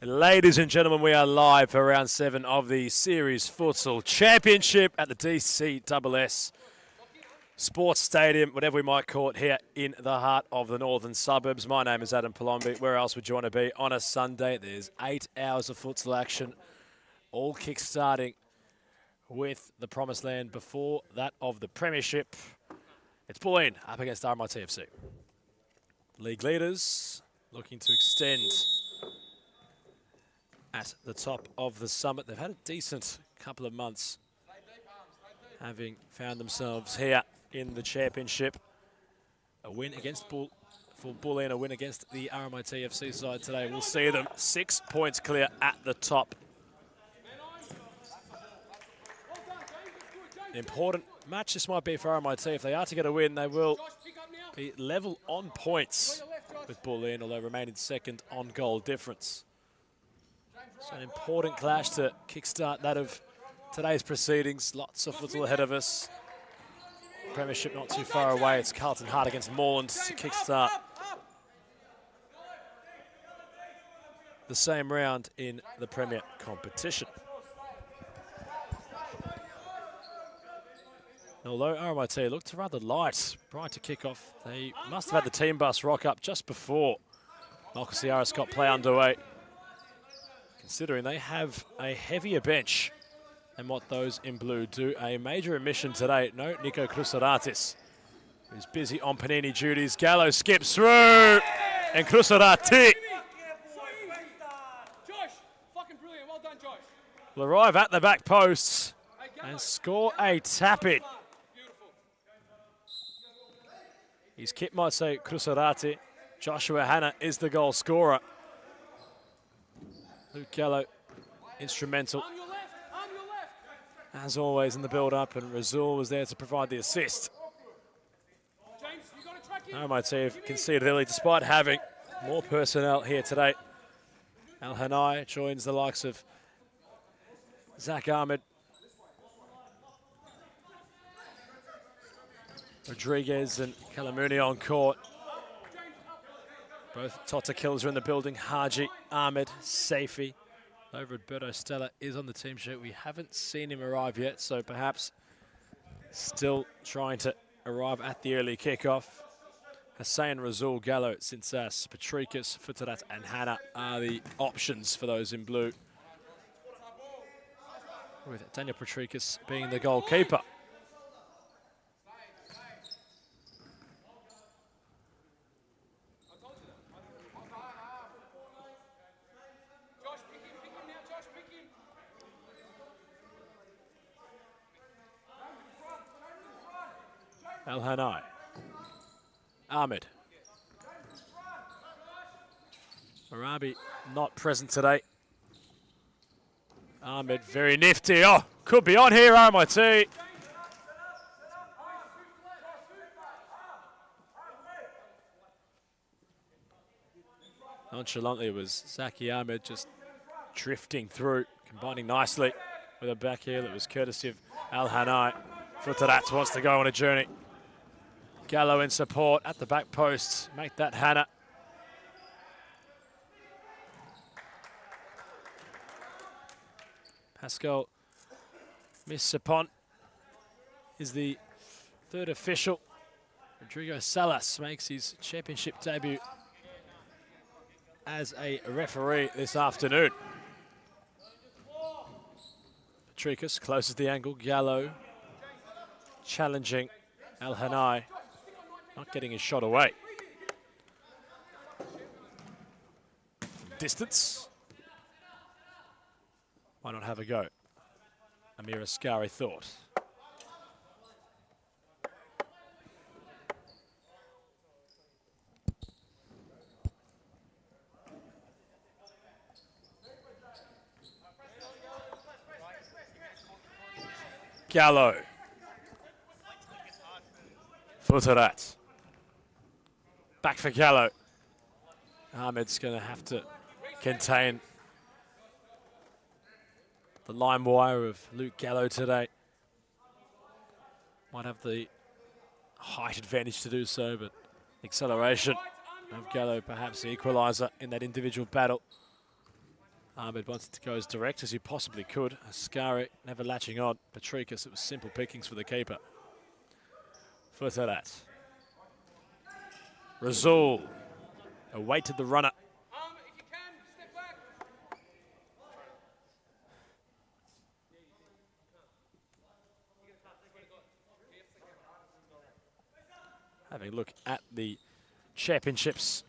Ladies and gentlemen, we are live for round 7 of the Series Futsal Championship at the DCSS Sports Stadium, whatever we might call it, here in the heart of the northern suburbs. My name is Adam Palombi. Where else would you want to be on a Sunday? There's 8 hours of futsal action, all kick-starting with the promised land before that of the Premiership. It's Bullin up against RMIT FC. League leaders looking to extend at the top of the summit. They've had a decent couple of months, having found themselves here in the championship. A win against Bullin, a win against the RMIT FC side today. We'll see them 6 points clear at the top. An important match this might be for RMIT. If they are to get a win, they will be level on points with Bullin, although remaining second on goal difference. So an important clash to kickstart that of today's proceedings. Lots of futsal ahead of us. Premiership not too far away. It's Carlton Hart against Moreland to kickstart the same round in the Premier competition. Although RMIT looked rather light prior to kick-off, they must have had the team bus rock up just before Malcolm Ciaris got play underway, considering they have a heavier bench than what those in blue do. A major omission today. No Nico Krusaratis, who's busy on Panini duties. Gallo skips through, and Krusarati will arrive at the back posts and score a tap-in. His kit might say Krusarati. Joshua Hanna is the goal scorer. Luke Gallo, instrumental, as always, in the build-up, and Razul was there to provide the assist. RMIT have conceded early despite having more personnel here today. Al Hanai joins the likes of Zach Ahmed, Rodriguez and Kalamuni on court. Both Tota Killers are in the building. Haji, Ahmed, Safi. Though Roberto Stella is on the team sheet. We haven't seen him arrive yet, so perhaps still trying to arrive at the early kickoff. Hussein, Razul, Gallo, Sinsas, Patrikas, Futarat and Hanna are the options for those in blue, with Daniel Patrikas being the goalkeeper. Al Hanai, Ahmed, Arabi not present today. Ahmed very nifty. Oh, could be on here, RMIT. Nonchalantly was Zaki Ahmed just drifting through, combining nicely with a back heel. It was courtesy of Al Hanai. Futarat wants to go on a journey. Gallo in support at the back post. Make that Hanna. Pascal Missapont is the third official. Rodrigo Salas makes his championship debut as a referee this afternoon. Patrikas closes the angle. Gallo challenging Al Hanai. Not getting his shot away. From distance. Why not have a go? Amir Askari thought. Gallo. Futarat. Back for Gallo. Ahmed's going to have to contain the line wire of Luke Gallo today. Might have the height advantage to do so, but acceleration of Gallo perhaps the equalizer in that individual battle. Ahmed wanted to go as direct as he possibly could. Ascari never latching on. Patrikas, it was simple pickings for the keeper. Futarat. Razul awaited the runner. If you can, step back. Having a look at the championships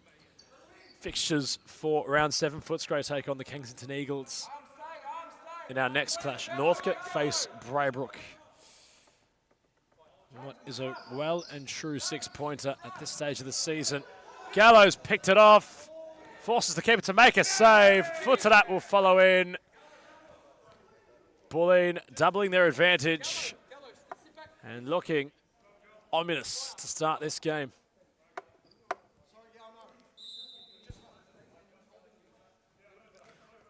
fixtures for round 7. Footscray take on the Kensington Eagles. In our next clash, Northk face Braybrook. What is a well and true 6-pointer at this stage of the season. Gallows picked it off, forces the keeper to make a save. Futarat will follow in. Bullin doubling their advantage and looking ominous to start this game.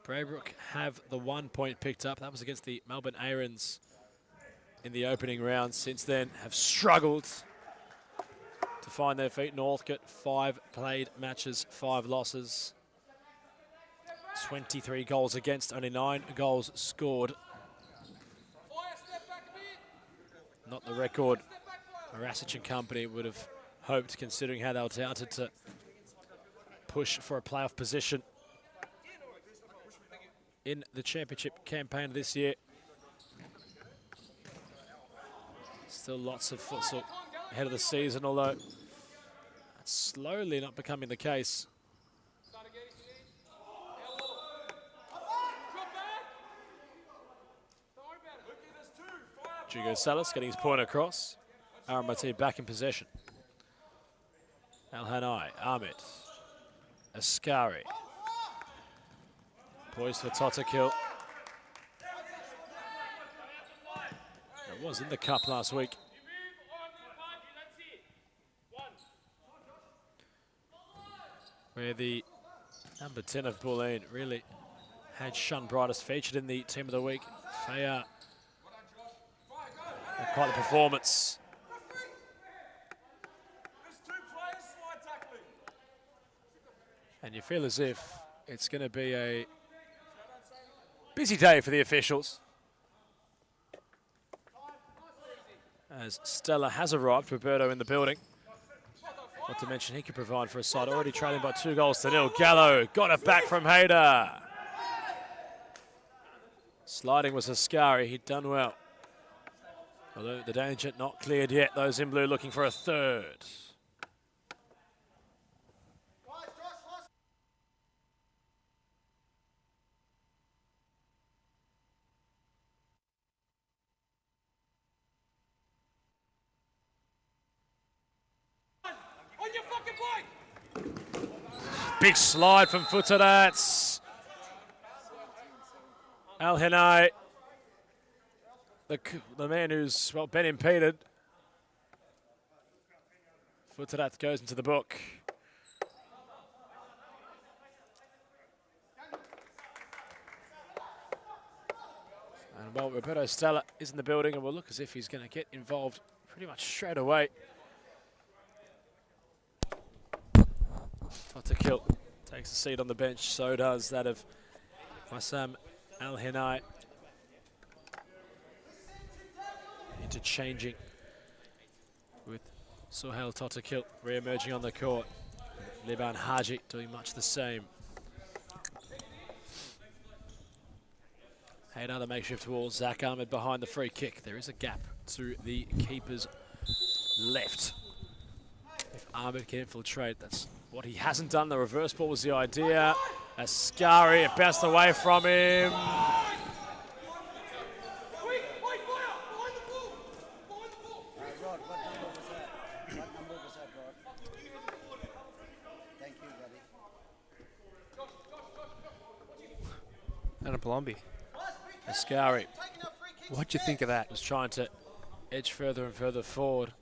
Braybrook have the 1 point picked up. That was against the Melbourne Arons in the opening round. Since then, have struggled to find their feet. Northk 5 played matches, 5 losses. 23 goals against, only 9 goals scored. Not the record Marasic and company would have hoped, considering how they were touted to push for a playoff position in the championship campaign this year. Still lots of futsal ahead of the season, although that's slowly not becoming the case. Jugo Salas getting his point across. RMIT back in possession. Al-Hanai, Ahmed, Ascari. Poised for Tota kill. It was in the cup last week. Where the number 10 of Bullin really had shone brightest, featured in the team of the week. Faya. Quite a performance. And you feel as if it's going to be a busy day for the officials, as Stella has arrived. Roberto in the building. Not to mention he could provide for a side already trailing by 2-0. Gallo got it back from Hayder. Sliding was Ascari. He'd done well. Although the danger not cleared yet. Those in blue looking for a third. Big slide from Futarat. Al-Hanai, the man who's, well, been impeded. Futarat goes into the book. And, well, Roberto Stella is in the building and will look as if he's going to get involved pretty much straight away. Tota kill takes a seat on the bench, so does that of Wassam Al-Hanai. Interchanging with Sohail Tota kill re-emerging on the court. Liban Haji doing much the same. Hey, another makeshift wall. Zach Ahmed behind the free kick. There is a gap to the keeper's left. If Ahmed can infiltrate, that's what he hasn't done. The reverse ball was the idea. Ascari, it bounced away from him. And a Blomby. Ascari. What'd you think of that? Was trying to edge further and further forward.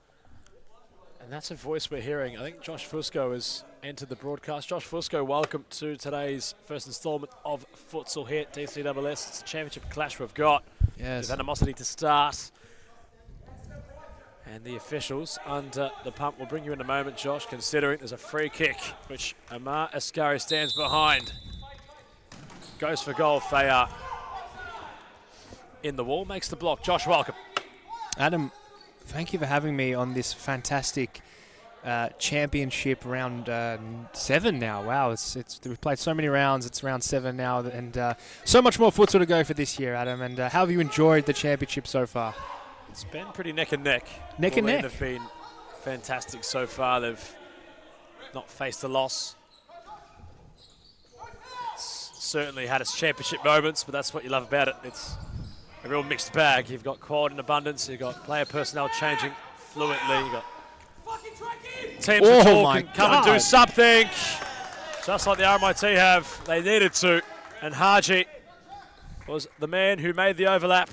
And that's a voice we're hearing. I think Josh Fusco has entered the broadcast. Josh Fusco, welcome to today's first instalment of Futsal here at DCSS. It's a championship clash we've got. Yes. With animosity to start. And the officials under the pump. We'll bring you in a moment, Josh, considering there's a free kick, which Amar Ascari stands behind. goes for goal. Fayar in the wall, makes the block. Josh, welcome. Adam, thank you for having me on this fantastic championship round 7 now. Wow, we've played so many rounds. It's round 7 now, and so much more futsal to go for this year, Adam. And how have you enjoyed the championship so far? It's been pretty neck and neck. Neck and neck. Have been fantastic so far. They've not faced a loss. It's certainly had its championship moments, but that's what you love about it. It's a real mixed bag. You've got quality in abundance. You've got player personnel changing fluently. You've got teams that can come and do something. Just like the RMIT have, they needed to. And Haji was the man who made the overlap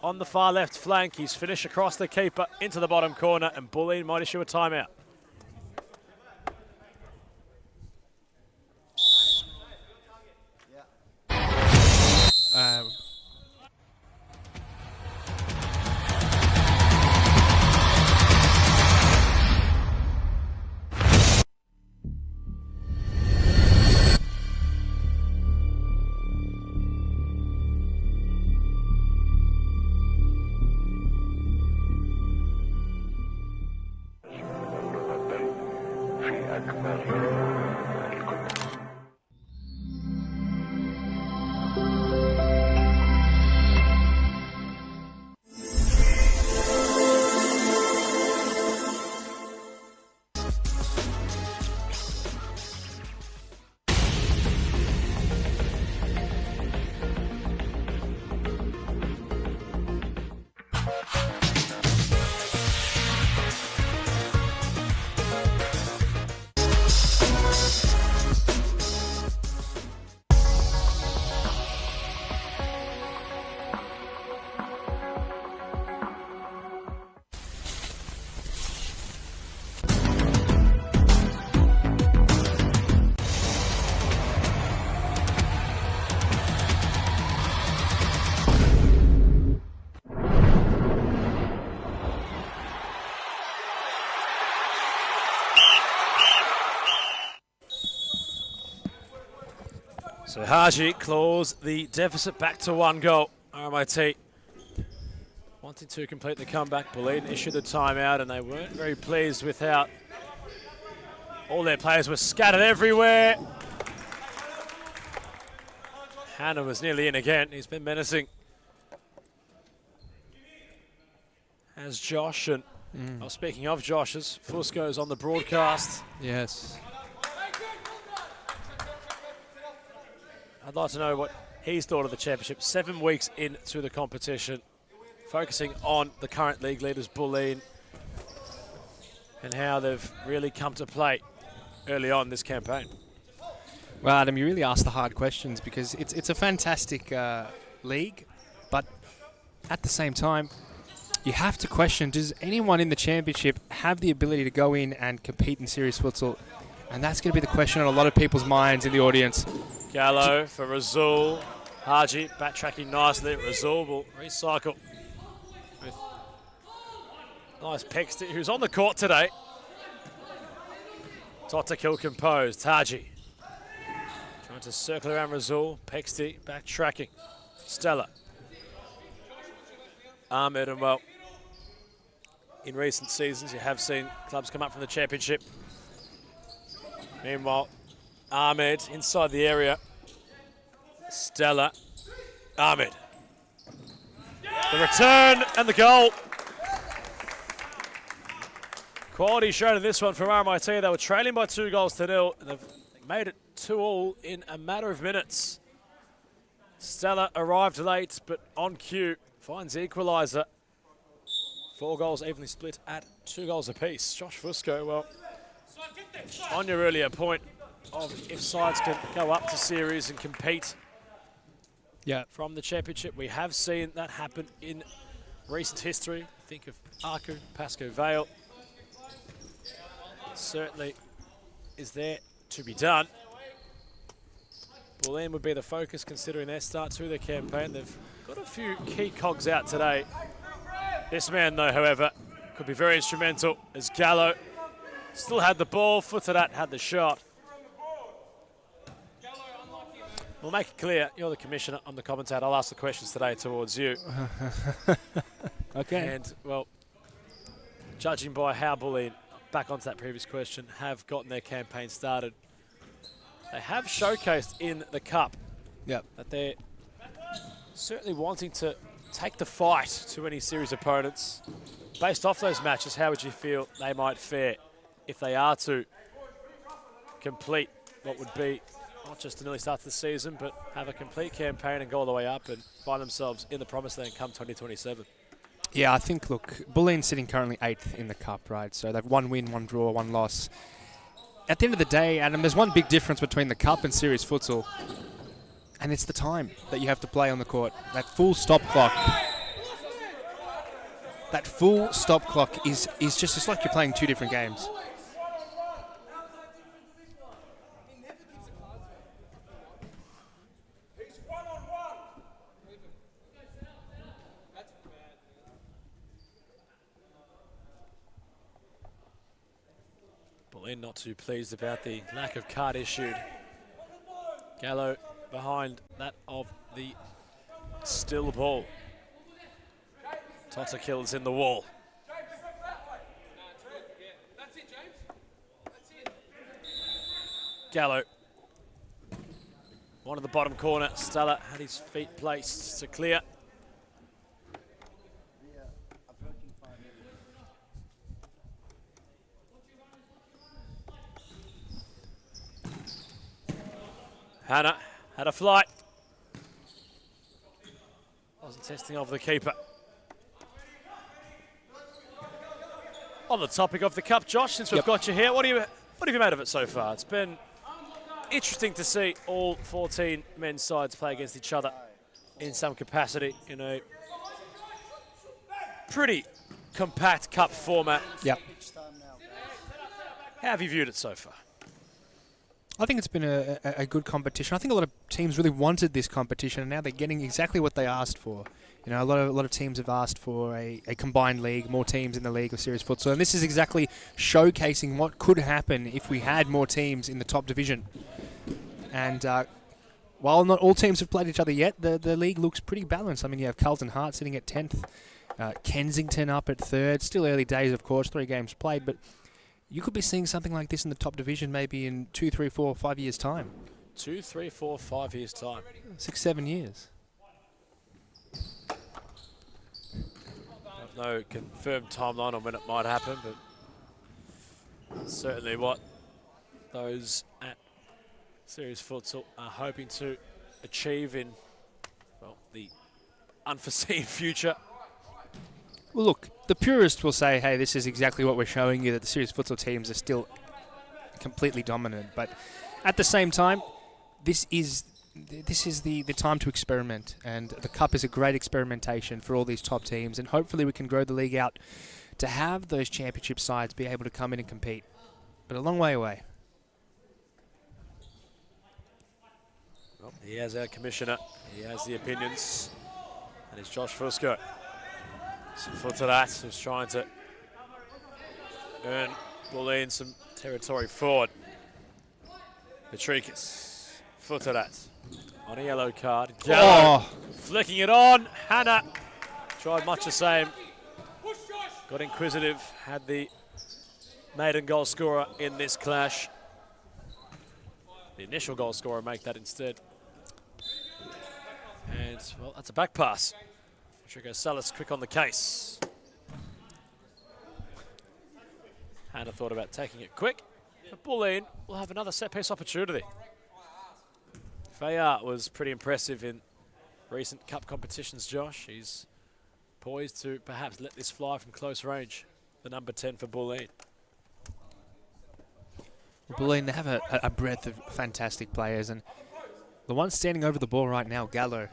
on the far left flank. He's finished across the keeper into the bottom corner, and Bullin might issue a timeout. So Haji claws the deficit back to 1 goal. RMIT wanting to complete the comeback. Bullin issued the timeout, and they weren't very pleased with how all their players were scattered everywhere. Hannah was nearly in again. He's been menacing. As Josh, and speaking of Josh's, Fusco's on the broadcast. Yes. I'd like to know what he's thought of the championship. 7 weeks into the competition, focusing on the current league leaders, Bullin, and how they've really come to play early on this campaign. Well, Adam, you really asked the hard questions, because it's a fantastic league, but at the same time, you have to question, does anyone in the championship have the ability to go in and compete in serious futsal? And that's going to be the question on a lot of people's minds in the audience. Gallo for Razul. Haji backtracking nicely. Razul will recycle with nice Pexty, who's on the court today. Totakil composed. Haji trying to circle around Razul. Pexty backtracking. Stella. Ahmed, and well, in recent seasons you have seen clubs come up from the championship. Meanwhile, Ahmed inside the area. Stella. Ahmed. The return and the goal. Quality shown in this one from RMIT. They were trailing by 2-0, and they've made it 2-2 in a matter of minutes. Stella arrived late, but on cue, finds Equalizer. 4 goals evenly split at 2 goals apiece. Josh Fusco, well, on your earlier point of if sides can go up to series and compete from the championship, we have seen that happen in recent history. Think of Aku, Pasco Vale. Certainly is there to be done. Bullin would be the focus considering their start to the campaign. They've got a few key cogs out today. This man, though, however, could be very instrumental as Gallo still had the ball, footed at, had the shot. We'll make it clear. You're the commissioner. I'm the commentator. I'll ask the questions today towards you. Okay. And, well, judging by how Bullin, back onto that previous question, have gotten their campaign started, they have showcased in the Cup that they're certainly wanting to take the fight to any series opponents. Based off those matches, how would you feel they might fare if they are to complete what would be not just an early start to the season, but have a complete campaign and go all the way up and find themselves in the promised land come 2027? Yeah, I think, look, Bullin's sitting currently 8th in the Cup, right? So they've 1 win, 1 draw, 1 loss. At the end of the day, Adam, there's one big difference between the Cup and Series Futsal, and it's the time that you have to play on the court. That full stop clock. That full stop clock is just it's like you're playing 2 different games. Bullin not too pleased about the lack of card issued. Gallo behind that of the still ball. Tota kills in the wall. Gallo. One in the bottom corner. Stella had his feet placed to clear. Hannah had a flight. Wasn't testing of the keeper. On the topic of the Cup, Josh, since we've got you here, what have you made of it so far? It's been interesting to see all 14 men's sides play against each other in some capacity in a pretty compact Cup format. Yep. How have you viewed it so far? I think it's been a good competition. I think a lot of teams really wanted this competition, and now they're getting exactly what they asked for. You know, a lot of teams have asked for a combined league, more teams in the league of Series Futsal, and this is exactly showcasing what could happen if we had more teams in the top division. And while not all teams have played each other yet, the league looks pretty balanced. I mean, you have Carlton Heart sitting at 10th, Kensington up at 3rd. Still early days, of course, 3 games played, but you could be seeing something like this in the top division maybe in 2, 3, 4, 5 years' time. 2, 3, 4, 5 years' time. 6, 7 years. No confirmed timeline on when it might happen, but certainly what those at Series Futsal are hoping to achieve in, well, the unforeseen future. Well, look, the purist will say, hey, this is exactly what we're showing you, that the Series Futsal teams are still completely dominant. But at the same time, this is the time to experiment, and the Cup is a great experimentation for all these top teams, and hopefully we can grow the league out to have those championship sides be able to come in and compete. But a long way away. Well, he has our commissioner, he has the opinions, and it's Josh Fusco. Some foot to that, who's trying to earn Bullin some territory forward. Patricus, foot to that. On a yellow card. Gallo flicking it on. Hannah tried much the same. Got inquisitive, had the maiden goal scorer in this clash. The initial goal scorer make that instead. And, well, that's a back pass. Patrico Salas quick on the case. Hannah thought about taking it quick. But Bullin will have another set-piece opportunity. Fayard was pretty impressive in recent Cup competitions, Josh. He's poised to perhaps let this fly from close range. The number 10 for Bullin. Bullin, they have a breadth of fantastic players, and the one standing over the ball right now, Gallo.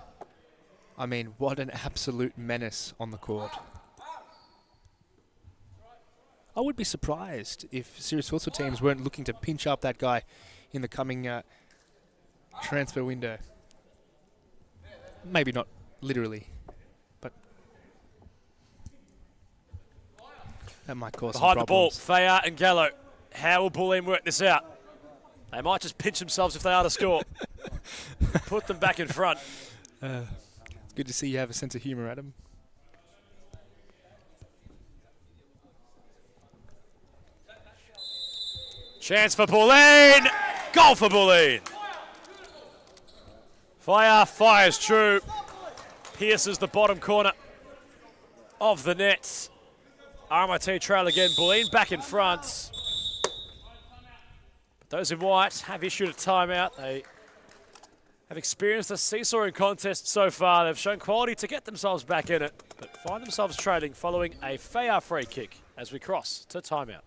I mean, what an absolute menace on the court. I would be surprised if Series Futsal teams weren't looking to pinch up that guy in the coming transfer window. Maybe not literally, but that might cause behind some the ball, problems. Fayard and Gallo. How will Bullin work this out? They might just pinch themselves if they are to score. Put them back in front. It's good to see you have a sense of humour, Adam. Chance for Bullin. Goal for Bullin. Fires true. Pierces the bottom corner of the net. RMIT trail again. Bullin back in front. But those in white have issued a timeout. They have experienced a seesawing contest so far. They've shown quality to get themselves back in it, but find themselves trailing following a fair free kick as we cross to timeout.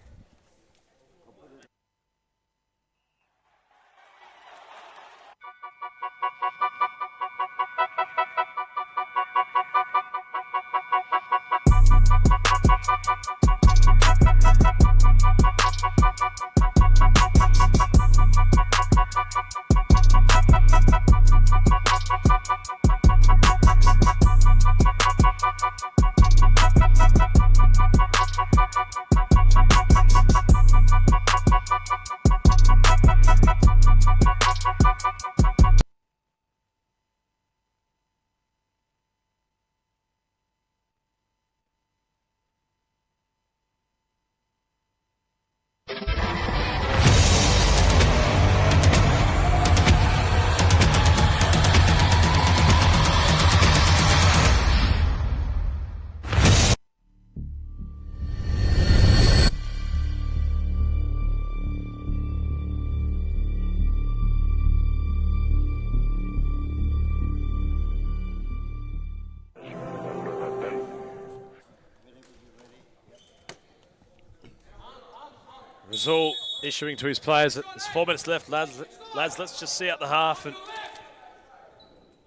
Rizal issuing to his players that there's 4 minutes left. Lads, let's just see out the half and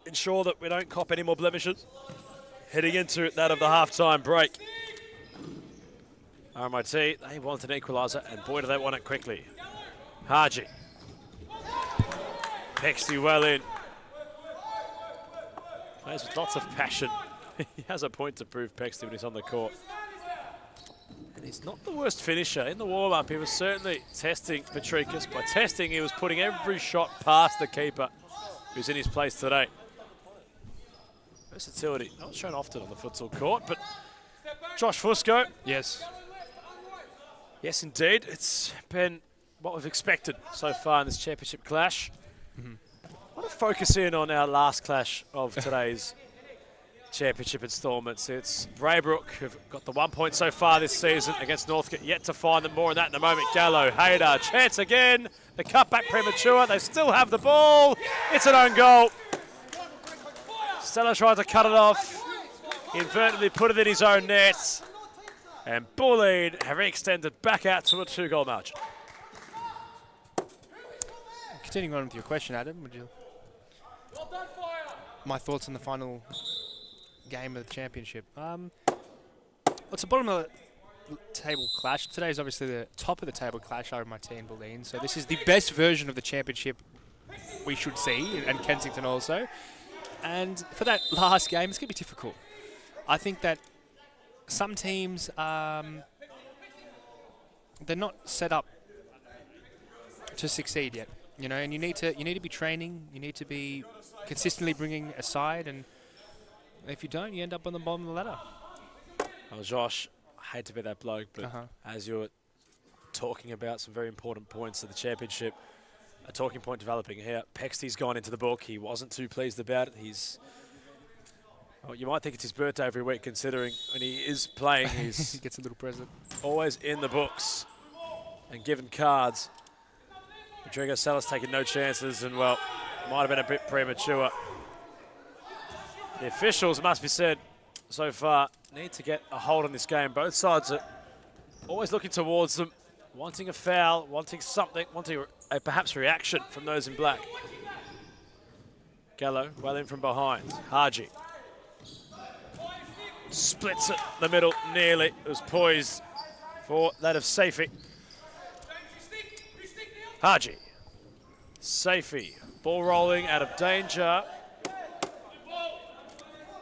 ensure that we don't cop any more blemishes heading into that of the half-time break. RMIT, they want an equalizer, and boy, do they want it quickly. Haji. Pexty well in. Plays with lots of passion. He has a point to prove, Pexty, when he's on the court. And he's not the worst finisher. In the warm-up, he was certainly testing Patrikas. By testing, he was putting every shot past the keeper who's in his place today. Versatility, not shown often on the futsal court, but Josh Fusco. Yes. Yes, indeed. It's been what we've expected so far in this championship clash. I want to focus in on our last clash of today's championship installments. It's Braybrook who've got the 1 point so far this season against Northk. Yet to find them. More on that in a moment. Gallo, Hayder, chance again. The cutback premature. They still have the ball. It's an own goal. Stella tried to cut it off. He inadvertently put it in his own net. And Bullin have extended back out to a 2-goal margin. Continuing on with your question, Adam, would you? My thoughts on the final game of the championship. It's a bottom of the table clash. Today is obviously the top of the table clash, RMIT and Bullin. So this is the best version of the championship we should see, and Kensington also. And for that last game, it's going to be difficult. I think that some teams, they're not set up to succeed yet. You know, and you need to be training. You need to be consistently bringing a side, and if you don't, you end up on the bottom of the ladder. Well, Josh, I hate to be that bloke, but as you're talking about some very important points of the championship, a talking point developing here. Pexty's gone into the book. He wasn't too pleased about it. Well, you might think it's his birthday every week, considering when he is playing, he gets a little present. Always in the books and given cards. Rodrigo Salas taking no chances, and well, might have been a bit premature. The officials, it must be said, so far need to get a hold on this game. Both sides are always looking towards them, wanting a foul, wanting something, wanting a perhaps reaction from those in black. Gallo well in from behind. Haji splits it in the middle, nearly. It was poised for that of Safi. Haji. Safi. Ball rolling out of danger.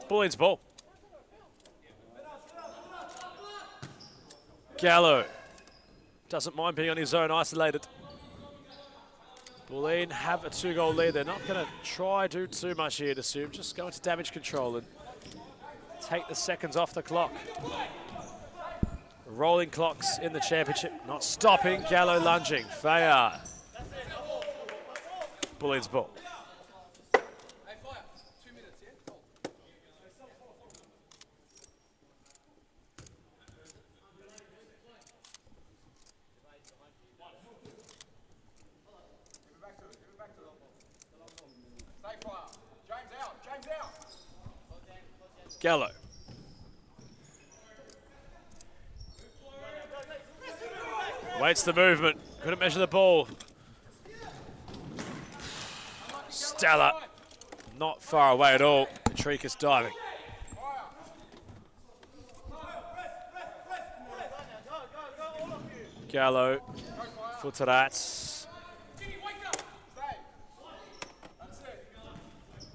Bullin's ball. Gallo doesn't mind being on his own, isolated. Bullin have a 2-goal lead. They're not going to try do too much here, to assume. Just go into damage control and take the seconds off the clock. Rolling clocks in the championship. Not stopping. Gallo lunging. Fayard. Bullin's ball. Gallo. Waits the movement. Couldn't measure the ball. Stella. Not far away at all. Patricus diving. Gallo. Futsal.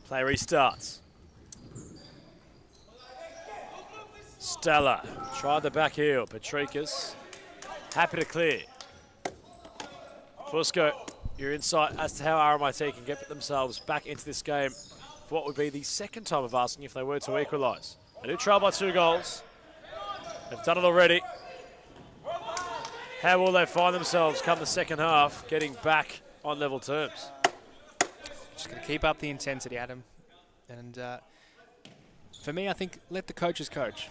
Play restarts. Stella tried the back heel. Patricus happy to clear. Fusco, your insight as to how RMIT can get themselves back into this game for what would be the second time of asking if they were to equalise. They do trail by 2 goals. They've done it already. How will they find themselves come the second half getting back on level terms? Just going to keep up the intensity, Adam. And for me, I think let the coaches coach.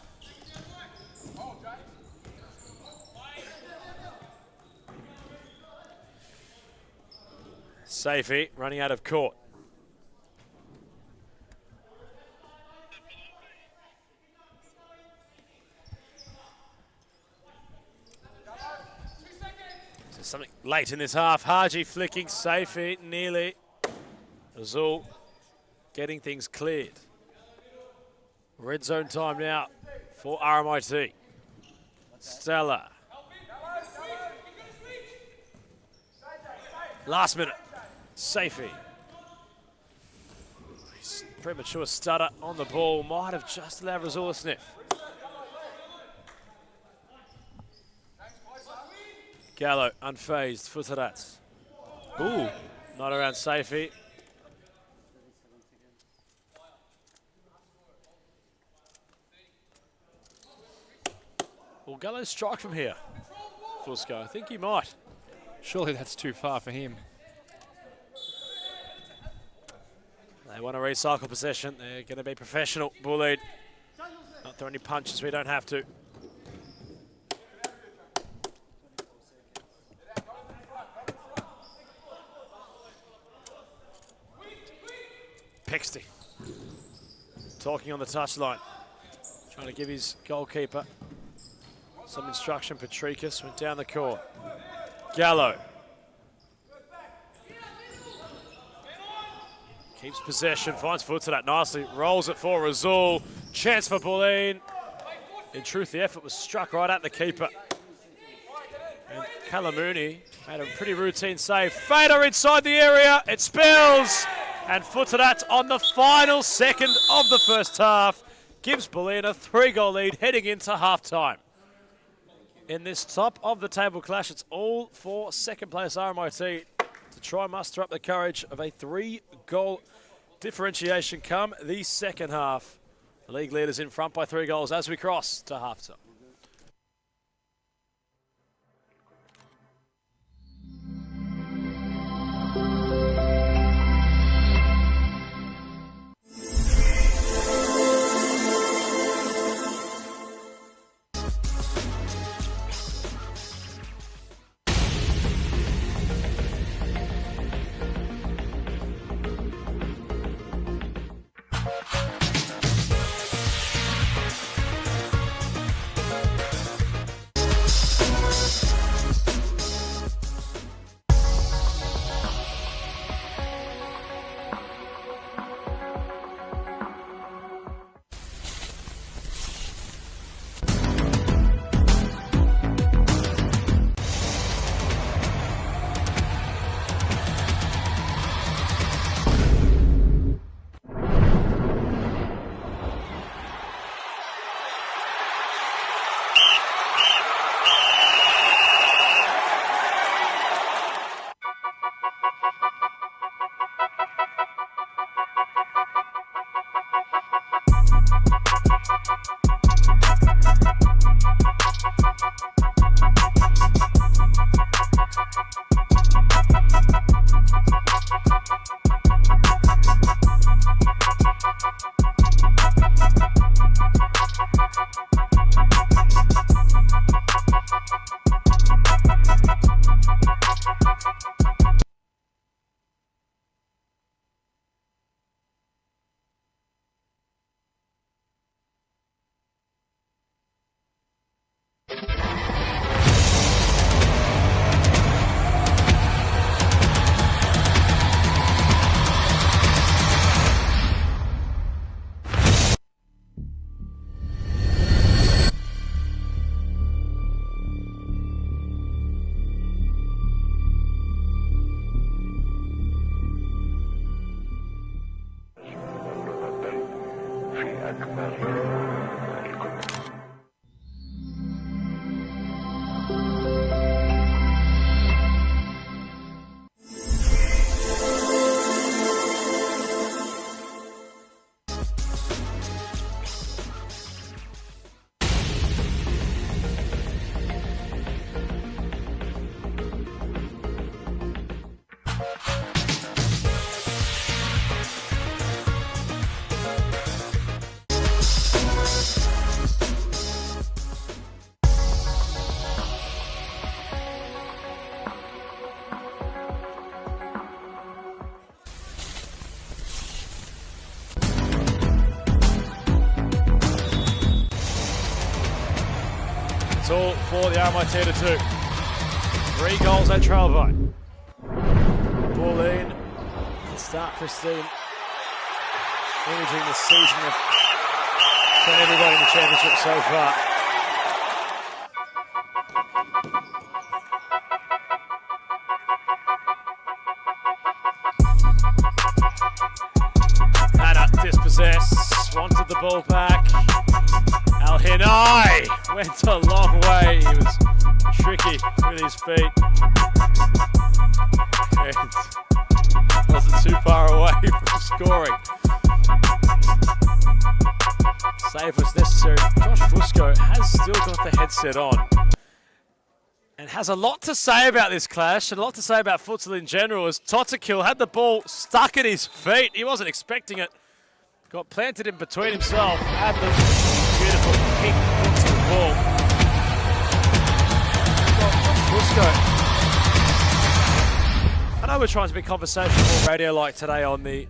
Safey running out of court. So something late in this half. Haji flicking. Safey nearly. Azul getting things cleared. Red zone time now for RMIT. Stella. Last minute. Safey. Premature stutter on the ball. Might have just allowed Razul a sniff. Gallo unfazed. Futsal. Ooh. Not around Safey. Will Gallo strike from here? Fusco. I think he might. Surely that's too far for him. They want to recycle possession. They're going to be professional. Bullin. Not throw any punches. We don't have to. Pexty. Talking on the touchline. Trying to give his goalkeeper some instruction. Patricus went down the court. Gallo. Keeps possession, finds foot to that nicely, rolls it for Razul. Chance for Bullin. In truth, the effort was struck right at the keeper. And Kalamuni made a pretty routine save. Fader inside the area, it spills. And Futsal on the final second of the first half gives Bullin a 3-goal lead heading into halftime. In this top of the table clash, it's all for second place RMIT to try and muster up the courage of a 3-goal differentiation come the second half. The league leaders in front by 3 goals as we cross to halftime. It's all for the RMIT to 2. 3 goals they trail by. Bullin to start pristine. Imaging the season of everybody in the championship so far. Hannah dispossessed, wanted the ball back. Al-Hinai went a long way. He was tricky with his feet. And wasn't too far away from scoring. Save was necessary. Josh Fusco has still got the headset on and has a lot to say about this clash and a lot to say about futsal in general, as Totakil had the ball stuck at his feet. He wasn't expecting it. Got planted in between himself and the beautiful pink futsal ball. Fusco. I know we're trying to be conversational radio-like today on the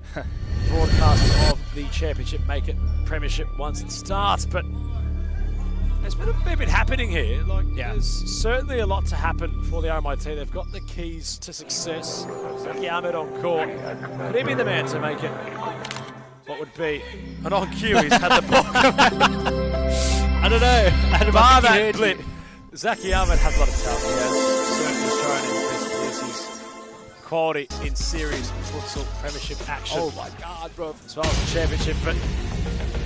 broadcast of the championship, make it premiership once it starts, but there's been a fair bit happening here. There's certainly a lot to happen for the RMIT. They've got the keys to success. Zaki Ahmed on court. Could he be the man to make it what would be an on cue? He's had the ball come out. I don't know. Bar that blip. Zaki Ahmed has a lot of talent. He has certainly shown in his quality in series futsal premiership action. Oh my God, bro. As well as the championship. But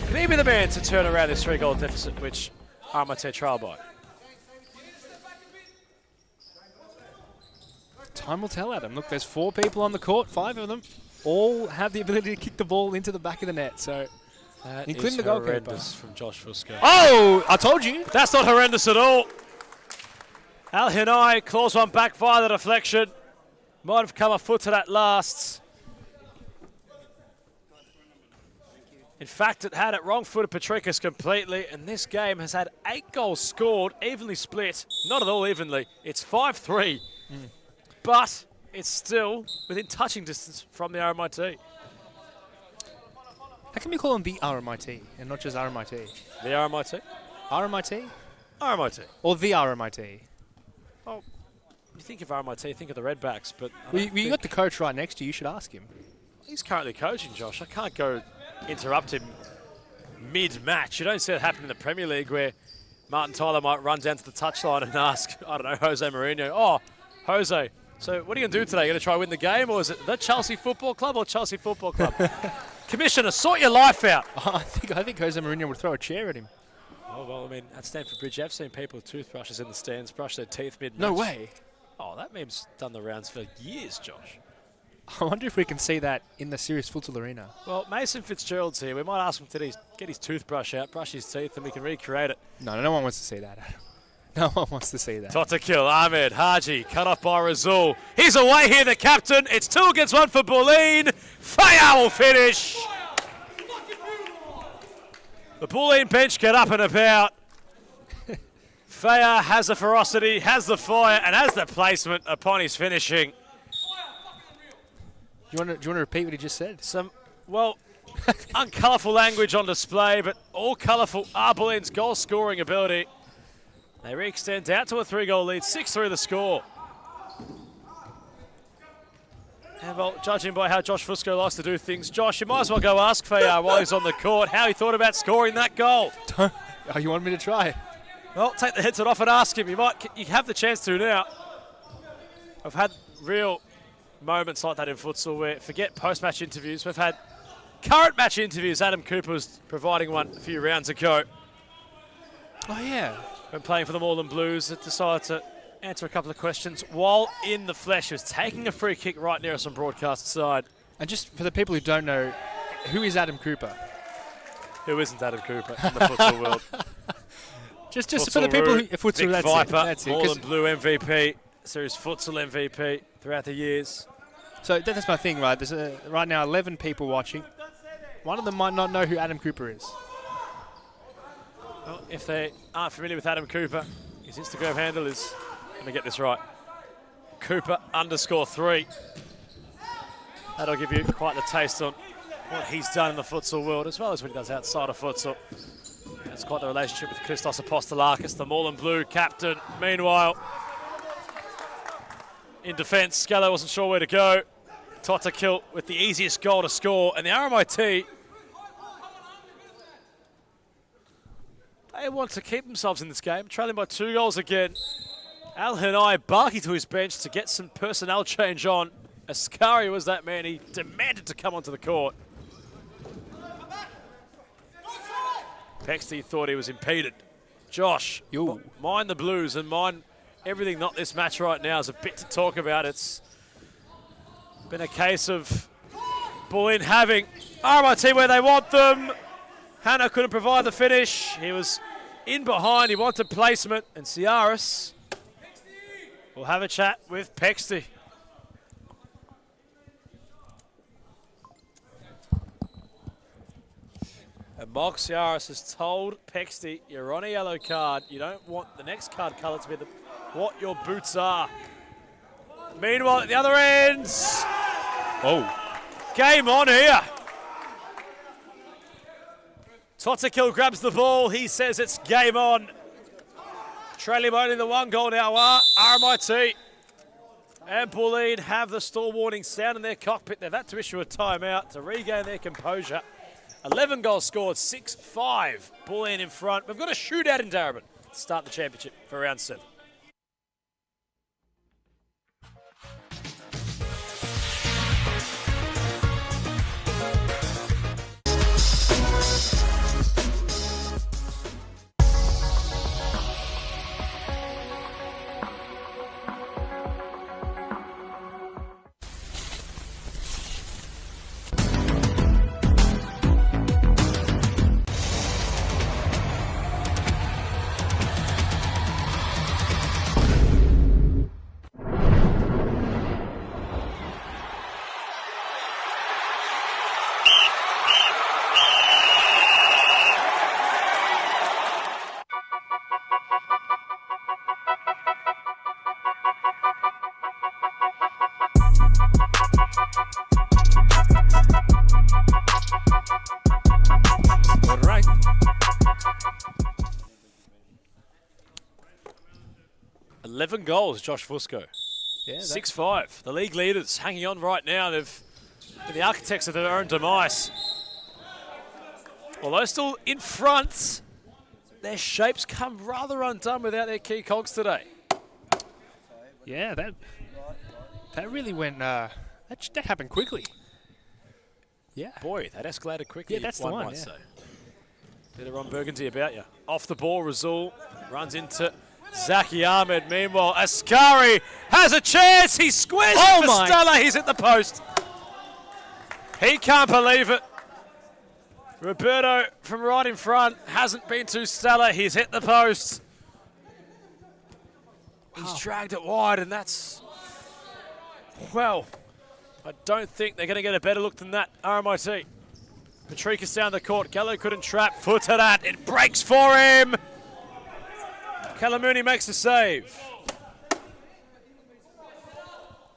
can he be the man to turn around this 3-goal deficit, which RMIT trail by? Time will tell, Adam. Look, there's 4 people on the court, 5 of them all have the ability to kick the ball into the back of the net. So, that including is the goalkeeper. horrendous from Josh Fusco. Oh, I told you. That's not horrendous at all. Al-Hinai claws one back via the deflection. Might have come a foot to that last. In fact, it had it wrong-footed Patricus completely, and this game has had 8 goals scored, evenly split. Not at all evenly. It's 5-3, but it's still within touching distance from the RMIT. How can we call them the RMIT and not just RMIT? The RMIT? RMIT? RMIT. Or the RMIT? Oh, you think of RMIT, think of the Redbacks, but You got the coach right next to you. You should ask him. He's currently coaching, Josh. I can't go interrupt him mid-match. You don't see it happen in the Premier League where Martin Tyler might run down to the touchline and ask, I don't know, Jose Mourinho, oh, Jose, so what are you going to do today? Are you going to try and win the game, or is it the Chelsea Football Club or Chelsea Football Club? Commissioner, sort your life out. I think Jose Mourinho would throw a chair at him. Oh, well, I mean, at Stamford Bridge, I've seen people with toothbrushes in the stands brush their teeth mid-match. No way. Oh, that meme's done the rounds for years, Josh. I wonder if we can see that in the Serious Futsal Arena. Well, Mason Fitzgerald's here. We might ask him to get his toothbrush out, brush his teeth, and we can recreate it. No one wants to see that. No one wants to see that. Tota kill, Ahmed, Haji, cut off by Razul. He's away here, the captain. It's 2 against 1 for Bullin. Faya will finish. The Bullin bench get up and about. Faya has the ferocity, has the fire, and has the placement upon his finishing. Do you want to repeat what he just said? Some, well, uncolourful language on display, but all colourful are Bullin's goal-scoring ability. They re-extend out to a 3-goal lead, 6-3 the score. And well, judging by how Josh Fusco likes to do things, Josh, you might as well go ask Fayar while he's on the court how he thought about scoring that goal. Oh, you want me to try? Well, take the headset off and ask him. You have the chance to now. I've had real moments like that in futsal where, forget post-match interviews, we've had current match interviews. Adam Cooper was providing one a few rounds ago. Oh, yeah. When playing for the Moreland Blues, it decided to answer a couple of questions while in the flesh. He was taking a free kick right near us on broadcast side. And just for the people who don't know, who is Adam Cooper? Who isn't Adam Cooper in the futsal world? Just for the people who futsal, Big that's Viper, it. That's it. Moreland Blue MVP, series futsal MVP throughout the years. So that's my thing, right? There's right now 11 people watching. One of them might not know who Adam Cooper is. Well, if they aren't familiar with Adam Cooper, his Instagram handle is, let me get this right, Cooper_3. That'll give you quite the taste on what he's done in the futsal world, as well as what he does outside of futsal. It's quite the relationship with Christos Apostolakis, the Moreland Blue captain. Meanwhile, in defence, Scalo wasn't sure where to go. Tota kill with the easiest goal to score, and the RMIT, they want to keep themselves in this game, trailing by 2 goals again. Al Hanai barking to his bench to get some personnel change on. Ascari was that man, he demanded to come onto the court. Pexty thought he was impeded. Josh, mind the Blues and mind everything not this match right now. Is a bit to talk about. It's been a case of Bullin having RMIT where they want them. Hannah couldn't provide the finish. He was in behind. He wanted placement. And Ciaris will have a chat with Pexty. And Mark Ciaris has told Pexty, you're on a yellow card. You don't want the next card colour to be what your boots are. Meanwhile, at the other end, game on here. Totakil grabs the ball. He says it's game on. Trailing only the 1 goal now are RMIT. And Bullin have the stall warning sound in their cockpit. They've had to issue a timeout to regain their composure. 11 goals scored, 6-5. Bullin in front. We've got a shootout in Darabin to start the championship for round 7. All right. $11 goals, Josh Fusco. Yeah, 6-5. The league leaders hanging on right now. They've been the architects of their own demise. Although still in front, their shapes come rather undone without their key cogs today. Yeah, that really went. That happened quickly. Yeah. Boy, that escalated quickly. Yeah, that's the one. Might say. Bit of Ron Burgundy about you. Off the ball, Razul runs into Zaki Ahmed. Meanwhile, Ascari has a chance. He squares it for Stella. He's at the post. He can't believe it. Roberto from right in front hasn't been too stellar. He's hit the post. He's dragged it wide, and that's, well, I don't think they're going to get a better look than that, RMIT. Patricus down the court. Gallo couldn't trap. Foot to that. It breaks for him. Calamuni makes the save.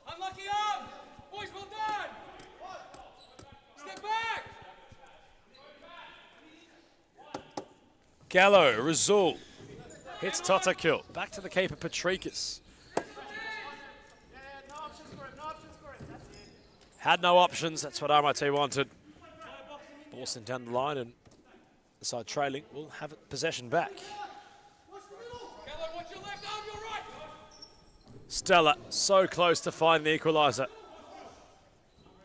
Unlucky arm. Boys, well done. Step back. Gallo, Razul. Hits Totakil. Back to the keeper, Patricus. Had no options. That's what RMIT wanted. Ball sent down the line, and the side trailing will have it possession back. Gallo, watch your left arm, your right. Stella so close to finding the equalizer.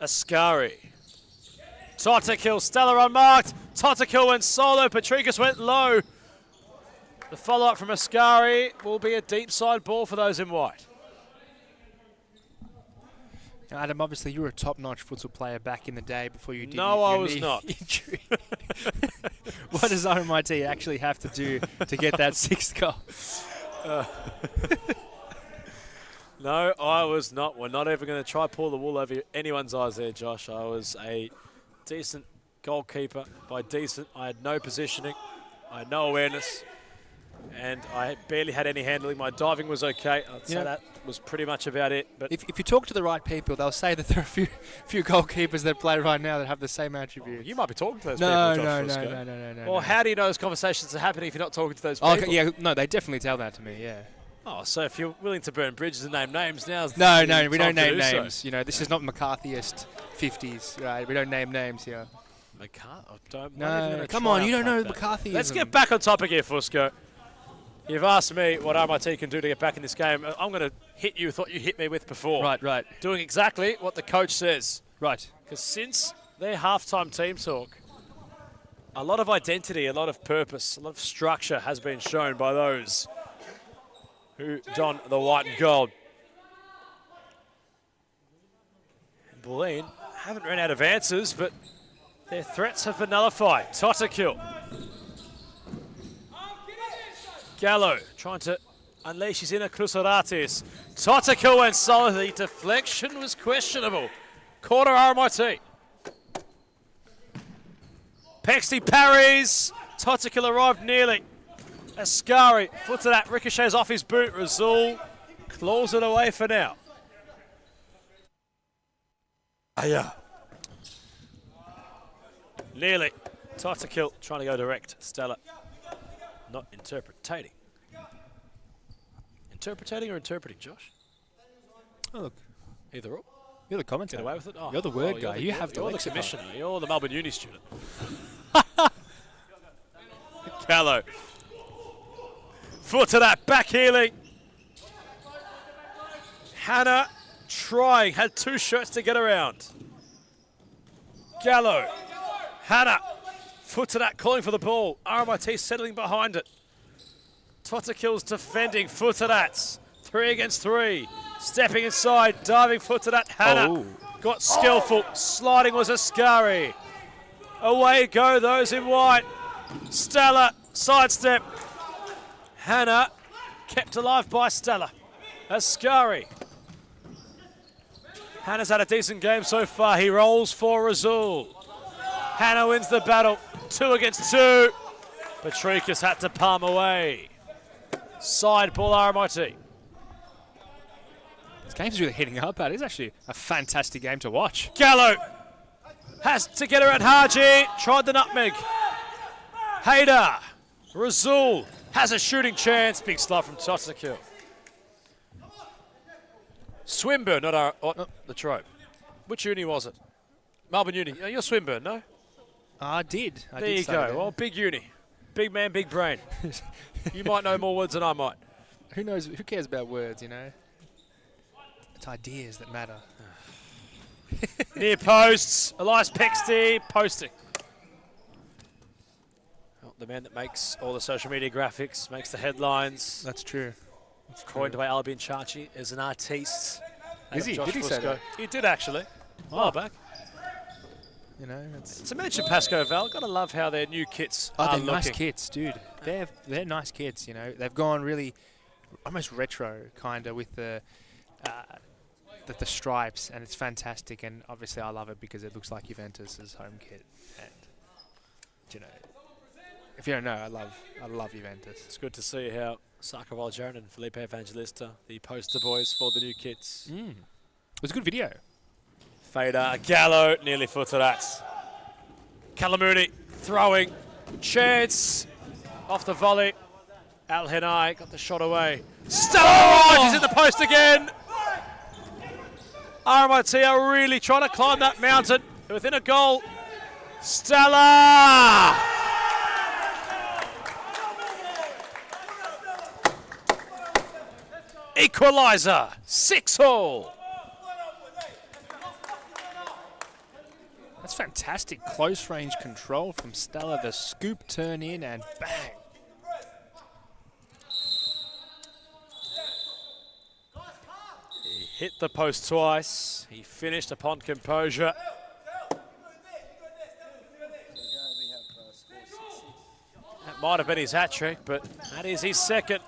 Ascari. Totakil, Stella unmarked. Totakil went solo. Patricus went low. The follow-up from Ascari will be a deep side ball for those in white. Now, Adam, obviously you were a top-notch futsal player back in the day before you did No, your I was knee not. injury. What does RMIT actually have to do to get that sixth goal? No, I was not. We're not ever going to try pull the wool over anyone's eyes there, Josh. I was a decent goalkeeper. By decent, I had no positioning. I had no awareness. And I barely had any handling. My diving was okay. I'd say that was pretty much about it. But If you talk to the right people, they'll say that there are a few goalkeepers that play right now that have the same attributes. you might be talking to those No, people, no, Josh no, Fusco. no. Well, how do you know those conversations are happening if you're not talking to those people? Okay, yeah, no, they definitely tell that to me, yeah. Oh, so if you're willing to burn bridges and name names, now's No, the no, we time don't to name do so. names. You know, this is not McCarthyist 50s, right? We don't name names here. No, Come on, you don't know McCarthyism. Let's get back on topic here, Fusco. You've asked me what RMIT can do to get back in this game. I'm going to hit you with what you hit me with before. Right. Doing exactly what the coach says. Right. Because since their halftime team talk, a lot of identity, a lot of purpose, a lot of structure has been shown by those who don the white and gold. And Bullin haven't run out of answers, but their threats have been nullified. Totakil. Gallo trying to unleash his inner Krusaratis. Totakil went solid. The deflection was questionable. Corner RMIT. Pexty parries. Totakil arrived nearly. Ascari, foot to that, ricochets off his boot. Razul claws it away for now. Nearly. Totakil trying to go direct. Stella not interpreting. Interpreting or interpreting, Josh? Oh, look. Either or. You're the commentator. Get away with it? Oh, You're the word you're guy. You have the You're the lexicon. commissioner. You're the Melbourne Uni student. Gallo. Foot to that, back heeling. Hannah trying, had two shots to get around. Gallo. Hannah. Foot to that, calling for the ball. RMIT settling behind it. Totakil's defending, foot to that. 3 against 3. Stepping inside, diving foot to that. Hannah got skillful. Sliding was Ascari. Away go those in white. Stella, sidestep. Hannah kept alive by Stella. Ascari. Hannah's had a decent game so far. He rolls for Razul. Hannah wins the battle. 2 against 2. Patricus had to palm away. Side ball RMIT. This game's really heating up, It's actually a fantastic game to watch. Gallo has to get around Haji. Tried the nutmeg. Hayder. Razul has a shooting chance. Big slide from Totakil. Swinburne, not the trope. Which uni was it? Melbourne Uni. Oh, you're Swinburne, no? I did. There you go. Well, big uni. Big man, big brain. You might know more words than I might. Who knows? Who cares about words, you know? It's ideas that matter. Near posts. Elias Pexty posting. Well, the man that makes all the social media graphics, makes the headlines. That's true. Coined by Albion Chachi as an artiste. Is he? Josh Did he say Fusco. that? He did actually. A while back. You know, it's It's a miniature Pasco Val. Gotta love how their new kits are they're looking. nice kits, dude. They're nice kits. You know, they've gone really almost retro kind of with the stripes, and it's fantastic. And obviously, I love it because it looks like Juventus's home kit. And you know, if you don't know, I love Juventus. It's good to see how Saka Valjean and Felipe Evangelista, the poster boys for the new kits. It was a good video. Fader, Gallo, nearly footed that. Calamuni throwing, chance, off the volley. Al Henai got the shot away. Stella is in the post again. RMIT are really trying to climb that mountain within a goal. Stella! Equalizer, 6-all. That's fantastic close range control from Stella. The scoop turn in and bang. He hit the post twice. He finished upon composure. That might have been his hat-trick, but that is his second.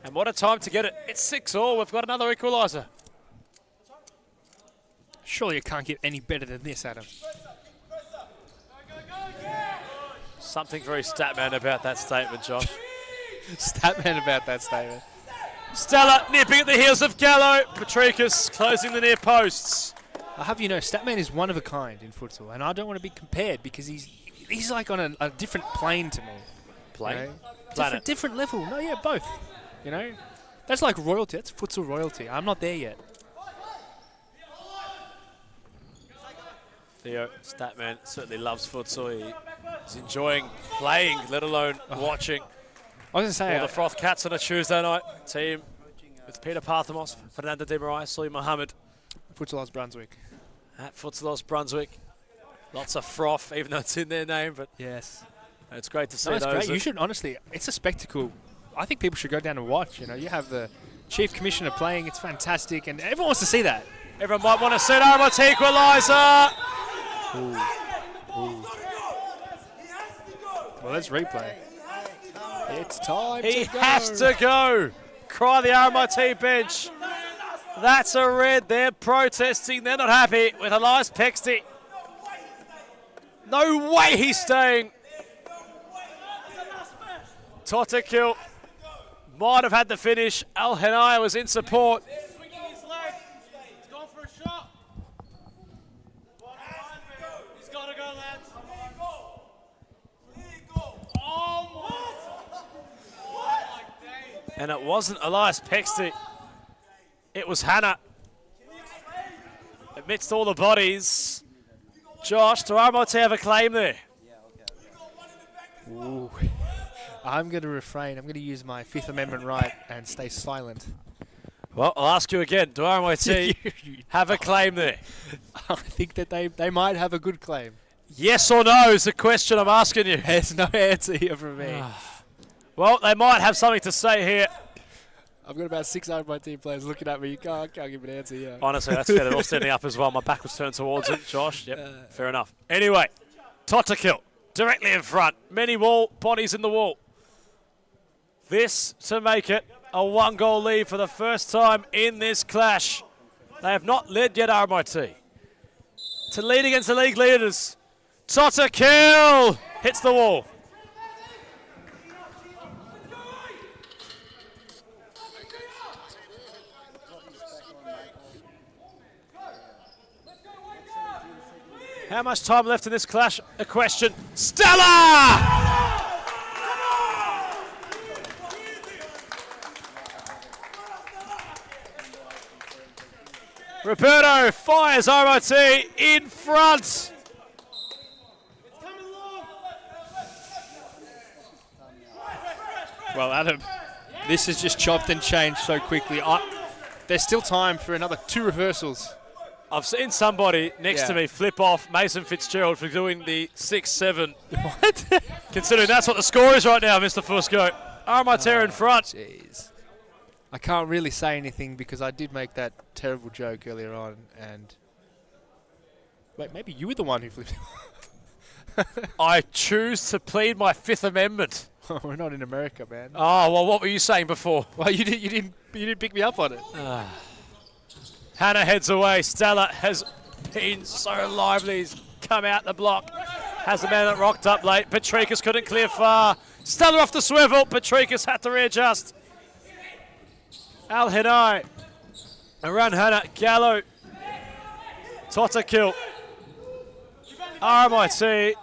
And what a time to get it. It's 6-all. We've got another equaliser. Surely it can't get any better than this, Adam. Something very Statman about that statement, Josh. Statman about that statement. Stella nipping at the heels of Gallo. Patricus closing the near posts. I'll have you know, Statman is one of a kind in futsal, and I don't want to be compared because he's like on a different plane to me. Plane? You know? Planet. Different level. No, yeah, both. You know? That's like royalty. That's futsal royalty. I'm not there yet. Theo Statman certainly loves futsal. He's enjoying playing, let alone watching. I was going to say... the Froth Cats on a Tuesday night team with Peter Parthamos, Fernando De Marais, Sully Mohammed. Futsalos Brunswick. At Futsalos Brunswick. Lots of froth, even though it's in their name. But yes. It's great to see no, it's those. Great. You should, honestly, it's a spectacle. I think people should go down and watch. You know, you have the Chief Commissioner playing. It's fantastic, and everyone wants to see that. Everyone might want to see RMIT Equalizer. Ooh. Well, let's replay. It's time He to go. has to go. Cry the RMIT bench. That's a red. They're protesting. They're not happy with Elias Pexty. No way he's staying. Totakil might have had the finish. Al Henai was in support. And it wasn't Elias Pexty. It was Hannah. Amidst all the bodies. Josh, do RMIT have a claim there? Ooh. I'm going to refrain. I'm going to use my Fifth Amendment right and stay silent. Well, I'll ask you again. Do RMIT have a claim there? I think that they might have a good claim. Yes or no is the question I'm asking you. There's no answer here from me. Well, they might have something to say here. I've got about 6 RMIT players looking at me. You can't give an answer here. Honestly, that's fair. They're all standing up as well. My back was turned towards it, Josh. Yep, fair enough. Anyway, Totakil directly in front. Many bodies in the wall. This to make it a 1-goal lead for the first time in this clash. They have not led yet, RMIT. To lead against the league leaders. Totakil hits the wall. How much time left in this clash? A question. Stella! Roberto fires RMIT in front. Well, Adam, this has just chopped and changed so quickly. There's still time for another 2 reversals. I've seen somebody next to me flip off Mason Fitzgerald for doing the 6-7. What? Considering that's what the score is right now, Mr. Fusco. RMIT in front. Jeez. I can't really say anything because I did make that terrible joke earlier on. And wait, maybe you were the one who flipped. I choose to plead my Fifth Amendment. We're not in America, man. Oh, well, what were you saying before? Well, you didn't pick me up on it. Hannah heads away. Stella has been so lively. He's come out the block. Has the man that rocked up late. Patrikas couldn't clear far. Stella off the swivel. Patrikas had to readjust. Al Hinai. Around Hannah. Gallo. Tota kill. RMIT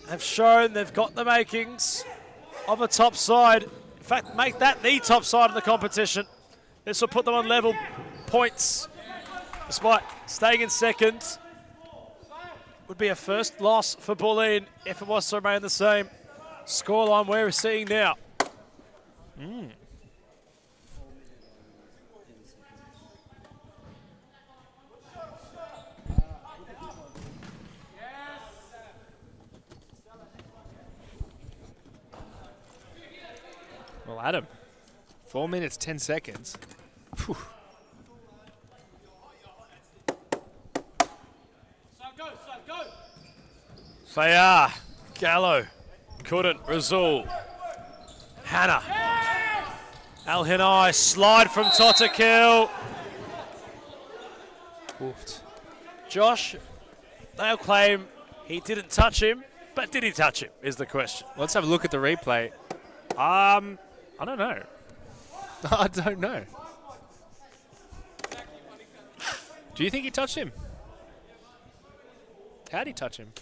have shown they've got the makings of a top side. In fact, make that the top side of the competition. This will put them on level points. Despite staying in second, would be a first loss for Bullin if it was to remain the same scoreline we're seeing now. Well, Adam, 4 minutes, 10 seconds. Whew. Fayar, Gallo, couldn't, Razul, Hannah, Al Hinai, slide from Tota kill. Woofed. Josh, they'll claim he didn't touch him, but did he touch him, is the question. Let's have a look at the replay. I don't know. I don't know. Do you think he touched him? How'd he touch him?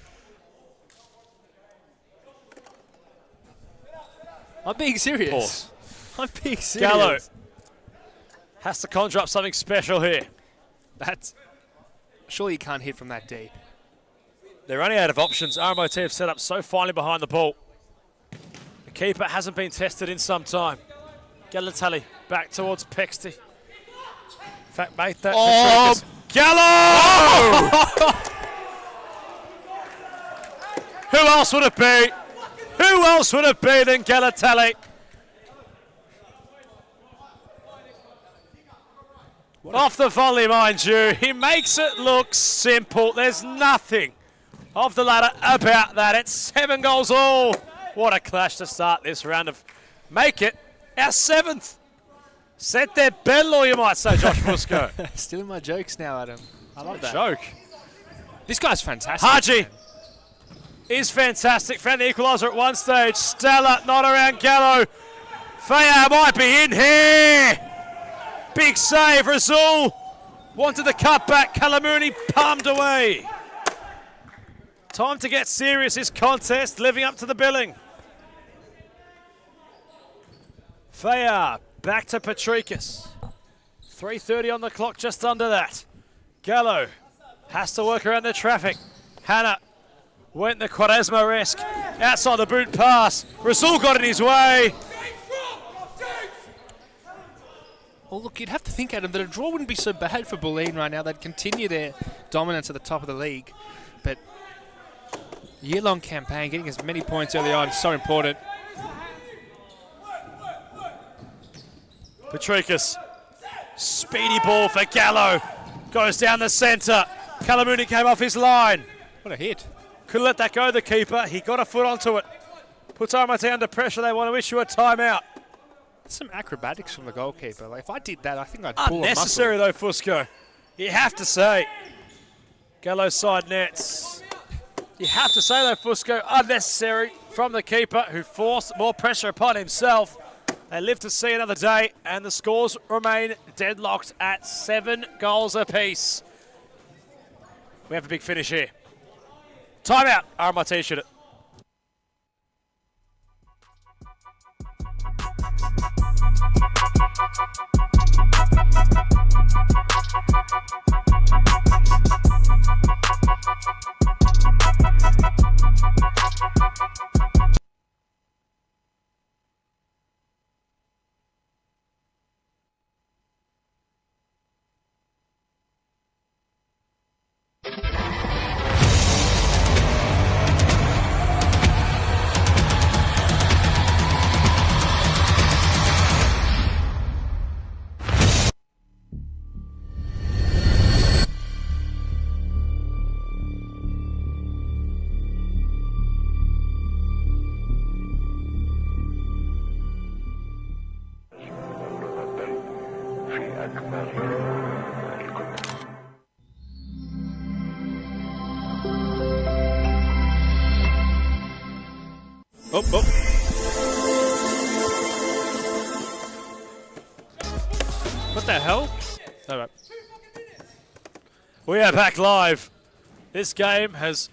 I'm being serious. Pause. I'm being serious. Gallo has to conjure up something special here. That's... Surely you can't hit from that deep. They're running out of options. RMIT have set up so finely behind the ball. The keeper hasn't been tested in some time. Galatelli back towards Pexty. In fact, mate, that... Oh, Gallo! Who else would it be? Who else would it be than Galatelli? Off the volley, mind you. He makes it look simple. There's nothing off the ladder about that. It's 7 goals all. What a clash to start this round of make it our 7th. Set their bello, you might say, Josh Fusco. Stealing my jokes now, Adam. I love that. Joke. This guy's fantastic. Haji man. is fantastic. Found the equalizer at one stage. Stella not around Gallo. Fayar might be in here. Big save. Razul wanted the cutback. Kalamuni palmed away. Time to get serious. This contest living up to the billing. Fayar back to Patrikas. 3:30 on the clock, just under that. Gallo has to work around the traffic. Hannah went the Quaresma-esque outside the boot pass. Razul got in his way. Well, look, you'd have to think, Adam, that a draw wouldn't be so bad for Bullin right now. They'd continue their dominance at the top of the league. But year-long campaign, getting as many points early on is so important. Patrikas, speedy ball for Gallo. Goes down the centre. Kalamuni came off his line. What a hit. Couldn't let that go, the keeper. He got a foot onto it. Puts RMIT under pressure. They want to issue a timeout. Some acrobatics from the goalkeeper. Like, if I did that, I think I'd pull Unnecessary, though, Fusco. You have to say. Gallo side nets. You have to say, though, Fusco, unnecessary from the keeper, who forced more pressure upon himself. They live to see another day, and the scores remain deadlocked at 7 goals apiece. We have a big finish here. Timeout. RMIT should it. Oh, oh. What the hell? All right. We are back live. This game has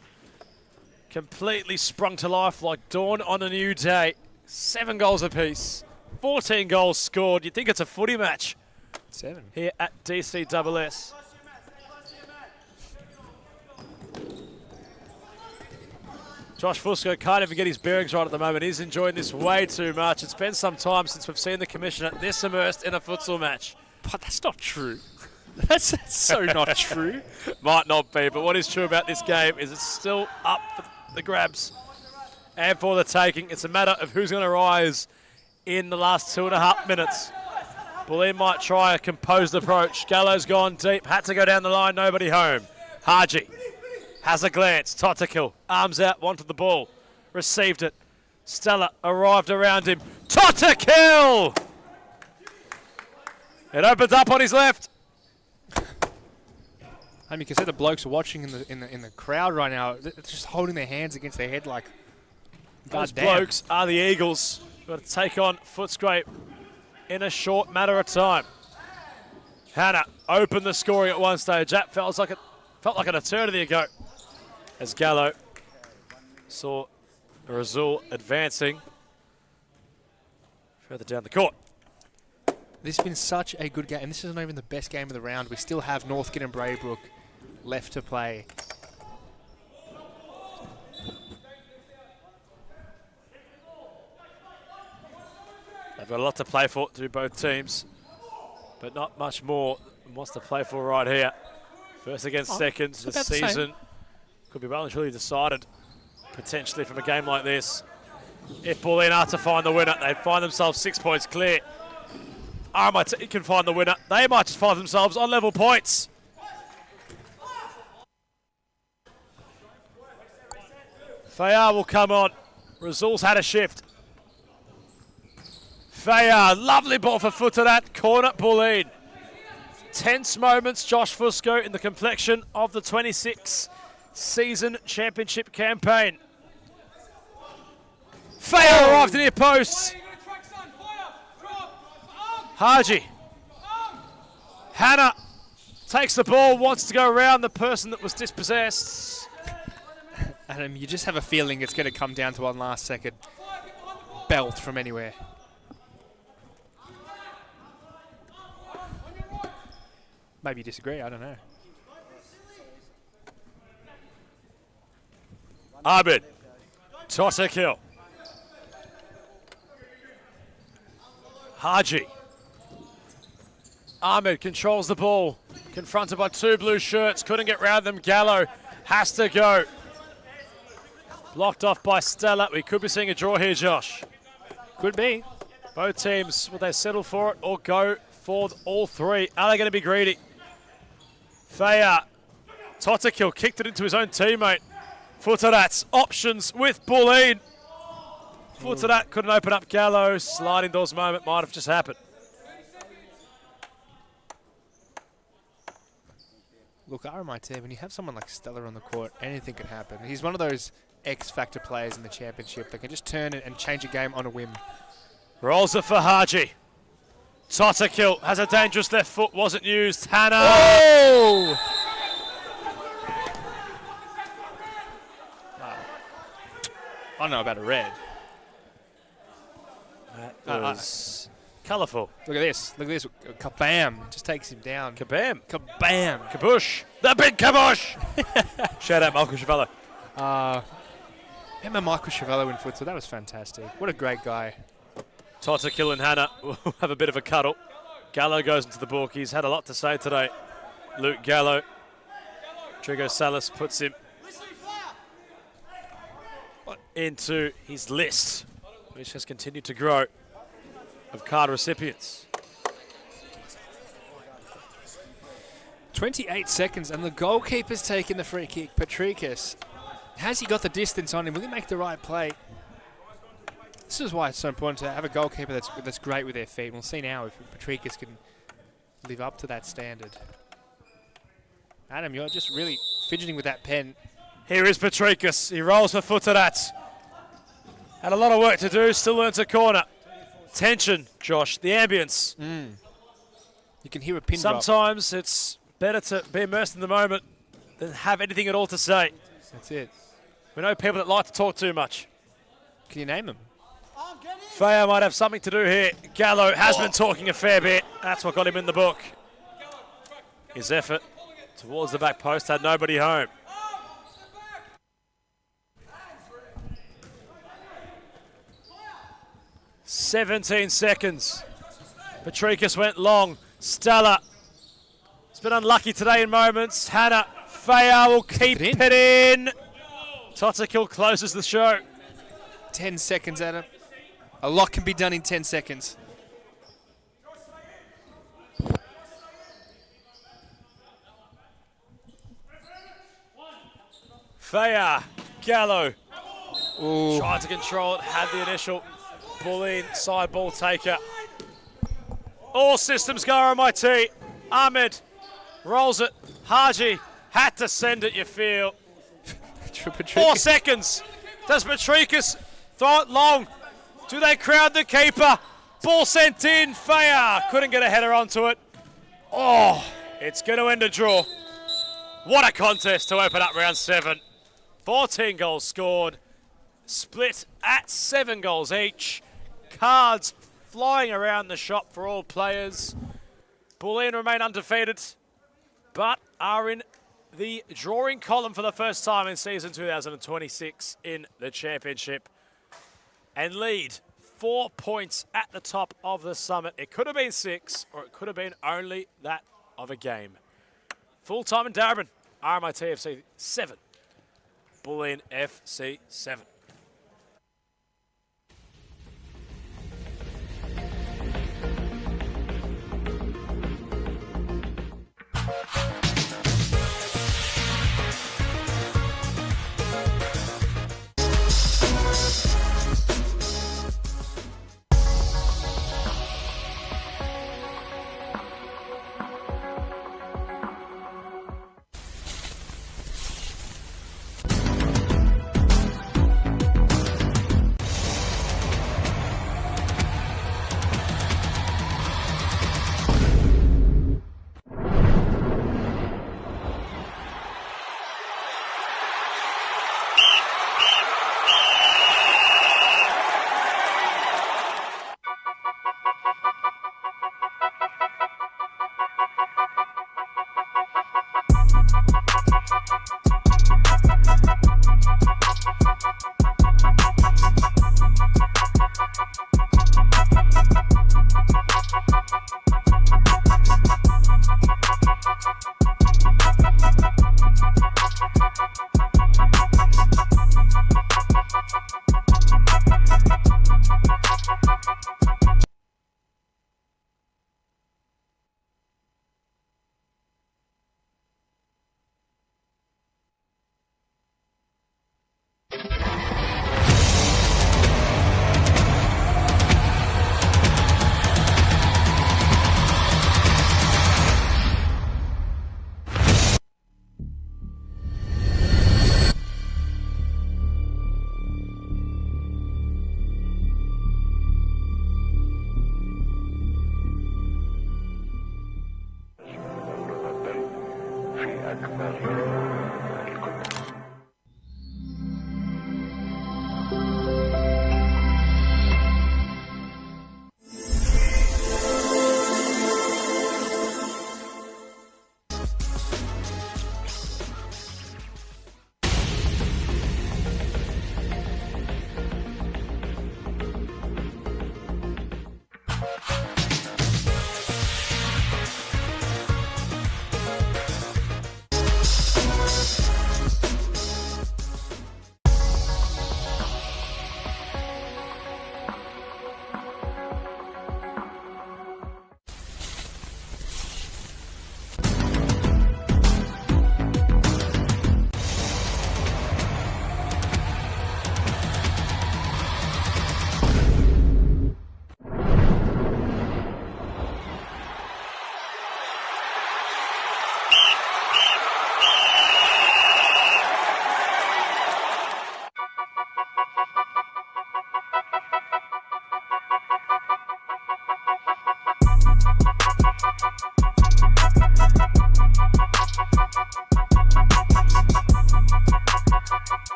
completely sprung to life like dawn on a new day. 7 goals apiece, 14 goals scored. You'd think it's a footy match. 7. Here at DCSS. Josh Fusco can't even get his bearings right at the moment. He's enjoying this way too much. It's been some time since we've seen the Commissioner this immersed in a futsal match. But that's not true. That's so not true. Might not be, but what is true about this game is it's still up for the grabs and for the taking. It's a matter of who's going to rise in the last 2.5 minutes. Bullin might try a composed approach. Gallo's gone deep, had to go down the line, nobody home. Haji has a glance. Totakil, arms out, wanted the ball, received it. Stella arrived around him. Totakil! It opens up on his left. You can see the blokes watching in the crowd right now. They're just holding their hands against their head like. Those blokes are the Eagles. Got to take on Footscrape in a short matter of time. Hannah opened the scoring at one stage. That felt like an eternity ago. As Gallo saw Razul advancing further down the court. This has been such a good game, and this isn't even the best game of the round. We still have Northk and Braybrook left to play. They've got a lot to play for to both teams, but not much more than what's to play for right here. First against second, the season could be well and truly decided, potentially from a game like this. If Bullin are to find the winner, they'd find themselves 6 points clear. RMIT can find the winner. They might just find themselves on level points. Fayar will come on. Razul's had a shift. Fayar, lovely ball for foot to that. Corner, Bullin. Tense moments, Josh Fusco in the complexion of the 26 season championship campaign. Fayar arrived near posts. Haji. Hannah takes the ball, wants to go around the person that was dispossessed. Adam, you just have a feeling it's going to come down to one last second belt from anywhere. Maybe you disagree, I don't know. Abid. Toss a kill. Haji. Ahmed controls the ball. Confronted by 2 blue shirts. Couldn't get round them. Gallo has to go. Blocked off by Stella. We could be seeing a draw here, Josh. Could be. Both teams, will they settle for it or go for all 3? Are they going to be greedy? Fayar. Totakil kicked it into his own teammate. Futarat's options with Bullin. Futarat couldn't open up Gallo. Sliding doors moment might have just happened. Look, RMIT, when you have someone like Stella on the court, anything can happen. He's one of those X-factor players in the championship that can just turn it and change a game on a whim. Rolls it for Haji. Totakil has a dangerous left foot, wasn't used. Hannah. Oh! I don't know about a red. That was colourful. Look at this. Look at this. Kabam. Just takes him down. Kabam. Kabam. Kabush. The big kabush. Shout out Michael Chavello. Remember Michael Chavello in futsal? That was fantastic. What a great guy. Totakil and Hannah will have a bit of a cuddle. Gallo goes into the book. He's had a lot to say today. Luke Gallo. Trigo Salas puts him into his list, which has continued to grow, of card recipients. 28 seconds, and the goalkeeper's taking the free kick. Patrikas, has he got the distance on him? Will he make the right play? This is why it's so important to have a goalkeeper that's great with their feet. We'll see now if Patrikas can live up to that standard. Adam, you're just really fidgeting with that pen. Here is Patrikas. He rolls for Futarat. Had a lot of work to do, still earns a corner. Tension, Josh, the ambience. You can hear a pin drop. Sometimes it's better to be immersed in the moment than have anything at all to say. That's it. We know people that like to talk too much. Can you name them? Faya might have something to do here. Gallo has been talking a fair bit. That's what got him in the book. His effort towards the back post had nobody home. "17 seconds. Patricus went long. Stella has been unlucky today in moments. Hannah, Faya will keep it in. Totakil closes the show. 10 seconds, Adam. A lot can be done in 10 seconds. Faya, Gallo. Ooh. Tried to control it, had the initial. Bullin, side ball taker. All systems go RMIT. Ahmed rolls it. Haji had to send it, you feel. 4 seconds. Does Patricus throw it long? Do they crowd the keeper? Ball sent in. Faya couldn't get a header onto it. Oh, it's going to end a draw. What a contest to open up round 7. 14 goals scored. Split at 7 goals each. Cards flying around the shop for all players. Bullin remain undefeated, but are in the drawing column for the first time in season 2026 in the championship. And lead 4 points at the top of the summit. It could have been 6, or it could have been only that of a game. Full time in Darabin. RMIT FC 7. Bullin FC 7.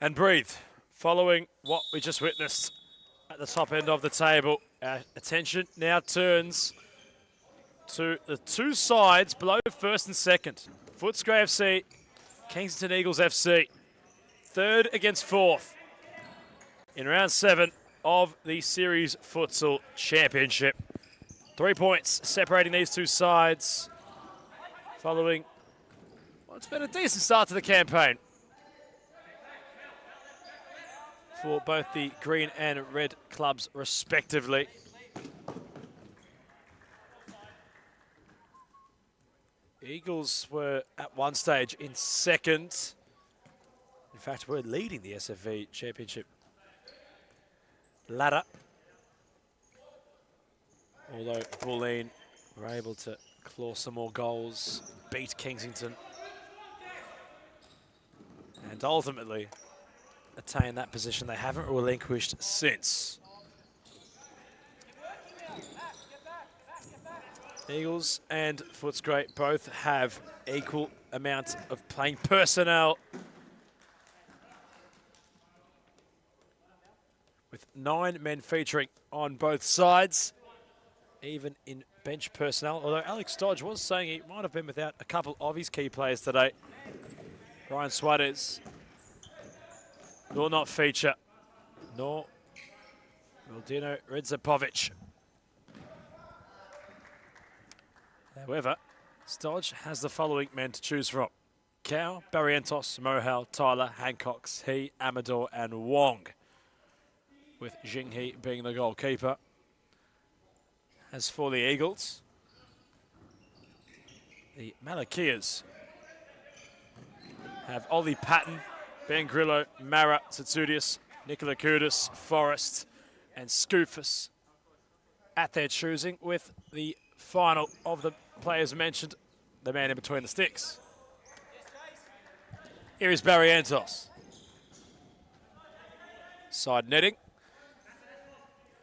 And breathe. Following what we just witnessed at the top end of the table, our attention now turns to the two sides below first and second. Footscray FC, Kingston Eagles FC, third against fourth in round 7 of the Series Futsal Championship. 3 points separating these two sides following what's been a decent start to the campaign for both the green and red clubs respectively. Eagles were at one stage in second. In fact, we're leading the SFV Championship ladder. Although Bullin were able to claw some more goals, beat Kensington, and ultimately attain that position they haven't relinquished since. Eagles and Footscray both have equal amounts of playing personnel, with 9 men featuring on both sides, even in bench personnel. Although Alex Dodge was saying he might have been without a couple of his key players today. Ryan Suarez will not feature, nor will Dino Redzapovic. However, Stodge has the following men to choose from: Cow, Barrientos, Mohal, Tyler, Hancocks, He, Amador and Wong, with Jinghe being the goalkeeper. As for the Eagles, the Malakias have Ollie Patton, Ben Grillo, Mara, Tsatsoudias, Nicola Kudus, Forrest and Scoofus at their choosing, with the final of the players mentioned, the man in between the sticks. Here is Barrientos. Side netting.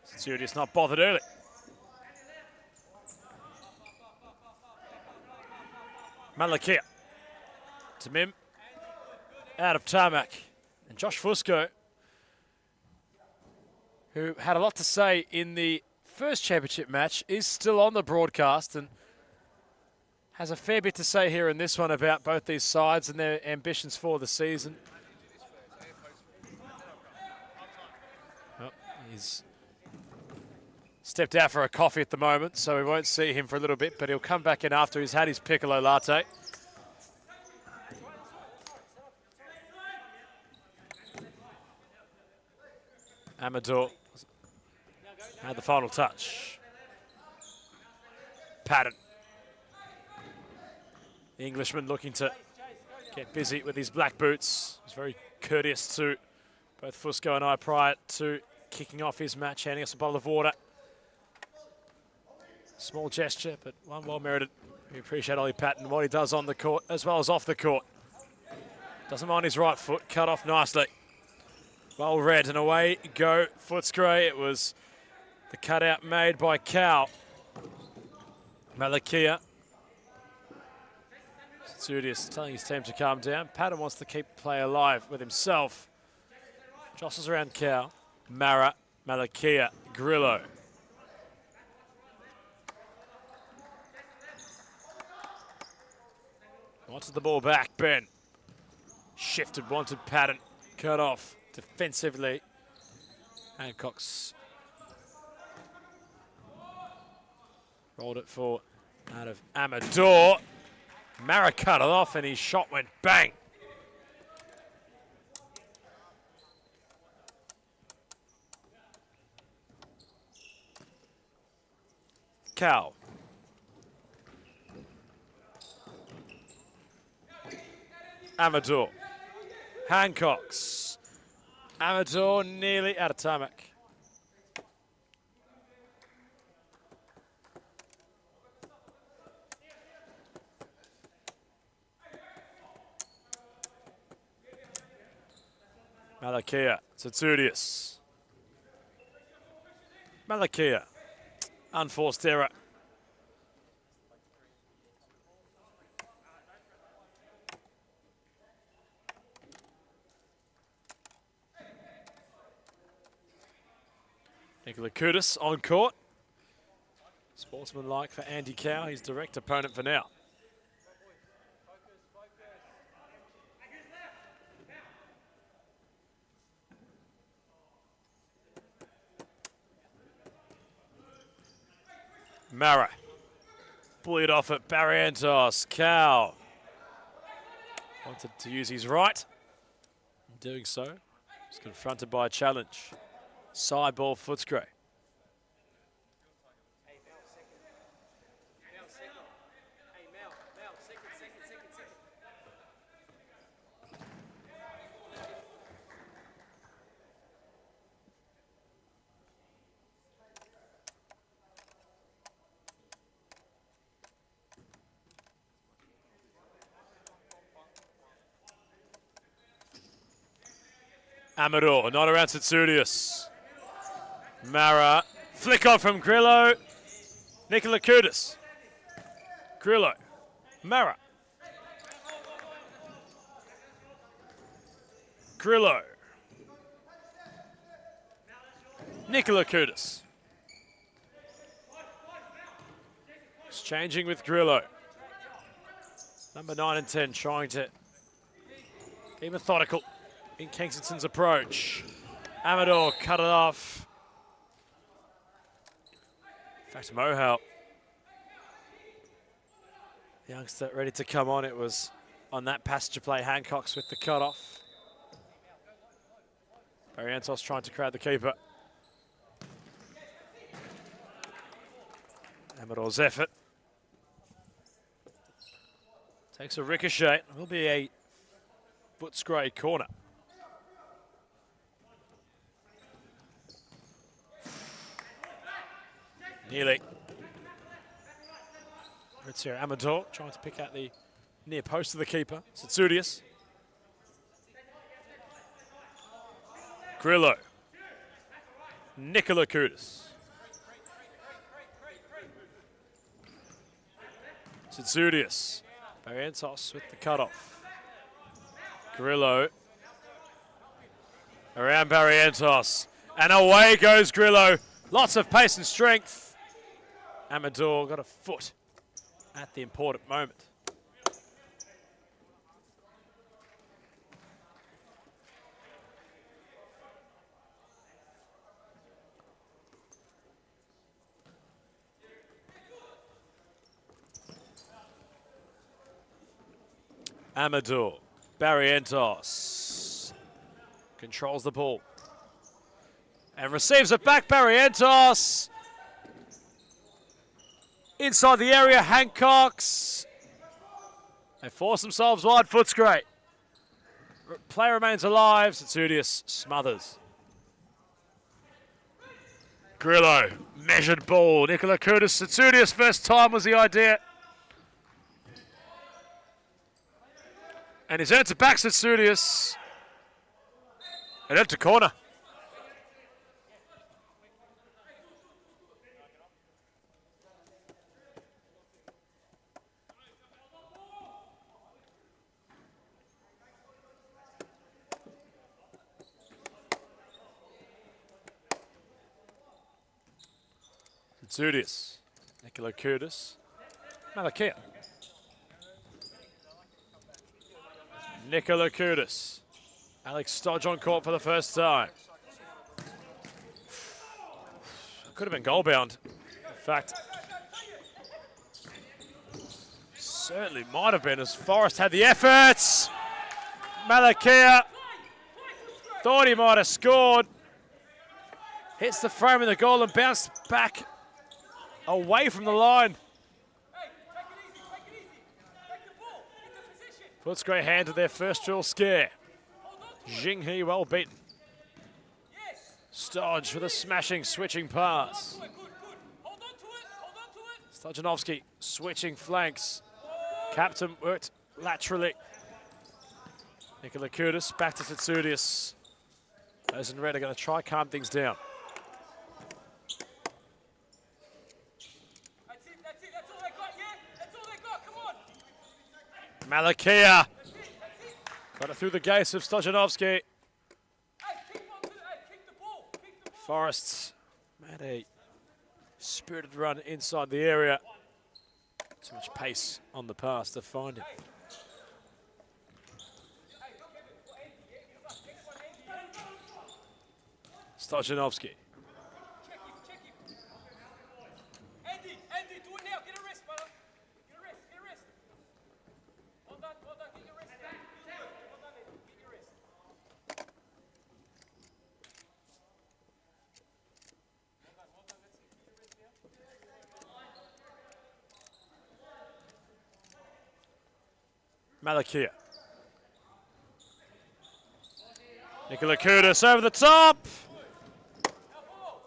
Tsatsoudias not bothered early. Malakia. Tamim. Out of tarmac. And Josh Fusco, who had a lot to say in the first championship match, is still on the broadcast and has a fair bit to say here in this one about both these sides and their ambitions for the season. Well, he's stepped out for a coffee at the moment, so we won't see him for a little bit, but he'll come back in after he's had his piccolo latte. Amador had the final touch. Patton. The Englishman looking to get busy with his black boots. He's very courteous to both Fusco and I prior to kicking off his match, handing us a bottle of water. Small gesture, but one well merited. We appreciate Ollie Patton, what he does on the court as well as off the court. Doesn't mind his right foot, cut off nicely. Well read, and away go Footscray. It was the cutout made by Cow. Malakia. Tsatsoudias telling his team to calm down. Patton wants to keep play alive with himself. Jostles around Cow. Mara, Malakia, Grillo. Wanted the ball back, Ben. Shifted, wanted Patton. Cut off defensively. Hancock's rolled it for out of Amador. Mara cut it off and his shot went bang. Cal. Amador. Hancocks. Amador nearly out of tarmac. Malakia, Tsatsoudias. Malakia, unforced error. Nikola Kudus on court. Sportsmanlike for Andy Cow, his direct opponent for now. Mara. Bullied off at Barrientos. Cow. Wanted to use his right. In doing so, he's confronted by a challenge. Side ball, Footscray. Amador, not around Tsatsoudias. Mara, flick off from Grillo. Nikola Kudus. Grillo. Mara. Grillo. Nikola Kudus. Exchanging with Grillo. Number 9 and 10 trying to be methodical in Kensington's approach. Amador cut it off. In fact, Mohel, youngster ready to come on. It was on that passenger play, Hancocks with the cutoff. Barrientos trying to crowd the keeper. Amador's effort. Takes a ricochet. It will be a Footscray corner. Nearly. It's here, Amador trying to pick out the near post of the keeper. Tsatsoudias. Grillo. Nikola Kudus. Tsatsoudias. Barrientos with the cutoff. Grillo. Around Barrientos. And away goes Grillo. Lots of pace and strength. Amador got a foot at the important moment. Amador, Barrientos controls the ball and receives it back. Barrientos inside the area. Hancocks. They force themselves wide. Footscray. Play remains alive. Tsatsoudias smothers. Grillo, measured ball. Nikola Kudus. Tsatsoudias first time was the idea. And he's earned it back, Tsatsoudias. And into corner. Tsatsoudias. Nikola Kudus. Malakia. Nikola Kudus. Alex Stodge on court for the first time. Could have been goal bound. In fact, Certainly might have been as Forrest had the efforts. Malakia thought he might have scored. Hits the frame of the goal and bounced back away from the line. Footscray handed their first real scare. Jinghee well beaten. Stodge with a smashing switching pass. Stojanovski switching flanks. Captain worked laterally. Nikola Kudus back to Tsudius. Those in red are going to try calm things down. That's all they got, yeah? That's all they got, come on! Malakia got it through the gates of Stojanovski. Forrest made a spirited run inside the area. Too much pace on the pass to find him. Stojanovski. Andy, do it now. Get a rest, brother. Get a rest. Well done. Get your rest. Well done, Andy. Get your rest. Malakia. Nikola Kudus over the top.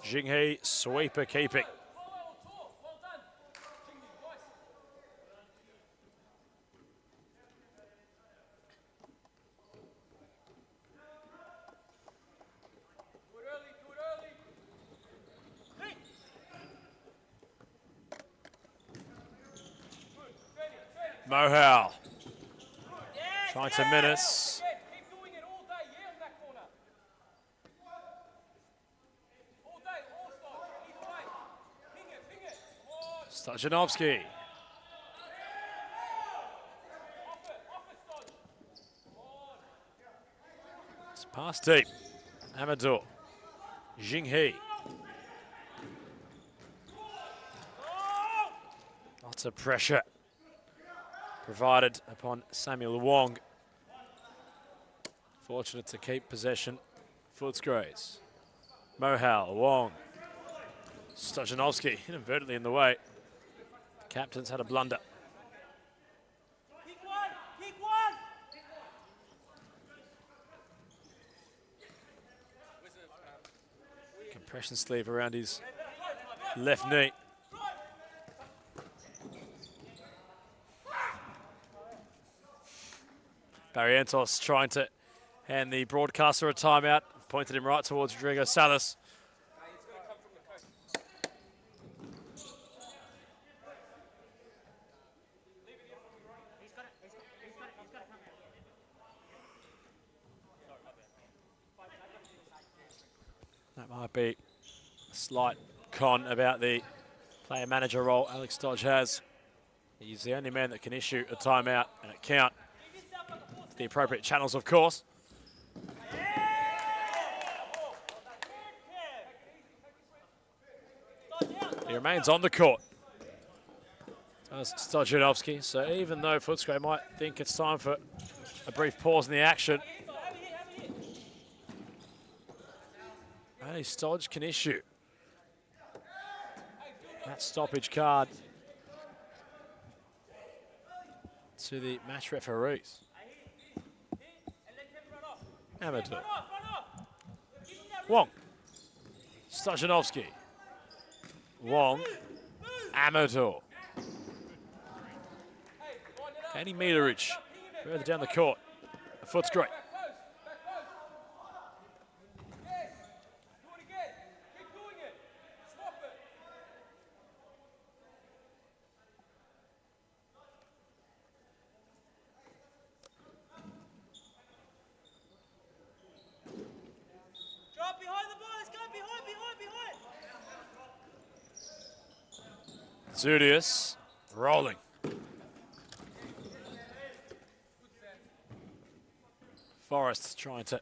Jinghee sweeper keeping. Mohal trying to menace. Keep doing it all day, yeah, on that corner. All day, all either way. Ping it. Stojanovski. It's pass deep. Amador. Jinghee. Lots of pressure provided upon Samuel Wong. Fortunate to keep possession. Footscrays. Mohal, Wong. Stojanovski inadvertently in the way. The captain's had a blunder. Keep one. Compression sleeve around his left knee. Barrientos trying to hand the broadcaster a timeout. Pointed him right towards Rodrigo Salas. That might be a slight con about the player-manager role Alex Dodge has. He's the only man that can issue a timeout and it count. The appropriate channels, of course. He remains on the court. Does Stojanovski. So even though Footscray might think it's time for a brief pause in the action, only Stodge can issue that stoppage card to the match referees. Amador. Wong. Stojanovski. Wong. Amador. Andy Meterich further down the court. The foot's great. Tsudius rolling. Forrest trying to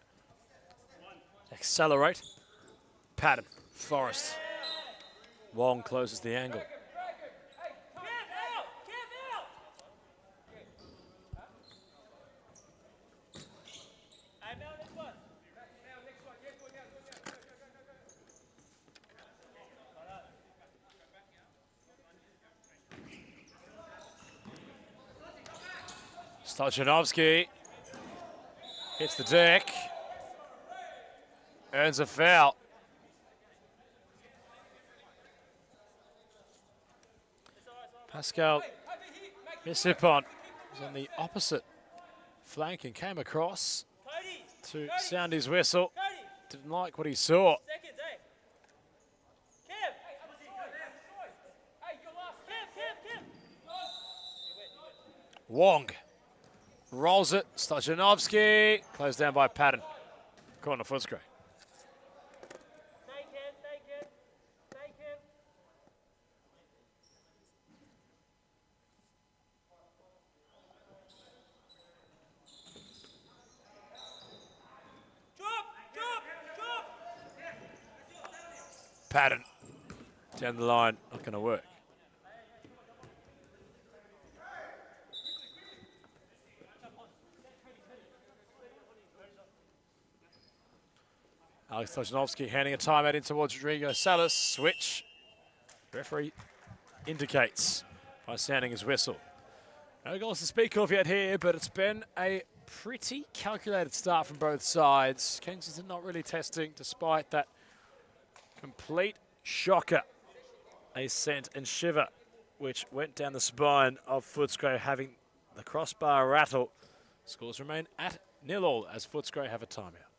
accelerate. Pattern. Forrest. Wong closes the angle. Stojanovski hits the deck, earns a foul. Pascal Missipon was on the opposite flank and came across to sound his whistle. Didn't like what he saw. Wong rolls it. Stojanovski closed down by Patton. Corner Footscray. Patton down the line, not going to work. Alex Stojanovski handing a timeout in towards Rodrigo Salas. Switch. Referee indicates by sounding his whistle. No goals to speak of yet here, but it's been a pretty calculated start from both sides. Kensington not really testing despite that complete shocker. A scent and shiver which went down the spine of Footscray, having the crossbar rattle. Scores remain at 0-0 as Footscray have a timeout.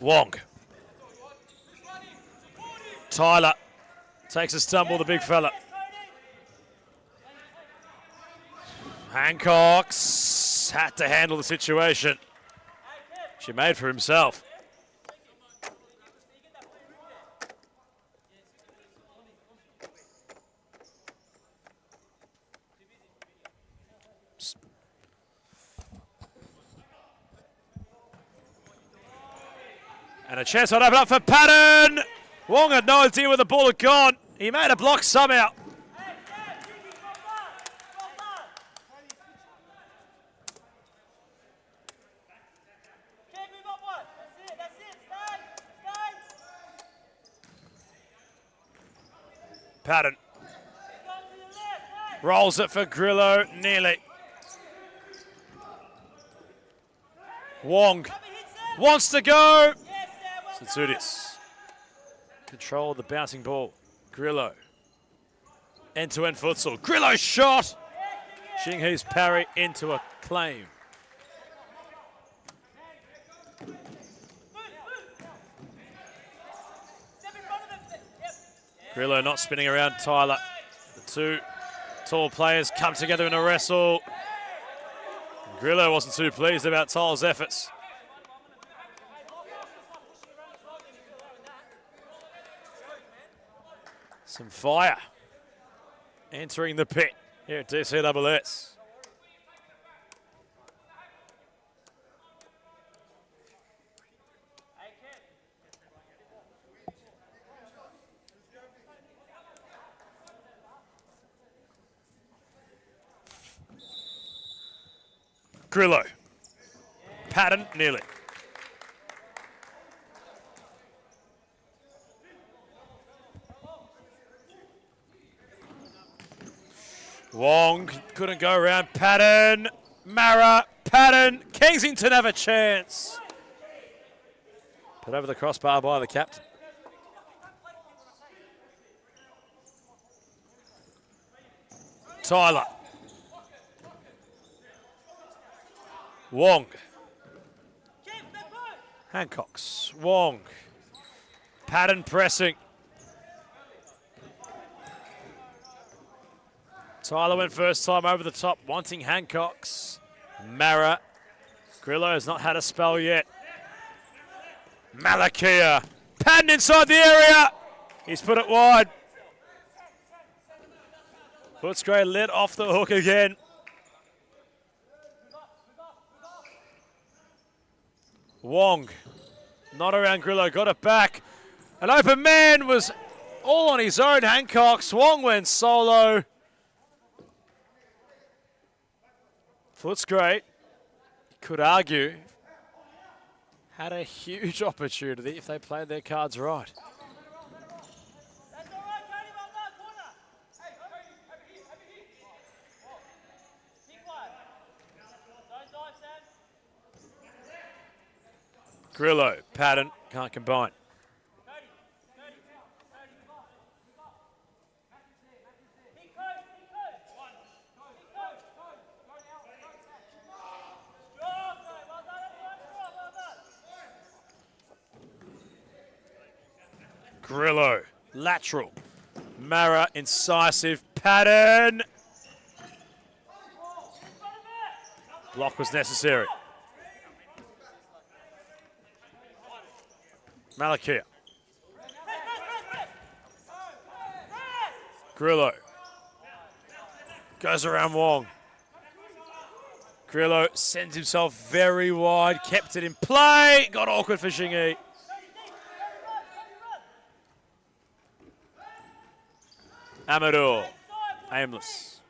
Wong. Tyler takes a stumble, the big fella. Hancock's had to handle the situation. She made for himself. And a chance to open up for Patton. Wong had no idea where the ball had gone. He made a block somehow. Patton rolls it for Grillo, nearly. Wong wants to go. Tsutsudis. Control of the bouncing ball. Grillo. End-to-end futsal. Grillo shot! Xinghe's parry into a claim. Grillo not spinning around Tyler. The two tall players come together in a wrestle. Grillo wasn't too pleased about Tyler's efforts. Some fire entering the pit here at DCSS. Grillo. Patton nearly. Wong couldn't go around Patton. Mara, Patton. Kensington have a chance. Put over the crossbar by the captain. Tyler. Wong. Hancock's, Wong. Pattern pressing. Tyler went first time over the top, wanting Hancock's. Mara. Grillo has not had a spell yet. Malakia. Patton inside the area. He's put it wide. Footscray let off the hook again. Wong. Not around Grillo. Got it back. An open man was all on his own. Hancock. Wong went solo. Footscray, could argue, had a huge opportunity if they played their cards right. That's all right, Cody, well done, corner. Hey, over here. Keep quiet. Don't dive, Sam. Grillo, Patton, can't combine. Grillo, lateral. Mara, incisive. Patton. Block was necessary. Malakia. Grillo. Goes around Wong. Grillo sends himself very wide, kept it in play. Got awkward for Xingyi. Amador, aimless.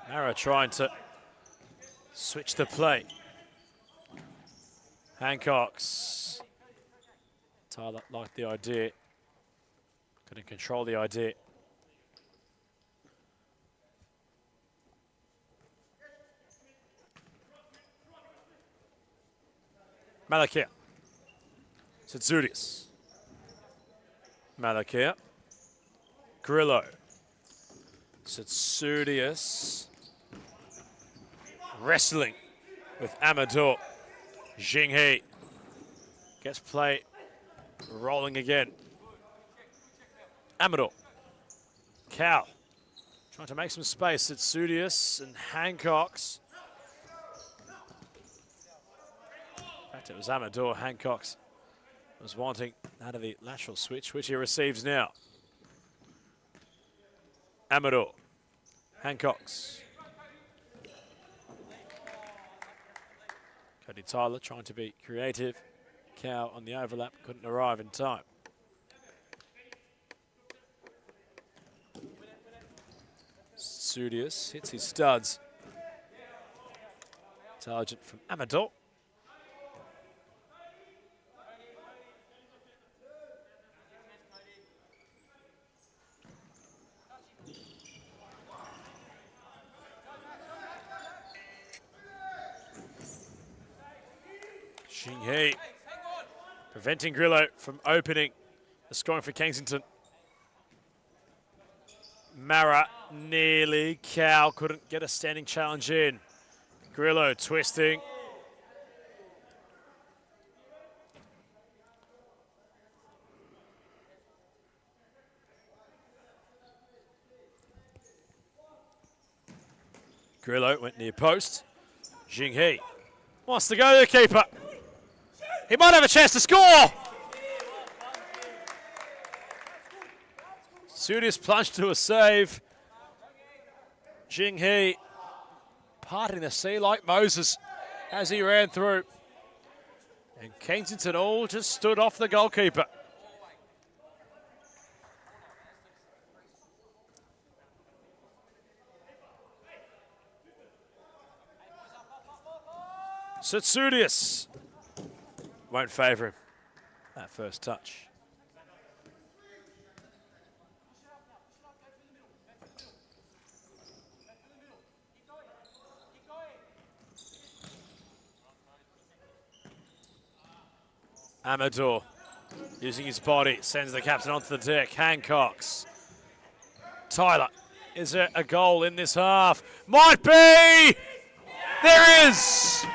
Mara trying to switch the play. Hancock's. Tyler liked the idea. Couldn't control the idea. Malakia. Tsatsoudias. Malakia. Grillo. Tsatsoudias. Wrestling with Amador. Xingyi. Gets play. Rolling again. Amador. Cow. Trying to make some space. It's Tsatsoudias and Hancock's. In fact, it was Amador. Hancock's was wanting out of the lateral switch, which he receives now. Amador. Hancock's. Cody Tyler trying to be creative. Cow on the overlap, couldn't arrive in time. Tsatsoudias hits his studs. Intelligent from Amador. Xingyi preventing Grillo from opening the scoring for Kensington. Mara nearly. Cow couldn't get a standing challenge in. Grillo twisting. Grillo went near post. Xingyi wants to go to the keeper. He might have a chance to score. Tsatsoudias plunged to a save. Xingyi parting the sea like Moses as he ran through. And Kensington all just stood off the goalkeeper. Tsatsoudias won't favour him, that first touch. Amador using his body, sends the captain onto the deck. Hancock's. Tyler, is there a goal in this half? Might be! There is!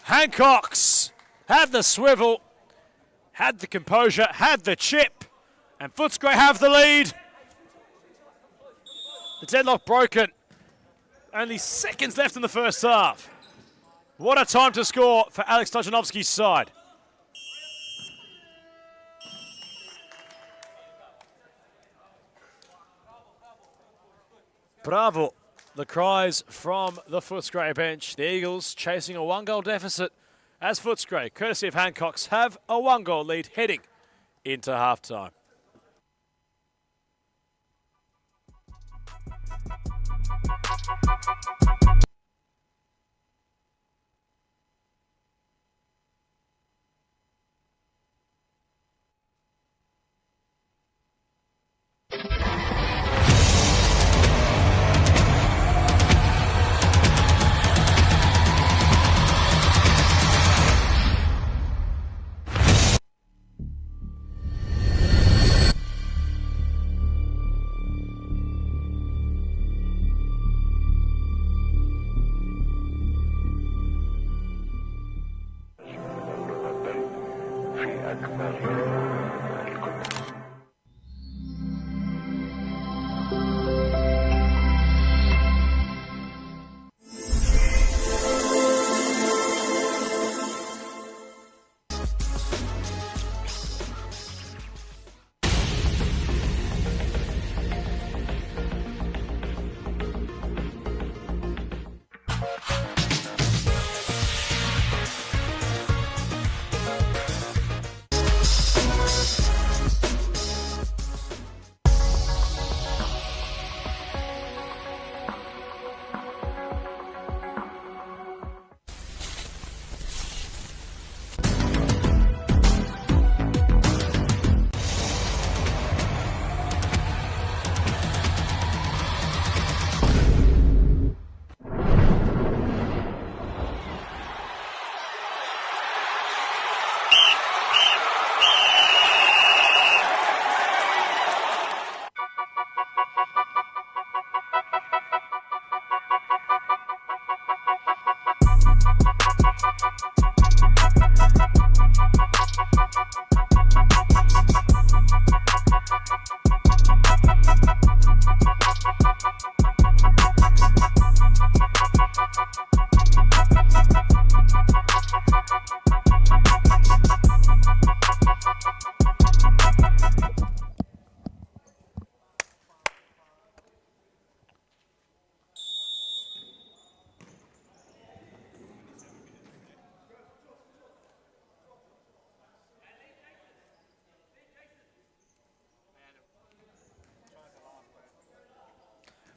Hancock's had the swivel, had the composure, had the chip, and Footscray have the lead. The deadlock broken. Only seconds left in the first half. What a time to score for Alex Stojanovski's side. Bravo. The cries from the Footscray bench. The Eagles chasing a one-goal deficit as Footscray, courtesy of Hancock's, have a one-goal lead heading into halftime.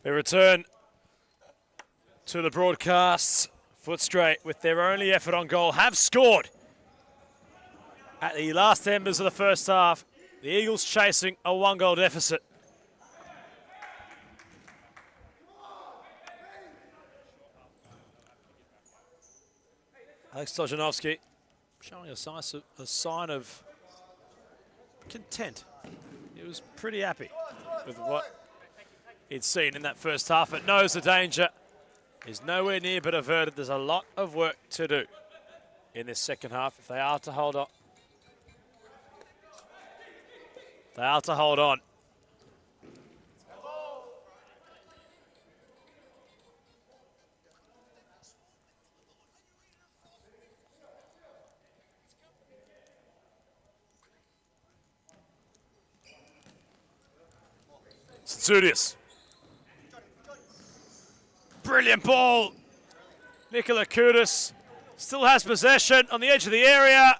We return to the broadcasts. Footscray, with their only effort on goal, have scored at the last embers of the first half. The Eagles chasing a one-goal deficit. Alex Stojanovski showing a sign of content. He was pretty happy with what he'd seen in that first half, but knows the danger is nowhere near but averted. There's a lot of work to do in this second half if they are to hold on. They are to hold on. Tsoudias. Brilliant ball. Nikola Kudus still has possession on the edge of the area.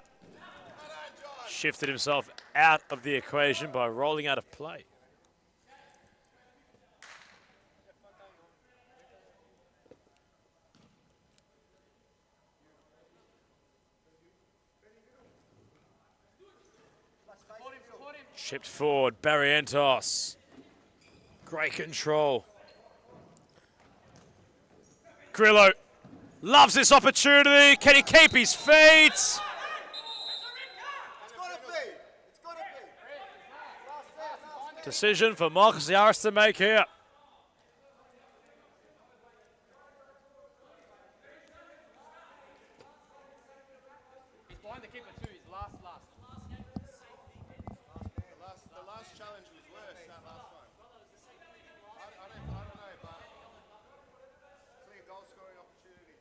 Shifted himself out of the equation by rolling out of play. Chipped forward, Barrientos. Great control. Grillo Loves this opportunity. Can he keep his feet? It's gotta be. It's gotta be. Decision for Marcus Yaris to make here. He's behind the keeper too. He's last. The last challenge was worse, that last one. I don't know, but clear goal scoring opportunity.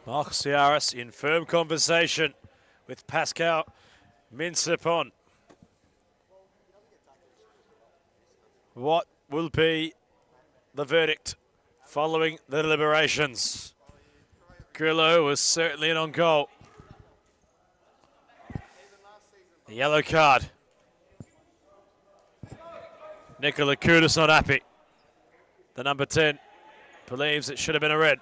Marcus Yaris in firm conversation with Pascal Minsepon. What will be the verdict following the deliberations? Grillo was certainly in on goal. A yellow card. Nikola Kudus not happy. The number 10 believes it should have been a red.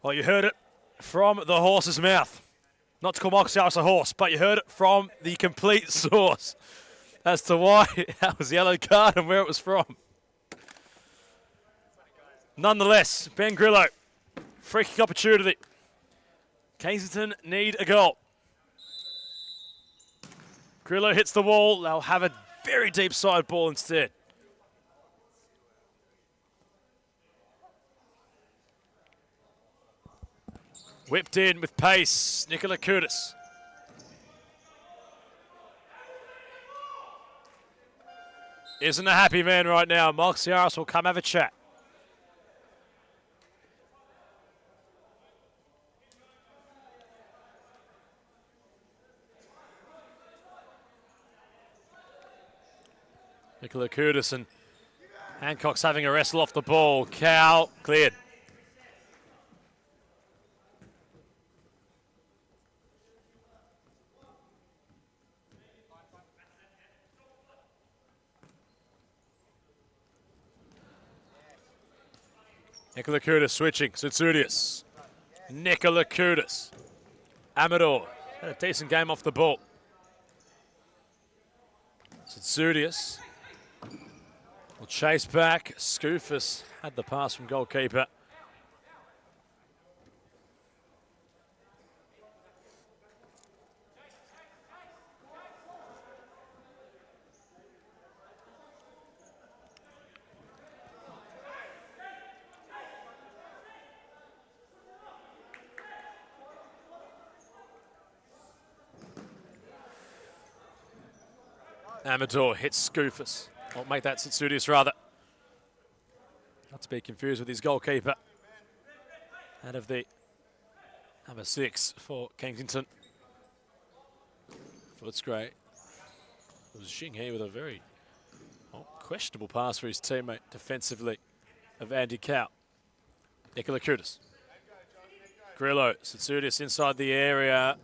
Well, you heard it from the horse's mouth. Not to call Marcus Yaris a horse, but you heard it from the complete source as to why that was a yellow card and where it was from. Nonetheless, Ben Grillo, free kick opportunity. Kensington need a goal. Grillo hits the wall. They'll have a very deep side ball instead. Whipped in with pace, Nikola Kudus. Isn't a happy man right now. Marcus Yaris will come have a chat. Nikola Kudus and Hancock's having a wrestle off the ball. Cow cleared. Nikola Kudus switching, Tsutsoudias. Nikola Kudus. Amador had a decent game off the ball. Tsutsoudias will chase back. Skoufis had the pass from goalkeeper. Amador hits Skoufis. Won't make that Tsutsoudias rather. Not to be confused with his goalkeeper. Out of the number 6 for Kensington. Footscray. It was Xinghe with a very questionable pass for his teammate defensively of Andy Cow. Nikola Kudus. Grillo, Tsutsoudias inside the area.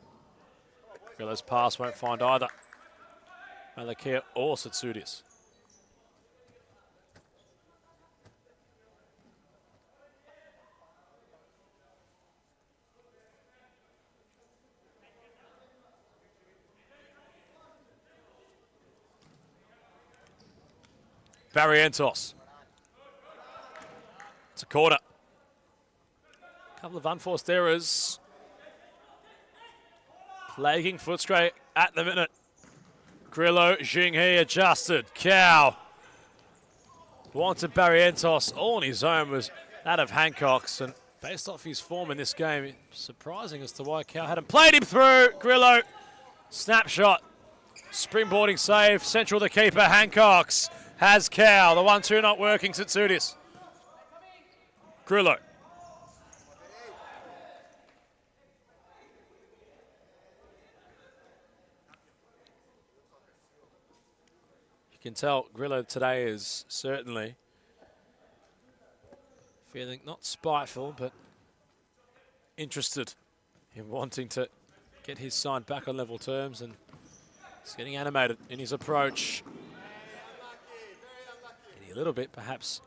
Grillo's pass won't find either Malakia or Tsutsoudias. Barrientos. It's a corner. Couple of unforced errors. Plaguing Footscray at the minute. Grillo, Xinghe adjusted. Cow wanted Barrientos all on his own was that of Hancock's, and based off his form in this game, it's surprising as to why Cow hadn't played him through. Grillo, snapshot, springboarding save, central the keeper. Hancock's has Cow, the 1-2 not working. Tsutsoudias. Grillo. You can tell Grillo today is certainly feeling not spiteful, but interested in wanting to get his side back on level terms, and he's getting animated in his approach. Getting a little bit, perhaps,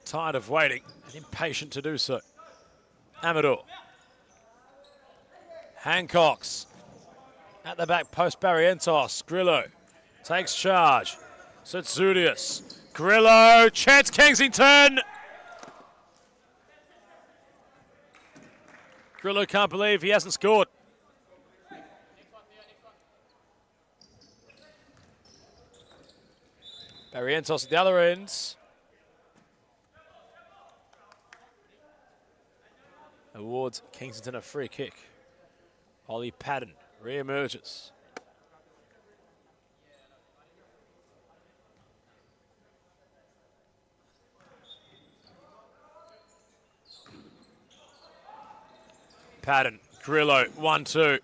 tired of waiting and impatient to do so. Amador. Hancock's at the back post, Barrientos. Grillo takes charge. Setsudius. Grillo, Chance Kensington. Grillo can't believe he hasn't scored. Barrientos at the other end. Awards Kensington a free kick. Ollie Patton re-emerges. Patton, Grillo, 1-2.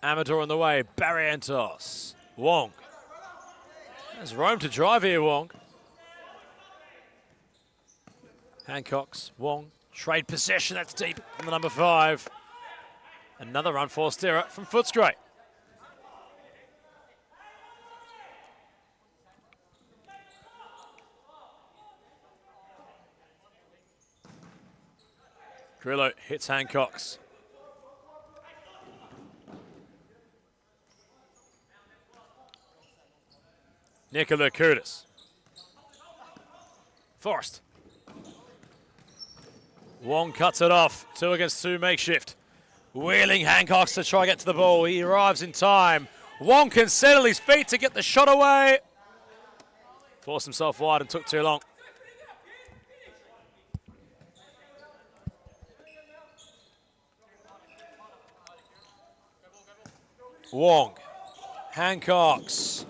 Amador on the way, Barrientos. Wong. There's room to drive here, Wong. Hancock's, Wong. Trade possession, that's deep from the number 5. Another unforced error from Footscray. Grillo hits Hancock's. Nicola Kudus. Forrest. Wong cuts it off. 2 against 2 makeshift. Wheeling Hancock's to try and get to the ball. He arrives in time. Wong can settle his feet to get the shot away. Forced himself wide and took too long. Wong. Hancock's.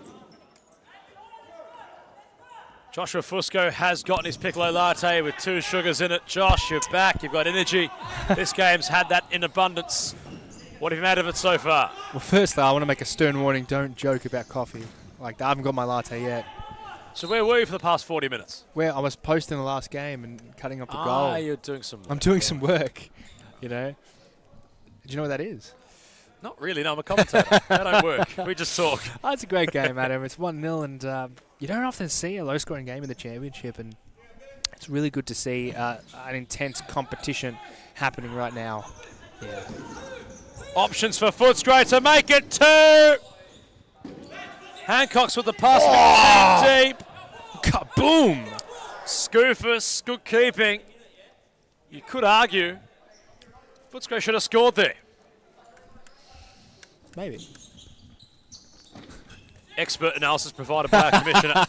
Joshua Fusco has gotten his piccolo latte with 2 sugars in it. Josh, you're back. You've got energy. This game's had that in abundance. What have you made of it so far? Well, firstly, I want to make a stern warning. Don't joke about coffee. Like, I haven't got my latte yet. So where were you for the past 40 minutes? Where I was posting the last game and cutting up the goal. You're doing some work. I'm doing some work, you know. Do you know what that is? Not really, no. I'm a commentator. That don't work. We just talk. Oh, it's a great game, Adam. It's 1-0, and you don't often see a low-scoring game in the championship, and it's really good to see an intense competition happening right now. Yeah. Options for Footscray to make it 2. Hancock's with the pass deep. Kaboom! Scoofus, good keeping. You could argue Footscray should have scored there. Maybe. Expert analysis provided by our commissioner.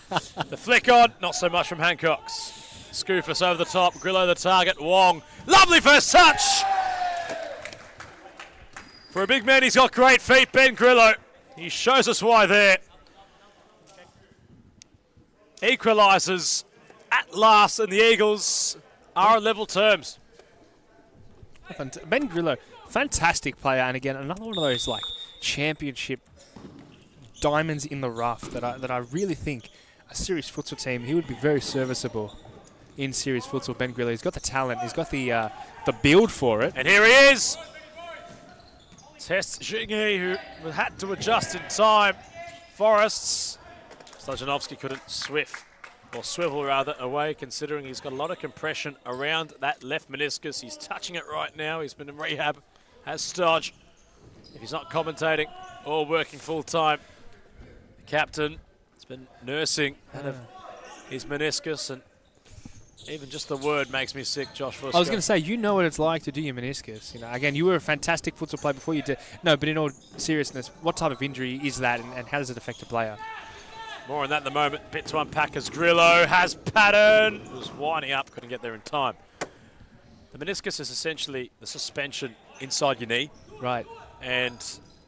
The flick on, not so much from Hancock's. Scoofus over the top, Grillo the target, Wong. Lovely first touch! For a big man, he's got great feet, Ben Grillo. He shows us why there. Equalizers at last, and the Eagles are on level terms. Ben Grillo, fantastic player, and again, another one of those like championship diamonds in the rough that I really think a serious futsal team, he would be very serviceable in serious futsal. Ben Grillo, he's got the talent, he's got the build for it. And here he is. Test Xingyi, who had to adjust in time. Forests. Stojanovski couldn't swivel rather, away, considering he's got a lot of compression around that left meniscus. He's touching it right now. He's been in rehab, has Stodge. If he's not commentating or working full-time, the captain has been nursing out of his meniscus, and even just the word makes me sick, Josh Fusco. I was going to say, you know what it's like to do your meniscus. You know, again, you were a fantastic futsal player before you did. No, but in all seriousness, what type of injury is that, and how does it affect a player? More on that in the moment. Bit to unpack as Grillo has Patton. Was winding up, couldn't get there in time. The meniscus is essentially the suspension inside your knee. Right. And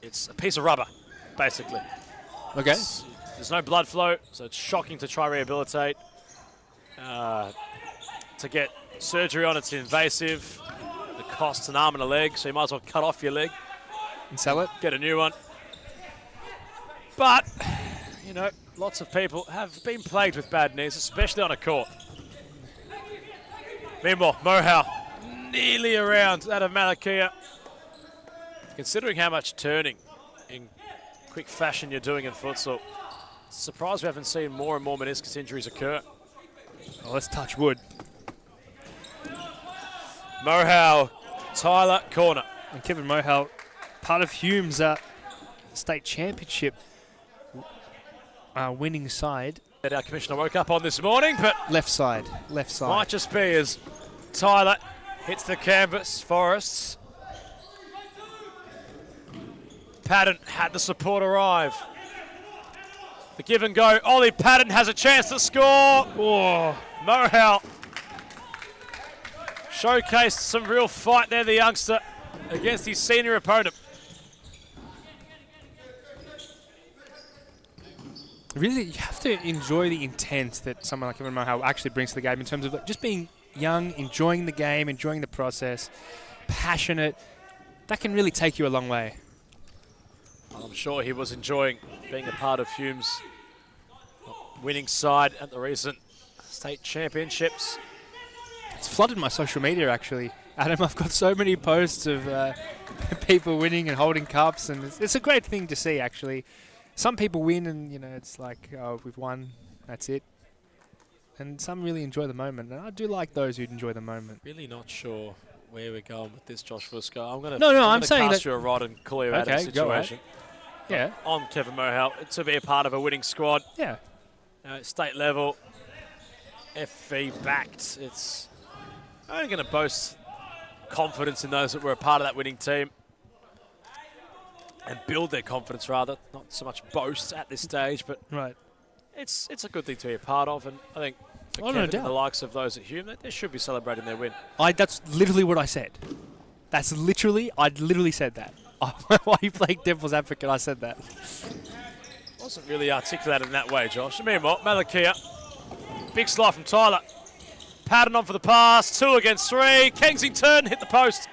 it's a piece of rubber, basically. Okay. There's no blood flow, so it's shocking to try rehabilitate. To get surgery on, it's invasive. It costs an arm and a leg, so you might as well cut off your leg. And sell it? Get a new one. But, you know, lots of people have been plagued with bad knees, especially on a court. Meanwhile, Mohau nearly around that of Malakia. Considering how much turning in quick fashion you're doing in futsal, surprised we haven't seen more and more meniscus injuries occur. Well, let's touch wood. Mohau, Tyler, corner. And Kevin Mohau, part of Hume's state championship winning side. That our commissioner woke up on this morning, but Left side. might just be as Tyler hits the canvas. Forests. Patton had the support arrive. The give and go. Ollie Patton has a chance to score. Oh, Mohau showcased some real fight there, the youngster, against his senior opponent. Really, you have to enjoy the intent that someone like Kevin Mohau actually brings to the game in terms of like, just being young, enjoying the game, enjoying the process, passionate. That can really take you a long way. I'm sure he was enjoying being a part of Hume's winning side at the recent state championships. It's flooded my social media, actually. Adam, I've got so many posts of people winning and holding cups, and it's a great thing to see, actually. Some people win and, you know, it's like, oh, we've won, that's it. And some really enjoy the moment, and I do like those who enjoy the moment. Really not sure where we're going with this, Josh Fusco. I'm going I'm to saying cast that you a rod and call you out of the Okay, go ahead. situation. Yeah, On Kevin Mohau, to be a part of a winning squad. yeah. State level, FV backed. It's only going to boast confidence in those that were a part of that winning team and build their confidence, rather. Not so much boast at this stage, but Right. it's a good thing to be a part of. And I think for Oh, no Kevin doubt. and the likes of those at Hume, they should be celebrating their win. That's literally what I said. I literally said that. While you playing devil's advocate, I said that. Wasn't really articulated in that way, Josh. Meanwhile, Malakia, big slide from Tyler. Patton on for the pass, 2 against 3. Kensington hit the post.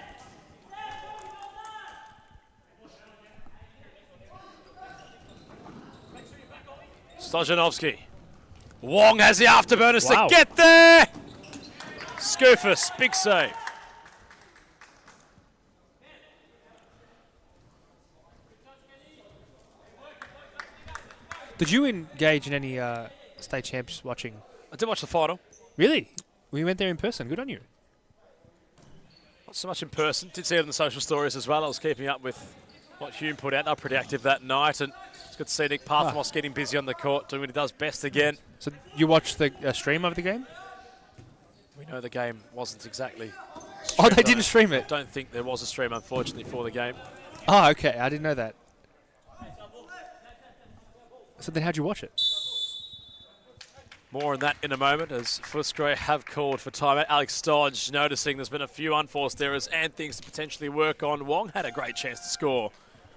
Stojanovski. Wong has the afterburners Wow. to get there. Scoofus, big save. Did you engage in any state championships watching? I did watch the final. Really? We went there in person. Good on you. Not so much in person. Did see it on the social stories as well. I was keeping up with what Hume put out. They were pretty active that night, and it's good to see Nick Parthamos getting busy on the court, doing what he does best again. So you watched the stream of the game? We know the game wasn't exactly Oh, streamed. they didn't stream it. Don't think there was a stream, unfortunately, for the game. Oh, okay. I didn't know that. So then how'd you watch it? More on that in a moment, as Footscray have called for timeout. Alex Stodge noticing there's been a few unforced errors and things to potentially work on. Wong had a great chance to score.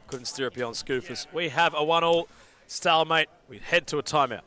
Couldn't steer it beyond Scoofus. We have a 1-all stalemate. We head to a timeout.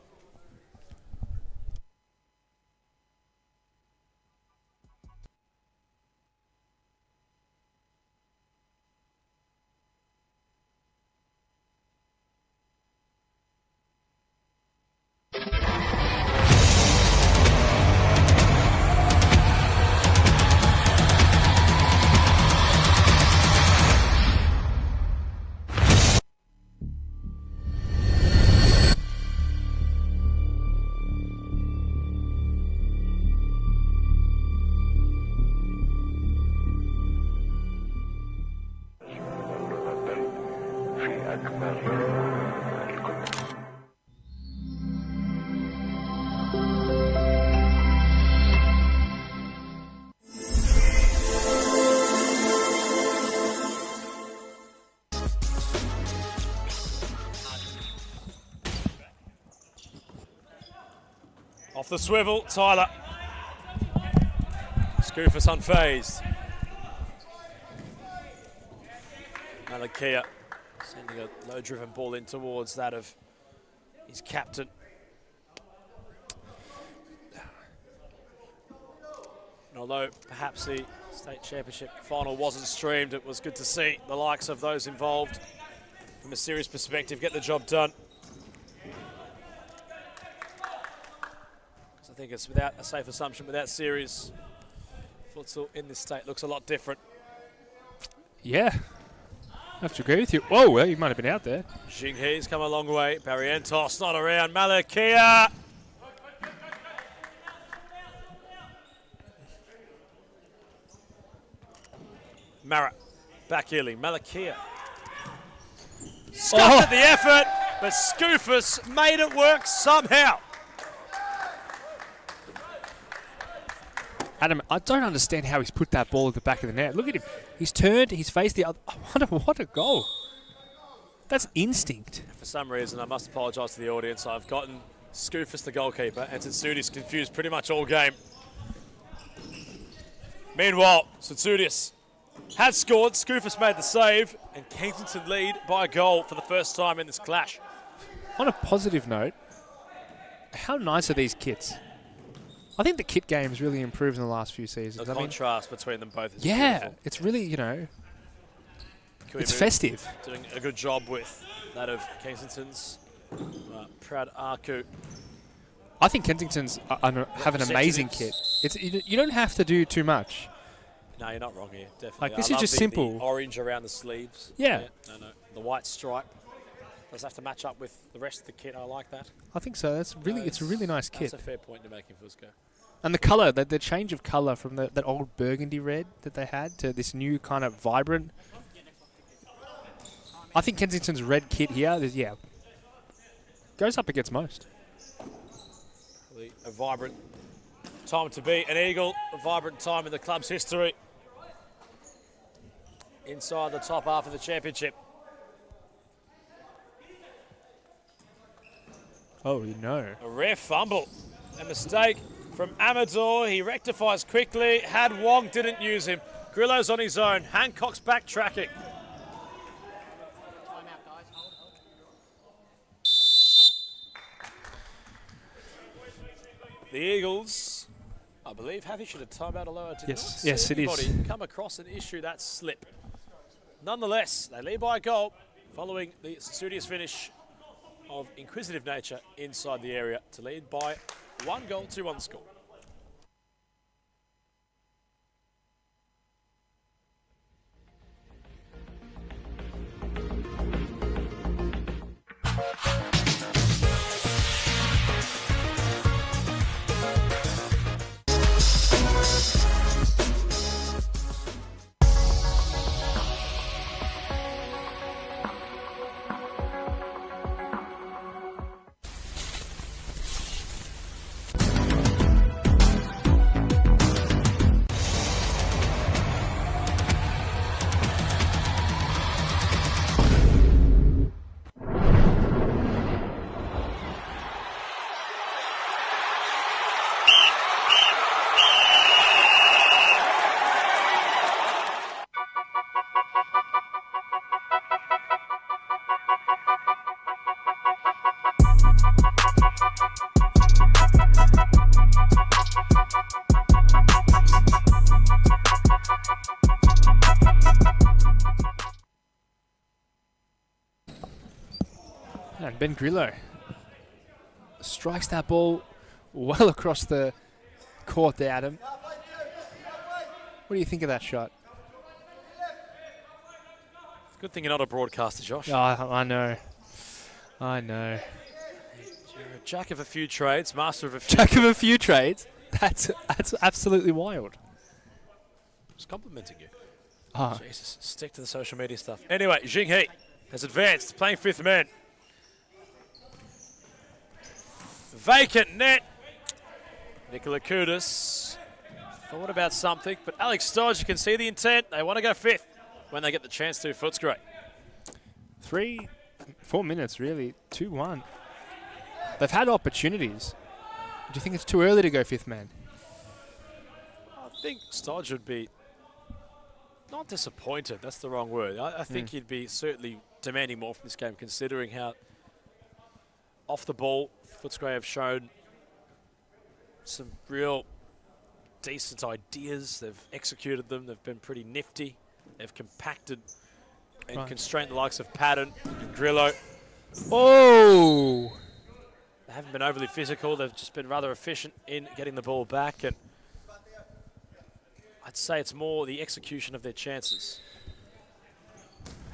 Off the swivel, Tyler. Scoofus unfazed. Malakia sending a low-driven ball in towards that of his captain. And although perhaps the state championship final wasn't streamed, it was good to see the likes of those involved from a serious perspective get the job done. I think it's without a safe assumption, without series, Futsal in this state looks a lot different. Yeah. I have to agree with you. Whoa, well, you might have been out there. Jinghe's come a long way. Barrientos not around. Malakia. Mara back healing. Malakia. Scuffed at the effort, but Scoofus made it work somehow. Adam, I don't understand how he's put that ball at the back of the net. Look at him. He's turned, he's faced the other. What a goal. That's instinct. For some reason, I must apologise to the audience. I've gotten Scoofus, the goalkeeper, and Tsutsudis confused pretty much all game. Meanwhile, Tsutsudis had scored, Scoofus made the save, and Kensington lead by a goal for the first time in this clash. On a positive note, how nice are these kits? I think the kit game's really improved in the last few seasons. The contrast between them both is yeah, beautiful. it's really, you know, Kiwi it's festive. Doing a good job with that of Kensington's. Proud Arku. I think Kensington's have an amazing kit. You don't have to do too much. No, you're not wrong here, definitely. Like, this I is just love simple. The orange around the sleeves. Yeah. No. The white stripe. Does have to match up with the rest of the kit. I like that. I think so. It's a really nice kit. That's a fair point to making Fusco. And the colour, the change of colour from that old burgundy red that they had to this new kind of vibrant. I think Kensington's red kit here, goes up against most. Really a vibrant time to be an Eagle. A vibrant time in the club's history. Inside the top half of the championship. Oh, no. A rare fumble. A mistake from Amador. He rectifies quickly. Had Wong, didn't use him. Grillo's on his own. Hancock's backtracking. The Eagles, I believe, have issued a timeout, although I did not see it is. anybody come across and issue that slip. Nonetheless, they lead by a goal following the studious finish of inquisitive nature inside the area to lead by 1 goal to 1 score. And Ben Grillo strikes that ball well across the court there, Adam. What do you think of that shot? Good thing you're not a broadcaster, Josh. Oh, I know. You're a jack of a few trades, master of a few. Jack of a few trades? That's absolutely wild. I was complimenting you. Ah. Jesus, stick to the social media stuff. Anyway, Jinghe has advanced, playing 5th man. Vacant net. Nicola Kudus thought about something, but Alex Stodge, you can see the intent. They want to go 5th when they get the chance to. Footscray. 4 minutes, really. 2-1. They've had opportunities. Do you think it's too early to go 5th man? I think Stodge would be not disappointed. That's the wrong word. I think he'd be certainly demanding more from this game, considering how off the ball Footscray have shown some real decent ideas. They've executed them. They've been pretty nifty. They've compacted and constrained the likes of Patton and Grillo. Oh! They haven't been overly physical. They've just been rather efficient in getting the ball back. And I'd say it's more the execution of their chances.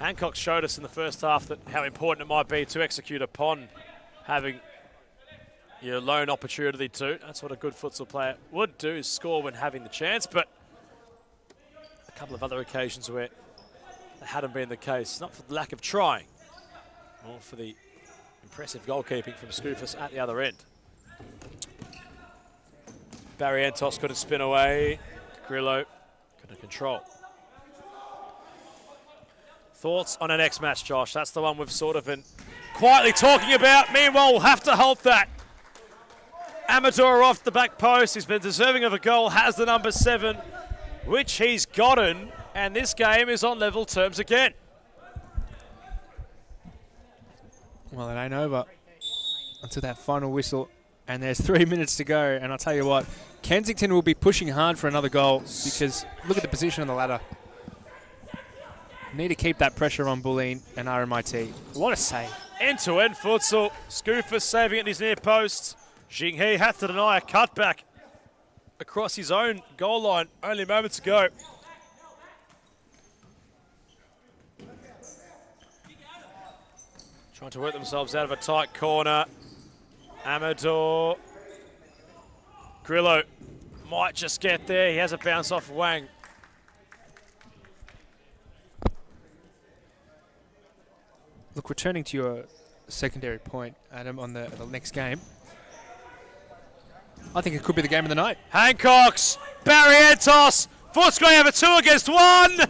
Hancock showed us in the first half that how important it might be to execute upon having your lone opportunity too. That's what a good futsal player would do, is score when having the chance, but a couple of other occasions where that hadn't been the case, not for the lack of trying, or for the impressive goalkeeping from Scoofus at the other end. Barrientos couldn't spin away. Grillo couldn't control. Thoughts on our next match, Josh? That's the one we've sort of been quietly talking about. Meanwhile, we'll have to halt that. Amador off the back post. He's been deserving of a goal, has the number 7, which he's gotten, and this game is on level terms again. Well, it ain't over until that final whistle, and there's 3 minutes to go. And I'll tell you what, Kensington will be pushing hard for another goal because look at the position on the ladder. Need to keep that pressure on Bullin and RMIT. What a save. End-to-end futsal. Scoofus saving at his near post. Jinghee had to deny a cutback across his own goal line only moments ago. Trying to work themselves out of a tight corner. Amador. Grillo might just get there. He has a bounce off Wang. Look, returning to your secondary point, Adam, on the next game, I think it could be the game of the night. Hancocks, Barrientos, Footscray have a 2 against 1.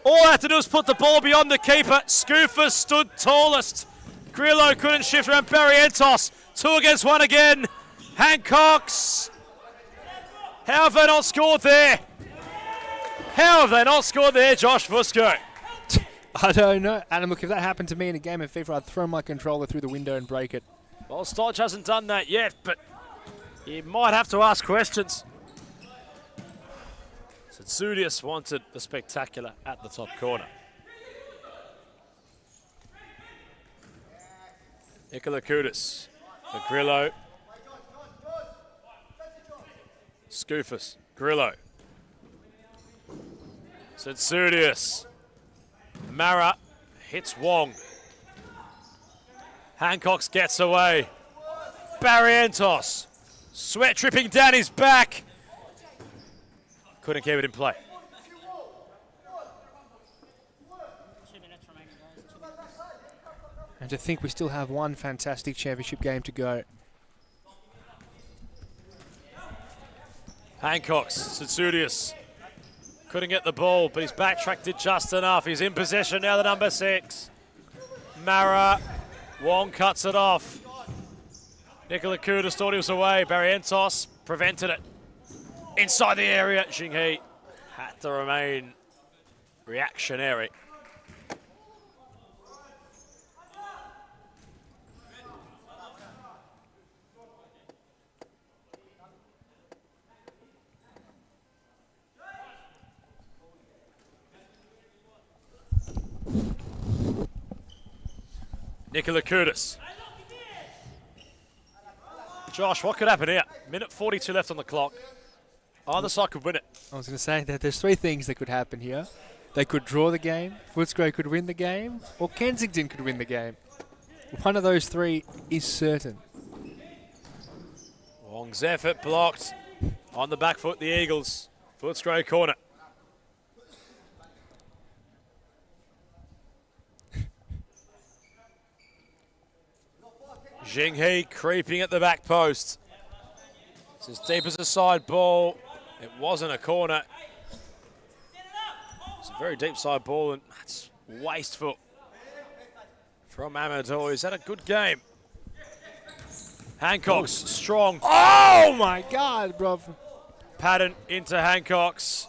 All I had to do was put the ball beyond the keeper. Scoofus stood tallest. Grillo couldn't shift around Barrientos. 2 against 1 again. Hancocks. How have they not scored there? How have they not scored there, Josh Fusco? I don't know. Adam, look, if that happened to me in a game of FIFA, I'd throw my controller through the window and break it. Well, Stodge hasn't done that yet, but he might have to ask questions. Tsudius wanted the spectacular at the top corner. Nicola Kudis for Grillo. Scoofus, Grillo. Tsudius. Mara hits Wong. Hancocks gets away. Barrientos. Sweat dripping down his back. Couldn't keep it in play. And to think we still have one fantastic championship game to go. Hancocks, Tsudius. Couldn't get the ball, but his backtrack did just enough. He's in possession now, the number 6. Mara. Wong cuts it off. Nicola Kudis thought he was away. Barrientos prevented it. Inside the area, Jinghee had to remain reactionary. Nicola Kudis. Josh, what could happen here? Minute 42 left on the clock. Either side could win it. I was going to say that there's 3 things that could happen here. They could draw the game, Footscray could win the game, or Kensington could win the game. One of those 3 is certain. Wong's effort blocked. On the back foot, the Eagles. Footscray corner. Jinghee creeping at the back post. It's as deep as a side ball. It wasn't a corner. It's a very deep side ball, and that's wasteful from Amador. Is that a good game? Hancocks, strong. Oh my God, bro. Pattern into Hancocks.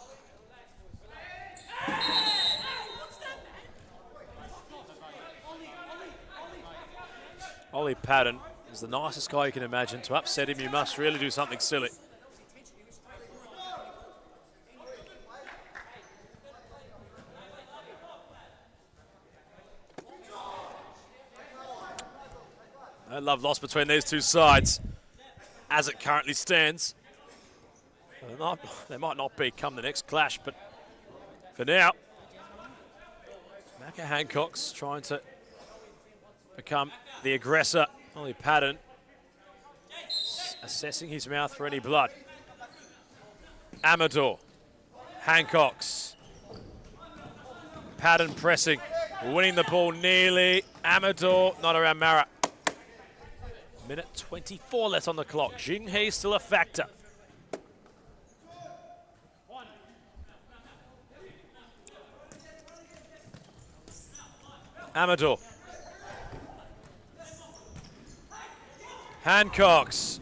Ollie Patton is the nicest guy you can imagine. To upset him, you must really do something silly. No love lost between these two sides as it currently stands. They might not be come the next clash, but for now, Macca Hancock's trying to become the aggressor. Ollie Patton assessing his mouth for any blood. Amador, Hancock's. Patton pressing, winning the ball nearly. Amador not around Mara. Minute 24 left on the clock. Jing He still a factor. Amador. Hancock's.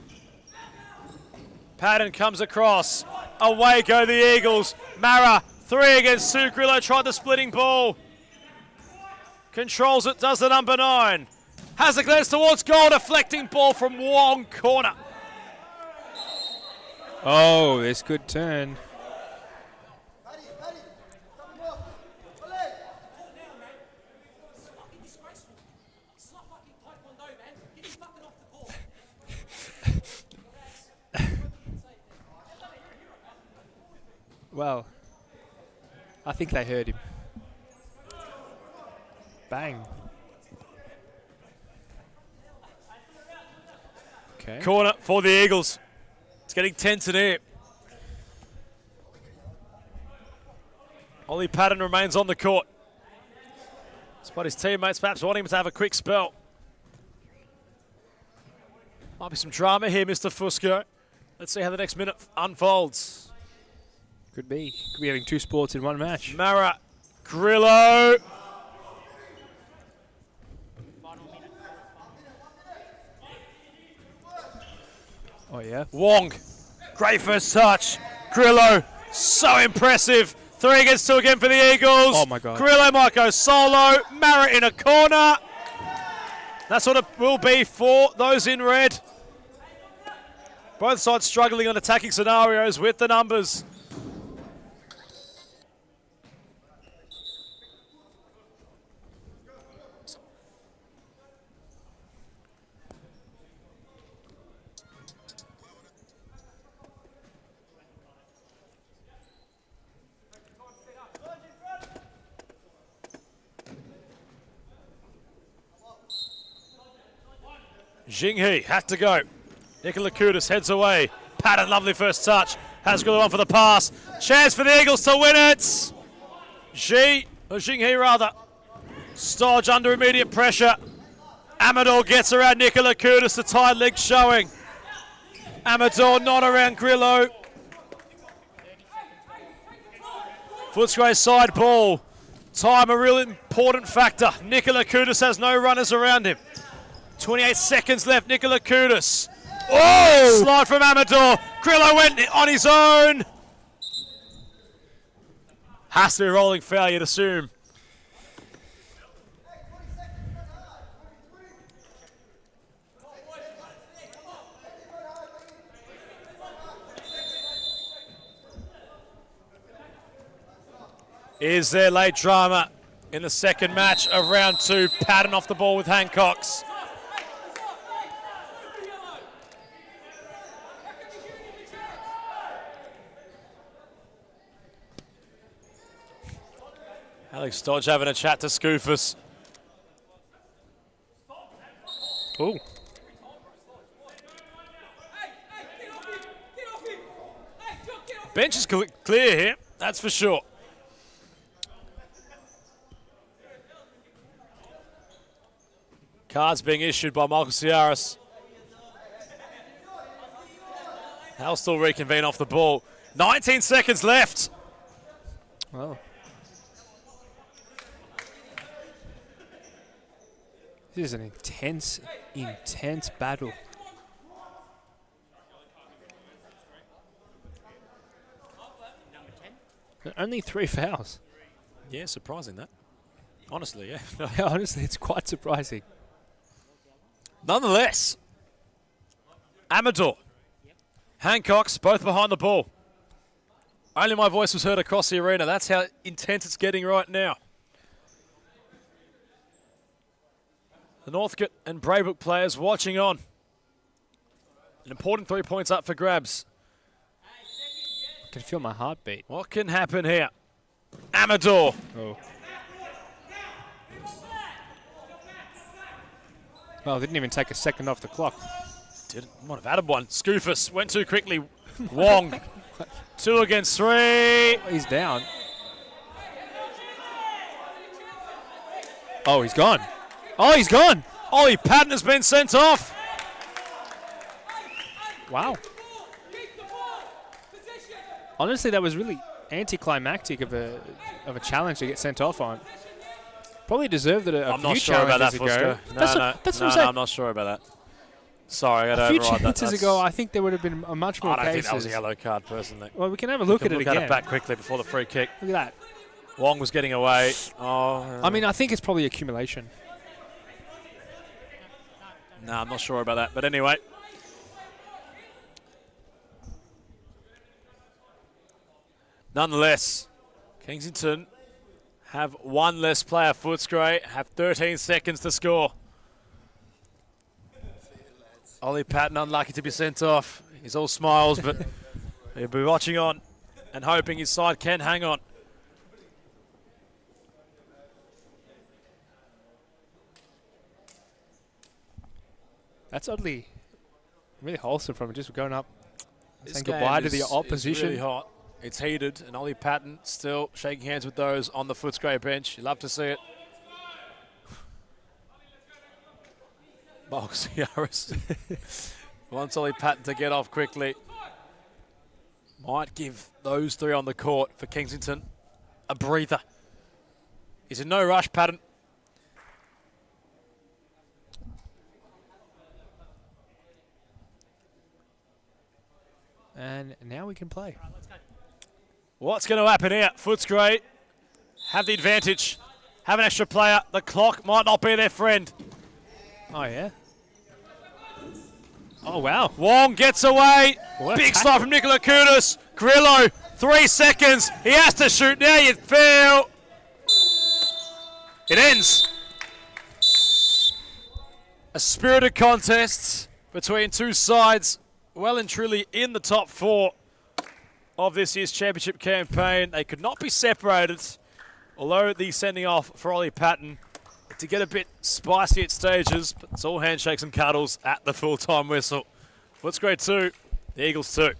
Patton comes across. Away go the Eagles. Mara, 3 against 2. Grillo tried the splitting ball. Controls it, does the number 9. Has a glance towards goal, deflecting ball from Wong corner. Oh, this could turn. Well, I think they heard him. Bang. Okay. Corner for the Eagles. It's getting tense in here. Ollie Patton remains on the court. Despite his teammates perhaps wanting him to have a quick spell. Might be some drama here, Mr. Fusco. Let's see how the next minute unfolds. Could be. Could be having 2 sports in one match. Mara, Grillo. Oh, yeah. Wong, great first touch. Grillo, so impressive. 3 against 2 again for the Eagles. Oh, my God. Grillo might go solo. Mara in a corner. That's what it will be for those in red. Both sides struggling on attacking scenarios with the numbers. Jing He had to go. Nicola Kudus heads away. Patton, lovely first touch. Has got the one for the pass. Chance for the Eagles to win it. Jing He rather. Stodge under immediate pressure. Amador gets around Nicola Kudus, the tied leg showing. Amador not around Grillo. Footscray side ball. Time a real important factor. Nicola Kudus has no runners around him. 28 seconds left, Nicola Kudus. Oh! Slide from Amador. Grillo went on his own. Has to be rolling foul, you'd assume. Is there late drama in the second match of round 2? Patton off the ball with Hancock's. Alex Dodge having a chat to Scoofus. Oh. Bench is clear here, that's for sure. Cards being issued by Michael Ciaris. They'll still reconvene off the ball. 19 seconds left. Well. This is an intense, intense battle. Only 3 fouls. Yeah, surprising that. Honestly, yeah. Yeah, honestly, it's quite surprising. Nonetheless, Amador, Hancock's both behind the ball. Only my voice was heard across the arena. That's how intense it's getting right now. The Northk and Braybrook players watching on. An important 3 points up for grabs. I can feel my heartbeat. What can happen here? Amador. Oh. Well, didn't even take a second off the clock. Might have added one. Scoofus went too quickly. Wong. 2 against 3. He's down. Oh, he's gone. Oh, he's gone. Ollie Patton has been sent off. Wow. Honestly, that was really anticlimactic of a challenge to get sent off on. Probably deserved it a I'm few not sure about that, challenges ago. Fusco. That's what I'm no, saying. I'm not sure about that. Sorry, I got A to few override that. chances ago, I think there would have been a much more I don't think that was cases. a yellow card, personally. Well, we can have a look at it Look again. at it back quickly before the free kick. Look at that. Wong was getting away. Oh. I mean, I think it's probably accumulation. No, I'm not sure about that. But anyway. Nonetheless, Kensington have one less player. Footscray have 13 seconds to score. Ollie Patton unlucky to be sent off. He's all smiles, but he'll be watching on and hoping his side can hang on. That's oddly really wholesome from just going up, This saying game goodbye to the is opposition. really hot. It's heated, and Ollie Patton still shaking hands with those on the Footscray bench. You love to see it. Box Harris wants Ollie Patton to get off quickly. Might give those 3 on the court for Kensington a breather. He's in no rush, Patton. And now we can play. What's going to happen here? Footscray have the advantage. Have an extra player. The clock might not be their friend. Oh, yeah? Oh, wow. Wong gets away. What a Big tackle. slide from Nicola Kudos. Grillo, 3 seconds. He has to shoot now. You feel. It ends. A spirited contest between two sides, well and truly in the top 4 of this year's championship campaign. They could not be separated, although the sending off for Ollie Patton to get a bit spicy at stages, but it's all handshakes and cuddles at the full-time whistle. Footscray 2, the Eagles 2.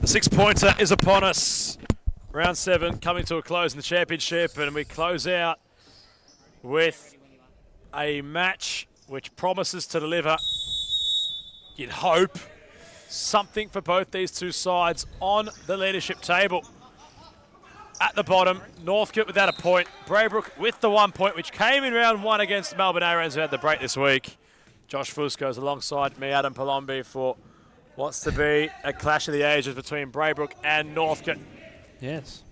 Six-pointer is upon us. Round 7 coming to a close in the championship, and we close out with a match which promises to deliver, you'd hope, something for both these two sides on the leadership table. At the bottom, Northk without a point, Braybrook with the 1 point, which came in round 1 against Melbourne Arons, who had the break this week. Josh Fusco's alongside me, Adam Palombi, for what's to be a clash of the ages between Braybrook and Northk. Yes.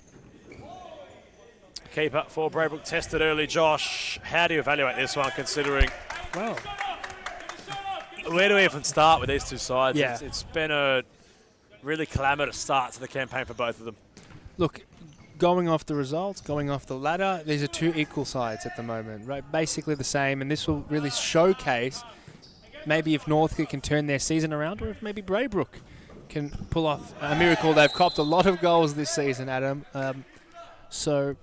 Keeper for Braybrook tested early. Josh, how do you evaluate this one, considering... Well, where do we even start with these two sides? Yeah. It's been a really calamitous start to the campaign for both of them. look, going off the results, going off the ladder, these are two equal sides at the moment, right? Basically the same, and this will really showcase maybe if Northk can turn their season around, or if maybe Braybrook can pull off a miracle. They've copped a lot of goals this season, Adam. So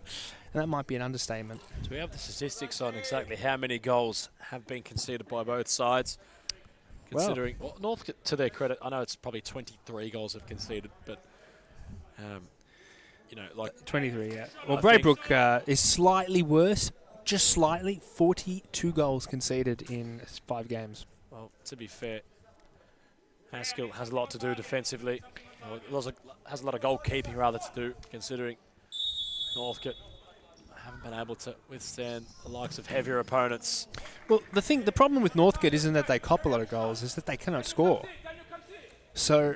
that might be an understatement. Do we have the statistics on exactly how many goals have been conceded by both sides? Considering, well, Northk, to their credit, I know it's probably 23 goals have conceded, but, you know, like... 23, yeah. Well, Braybrook is slightly worse, just slightly, 42 goals conceded in 5 games. Well, to be fair, Haskell has a lot to do defensively. Has a lot of goalkeeping, rather, to do, considering Northk haven't been able to withstand the likes of heavier opponents. Well, the problem with Northk isn't that they cop a lot of goals, is that they cannot score. So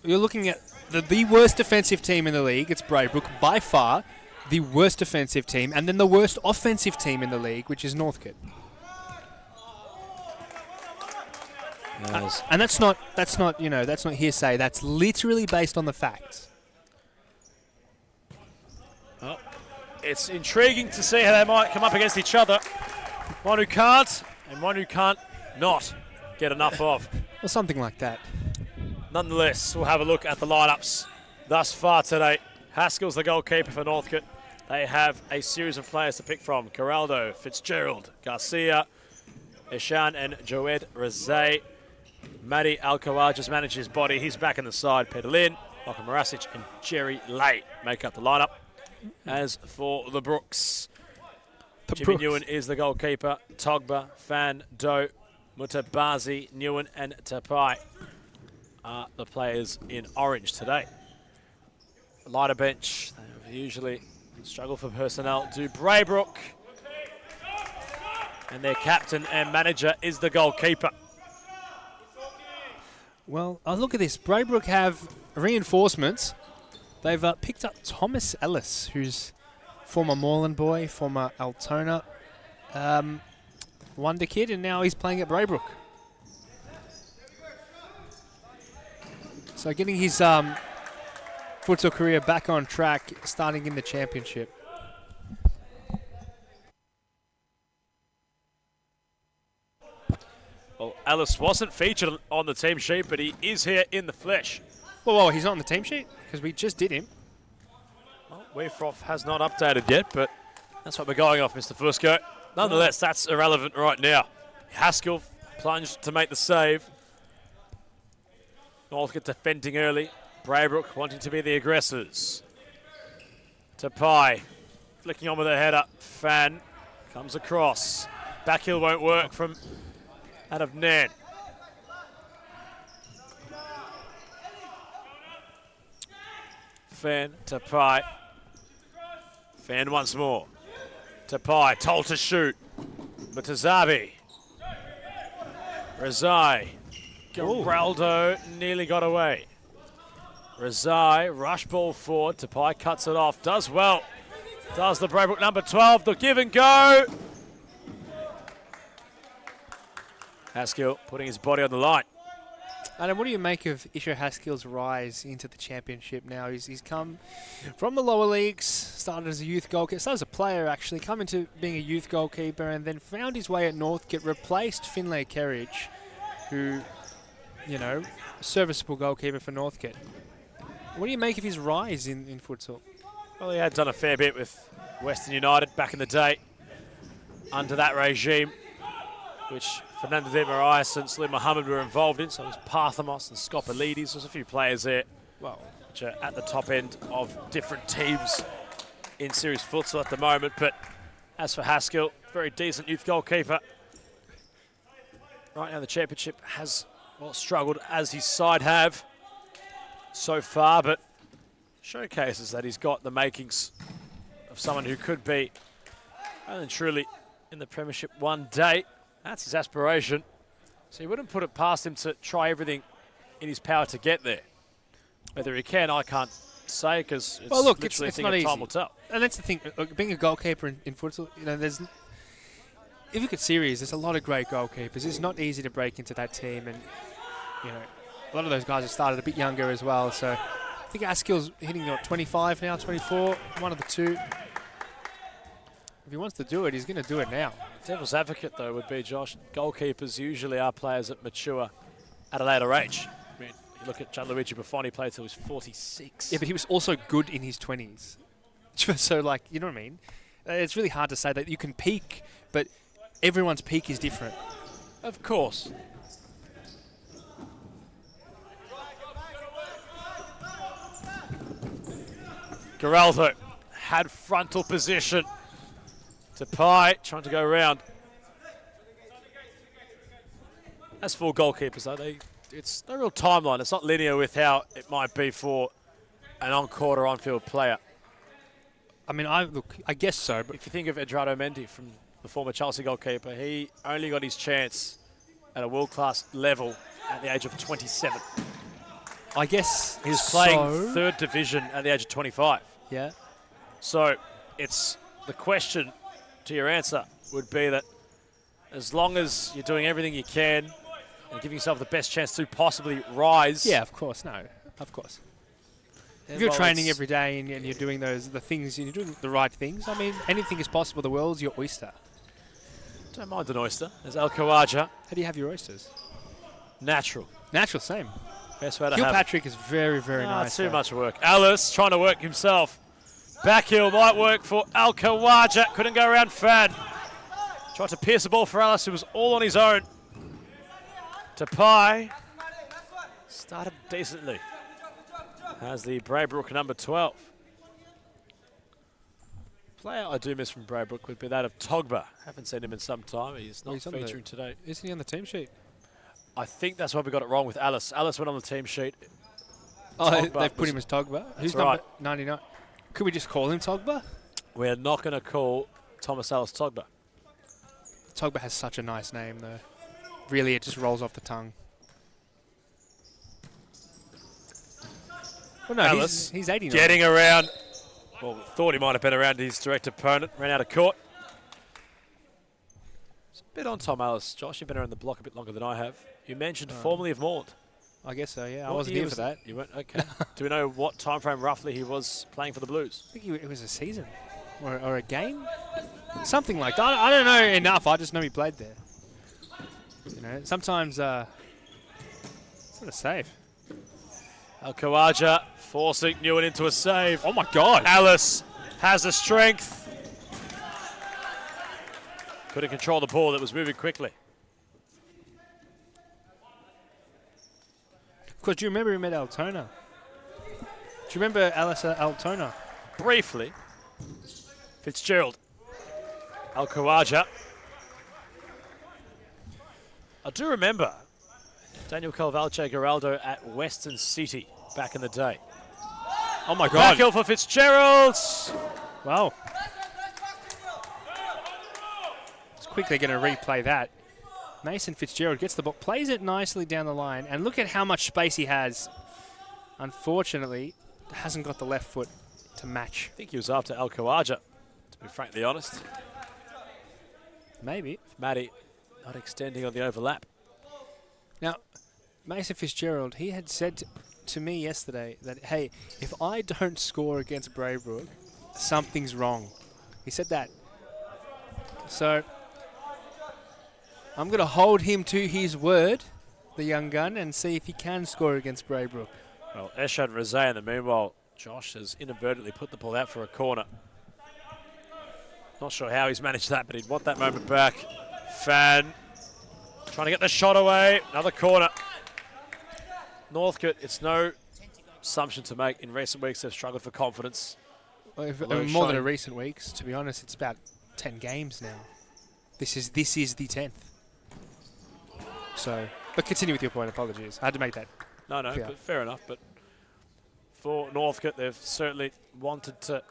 you're looking at the worst defensive team in the league. It's Braybrook, by far the worst defensive team, and then the worst offensive team in the league, which is Northk. Yes. And that's not hearsay. That's literally based on the facts. Well, it's intriguing to see how they might come up against each other. One who can't, and one who can't not get enough of. Or something like that. Nonetheless, we'll have a look at the lineups thus far today. Haskell's the goalkeeper for Northk. They have a series of players to pick from. Geraldo, Fitzgerald, Garcia, Ishan and Joed Rezay. Matty Alcawar just managed his body. He's back in the side. Peter Lynn, Malcolm Marasic and Jerry Lay make up the lineup. As for the Brooks, Jimmy Newen is the goalkeeper. Togba, Fan, Doe, Mutabazi, Newen and Tapai are the players in orange today. Lighter bench, they usually struggle for personnel. Do Braybrook. And their captain and manager is the goalkeeper. Well, look at this. Braybrook have reinforcements. They've picked up Thomas Ellis, who's former Moreland boy, former Altona wonder kid, and now he's playing at Braybrook. So getting his futsal career back on track, starting in the championship. Well, Ellis wasn't featured on the team sheet, but he is here in the flesh. Well, he's not on the team sheet because we just did him. Well, Weefroth has not updated yet, but that's what we're going off, Mr. Fusco. Nonetheless, that's irrelevant right now. Haskell plunged to make the save. Northk defending early. Braybrook wanting to be the aggressors. Tapai flicking on with a header. Fan comes across. Backheel won't work from out of Nan. Fan, Tapai. Fan once more. Tapai, told to shoot. Mutazabi. Rezai. Geraldo nearly got away. Rezai, rush ball forward. Tapai cuts it off. Does well. Does the Braybrook number 12. The give and go. Haskell putting his body on the line. Adam, what do you make of Isha Haskell's rise into the championship now? He's come from the lower leagues, started as a youth goalkeeper, started as a player actually, come into being a youth goalkeeper and then found his way at Northk, replaced Finlay Kerridge, who, you know, serviceable goalkeeper for Northk. What do you make of his rise in futsal? Well, he had done a fair bit with Western United back in the day under that regime. which Fernando de Moraes and Salim Mohammed were involved in. So there's Parthamos and Skopolidis. There's a few players there which are at the top end of different teams in series futsal at the moment. But as for Haskell, very decent youth goalkeeper. Right now the championship has struggled as his side have so far, but showcases that he's got the makings of someone who could be well and truly in the premiership one day. That's his aspiration. So you wouldn't put it past him to try everything in his power to get there. Whether he can, I can't say, because it's literally a thing of time will tell. And that's the thing, being a goalkeeper in futsal, there's, if you look at series, there's a lot of great goalkeepers. It's not easy to break into that team, and a lot of those guys have started a bit younger as well. So I think Askill's hitting 25 now, 24, one of the two. If he wants to do it, he's going to do it now. Devil's advocate, though, would be, Josh, goalkeepers usually are players that mature at a later age. I mean, you look at Gianluigi Buffon, he played till he was 46. Yeah, but he was also good in his 20s. So, you know what I mean? It's really hard to say that you can peak, but everyone's peak is different. Of course. Geraldo had frontal position. Tapai trying to go around. As for goalkeepers, though, it's no real timeline. It's not linear with how it might be for an on-court or on-field player. I mean, I guess so. But if you think of Edrado Mendy, from the former Chelsea goalkeeper, he only got his chance at a world-class level at the age of 27. I guess he was playing third division at the age of 25. Yeah. So it's the question to your answer would be that as long as you're doing everything you can and giving yourself the best chance to possibly rise. Yeah, of course. No, of course. If you're training every day and you're doing the things, and you're doing the right things, I mean, anything is possible. The world's your oyster. Don't mind an oyster. There's El Khawaja. How do you have your oysters? Natural. Natural, same. Best way to have Kilpatrick is very, very nice. Too much work. Alice trying to work himself. Back heel might work for Al Khawaja. Couldn't go around Fad. Tried to pierce the ball for Alice, who was all on his own. Tapai started decently. Has the Braybrook number 12. Player I do miss from Braybrook would be that of Togba. Haven't seen him in some time. He's not featuring today. Isn't he on the team sheet? I think that's why we got it wrong with Alice. Alice went on the team sheet. Oh, they've put him as Togba? Who's right. number 99? Could we just call him Togba? We're not going to call Thomas Alice Togba. Togba has such a nice name, though. Really, it just rolls off the tongue. Well, no, Alice he's 89. Getting around. Well, thought he might have been around his direct opponent. Ran out of court. It's a bit on Tom Alice. Josh, you've been around the block a bit longer than I have. You mentioned formerly of Maud. I guess so, yeah. I wasn't here for that. You weren't? Okay. Do we know what time frame roughly he was playing for the Blues? I think it was a season or a game. Something like that. I don't know enough. I just know he played there. Sometimes it's not a save. Al Khawaja forcing Newen into a save. Oh, my God. Alice has the strength. Couldn't control the ball that was moving quickly. Of course, do you remember him at Altona? Do you remember Alice at Altona? Briefly. Fitzgerald. Al Khawaja. I do remember Daniel Calvalche Geraldo at Western City back in the day. Oh my God. Back heel for Fitzgerald. Wow. Just quickly going to replay that. Mason Fitzgerald gets the ball, plays it nicely down the line, and look at how much space he has. Unfortunately, hasn't got the left foot to match. I think he was after Al Khawaja, to be frankly honest. Maybe. Matty not extending on the overlap. Now, Mason Fitzgerald, he had said to me yesterday that, hey, if I don't score against Braybrook, something's wrong. He said that. So I'm going to hold him to his word, the young gun, and see if he can score against Braybrook. Well, Eshad Razay in the meanwhile, Josh has inadvertently put the ball out for a corner. Not sure how he's managed that, but he'd want that moment back. Fan Trying to get the shot away. Another corner. Northk, it's no assumption to make. In recent weeks, they've struggled for confidence. Well, Although more than showing- a recent weeks, to be honest. It's about 10 games now. This is the 10th. So, but continue with your point. Apologies. I had to make that. No, Yeah. but fair enough. But for Northk, they've certainly wanted to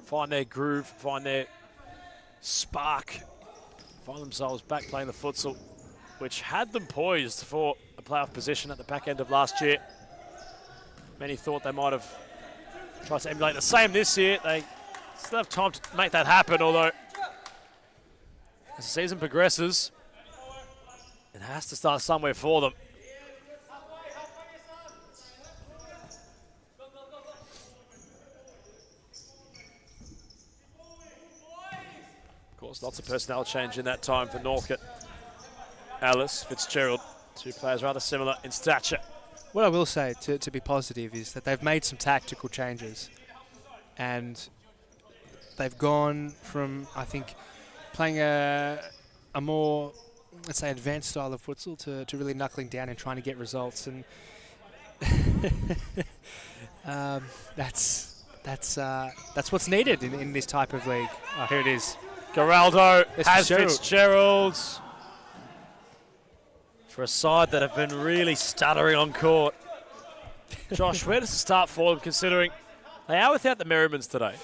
find their groove, find their spark, find themselves back playing the futsal, which had them poised for a playoff position at the back end of last year. Many thought they might have tried to emulate the same this year. They still have time to make that happen, although as the season progresses, it has to start somewhere for them. Of course, lots of personnel change in that time for Northk. Alice, Fitzgerald, two players rather similar in stature. What I will say, to be positive, is that they've made some tactical changes. And they've gone from, I think, playing a more, let's say, advanced style of futsal to really knuckling down and trying to get results. And that's what's needed in this type of league. Oh, here it is. Geraldo It's has Fitzgerald. Fitzgerald for a side that have been really stuttering on court. Josh, where does it start for them, considering they are without the Merrimans today?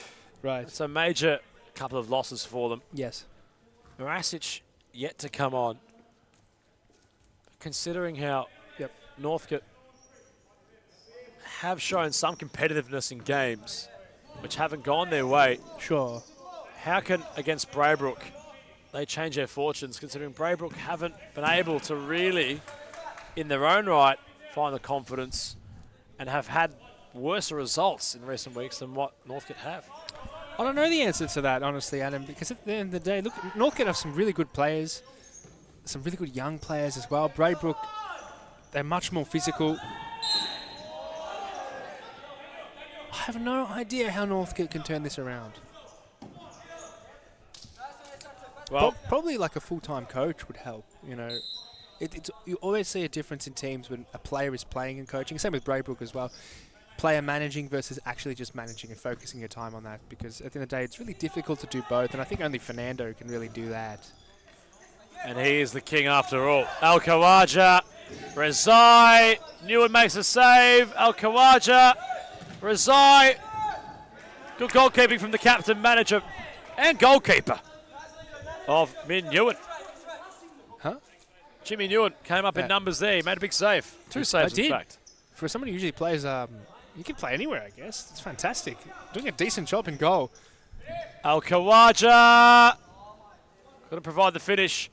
Right. It's a major couple of losses for them. Yes. Mirasic yet to come on. Considering how Yep. Northk have shown some competitiveness in games which haven't gone their way, Sure. how can, against Braybrook, they change their fortunes, considering Braybrook haven't been able to really, in their own right, find the confidence and have had worse results in recent weeks than what Northk have? I don't know the answer to that, honestly, Adam, because at the end of the day, look, Northgate have some really good players, some really good young players as well. Braybrook, they're much more physical. I have no idea how Northgate can turn this around. Well, Probably like a full-time coach would help, you know. You always see a difference in teams when a player is playing and coaching. Same with Braybrook as well. Player managing versus actually just managing and focusing your time on that, because at the end of the day, it's really difficult to do both, and I think only Fernando can really do that. and he is the king after all. Al Khawaja, Rezai, Newen makes a save. Al Khawaja, Rezai. Good goalkeeping from the captain, manager, and goalkeeper of Min Newen. Huh? Jimmy Newen came up Yeah. in numbers there. He made a big save. Two saves, in did. fact. For someone who usually plays, you can play anywhere, I guess. It's fantastic. Doing a decent job in goal. Al Khawaja got to provide the finish.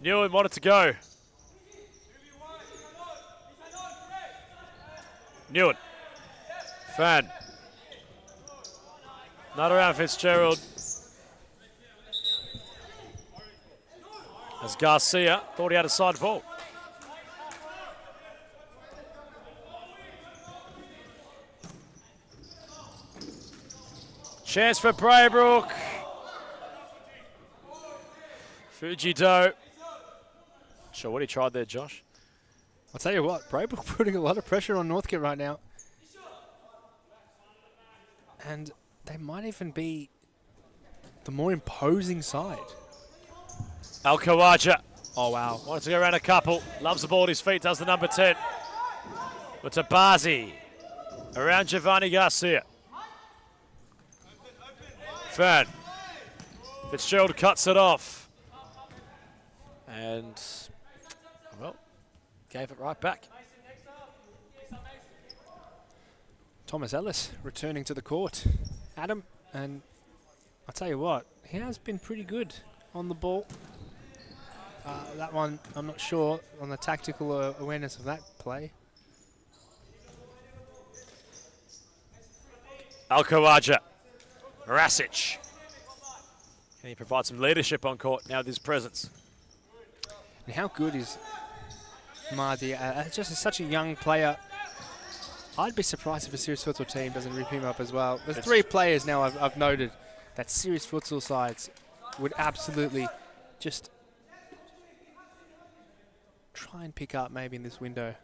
Newen wanted to go. Newen. Fan. Not around Fitzgerald. As Garcia thought he had a side ball. Chance for Braybrook. Fujido. Sure what he tried there, Josh. I'll tell you what, Braybrook putting a lot of pressure on Northgate right now. And they might even be the more imposing side. Al Khawaja Oh, wow. wanted to go around a couple. Loves the ball at his feet, does the number 10. But Tabazi around Giovanni Garcia. Fan. Fitzgerald cuts it off. And, well, gave it right back. Thomas Ellis returning to the court. Adam, and I'll tell you what, he has been pretty good on the ball. That one, I'm not sure on the tactical awareness of that play. Al Khawaja. Mirasic. Can he provide some leadership on court now with his presence? And how good is Mahdi? Just such a young player. I'd be surprised if a serious futsal team doesn't rip him up as well. There's three players now I've noted that serious futsal sides would absolutely just try and pick up maybe in this window.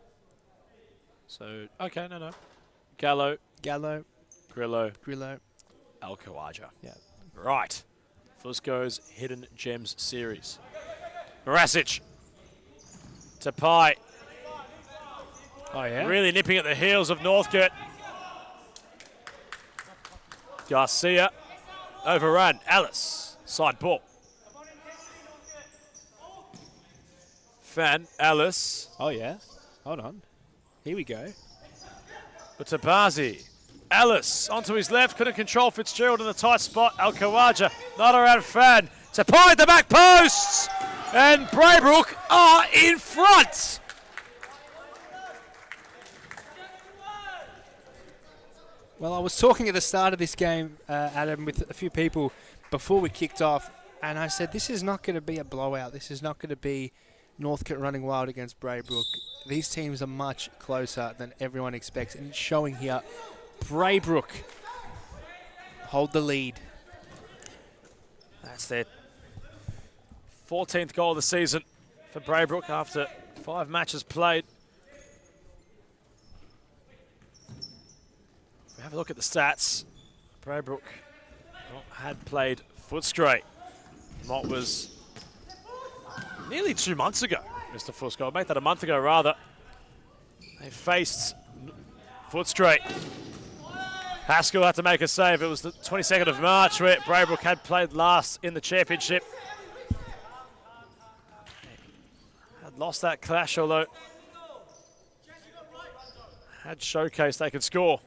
So, okay, no. Gallo, Gallo, Grillo, Equalizer. Yeah. Right. Fusco's Hidden Gems series. Marasic. Tapai. Oh, yeah? Really nipping at the heels of Northk. Garcia. Overrun. Alice. Side ball. Fan. Alice. Oh, yeah? Hold on. Here we go. But Tabazi. Alice onto his left. Couldn't control Fitzgerald in the tight spot. Al-Khawaja. Not around Fan. Tapai at the back posts. And Braybrook are in front. Well, I was talking at the start of this game, Adam, with a few people before we kicked off, and I said this is not going to be a blowout. This is not going to be Northk running wild against Braybrook. These teams are much closer than everyone expects, and it's showing here. Braybrook hold the lead. That's their 14th goal of the season for Braybrook after 5 matches played. If we have a look at the stats, Braybrook had played Footscray. What was nearly 2 months ago, Mr. Fusco. Make that a month ago, rather. They faced Footscray. Haskell had to make a save. It was the 22nd of March where Braybrook had played last in the championship. Had lost that clash, although had showcased they could score.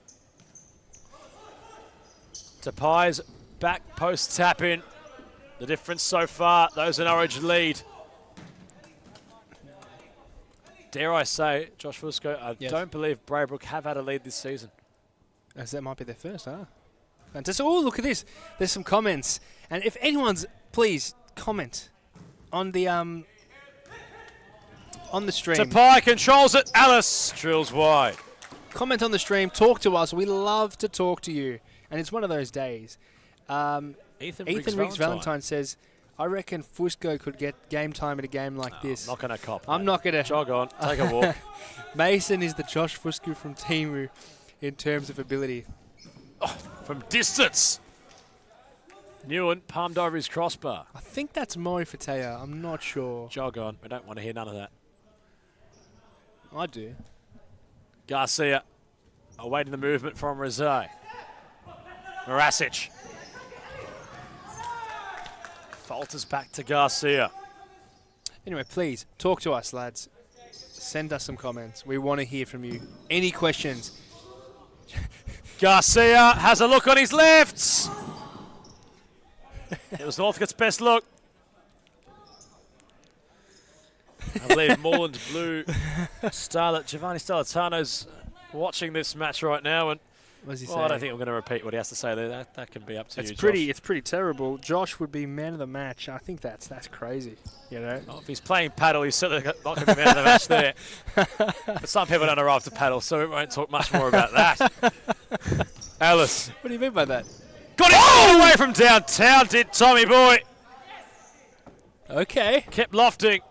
Tapai's back post tap in. The difference so far, those in Orange lead. Dare I say, Josh Fusco, I don't believe Braybrook have had a lead this season. As that might be their first, huh? Fantastic. Oh, look at this. There's some comments. And if anyone's, please comment on the stream. Tapai controls it. Alice drills wide. Comment on the stream. Talk to us. We love to talk to you. And it's one of those days. Ethan Riggs Valentine says, I reckon Fusco could get game time in a game like this. I'm not going to cop I'm not going to. Jog on. Take a walk. Mason is the Josh Fusco from Timu in terms of ability. Oh, from distance. Newen palmed over his crossbar. I think that's Mori Fatea. I'm not sure. Jog on. We don't want to hear none of that. I do. Garcia awaiting the movement from Rezai. Marasic. Falters back to Garcia. Anyway, please, talk to us, lads. Send us some comments. We want to hear from you. Any questions? Garcia has a look on his left. It was Northcote's best look. I believe Moreland Blue Starlet, Giovanni Starletano's watching this match right now, and What does he say? I don't think I'm going to repeat what he has to say there. That can be up to you, It's pretty terrible. Josh would be man of the match. I think that's crazy. You know. Well, if he's playing paddle, he's certainly not going to be man of the match there. But some people don't arrive to paddle, so we won't talk much more about that. Alice. What do you mean by that? Got it all away from downtown, did Tommy Boy. Okay. Kept lofting.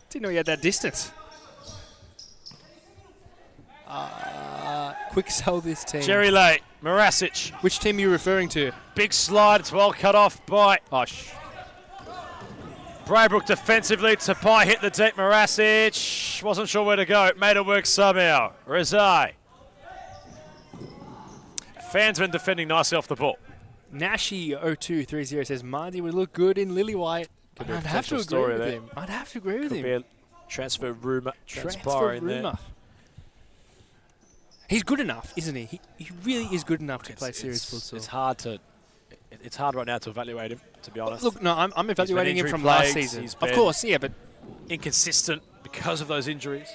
Didn't know he had that distance. Quick sell this team. Jerry Lay, Marasic. Which team are you referring to? Big slide, it's well cut off by Braybrook defensively. Tapai hit the deep. Marasic wasn't sure where to go. Made it work somehow. Rezai. Fans been defending nicely off the ball. Nashi0230 says Mardy would look good in Lily White. I'd have to agree with him. I'd have to agree with him. Be a transfer rumour transpiring there. He's good enough, isn't he? He really is good enough to play serious futsal. It's hard right now to evaluate him, to be honest. Look, no, I'm evaluating him from last season. Of course, yeah, but inconsistent because of those injuries.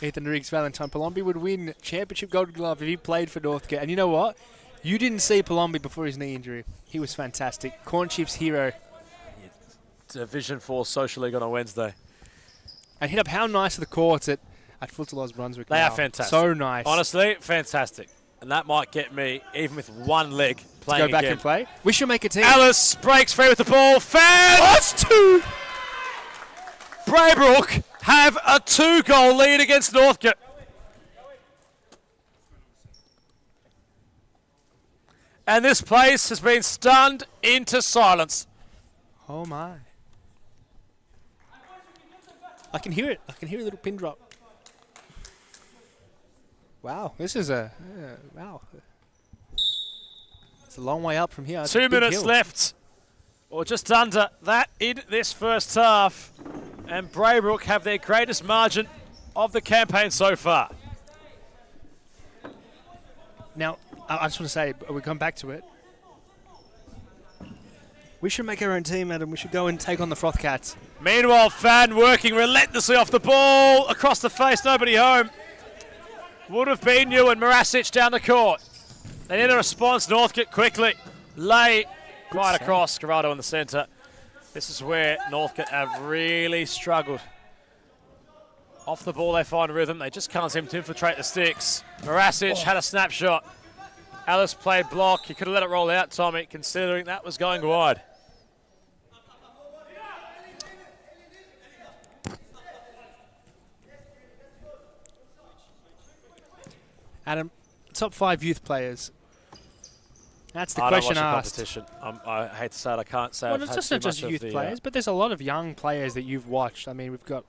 Ethan Riggs, Valentine Palombi would win Championship Gold Glove if he played for Northk. And you know what? You didn't see Palombi before his knee injury. He was fantastic. Corn Chips hero. Division 4 Social League on a Wednesday. And hit up how nice are the courts at Futsal Oz Brunswick. They are fantastic. So nice. Honestly, fantastic. And that might get me, even with one leg playing go back again. and play. We should make a team. Alice breaks free with the ball. Fan! That's 2! Braybrook have a 2-goal lead against Northk. And this place has been stunned into silence. Oh my. I can hear it. I can hear a little pin drop. Wow, this is wow. It's a long way up from here. It's a 2 big minutes hill. left, or just under that in this first half. And Braybrook have their greatest margin of the campaign so far. Now, I just want to say, we come back to it. We should make our own team, Adam. We should go and take on the Froth Cats. Meanwhile, Fan working relentlessly off the ball, across the face, nobody home. Would have been Ewan, Marasic down the court. They need a response, Northk quickly. Lay right across, Corrado in the centre. This is where Northk have really struggled. Off the ball they find rhythm, they just can't seem to infiltrate the sticks. Marasic had a snapshot. Alice played block, he could have let it roll out, Tommy, considering that was going wide. Adam, top 5 youth players. That's the I don't question watch the asked. competition. I hate to say it, I can't say Well, I've it's had just too not just much of youth the, players, but there's a lot of young players that you've watched. I mean, we've got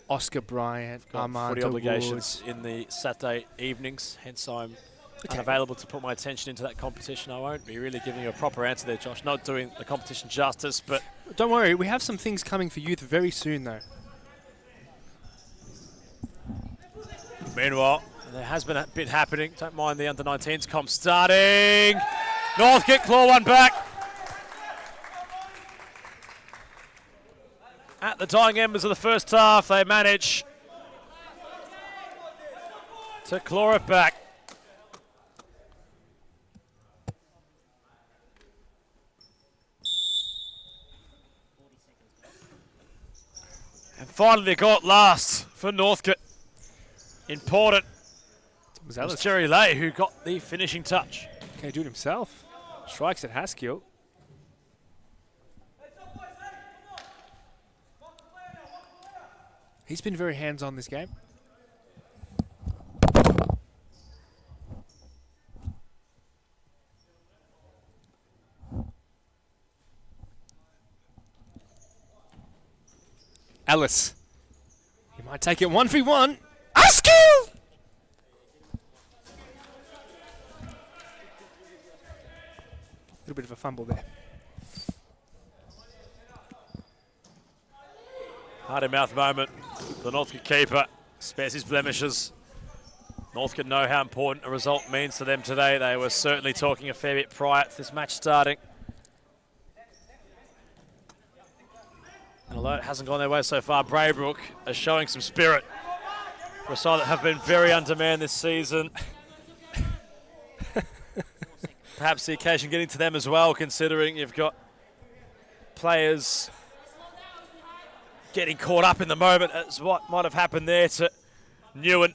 Oscar Bryant, got Armando footy obligations Wood. in the Saturday evenings, hence I'm unavailable to put my attention into that competition. I won't be really giving you a proper answer there, Josh. Not doing the competition justice, but Don't worry, we have some things coming for youth very soon, though. meanwhile, there has been a bit happening. Don't mind the under-19s comp starting. Northk claw one back. At the dying embers of the first half, they manage to claw it back. And finally got last for Northk. Important. Was It was Alice? Jerry Lay who got the finishing touch. Can he do it himself? Strikes at Haskell. He's been very hands-on this game. Alice. He might take it 1v1. Haskell! A little bit of a fumble there. Heart-in-mouth moment. The Northk keeper spares his blemishes. Northk know how important a result means to them today. They were certainly talking a fair bit prior to this match starting. And although it hasn't gone their way so far, Braybrook are showing some spirit for a side that have been very undermanned this season. Perhaps the occasion getting to them as well, considering you've got players getting caught up in the moment as what might have happened there to Newen.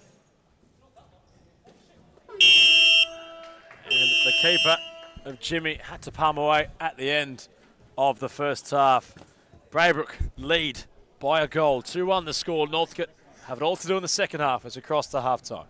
And the keeper of Jimmy had to palm away at the end of the first half. Braybrook lead by a goal. 2-1 the score. Northk have it all to do in the second half as we cross to half-time.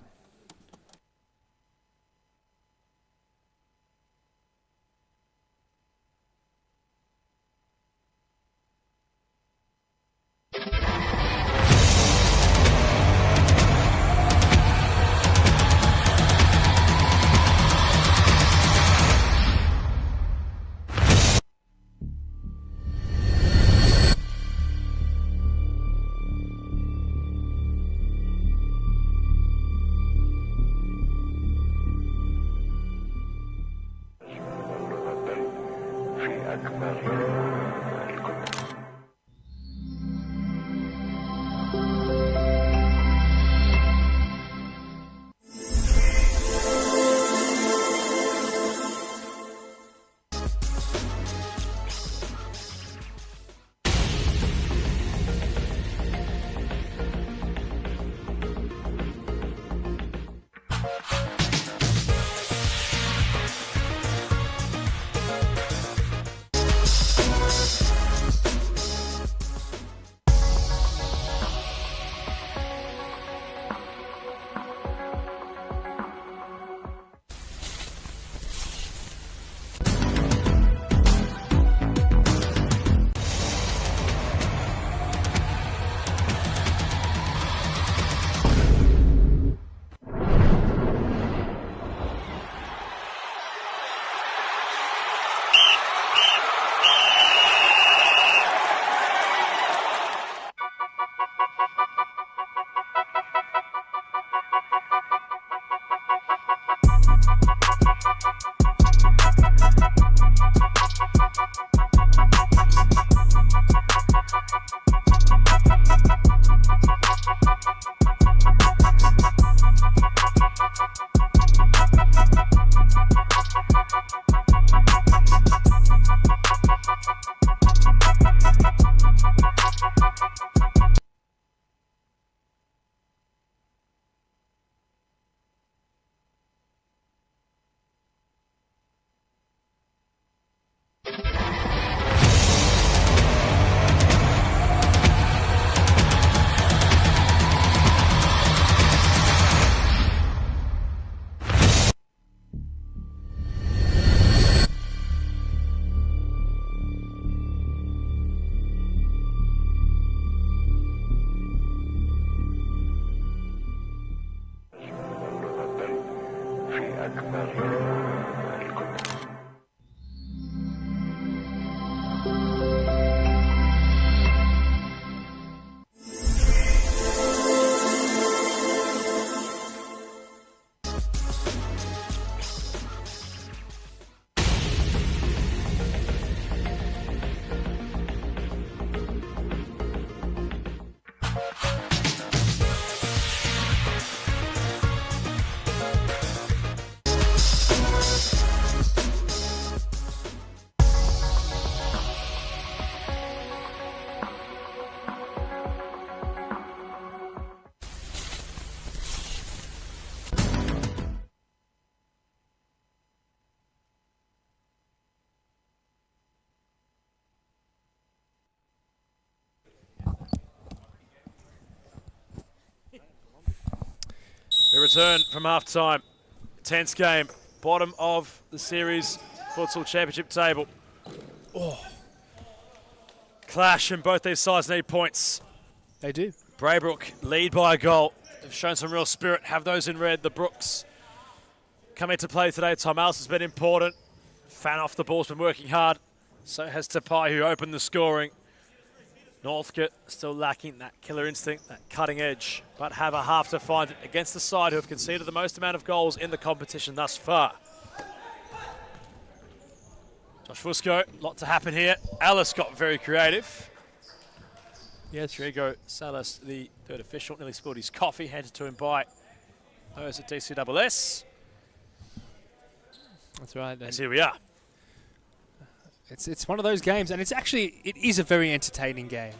We return from half-time. Tense game. Bottom of the series futsal championship table. Oh. Clash, and both these sides need points. They do. Braybrook lead by a goal. They've shown some real spirit. Have those in red. The Brooks come into play today. Tom Alice has been important. Fan off the ball's been working hard. So has Tapai, who opened the scoring. Northk still lacking that killer instinct, that cutting edge, but have a half to find it against the side who have conceded the most amount of goals in the competition thus far. Josh Fusco, lot to happen here. Alice got very creative. Yes, Rodrigo Salas, the third official, nearly spilled his coffee, handed to him by those at DCSS. That's right. And here we are. It's one of those games, and it is a very entertaining game.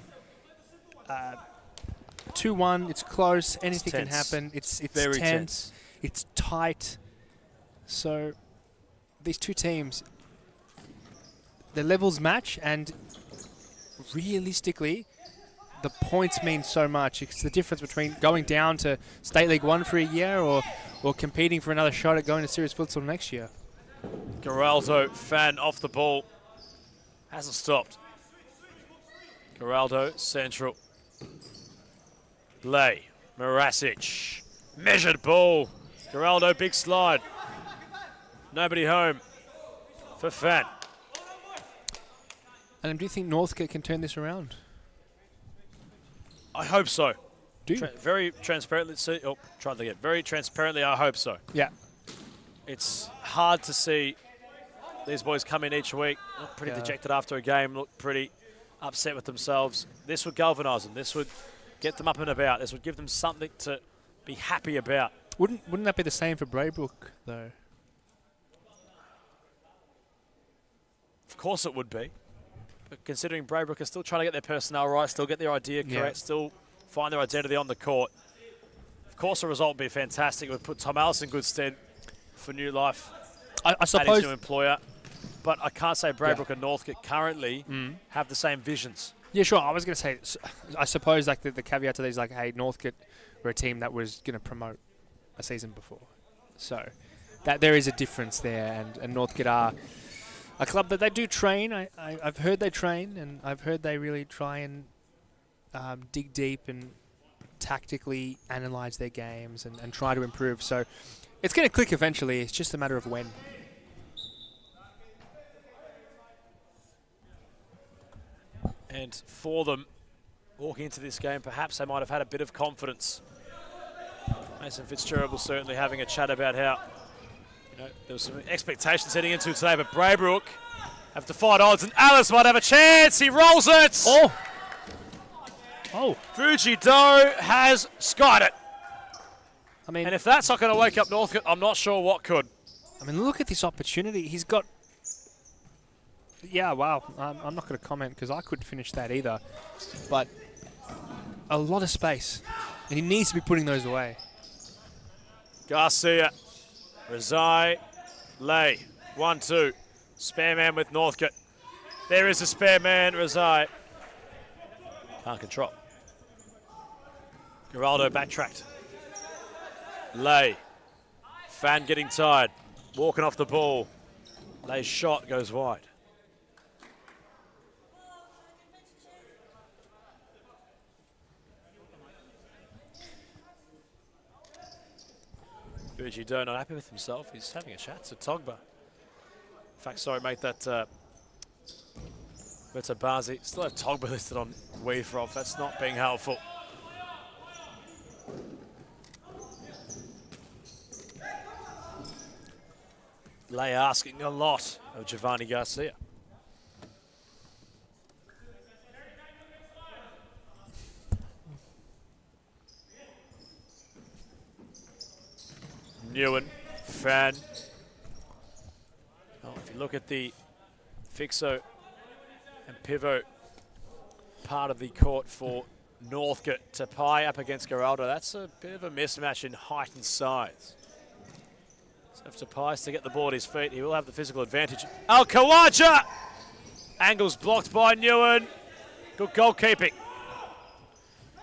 2-1, it's close, anything can happen. It's very tense, it's tight. So these two teams, the levels match, and realistically, the points mean so much. It's the difference between going down to State League 1 for a year or competing for another shot at going to Series Futsal next year. Geraldo, fan off the ball. Hasn't stopped. Geraldo, central. Lay, Marasic. Measured ball. Geraldo, big slide. Nobody home for Fan. And do you think Northk can turn this around? I hope so. Do you? Very transparently. Try that again. Very transparently, I hope so. Yeah. It's hard to see these boys come in each week, look pretty dejected after a game, look pretty upset with themselves. This would galvanise them. This would get them up and about. This would give them something to be happy about. Wouldn't that be the same for Braybrook, though? Of course it would be. But considering Braybrook are still trying to get their personnel right, still get their idea correct, still find their identity on the court. Of course a result would be fantastic. It would put Tom Alice in good stead for new life. I suppose. At his new employer. But I can't say Braybrook and Northk currently have the same visions. Yeah, sure. I was going to say, I suppose like the caveat to these, like, hey, Northk were a team that was going to promote a season before. So that there is a difference there, and Northk are a club that they do train. I've heard they train, and I've heard they really try and dig deep and tactically analyse their games and try to improve. So it's going to click eventually. It's just a matter of when. And for them, walking into this game, perhaps they might have had a bit of confidence. Mason Fitzgerald was certainly having a chat about how there was some expectations heading into today, but Braybrook have defied odds, and Alice might have a chance. He rolls it. Oh. Fujido has skied it. I mean, and if that's not going to wake up Northk, I'm not sure what could. I mean, look at this opportunity. He's got... Yeah, wow. I'm not going to comment because I couldn't finish that either. But a lot of space. And he needs to be putting those away. Garcia, Razai, Lay, 1-2. Spare man with Northk. There is a spare man, Razai. Can't control. Geraldo backtracked. Lay. Fan getting tired. Walking off the ball. Lay's shot goes wide. Bujido not happy with himself. He's having a chat to Togba. In fact, sorry, mate, that Bazi. Still have Togba listed on Weefroff. That's not being helpful. Lay asking a lot of Giovanni Garcia. Newen, Fan. Oh, if you look at the Fixo and pivot part of the court for Northk, Tapai up against Geraldo, that's a bit of a mismatch in height and size. So if Tapai's to get the ball at his feet, he will have the physical advantage. Al-Khawaja! Angles blocked by Newen. Good goalkeeping.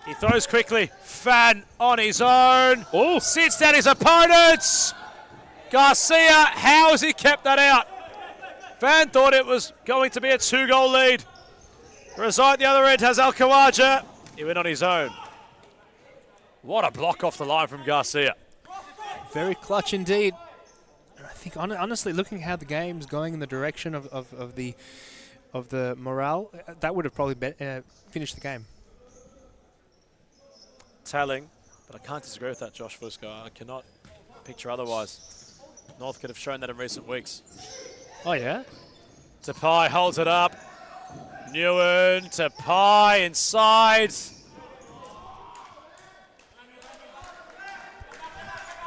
He throws quickly. Fan on his own. Oh. Sits down his opponents. Garcia, how has he kept that out? Fan thought it was going to be a 2-goal lead. Razai at the other end has Al-Khawaja. He went on his own. What a block off the line from Garcia. Very clutch indeed. I think honestly, looking how the game's going in the direction of the morale, that would have probably finished the game. Telling, but I can't disagree with that, Josh Fusco. I cannot picture otherwise. North could have shown that in recent weeks. Oh, yeah? Tapai holds it up. Newen, Tapai inside.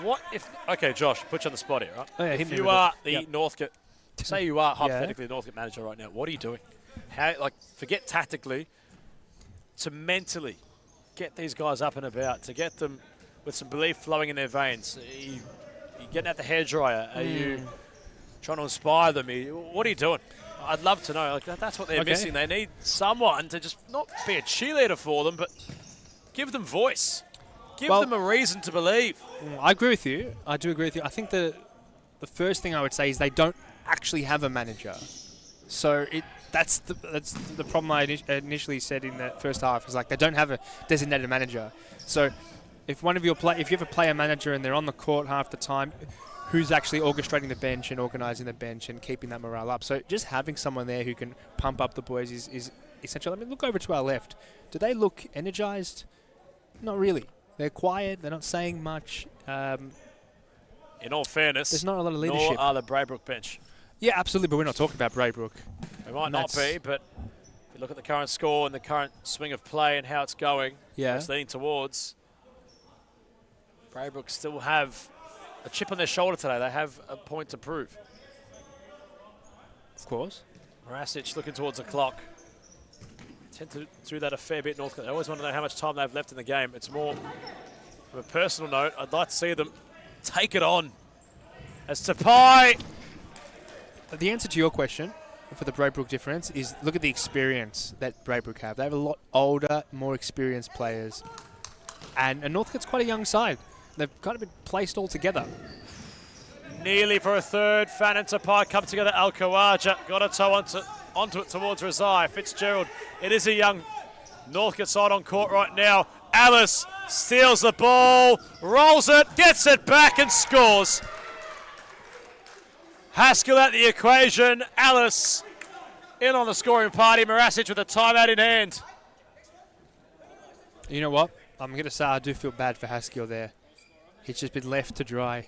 What if... Okay, Josh, put you on the spot here, right? Oh, yeah, if you are the Northcote... Say you are hypothetically the Northcote manager right now, what are you doing? How, like, forget tactically, to mentally get these guys up and about, to get them with some belief flowing in their veins. Are you getting out the hairdryer? Are you trying to inspire them? What are you doing? I'd love to know. Like that's what they're missing. They need someone to just not be a cheerleader for them, but give them voice. Give them a reason to believe. I agree with you. I do agree with you. I think the first thing I would say is they don't actually have a manager. So that's the problem I initially said in the first half. Is like they don't have a designated manager. So if you have a player manager and they're on the court half the time, who's actually orchestrating the bench and organising the bench and keeping that morale up? So just having someone there who can pump up the boys is essential. I mean, look over to our left. Do they look energised? Not really. They're quiet. They're not saying much. In all fairness, there's not a lot of leadership. Nor are the Braybrook bench. Yeah, absolutely, but we're not talking about Braybrook. They might not be, but if you look at the current score and the current swing of play and how it's going, it's leaning towards, Braybrook still have a chip on their shoulder today. They have a point to prove. Of course. Marasic looking towards the clock. Tend to do that a fair bit, Northcote. They always want to know how much time they have left in the game. It's more from a personal note. I'd like to see them take it on. As Tapai. The answer to your question for the Braybrook difference is look at the experience that Braybrook have. They have a lot older, more experienced players. And Northcote's quite a young side. They've kind of been placed all together. Nearly for a third. Fan and Tapai come together. Al-Khawaja got a toe onto it towards Razai. Fitzgerald. It is a young Northcote side on court right now. Alice steals the ball, rolls it, gets it back and scores. Haskell at the equation. Alice in on the scoring party. Marasic with a timeout in hand. You know what? I'm going to say I do feel bad for Haskell there. He's just been left to dry.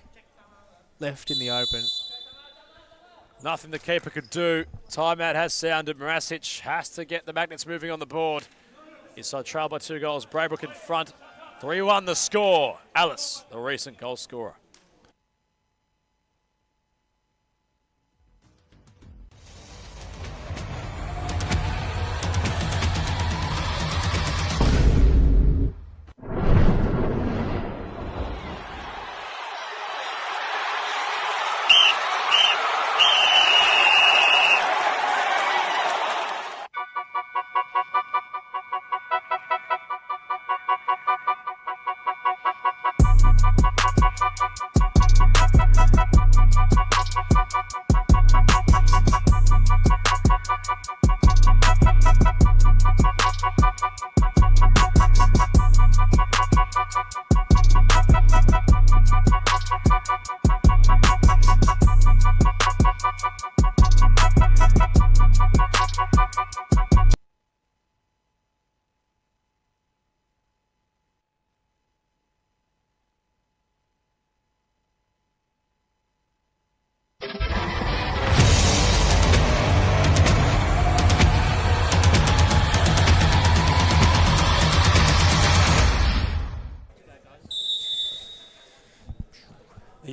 Left in the open. Nothing the keeper could do. Timeout has sounded. Marasic has to get the Magnets moving on the board. Inside trail by 2 goals. Braybrook in front. 3-1 the score. Alice, the recent goal scorer.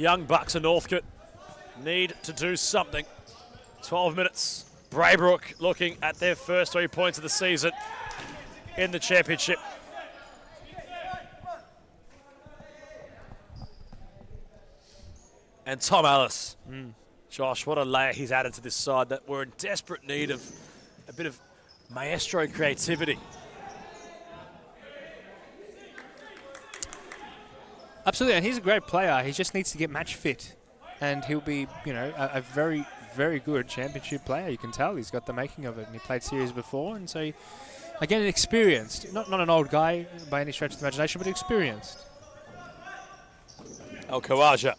young bucks of Northk need to do something. 12 minutes. Braybrook looking at their first 3 points of the season in the championship. And Tom Ellis. Josh, what a layer he's added to this side that we're in desperate need of a bit of maestro creativity. Absolutely, and he's a great player. He just needs to get match fit, and he'll be, you know, a very, very good championship player. You can tell he's got the making of it, and he played series before, and so, again, experienced. Not an old guy by any stretch of the imagination, but experienced. Equalizer.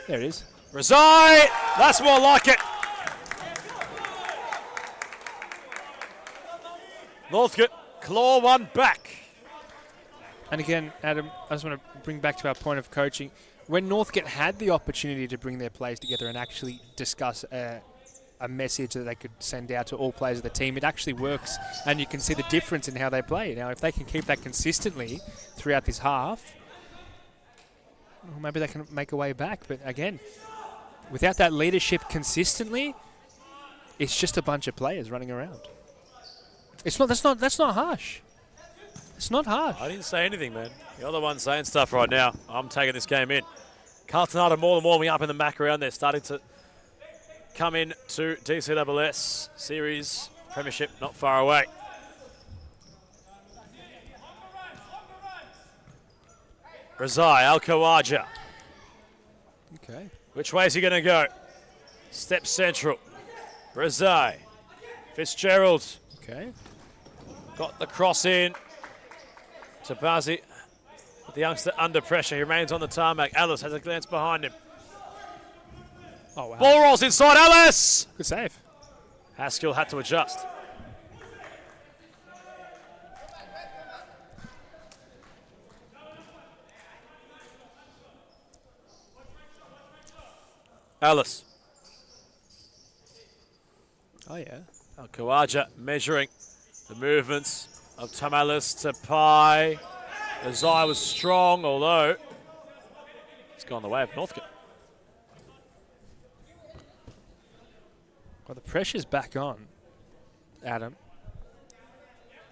There it is. Razai! That's more like it. Northk claw one back. And again, Adam, I just want to bring back to our point of coaching. When Northk had the opportunity to bring their players together and actually discuss a message that they could send out to all players of the team, it actually works, and you can see the difference in how they play. Now, if they can keep that consistently throughout this half, well, maybe they can make a way back. But again, without that leadership consistently, it's just a bunch of players running around. It's not. That's not harsh. It's not harsh. I didn't say anything, man. You're the one saying stuff right now. I'm taking this game in. Carlton are more than warming up in the background. They're starting to come in to DCSS Series Premiership not far away. Razai, Al-Khawaja. Okay. Which way is he going to go? Step central. Razai. Fitzgerald. Okay. Got the cross in. Tabazi, the youngster under pressure. He remains on the tarmac. Alice has a glance behind him. Oh, wow. Ball rolls inside. Alice! Good save. Haskell had to adjust. Alice. Oh, yeah. Kawaja measuring the movements of Tamalis to Pai. Azai was strong, although it's gone the way of Northk. Well, the pressure's back on, Adam.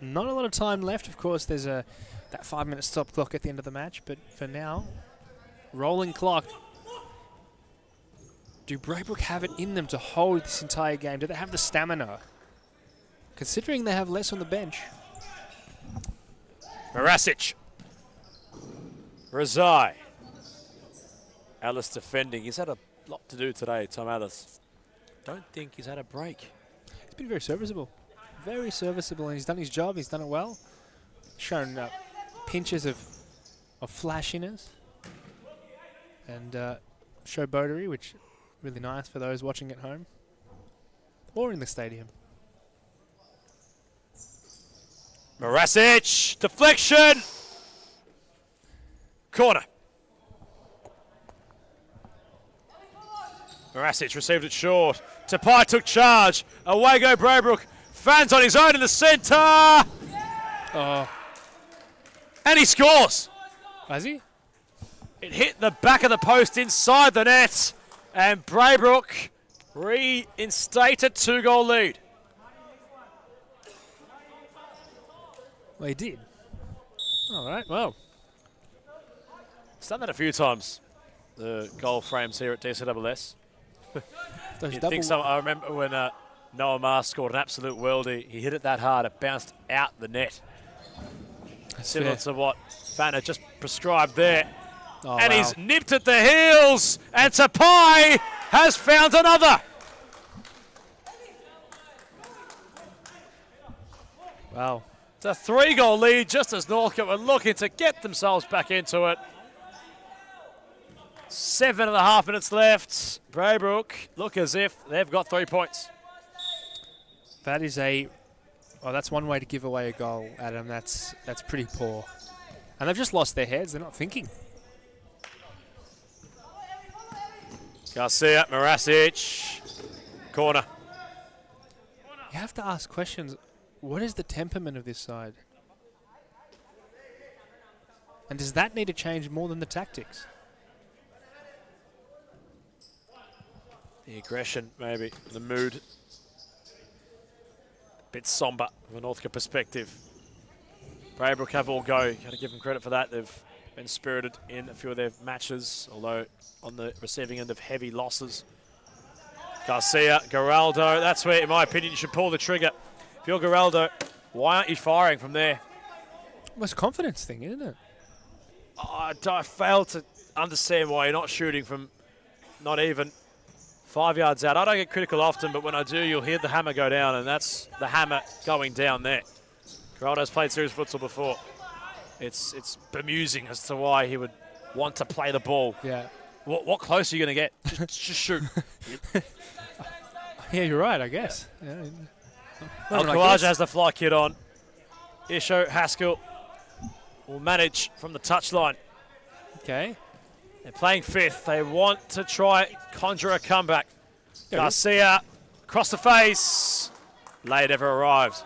Not a lot of time left. Of course, there's that 5-minute stop clock at the end of the match, but for now, rolling clock. Do Braybrook have it in them to hold this entire game? Do they have the stamina? Considering they have less on the bench. Marasic. Razai. Alice defending. He's had a lot to do today, Tom Alice. Don't think he's had a break. He's been very serviceable. Very serviceable, and he's done his job. He's done it well. Shown pinches of flashiness. And showboatery, which really nice for those watching at home. Or in the stadium. Marasic, deflection. Corner. Marasic received it short. Tapai took charge. Away go Braybrook. Fans on his own in the centre. Oh. And he scores. Has he? It hit the back of the post inside the net. And Braybrook reinstate a 2-goal lead. Well, he did. All right, well. He's done that a few times, the goal frames here at DCSS. I remember when Noah Mars scored an absolute worldie. He hit it that hard, it bounced out the net. That's Similar fair. to what Fanner just prescribed there. Oh, and wow. he's nipped at the heels, and Tapai has found another. Wow. It's a 3-goal lead, just as Northk were looking to get themselves back into it. 7.5 minutes left. Braybrook look as if they've got 3 points. That is that's one way to give away a goal, Adam. That's pretty poor. And they've just lost their heads. They're not thinking. Garcia, Marasic, corner. You have to ask questions. What is the temperament of this side? And does that need to change more than the tactics? The aggression, maybe, the mood. Bit somber from a Northk perspective. Braybrook have all go. Got to give them credit for that. They've been spirited in a few of their matches, although on the receiving end of heavy losses. Garcia, Geraldo, that's where, in my opinion, you should pull the trigger. If you're Geraldo, why aren't you firing from there? Well, it's a confidence thing, isn't it? I fail to understand why you're not shooting from not even 5 yards out. I don't get critical often, but when I do, you'll hear the hammer go down, and that's the hammer going down there. Geraldo's played serious futsal before. It's bemusing as to why he would want to play the ball. Yeah. What close are you going to get? Just shoot. Yeah, you're right, I guess. Yeah. Equalizer has the fly kit on. Isho Haskell will manage from the touchline. Okay. They're playing fifth. They want to try conjure a comeback. Garcia across the face. Lay never arrived.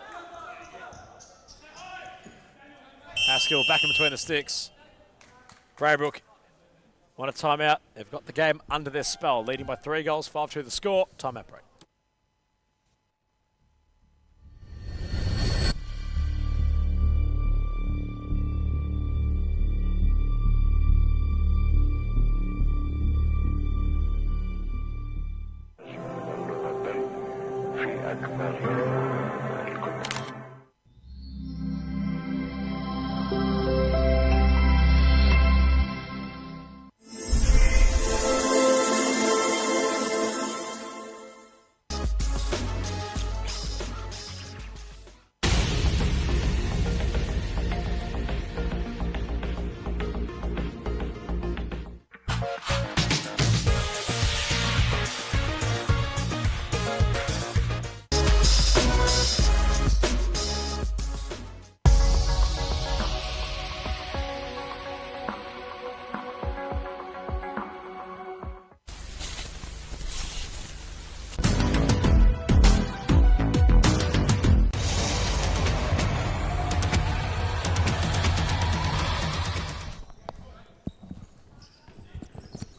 Haskell back in between the sticks. Braybrook want a timeout. They've got the game under their spell, leading by 3 goals, 5-2 the score. Timeout break.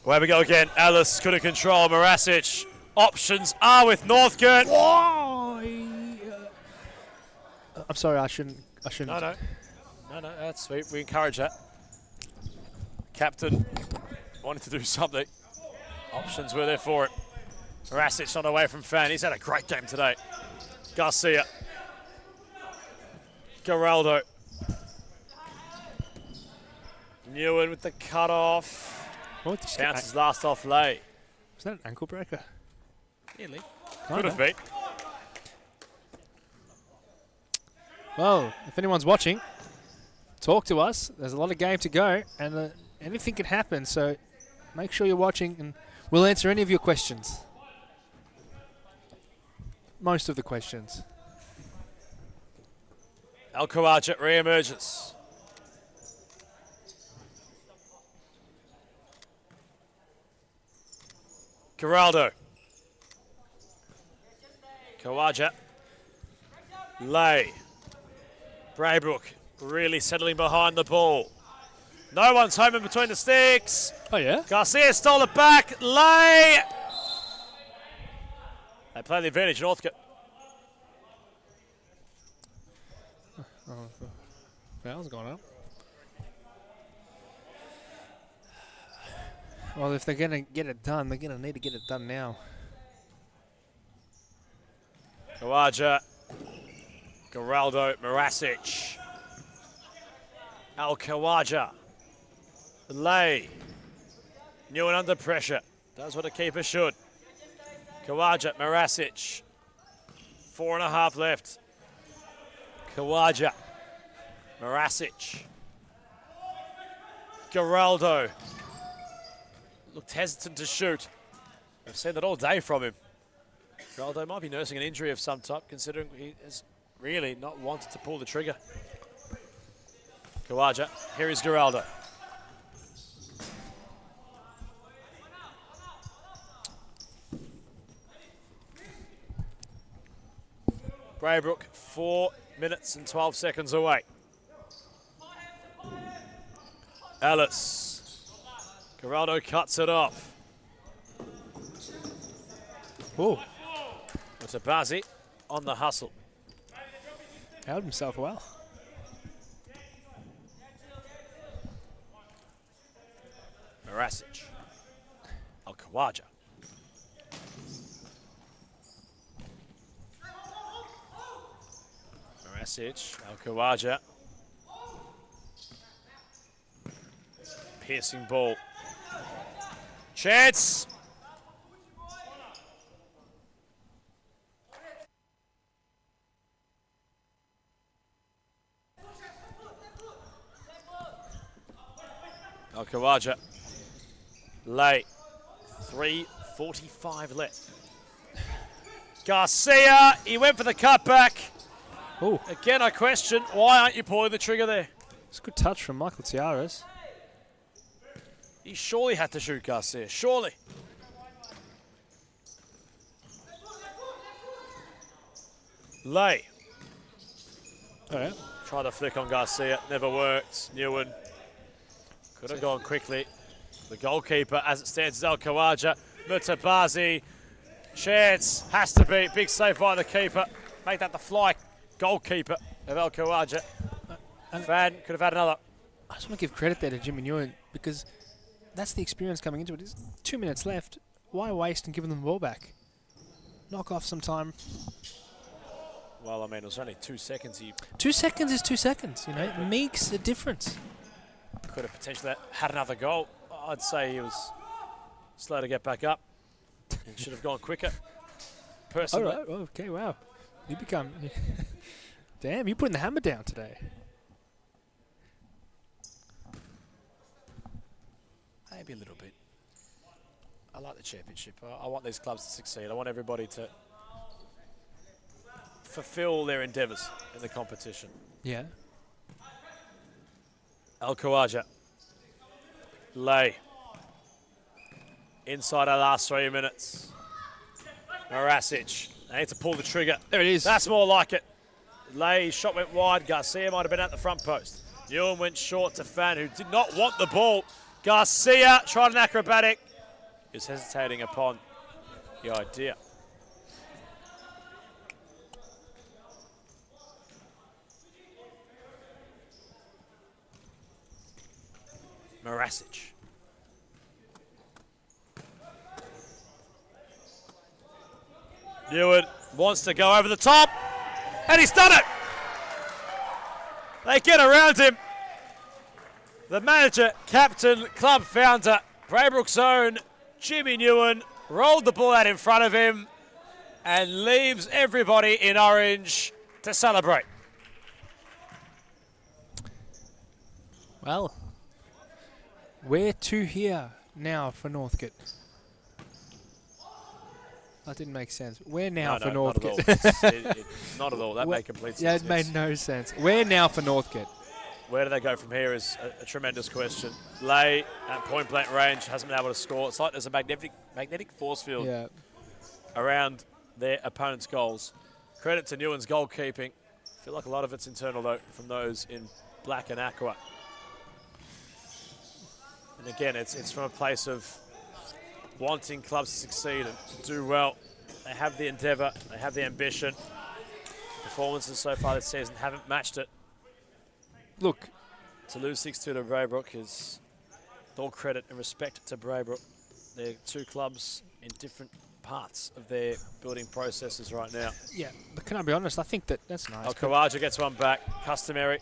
Where we go again. Alice couldn't control Marasic. Options are with Northk. I'm sorry, I shouldn't. No, that's sweet. We encourage that. Captain wanted to do something. Options were there for it. Marasic not away from Fan. He's had a great game today. Garcia. Geraldo. Newen with the cut-off. Bounces last off lay. Was that an ankle breaker? Nearly. Could have been. Well, if anyone's watching, talk to us. There's a lot of game to go, and anything can happen, so make sure you're watching, and we'll answer any of your questions. Most of the questions. Al-Khawaja re-emerges. Geraldo. Khawaja. Lay. Braybrook really settling behind the ball. No one's home in between the sticks. Oh, yeah? Garcia stole it back. Lay. They play the advantage, Northk. Foul's gone up. Well, if they're going to get it done, they're going to need to get it done now. Khawaja, Geraldo, Marasic. Al-Khawaja. Lay. Newen under pressure. Does what a keeper should. Khawaja, Marasic. 4.5 left. Khawaja. Marasic. Geraldo. Looked hesitant to shoot. I've seen that all day from him. Geraldo might be nursing an injury of some type, considering he has really not wanted to pull the trigger. Khawaja, here is Geraldo. Braybrook, 4 minutes and 12 seconds away. Alice. Geraldo cuts it off. Oh, Mutabazi on the hustle. held himself well. Marasic. Al-Khawaja. Marasic. Al-Khawaja. Piercing ball. Chance. Al-Khawaja. Late. 3:45 left. Garcia, he went for the cutback. Oh, Again, I question, why aren't you pulling the trigger there? it's a good touch from Michael Tiaras. He surely had to shoot Garcia, surely. Lay. All right. Tried to flick on Garcia, never worked. Newen could have gone quickly. The goalkeeper, as it stands, is Al-Khawaja. Mutabazi, chance, has to be. Big save by the keeper. Make that the fly goalkeeper of Al-Khawaja. Fan could have had another. I just want to give credit there to Jimmy Newen because that's the experience coming into it. There's 2 minutes left. Why waste and give them the ball back? Knock off some time. Well, I mean, it was only 2 seconds. He 2 seconds is 2 seconds, you know. It makes a difference. could have potentially had another goal. I'd say he was slow to get back up and should have gone quicker. All Personally. right. Well, okay, wow. You become... Damn, you're putting the hammer down today. Maybe a little bit. I like the championship. I want these clubs to succeed. I want everybody to fulfill their endeavours in the competition. Yeah. Al-Khawaja. Lay. Inside our last 3 minutes. Marasic. They need to pull the trigger. There it is. That's more like it. Lay, shot went wide. Garcia might have been at the front post. Ewan went short to Fan, who did not want the ball. Garcia tried an acrobatic. He was hesitating upon the idea. Marasic. Ewan wants to go over the top, and he's done it. They get around him. The manager, captain, club founder, Braybrook's own Jimmy Newen rolled the ball out in front of him and leaves everybody in orange to celebrate. Well, where to here now for Northk? That didn't make sense. Where now for not at all. Northk? Not at all. That made complete sense. Yeah, it made no sense. Where now for Northk? Where do they go from here is a tremendous question. Lay at point blank range hasn't been able to score. It's like there's a magnetic force field around their opponent's goals. Credit to Newen's goalkeeping. I feel like a lot of it's internal though from those in black and aqua. And again, it's from a place of wanting clubs to succeed and to do well. They have the endeavour, they have the ambition. Performances so far this season haven't matched it. Look, to lose 6-2 to Braybrook is all credit and respect to Braybrook. They're two clubs in different parts of their building processes right now. yeah, but can I be honest? I think that's nice. Al-Khawaja gets one back, customary,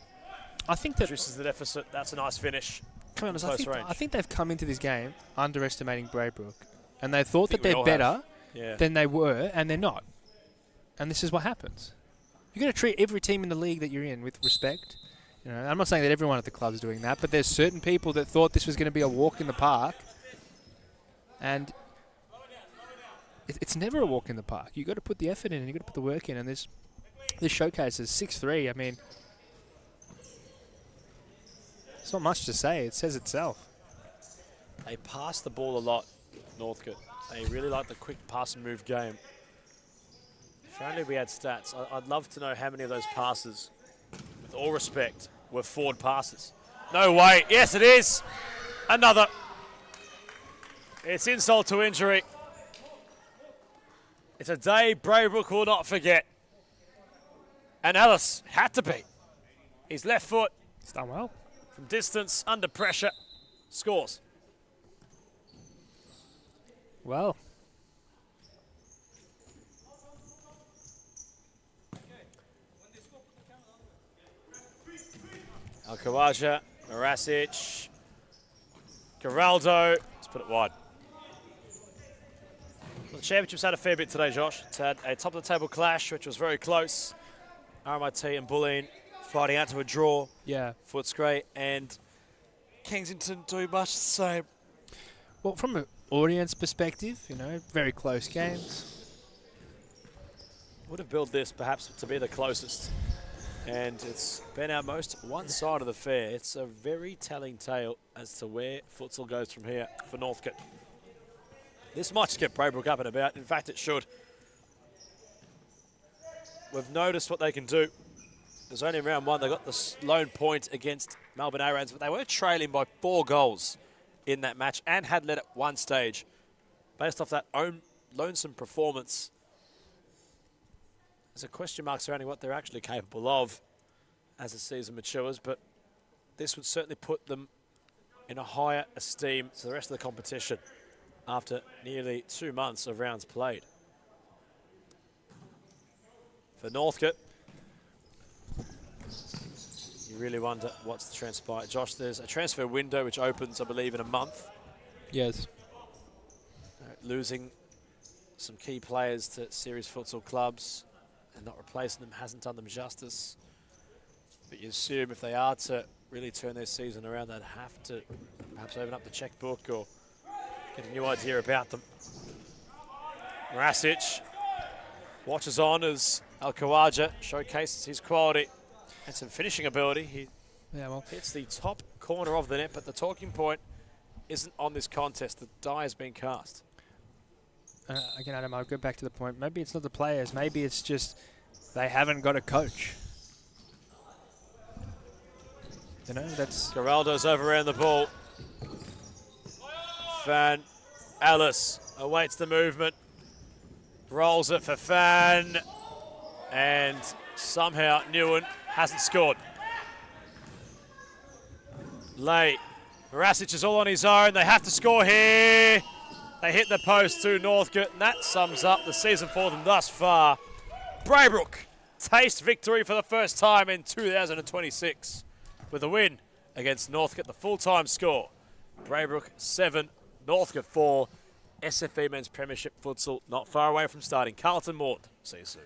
I think that, reduces the deficit. That's a nice finish. to be honest, close range. I think they've come into this game underestimating Braybrook. And they thought that we they're all better Yeah. than they were, and they're not. And this is what happens. You've got to treat every team in the league that you're in with respect. You know, I'm not saying that everyone at the club is doing that, but there's certain people that thought this was going to be a walk in the park, and it's never a walk in the park. You've got to put the effort in, and you've got to put the work in, and this showcases 6-3. I mean, it's not much to say. It says itself. They pass the ball a lot, Northk. They really like the quick pass and move game. If only we had stats. I'd love to know how many of those passes, with all respect, were forward passes. No way. Yes, it is. Another. It's insult to injury. It's a day Braybrook will not forget. And Ellis had to be. His left foot He's done well. from distance, under pressure, scores. Well, Equalizer, Marasic, Geraldo. Let's put it wide. Well, the championship's had a fair bit today, Josh. It's had a top-of-the-table clash, which was very close. RMIT and Bullin fighting out to a draw. yeah. Footscray and Kensington doing much the same. Well, from an audience perspective, you know, very close games. Would have billed this perhaps to be the closest. And it's been our most one-sided affair. It's a very telling tale as to where futsal goes from here for Northk. This might just get Braybrook up and about. In fact, it should. We've noticed what they can do. There's only round one. They got the lone point against Melbourne Arans, but they were trailing by 4 goals in that match and had led at one stage. Based off that lonesome performance, there's a question mark surrounding what they're actually capable of as the season matures, but this would certainly put them in a higher esteem to the rest of the competition after nearly 2 months of rounds played. For Northk, you really wonder what's to transpire. Josh, there's a transfer window which opens, I believe, in a month. Yes. Losing some key players to series futsal clubs and not replacing them hasn't done them justice. But you assume if they are to really turn their season around, they'd have to perhaps open up the checkbook or get a new idea about them. Marasic watches on as Al-Khawaja showcases his quality and some finishing ability. He hits the top corner of the net, but the talking point isn't on this contest. The die has been cast. Again, Adam, I'll go back to the point. Maybe it's not the players. Maybe it's just they haven't got a coach. You know, that's... Geraldo's over around the ball. Fan Ellis awaits the movement. Rolls it for Fan. And somehow Newen hasn't scored. Late. Marasic is all on his own. They have to score here. They hit the post to Northk, and that sums up the season for them thus far. Braybrook taste victory for the first time in 2026 with a win against Northk at the full-time score. Braybrook 7, Northk 4. SFE Men's Premiership Futsal not far away from starting. Carlton Mort. See you soon.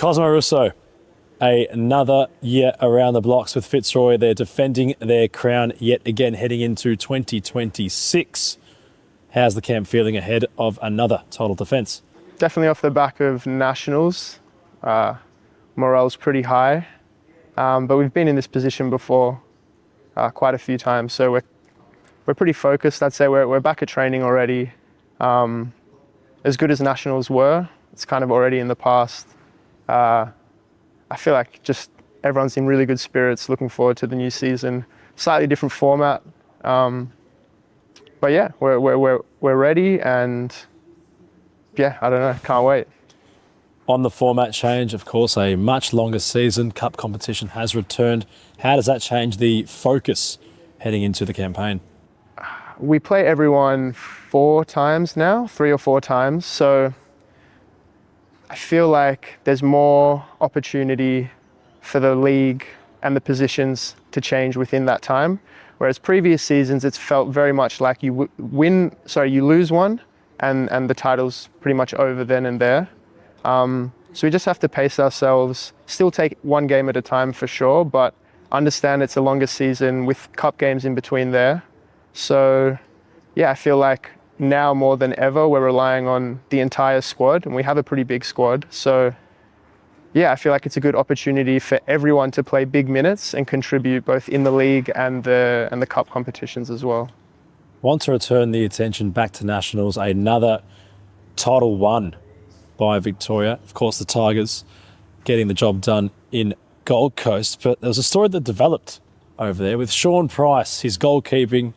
Cosmo Russo, another year around the blocks with Fitzroy. They're defending their crown yet again heading into 2026. How's the camp feeling ahead of another title defence? Definitely off the back of nationals, morale's pretty high, but we've been in this position before quite a few times, so we're pretty focused. I'd say we're back at training already. As good as nationals were, it's kind of already in the past. I feel like just everyone's in really good spirits, looking forward to the new season. Slightly different format, but yeah, we're ready, and yeah, I don't know, can't wait. On the format change, of course, a much longer season. Cup competition has returned. How does that change the focus heading into the campaign? We play everyone 4 times now, 3 or 4 times. So I feel like there's more opportunity for the league and the positions to change within that time. Whereas previous seasons, it's felt very much like you lose one and the title's pretty much over then and there. So we just have to pace ourselves, still take one game at a time for sure, but understand it's a longer season with cup games in between there. So yeah, I feel like now more than ever, we're relying on the entire squad, and we have a pretty big squad. So yeah, I feel like it's a good opportunity for everyone to play big minutes and contribute both in the league and the cup competitions as well. Want to return the attention back to nationals, another title won by Victoria. Of course, the Tigers getting the job done in Gold Coast, but there was a story that developed over there with Sean Price, his goalkeeping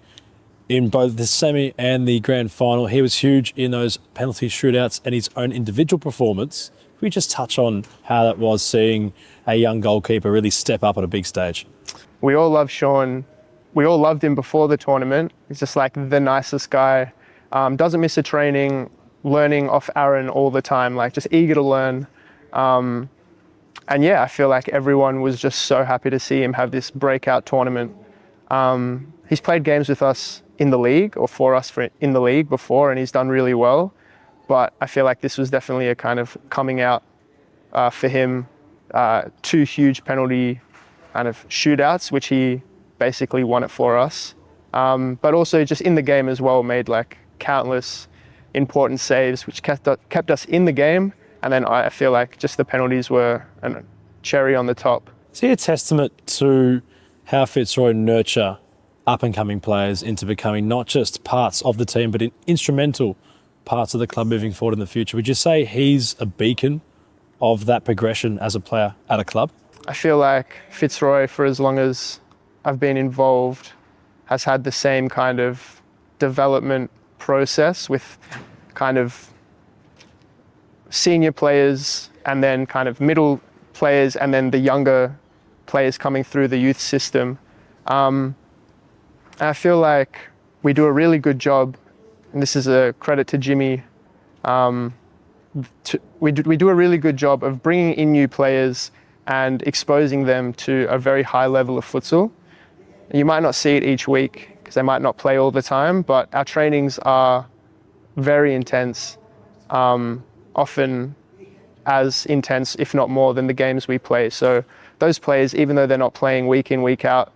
in both the semi and the grand final. He was huge in those penalty shootouts and his own individual performance. Can we just touch on how that was seeing a young goalkeeper really step up on a big stage? We all love Sean. We all loved him before the tournament. He's just like the nicest guy. Doesn't miss a training, learning off Aaron all the time, like just eager to learn. And yeah, I feel like everyone was just so happy to see him have this breakout tournament. He's played games with us in the league, or for us in the league before, and he's done really well. But I feel like this was definitely a kind of coming out for him. 2 huge penalty kind of shootouts, which he basically won it for us. But also just in the game as well, made like countless important saves, which kept us in the game. And then I feel like just the penalties were a cherry on the top. Is he a testament to how Fitzroy nurture up-and-coming players into becoming not just parts of the team, but instrumental parts of the club moving forward in the future? Would you say he's a beacon of that progression as a player at a club? I feel like Fitzroy, for as long as I've been involved, has had the same kind of development process with kind of senior players and then kind of middle players and then the younger players coming through the youth system. I feel like we do a really good job, and this is a credit to Jimmy. We do a really good job of bringing in new players and exposing them to a very high level of futsal. You might not see it each week because they might not play all the time, but our trainings are very intense, often as intense, if not more, than the games we play. So those players, even though they're not playing week in, week out,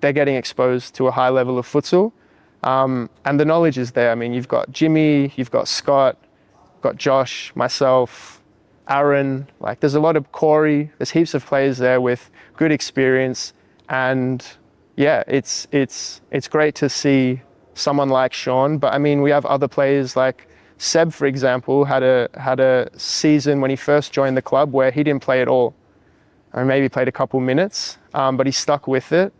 they're getting exposed to a high level of futsal. And the knowledge is there. I mean, you've got Jimmy, you've got Scott, you've got Josh, myself, Aaron. Like, there's a lot of Corey. There's heaps of players there with good experience. And yeah, it's great to see someone like Sean. But I mean, we have other players like Seb, for example, had a season when he first joined the club where he didn't play at all. Or maybe played a couple minutes, but he stuck with it.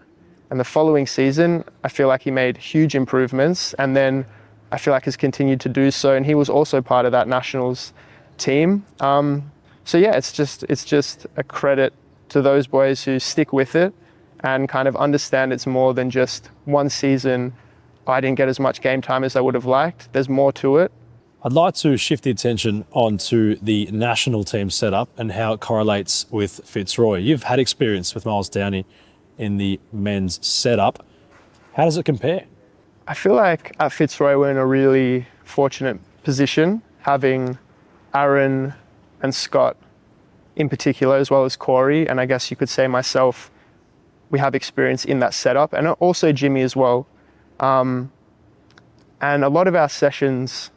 And the following season, I feel like he made huge improvements, and then I feel like has continued to do so. And he was also part of that nationals team. So yeah, it's just a credit to those boys who stick with it and kind of understand it's more than just one season. I didn't get as much game time as I would have liked. There's more to it. I'd like to shift the attention onto the national team setup and how it correlates with Fitzroy. You've had experience with Miles Downey in the men's setup. How does it compare? I feel like at Fitzroy we're in a really fortunate position, having Aaron and Scott in particular, as well as Corey, and I guess you could say myself, we have experience in that setup, and also Jimmy as well. And a lot of our sessions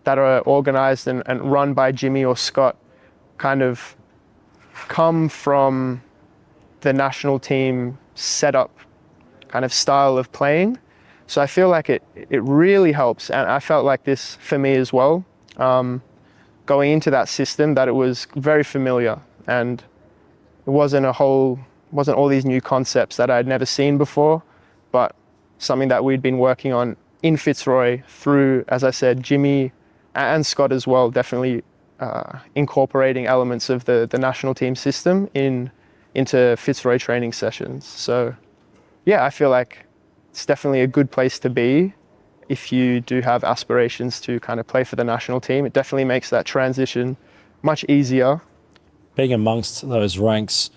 that are organized and run by Jimmy or Scott kind of come from the national team setup kind of style of playing. So I feel like it really helps, and I felt like this for me as well, going into that system, that it was very familiar, and it wasn't all these new concepts that I'd never seen before, but something that we'd been working on in Fitzroy through, as I said, Jimmy and Scott as well, definitely incorporating elements of the national team system into Fitzroy training sessions. So yeah, I feel like it's definitely a good place to be if you do have aspirations to kind of play for the national team. It definitely makes that transition much easier. Being amongst those ranks,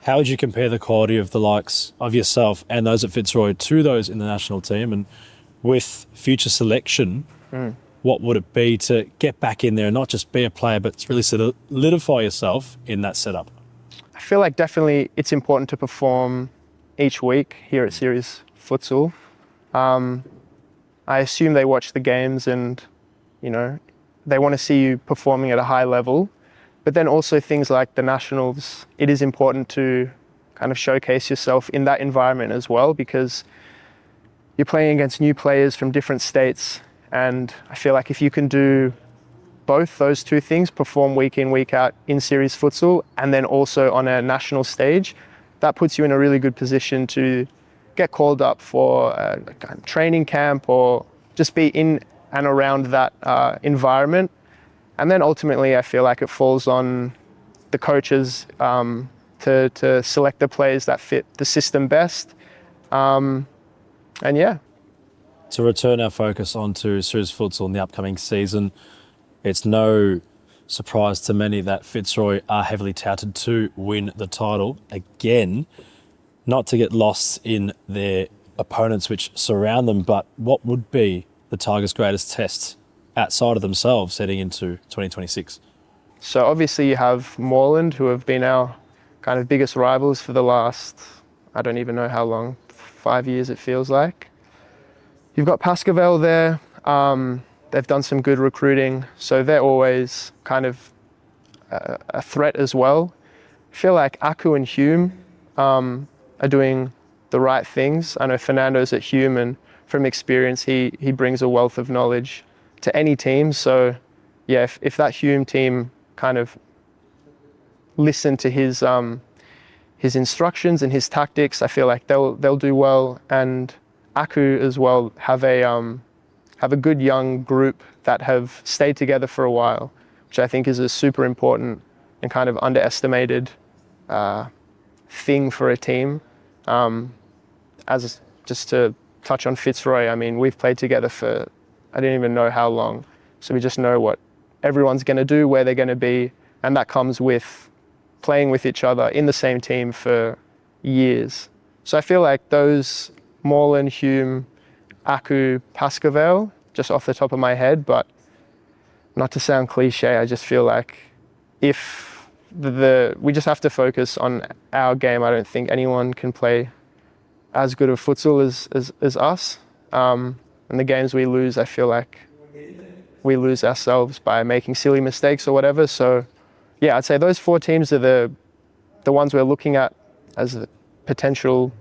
how would you compare the quality of the likes of yourself and those at Fitzroy to those in the national team? And with future selection, what would it be to get back in there and not just be a player, but really solidify yourself in that setup? I feel like definitely it's important to perform each week here at Series Futsal. I assume they watch the games and, you know, they want to see you performing at a high level. But then also things like the nationals, it is important to kind of showcase yourself in that environment as well, because you're playing against new players from different states. And I feel like if you can do both those two things, perform week in, week out in Series Futsal, and then also on a national stage, that puts you in a really good position to get called up for a training camp or just be in and around that environment. And then ultimately, I feel like it falls on the coaches to select the players that fit the system best. And yeah. To return our focus onto Series Futsal in the upcoming season, it's no surprise to many that Fitzroy are heavily touted to win the title again, not to get lost in their opponents which surround them, but what would be the Tigers' greatest test outside of themselves heading into 2026? So obviously you have Moreland, who have been our kind of biggest rivals for the last, I don't even know how long, 5 years it feels like. You've got Pascavel there. They've done some good recruiting, so they're always kind of a threat as well. I feel like Aku and Hume are doing the right things. I know Fernando's at Hume, and from experience, he brings a wealth of knowledge to any team. So yeah, if that Hume team kind of listen to his instructions and his tactics, I feel like they'll do well. And Aku as well have a good young group that have stayed together for a while, which I think is a super important and kind of underestimated thing for a team. As just to touch on Fitzroy, I mean, we've played together for, I didn't even know how long. So we just know what everyone's going to do, where they're going to be. And that comes with playing with each other in the same team for years. So I feel like those Moreland, Hume, Aku, Pascavel, just off the top of my head, but not to sound cliche, I just feel like if we just have to focus on our game. I don't think anyone can play as good of futsal as us. And the games we lose, I feel like we lose ourselves by making silly mistakes or whatever. So yeah, I'd say those four teams are the ones we're looking at as the potential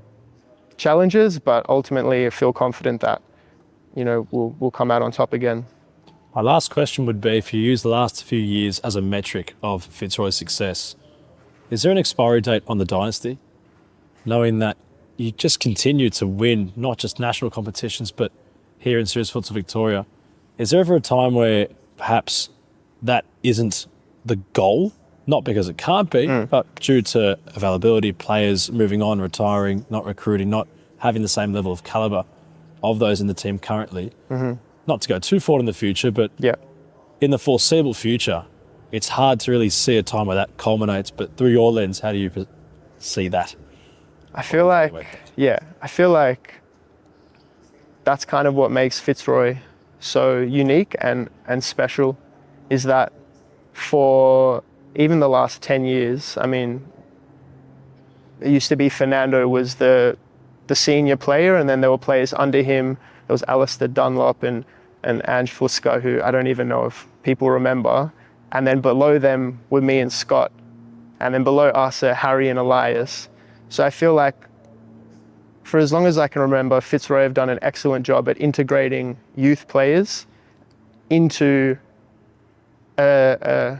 challenges, but ultimately I feel confident that, you know, we'll come out on top again. My last question would be, if you use the last few years as a metric of Fitzroy's success, is there an expiry date on the dynasty? Knowing that you just continue to win, not just national competitions, but here in Series Futsal Victoria, is there ever a time where perhaps that isn't the goal? Not because it can't be, but due to availability, players moving on, retiring, not recruiting, not having the same level of caliber of those in the team currently. Not to go too forward in the future, but Yeah. in the foreseeable future, it's hard to really see a time where that culminates. But through your lens, how do you see that? I feel like that's kind of what makes Fitzroy so unique and special, is that for even the last 10 years, I mean, it used to be Fernando was the senior player, and then there were players under him. There was Alistair Dunlop and Ange Fusca, who I don't even know if people remember. And then below them were me and Scott. And then below us are Harry and Elias. So I feel like for as long as I can remember, Fitzroy have done an excellent job at integrating youth players into a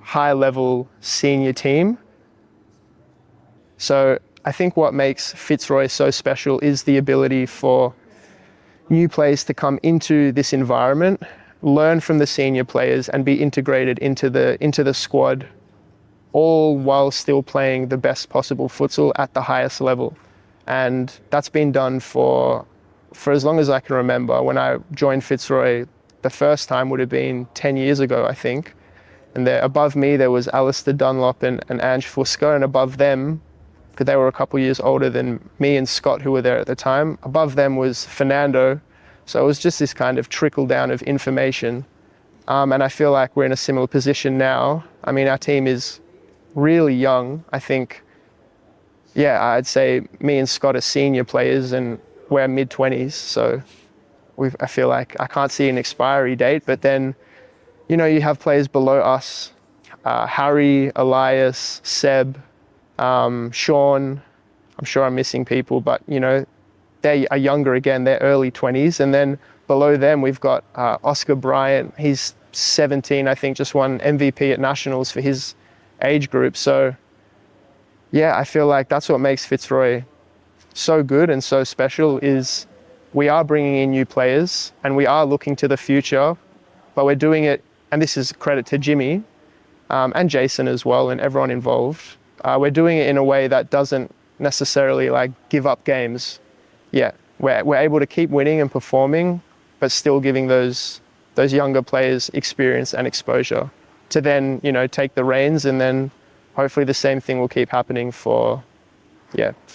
high-level senior team. So I think what makes Fitzroy so special is the ability for new players to come into this environment, learn from the senior players, and be integrated into the squad, all while still playing the best possible futsal at the highest level. And that's been done for as long as I can remember. When I joined Fitzroy, the first time would have been 10 years ago, I think. And there, above me, there was Alistair Dunlop and Ange Fusca, and above them, because they were a couple years older than me and Scott, who were there at the time, above them was Fernando. So it was just this kind of trickle down of information. And I feel like we're in a similar position now. I mean, our team is really young. I think, yeah, I'd say me and Scott are senior players and we're mid-20s. So I feel like I can't see an expiry date, but then, you know, you have players below us, Harry, Elias, Seb, Sean. I'm sure I'm missing people, but, you know, they are younger again, they're early 20s. And then below them, we've got Oscar Bryant. He's 17, I think, just won MVP at Nationals for his age group. So, yeah, I feel like that's what makes Fitzroy so good and so special is we are bringing in new players and we are looking to the future, but we're doing it, and this is credit to Jimmy and Jason as well and everyone involved. We're doing it in a way that doesn't necessarily like give up games. Yeah, we're able to keep winning and performing, but still giving those younger players experience and exposure to then, you know, take the reins, and then hopefully the same thing will keep happening for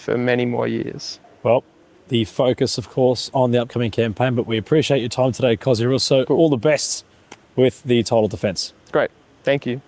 many more years. Well, the focus, of course, on the upcoming campaign, but we appreciate your time today, Cozzy. Also, all the best with the title defence. Great, thank you.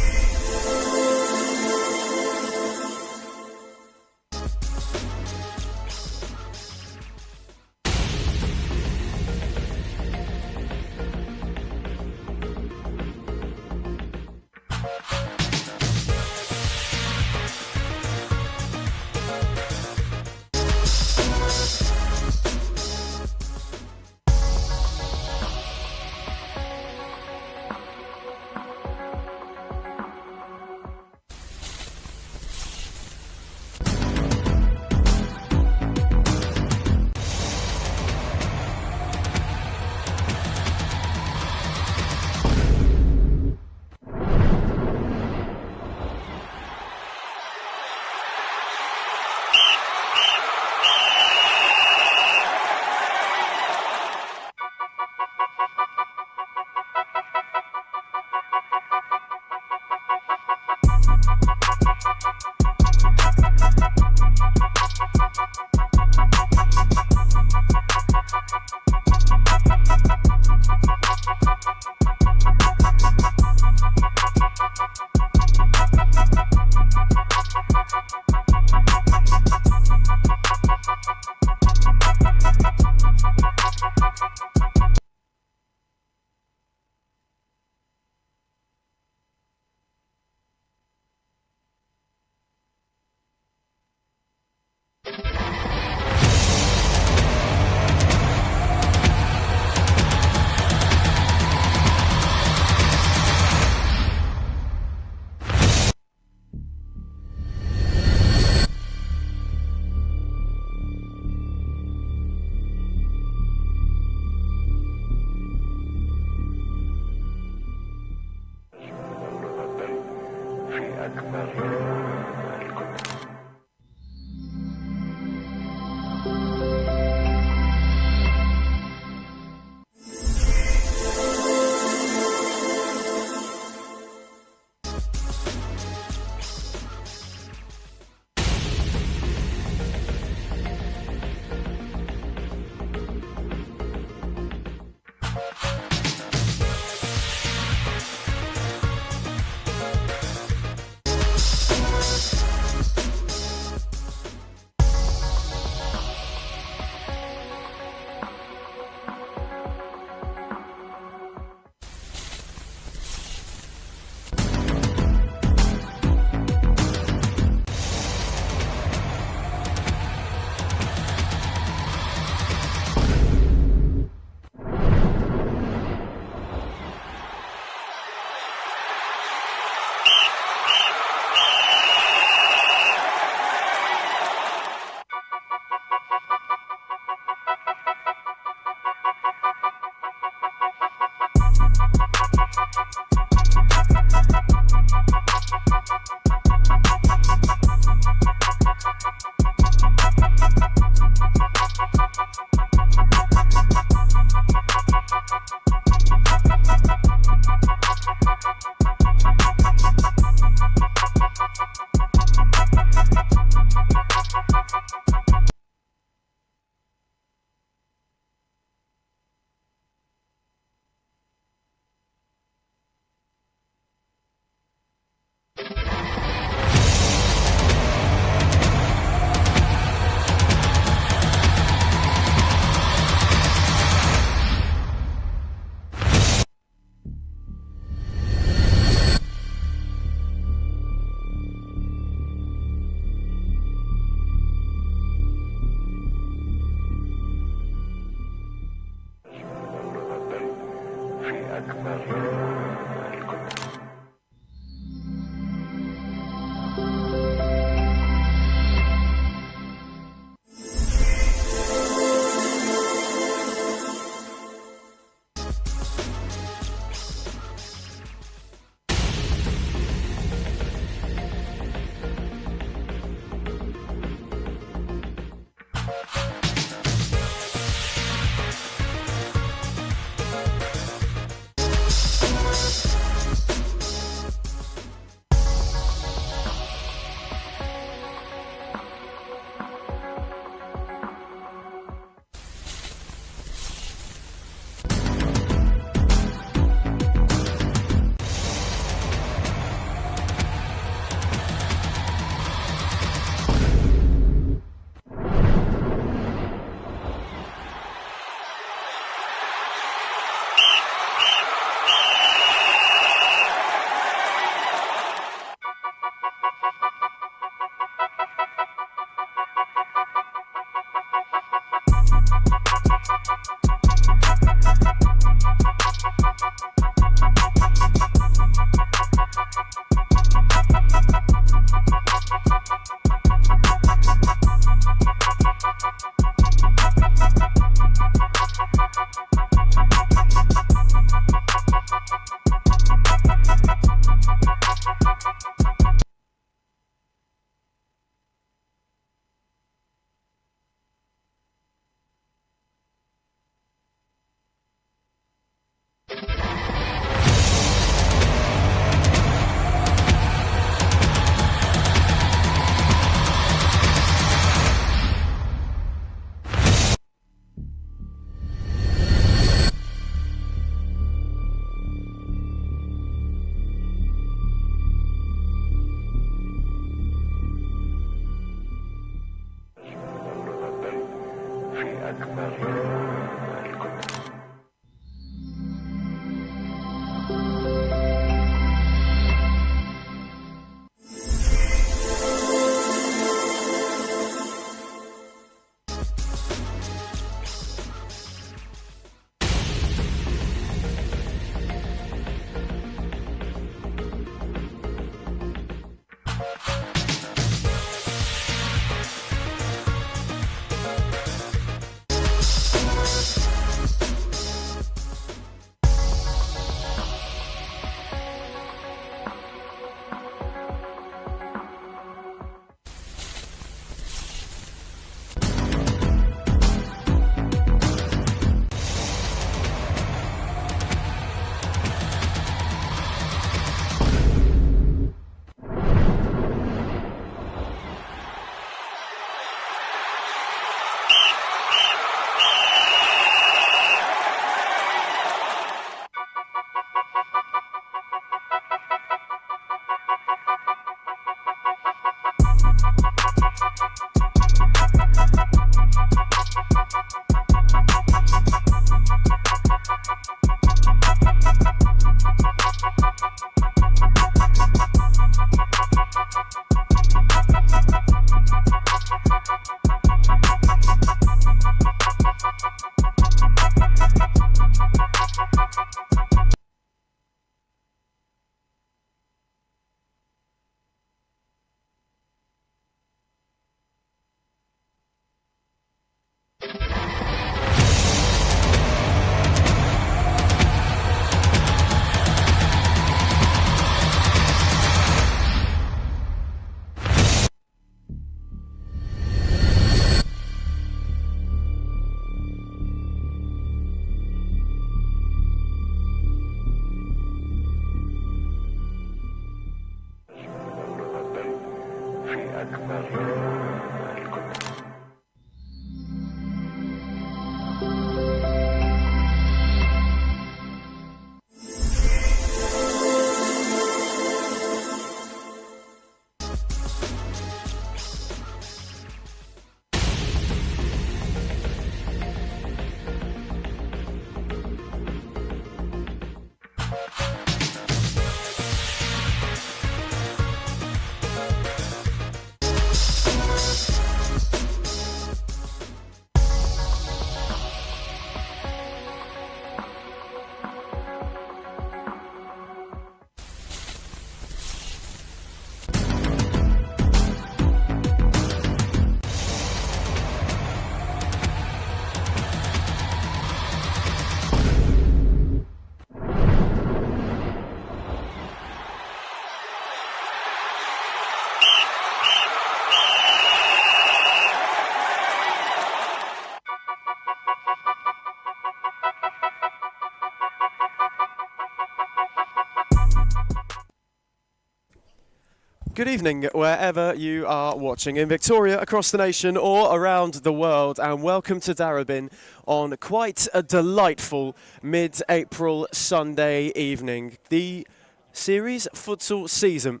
Good evening, wherever you are watching in Victoria, across the nation or around the world, and welcome to Darebin on quite a delightful mid-April Sunday evening. The series futsal season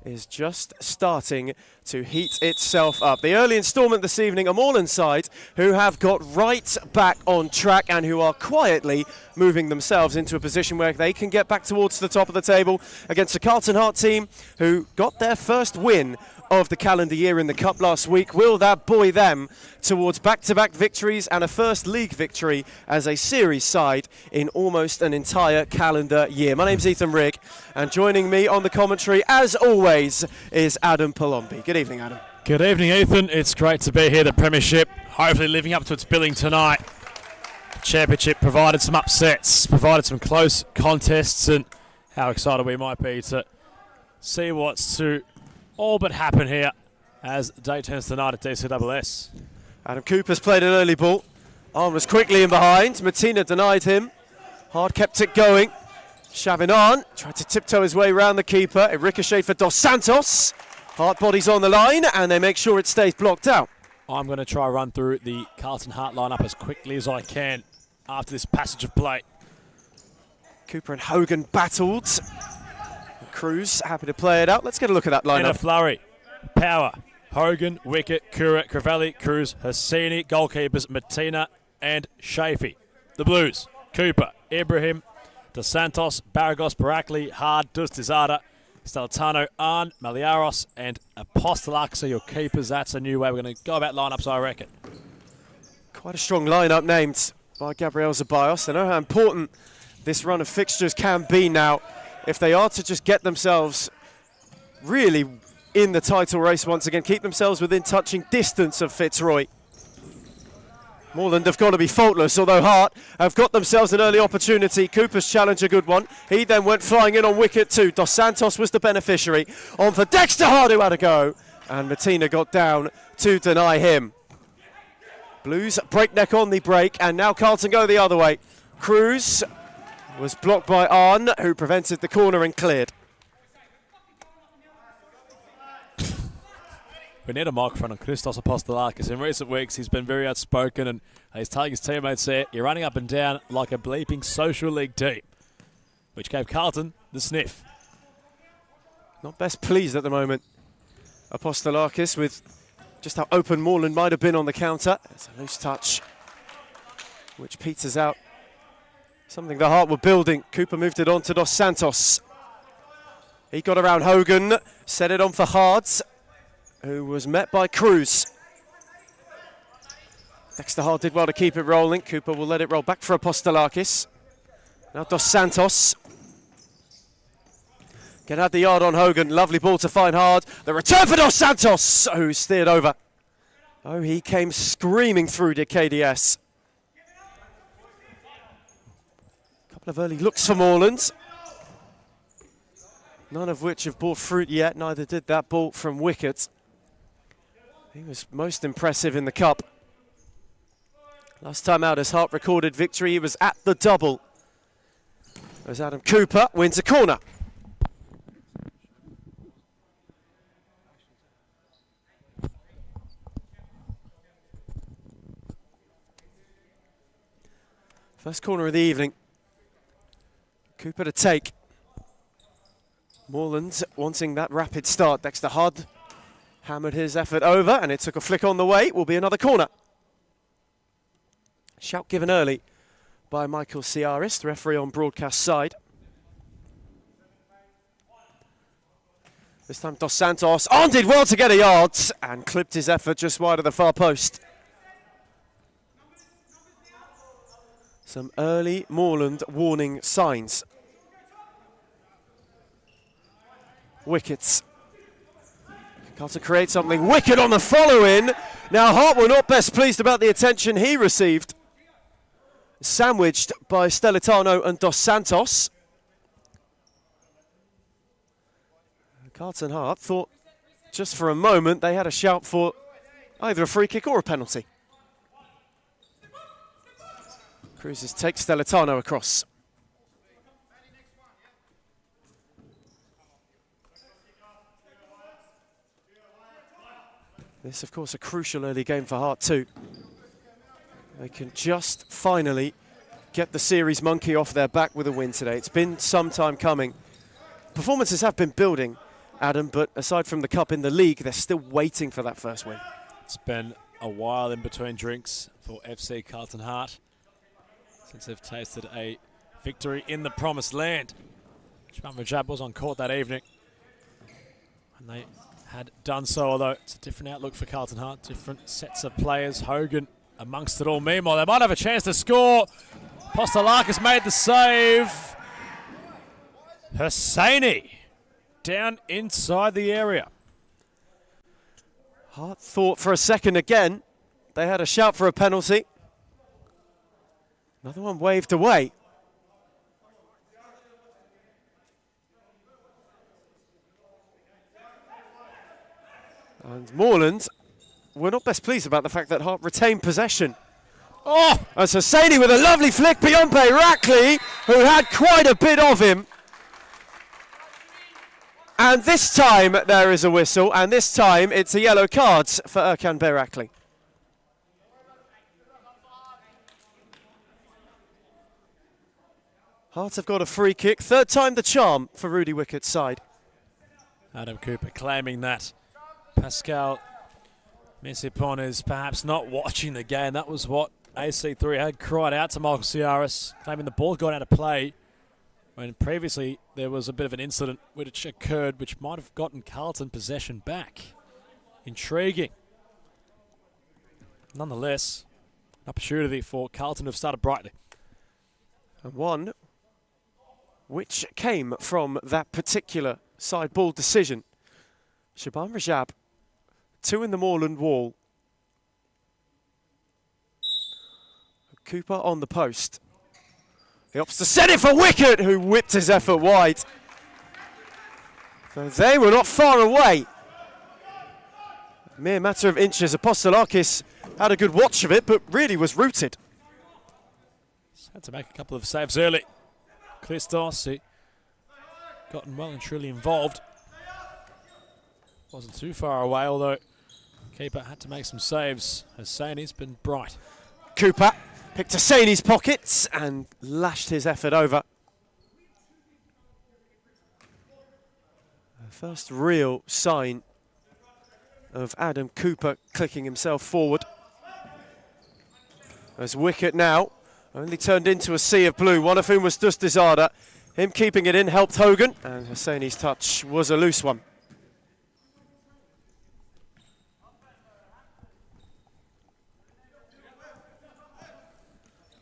is just starting to heat itself up. The early instalment this evening, a Bullin side who have got right back on track and who are quietly moving themselves into a position where they can get back towards the top of the table against a Carlton Heart team who got their first win of the calendar year in the Cup last week. Will that buoy them towards back-to-back victories and a first league victory as a series side in almost an entire calendar year? My name's Ethan Rigg, and joining me on the commentary, as always, is Adam Palombi. Good evening, Adam. Good evening, Ethan. It's great to be here. The Premiership hopefully living up to its billing tonight. The Championship provided some upsets, provided some close contests, and how excited we might be to see what's to all but happen here as the day turns to night at DCSS. Adam Cooper's played an early ball. Arm was quickly in behind. Martina denied him. Hard kept it going. Chavinon tried to tiptoe his way around the keeper. It ricocheted for Dos Santos. Hart body's on the line, and they make sure it stays blocked out. I'm going to try run through the Carlton Heart lineup as quickly as I can after this passage of play. Cooper and Hogan battled. Cruz happy to play it out. Let's get a look at that lineup. In a flurry. Power. Hogan, Wicket, Kura, Crivelli, Cruz, Hassini, goalkeepers Martina and Shafee. The Blues. Cooper, Ibrahim, Dos Santos, Baragos, Barakli, Hard, Dustizada, Steltano, Arn, Maliaros and Apostolakis are your keepers. That's a new way we're going to go about lineups, I reckon. Quite a strong lineup named by Gabriel Zeballos. I know how important this run of fixtures can be now if they are to just get themselves really in the title race once again, keep themselves within touching distance of Fitzroy. Moreland have got to be faultless, although Hart have got themselves an early opportunity. Cooper's challenge a good one. He then went flying in on wicket too. Dos Santos was the beneficiary. On for Dexter Hart, who had a go. And Martina got down to deny him. Blues breakneck on the break, and now Carlton go the other way. Cruz was blocked by Arn, who prevented the corner and cleared. We need a microphone on Christos Apostolakis. In recent weeks, he's been very outspoken and he's telling his teammates there, you're running up and down like a bleeping social league team, which gave Carlton the sniff. Not best pleased at the moment. Apostolakis with just how open Moreland might have been on the counter. It's a loose touch, which peters out. Something the Heart were building. Cooper moved it on to Dos Santos. He got around Hogan, set it on for Hards, who was met by Cruz. Dexter Hart did well to keep it rolling. Cooper will let it roll back for Apostolakis. Now Dos Santos. Get out the yard on Hogan. Lovely ball to find Hard. The return for Dos Santos, who steered over. Oh, he came screaming through to KDS. Couple of early looks for Moreland, none of which have bore fruit yet. Neither did that ball from Wicket. He was most impressive in the Cup. Last time out as Hart recorded victory, he was at the double. As Adam Cooper wins a corner. First corner of the evening. Cooper to take. Moreland wanting that rapid start. Dexter Hudd hammered his effort over, and it took a flick on the way. It will be another corner. Shout given early by Michael Ciaris, the referee on broadcast side. This time Dos Santos did well to get a yard and clipped his effort just wide of the far post. Some early Moreland warning signs. Wickets. Carlton create something wicked on the follow-in. Now Hart were not best pleased about the attention he received. Sandwiched by Stellitano and Dos Santos. Carlton Hart thought just for a moment they had a shout for either a free kick or a penalty. Cruises take Stellitano across. This, of course, a crucial early game for Hart too. They can just finally get the series monkey off their back with a win today. It's been some time coming. Performances have been building, Adam, but aside from the cup in the league, they're still waiting for that first win. It's been a while in between drinks for FC Carlton Hart since they've tasted a victory in the promised land. Shubham Rajab was on court that evening, and they had done so, although it's a different outlook for Carlton Hart, different sets of players. Hogan amongst it all. Meanwhile, they might have a chance to score. Postolakis made the save. Hosseini down inside the area. Hart thought for a second again they had a shout for a penalty. Another one waved away. And Moreland were not best pleased about the fact that Hart retained possession. As Hosseini with a lovely flick beyond Bayrakli, who had quite a bit of him. And this time there is a whistle, and this time it's a yellow card for Erkan Bayrakli. Hart have got a free kick, third time the charm for Rudy Wickett's side. Adam Cooper claiming that Pascal Messipon is perhaps not watching the game. That was what AC3 had cried out to Michael Ciaris, claiming the ball got out of play when previously there was a bit of an incident which occurred which might have gotten Carlton possession back. Intriguing. Nonetheless, an opportunity for Carlton to have started brightly. And one which came from that particular side ball decision. Shubham Rajab, 2 in the Moreland wall. Cooper on the post. He opts to set it for Wickett, who whipped his effort wide. So they were not far away. A mere matter of inches. Apostolakis had a good watch of it, but really was rooted. Had to make a couple of saves early. Christos gotten well and truly involved. Wasn't too far away, although keeper had to make some saves. Hosseini's been bright. Cooper picked Hosseini's pockets and lashed his effort over. The first real sign of Adam Cooper clicking himself forward. As Wickett now only turned into a sea of blue, one of whom was Dustizada. Him keeping it in helped Hogan, and Hosseini's touch was a loose one.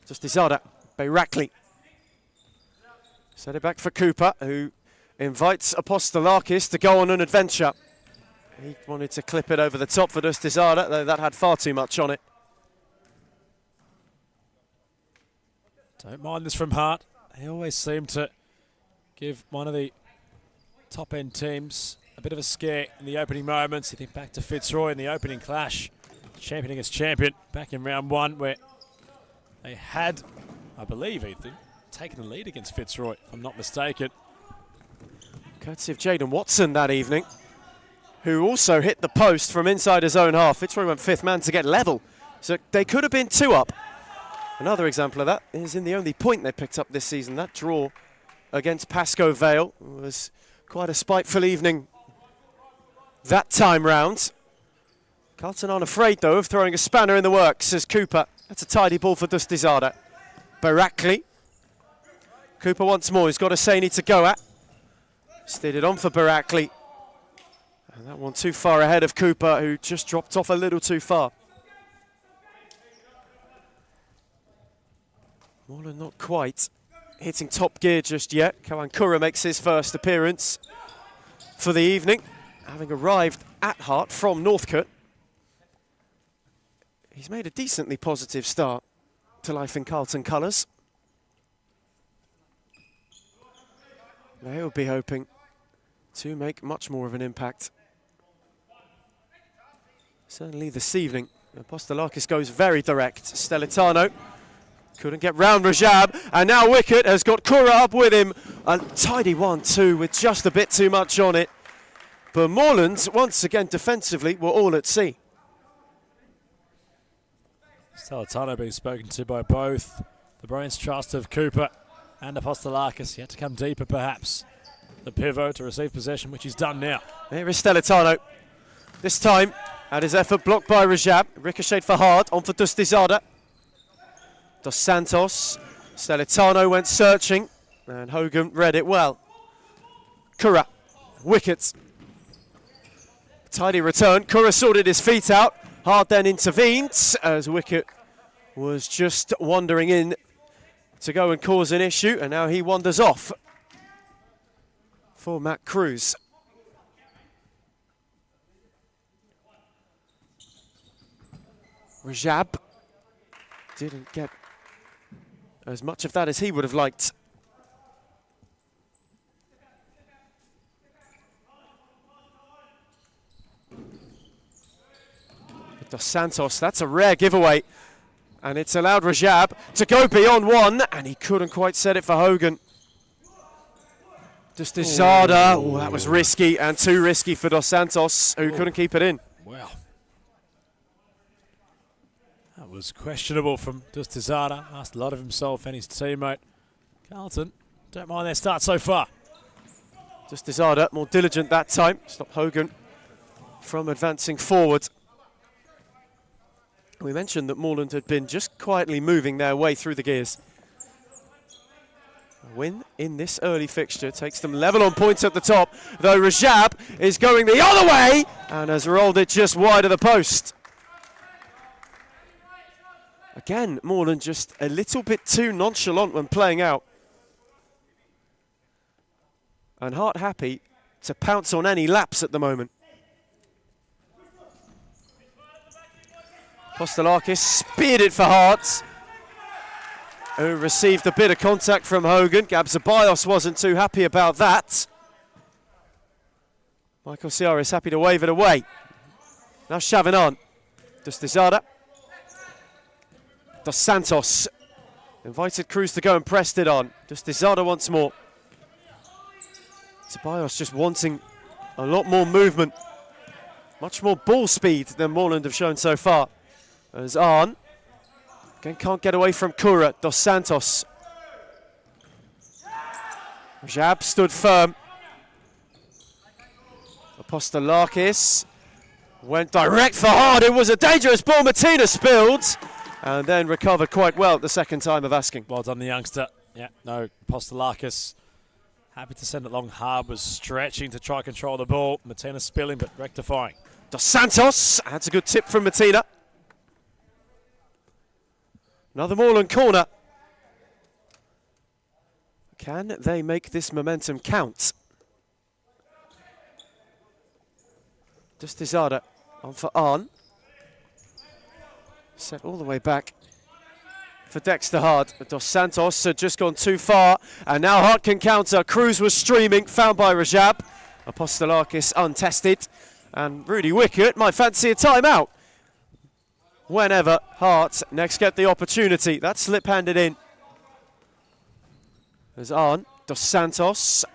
Dustizada, Bayrakli. Set it back for Cooper, who invites Apostolakis to go on an adventure. He wanted to clip it over the top for Dustizada, though that had far too much on it. Don't mind this from Hart. They always seem to give one of the top-end teams a bit of a scare in the opening moments. You think back to Fitzroy in the opening clash, champion against champion, back in round 1, where they had, I believe, Ethan, taken the lead against Fitzroy, if I'm not mistaken. Courtesy of Jaden Watson that evening, who also hit the post from inside his own half. Fitzroy went 5th man to get level, so they could have been 2 up. Another example of that is in the only point they picked up this season. That draw against Pascoe Vale was quite a spiteful evening that time round. Carlton aren't afraid, though, of throwing a spanner in the works as Cooper. That's a tidy ball for Dustizada. Barakli. Cooper once more. He's got Hosseini to go at. Steered it on for Barakli. And that one too far ahead of Cooper, who just dropped off a little too far. Moreland not quite hitting top gear just yet. Kawankura makes his first appearance for the evening, having arrived at Hart from Northk. He's made a decently positive start to life in Carlton colours. They'll be hoping to make much more of an impact. Certainly this evening. Apostolakis goes very direct. Stelitano couldn't get round Rajab, and now Wicket has got Kura up with him. A tidy 1-2 with just a bit too much on it. But Moreland, once again defensively, were all at sea. Stelitano being spoken to by both the brains trust of Cooper and Apostolakis. Yet to come deeper, perhaps. The pivot to receive possession, which he's done now. Here is Stelitano. This time, at his effort, blocked by Rajab. Ricocheted for Hart, on for Dustizada. Dos Santos. Stelitano went searching, and Hogan read it well. Kura, wickets. Tidy return. Kura sorted his feet out. Hart then intervened as Wicket was just wandering in to go and cause an issue, and now he wanders off for Matt Cruz. Rajab didn't get as much of that as he would have liked. Dos Santos, that's a rare giveaway. And it's allowed Rajab to go beyond one, and he couldn't quite set it for Hogan. Dustizada, oh, that was risky, and too risky for Dos Santos, who couldn't keep it in. Wow. That was questionable from Dustizada. Asked a lot of himself and his teammate. Carlton don't mind their start so far. Dustizada, more diligent that time. Stopped Hogan from advancing forward. We mentioned that Moreland had been just quietly moving their way through the gears. A win in this early fixture takes them level on points at the top, though Rajab is going the other way and has rolled it just wide of the post. Again, Moreland just a little bit too nonchalant when playing out. And Hart happy to pounce on any laps at the moment. Apostolakis speared it for Hart, who received a bit of contact from Hogan. Gabzabios wasn't too happy about that. Michael Ciara is happy to wave it away. Now Chavinan. Dustizada. Dos Santos invited Cruz to go and pressed it on. Dustizada once more. Ceballos just wanting a lot more movement. Much more ball speed than Moreland have shown so far. As Arn, again can't get away from Kura. Dos Santos. Rajab stood firm. Apostolakis went direct for Hart. It was a dangerous ball. Martina spilled and then recovered quite well at the second time of asking. Well done, the youngster. Yeah, no, Apostolakis happy to send it long. Hard was stretching to try and control the ball. Martina spilling but rectifying. Dos Santos, that's a good tip from Martina. Another Moreland corner. Can they make this momentum count? Dustizada on for Arn. Set all the way back for Dexter Hart. Dos Santos had just gone too far, and now Hart can counter. Cruz was streaming, found by Rajab. Apostolakis untested, and Rudy Wicket might fancy a timeout whenever Hart next get the opportunity. That's slip-handed in. There's Arn, Dos Santos,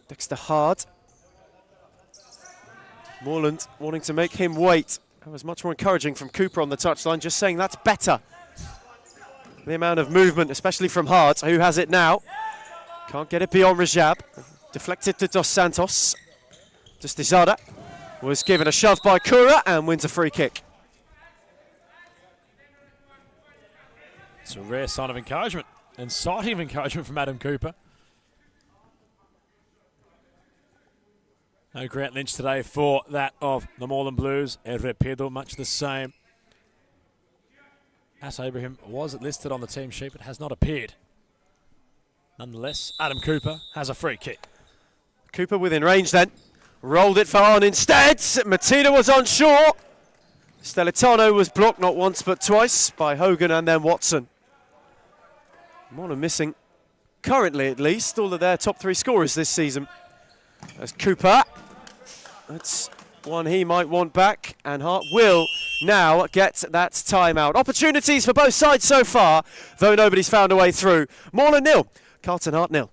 Dexter Hart. Moreland wanting to make him wait. That was much more encouraging from Cooper on the touchline, just saying that's better. The amount of movement, especially from Hart, who has it now. Can't get it beyond Rajab. Deflected to Dos Santos. Justizada was given a shove by Kura and wins a free kick. It's a rare sign of encouragement and sighting of encouragement from Adam Cooper. No Grant Lynch today for that of the Moreland Blues. Hervé Pedro, much the same. As Abraham was listed on the team sheet but has not appeared. Nonetheless, Adam Cooper has a free kick. Cooper within range then. Rolled it for on instead. Matina was on shore. Stelitano was blocked not once but twice by Hogan and then Watson. Moreland missing, currently at least, all of their top 3 scorers this season. As Cooper, that's one he might want back, and Hart will now get that timeout. Opportunities for both sides so far, though nobody's found a way through. Moreland 0, Carlton Hart 0.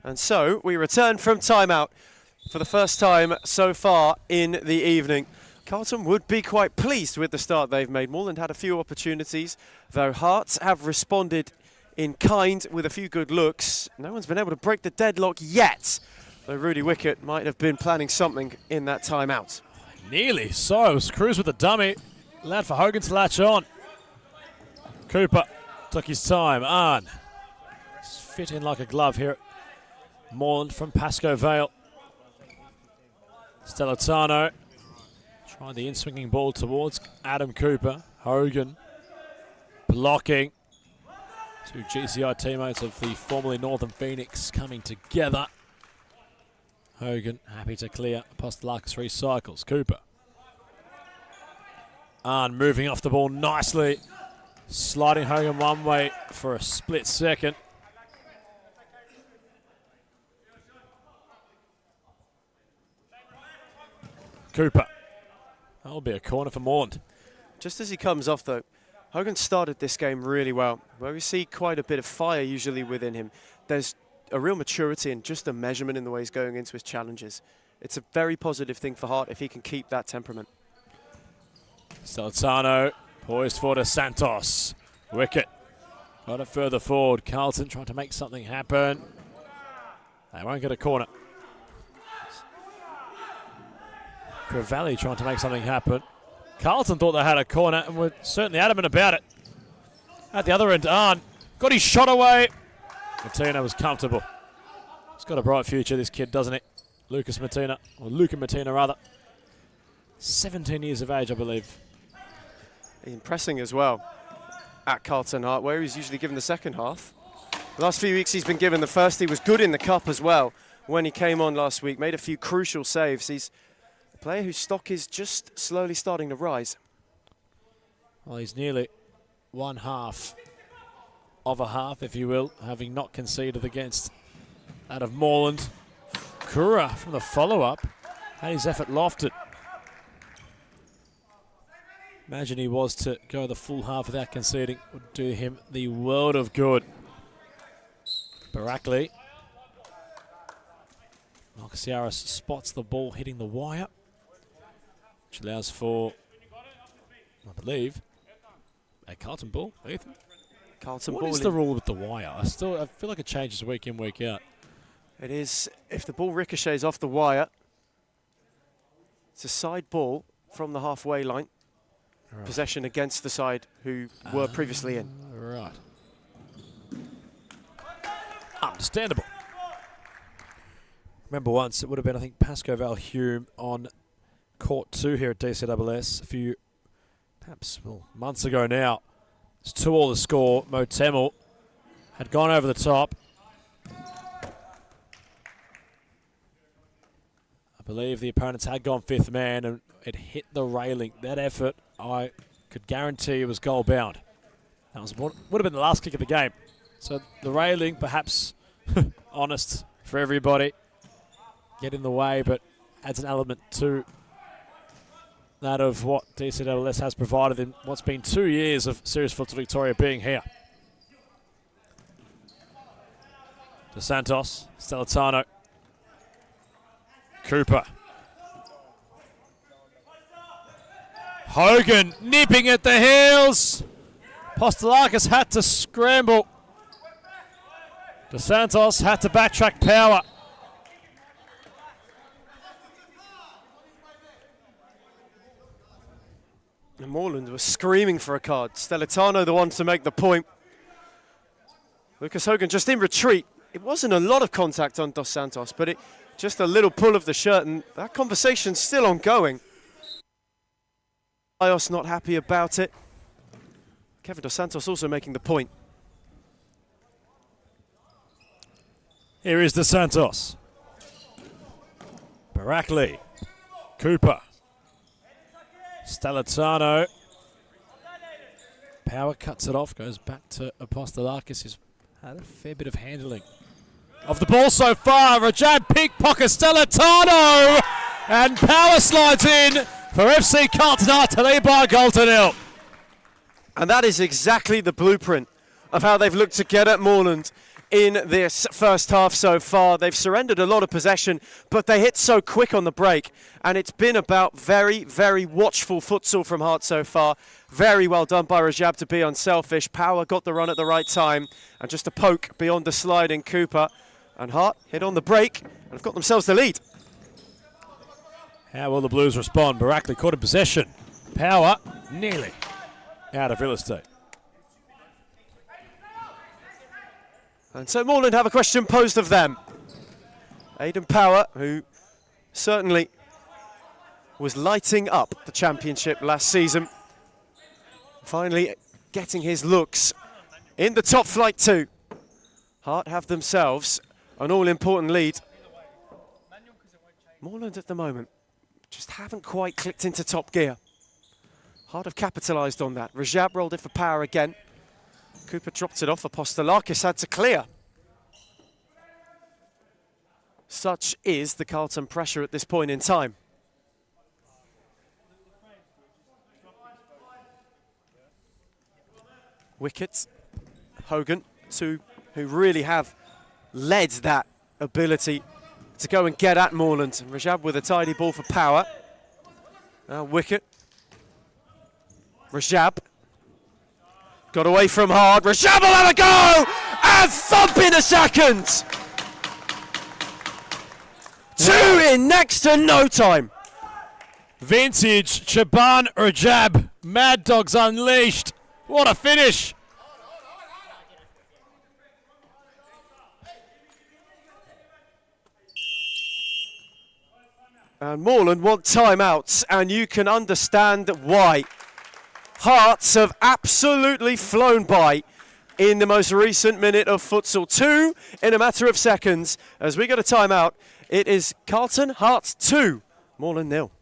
And so we return from timeout for the first time so far in the evening. Carlton would be quite pleased with the start they've made. Moreland had a few opportunities, though Hearts have responded in kind with a few good looks. No one's been able to break the deadlock yet, though Rudy Wickett might have been planning something in that timeout. Nearly so. Cruz with the dummy. Allowed for Hogan to latch on. Cooper took his time. Arn fit in like a glove here. Moreland from Pascoe Vale. Stelitano trying the in-swinging ball towards Adam Cooper. Hogan blocking. 2 GCI teammates of the formerly Northern Phoenix coming together. Hogan happy to clear Apostolakis recycles. Cooper. Arn moving off the ball nicely. Sliding Hogan one way for a split second. Cooper. That'll be a corner for Moreland. Just as he comes off, though, Hogan started this game really well, where we see quite a bit of fire usually within him. There's a real maturity and just a measurement in the way he's going into his challenges. It's a very positive thing for Hart if he can keep that temperament. Stelitano poised for Dos Santos. Wicket got it further forward. Carlton trying to make something happen. They won't get a corner. Cravalli trying to make something happen. Carlton thought they had a corner and were certainly adamant about it. At the other end, Arn got his shot away. Matina was comfortable. He's got a bright future, this kid, doesn't he? Luca Matina rather. 17 years of age, I believe. Impressing as well at Carlton Hart, where he's usually given the second half. The last few weeks he's been given the first. He was good in the cup as well when he came on last week. Made a few crucial saves. He's a player whose stock is just slowly starting to rise. Well, he's nearly one half of a half, if you will, having not conceded against that of Moreland. Kura from the follow-up had his effort lofted. Imagine he was to go the full half without conceding. Would do him the world of good. Barakli Marcasiaris spots the ball hitting the wire, which allows for, I believe, a Carlton ball. Ethan? Carlton What ball. is the rule with the wire? I feel like it changes week in, week out. It is, if the ball ricochets off the wire, it's a side ball from the halfway line. Right. Possession against the side who were previously in. Right. Understandable. Remember once, it would have been, I think, Pasco Valhume on court 2 here at DCSS a few, perhaps, well, months ago now. It's 2-all the score. Mo Temel had gone over the top. I believe the opponents had gone 5th man and it hit the railing. That effort, I could guarantee it was goal bound. That was would have been the last kick of the game. So the railing, perhaps honest for everybody, get in the way, but adds an element to that of what DCSS has provided in what's been 2 years of Series Futsal Victoria being here. De Santos, Stellitano, Cooper. Hogan nipping at the heels. Postolakis had to scramble. De Santos had to backtrack power. And Moreland was screaming for a card. Stellitano the one to make the point. Lucas Hogan just in retreat. It wasn't a lot of contact on Dos Santos, but just a little pull of the shirt, and that conversation's still ongoing. Ios not happy about it. Kevin Dos Santos also making the point. Here is De Santos. Barakli. Cooper. Stellitano. Power cuts it off, goes back to Apostolakis, who's had a fair bit of handling of the ball so far. Rajab pickpocket Stellitano, and Power slides in for FC Carlton to lead by a goal to 0. And that is exactly the blueprint of how they've looked to get at Moreland in this first half so far. They've surrendered a lot of possession, but they hit so quick on the break. And it's been about very, very watchful futsal from Hart so far. Very well done by Rajab to be unselfish. Power got the run at the right time. And just a poke beyond the slide in Cooper. And Hart hit on the break and have got themselves the lead. How will the Blues respond? Barakli caught in possession. Power nearly out of real estate. And so Moreland have a question posed of them. Aidan Power, who certainly was lighting up the championship last season, finally getting his looks in the top flight too. Hart have themselves an all-important lead. Moreland at the moment just haven't quite clicked into top gear. Hart have capitalised on that. Rajab rolled it for Power again. Cooper dropped it off. Apostolakis had to clear. Such is the Carlton pressure at this point in time. Wickets. Hogan, two who really have led that ability to go and get at Moreland. And Rajab with a tidy ball for Power. Now Wicket. Rajab. Got away from Hard. Rajab will have a go! And thump in a second! 2 in next to no time. Vintage Chaban Rajab. Mad Dogs unleashed. What a finish! And Moreland want timeouts, and you can understand why. Hearts have absolutely flown by in the most recent minute of futsal. 2 in a matter of seconds. As we get a timeout, it is Carlton Hearts 2, Moreland 0.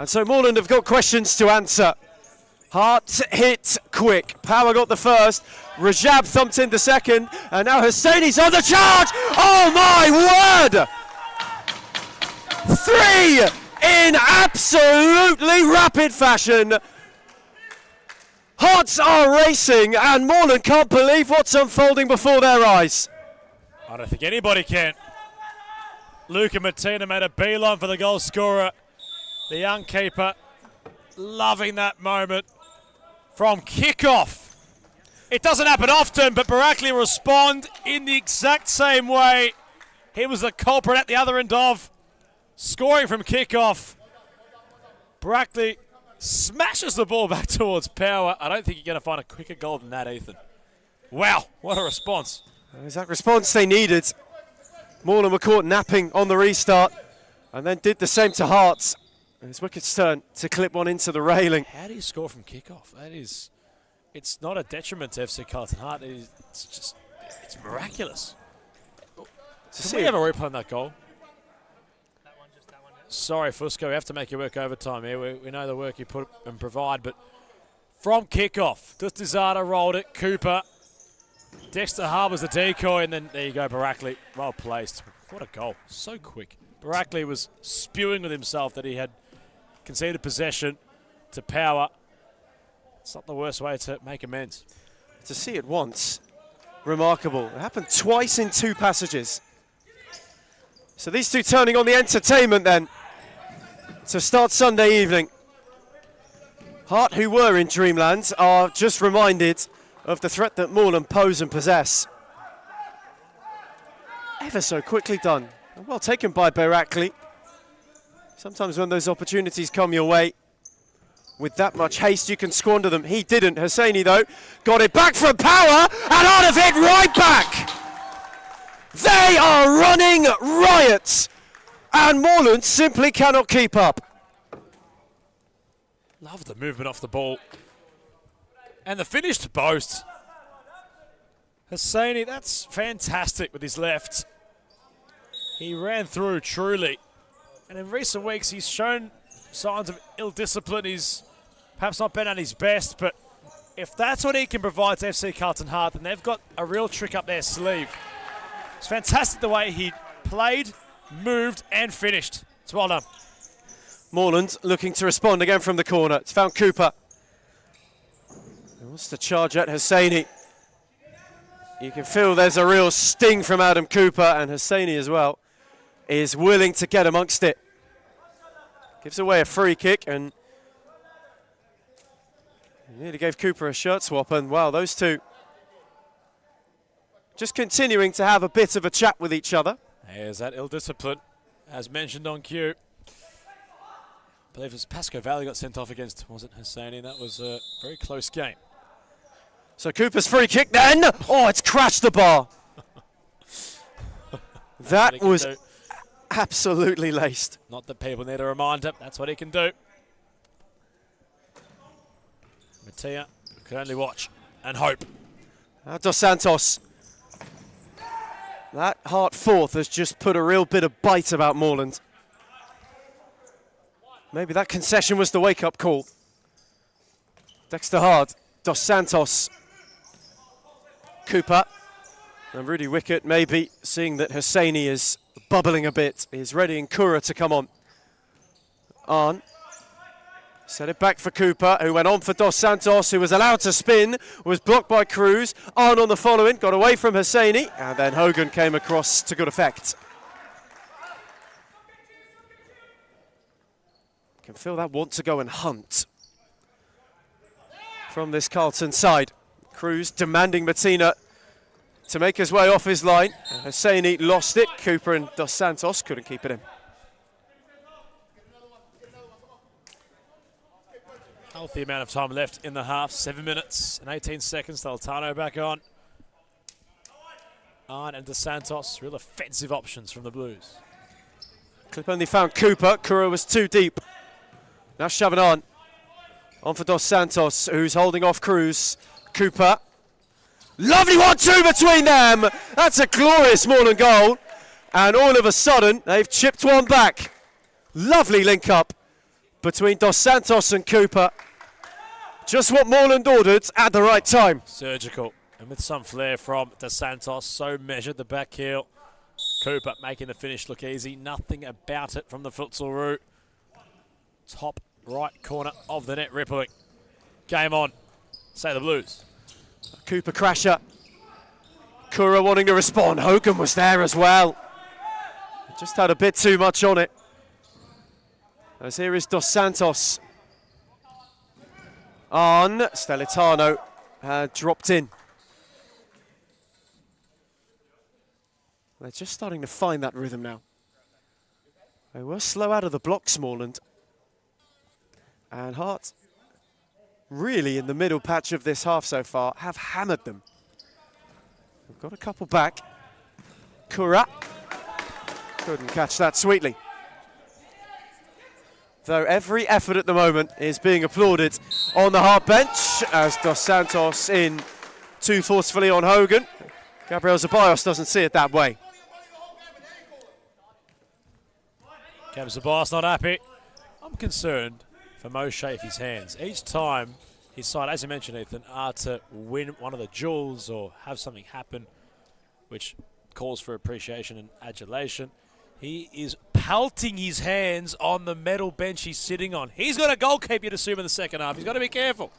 And so Moreland have got questions to answer. Hart hit quick. Power got the first. Rajab thumped in the second. And now Hosseini's on the charge. Oh my word! 3 in absolutely rapid fashion. Hearts are racing and Moreland can't believe what's unfolding before their eyes. I don't think anybody can. Luca Martina made a beeline for the goal scorer. The young keeper loving that moment. From kickoff. It doesn't happen often, but Barakli respond in the exact same way. He was the culprit at the other end of scoring from kickoff. Barakli smashes the ball back towards Power. I don't think you're going to find a quicker goal than that, Ethan. Wow, what a response. That was that response they needed. Moreland were caught napping on the restart and then did the same to Hearts. And it's Wicket's turn to clip one into the railing. How do you score from kickoff? It's not a detriment to FC Carlton Heart. It's miraculous. Can we have a replay on that goal? Sorry, Fusco, we have to make you work overtime here. We know the work you put and provide, but from kickoff, Dustizada rolled it, Cooper. Dexter Harbour's the decoy, and then there you go, Barakli. Well placed. What a goal. So quick. Barakli was spewing with himself that he had conceded possession to Power. It's not the worst way to make amends. To see it once, remarkable. It happened twice in 2 passages. So these two turning on the entertainment then to start Sunday evening. Heart, who were in Dreamland, are just reminded of the threat that Moreland pose and possess. Ever so quickly done. Well taken by Barakli. Sometimes when those opportunities come your way, with that much haste, you can squander them. He didn't. Hosseini, though, got it back from Power, and out of it, right back. They are running riot, and Moreland simply cannot keep up. Love the movement off the ball. And the finish to post. Hosseini, that's fantastic with his left. He ran through truly. And in recent weeks, he's shown signs of ill discipline. He's perhaps not been at his best, but if that's what he can provide to FC Carlton Heart, then they've got a real trick up their sleeve. It's fantastic the way he played, moved, and finished. It's well done. Moreland looking to respond again from the corner. It's found Cooper. He wants to charge at Hosseini. You can feel there's a real sting from Adam Cooper, and Hosseini as well is willing to get amongst it. Gives away a free kick, and he nearly gave Cooper a shirt swap, and wow, those two just continuing to have a bit of a chat with each other. There's that ill discipline, as mentioned on cue. I believe it was Pasco Valley got sent off against, was it Hosseini? That was a very close game. So Cooper's free kick then. Oh, it's crashed the bar. That was absolutely laced. Not that people need a reminder, that's what he can do. Mattia can only watch and hope. Now Dos Santos. That Heart fourth has just put a real bit of bite about Moreland. Maybe that concession was the wake-up call. Dexter Hard, Dos Santos, Cooper, and Rudy Wickett maybe seeing that Hosseini is bubbling a bit, is readying Kura to come on. Arn set it back for Cooper, who went on for Dos Santos, who was allowed to spin, was blocked by Cruz. Arn on the following, got away from Hosseini, and then Hogan came across to good effect. Can feel that want to go and hunt from this Carlton side. Cruz demanding Martina to make his way off his line. Hosseini lost it. Cooper and Dos Santos couldn't keep it in. Healthy amount of time left in the half. 7 minutes and 18 seconds. Deltano back on. Arn and Dos Santos, real offensive options from the Blues. Clip only found Cooper. Kura was too deep. Now shoving on for Dos Santos, who's holding off Cruz. Cooper. Lovely 1-2 between them. That's a glorious Moreland goal. And all of a sudden, they've chipped one back. Lovely link up between Dos Santos and Cooper. Just what Moreland ordered at the right time. Surgical. And with some flair from Dos Santos, so measured the back heel. Cooper making the finish look easy. Nothing about it from the futsal route. Top right corner of the net rippling. Game on. Say the Blues. Cooper crasher. Kura wanting to respond. Hogan was there as well. Just had a bit too much on it. As here is Dos Santos. On. Stelitano had dropped in. They're just starting to find that rhythm now. They were slow out of the blocks, Moreland. And Hart, really in the middle patch of this half so far, have hammered them. We've got a couple back. Kura couldn't catch that sweetly. Though every effort at the moment is being applauded on the Hart bench as Dos Santos in too forcefully on Hogan. Gabriel Ceballos doesn't see it that way. Gab Ceballos not happy. I'm concerned for Mo Shafy's hands. Each time his side, as you mentioned, Ethan, are to win one of the duels or have something happen which calls for appreciation and adulation, he is pelting his hands on the metal bench he's sitting on. He's got a goalkeeper, you'd assume, in the second half. He's got to be careful.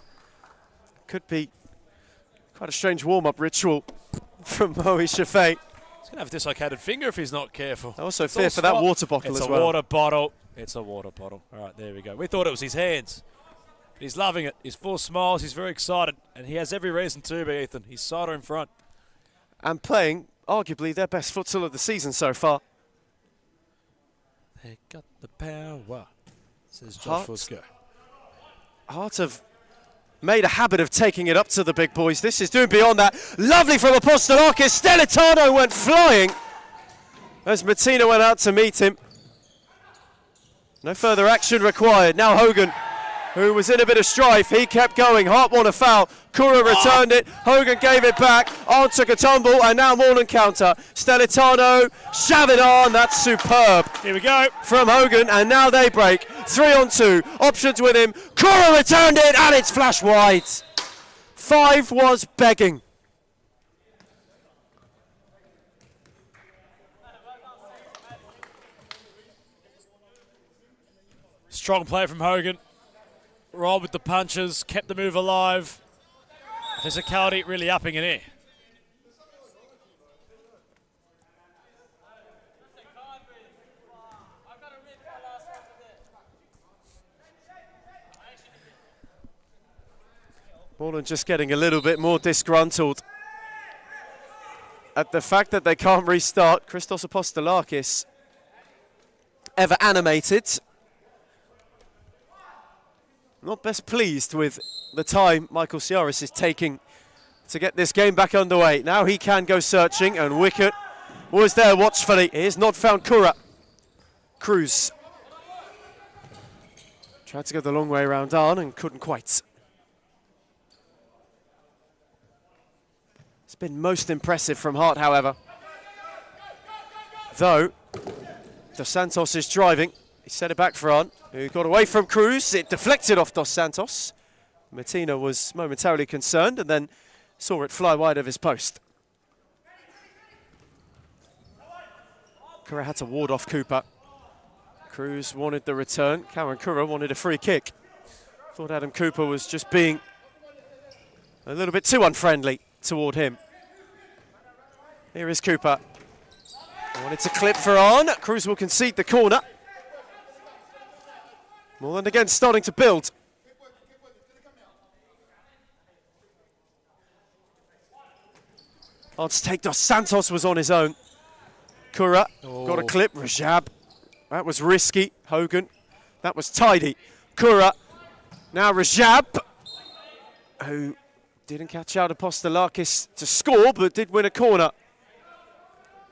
Could be quite a strange warm-up ritual from Moe Shafay. He's going to have a dislocated finger if he's not careful. I also fear for that water bottle as well. It's a water bottle. It's a water bottle. All right, there we go. We thought it was his hands. But he's loving it. He's full of smiles. He's very excited. And he has every reason to be, Ethan. He's cider in front. And playing arguably their best futsal of the season so far. They got the power, says Josh Fusco. Hart have made a habit of taking it up to the big boys. This is doing beyond that. Lovely from Apostolakis. Stelitano went flying as Martina went out to meet him. No further action required. Now Hogan, who was in a bit of strife, he kept going. Hart won a foul. Kura returned it. Hogan gave it back. On took a tumble, and now Moreland counter. Stelitano, shove it on. That's superb. Here we go. From Hogan, and now they break. 3-on-2. Options with him. Kura returned it, and it's flash wide. 5 was begging. Strong play from Hogan. Rolled with the punches, kept the move alive. Physicality really upping in here. Bullin just getting a little bit more disgruntled at the fact that they can't restart. Christos Apostolakis, ever animated. Not best pleased with the time Michael Ciaris is taking to get this game back underway. Now he can go searching, and Wicket was there watchfully. He has not found Kura. Cruz tried to go the long way around on and couldn't quite. It's been most impressive from Hart, however. Though Dos Santos is driving. He set it back for on, who got away from Cruz. It deflected off Dos Santos. Martina was momentarily concerned and then saw it fly wide of his post. Kura had to ward off Cooper. Cruz wanted the return. Cameron Kura wanted a free kick. Thought Adam Cooper was just being a little bit too unfriendly toward him. Here is Cooper. Wanted to clip for on. Cruz will concede the corner. Moreland again starting to build. On to take Dos Santos was on his own. Kura got a clip. Rajab. That was risky. Hogan. That was tidy. Kura. Now Rajab, who didn't catch out Apostolakis to score, but did win a corner.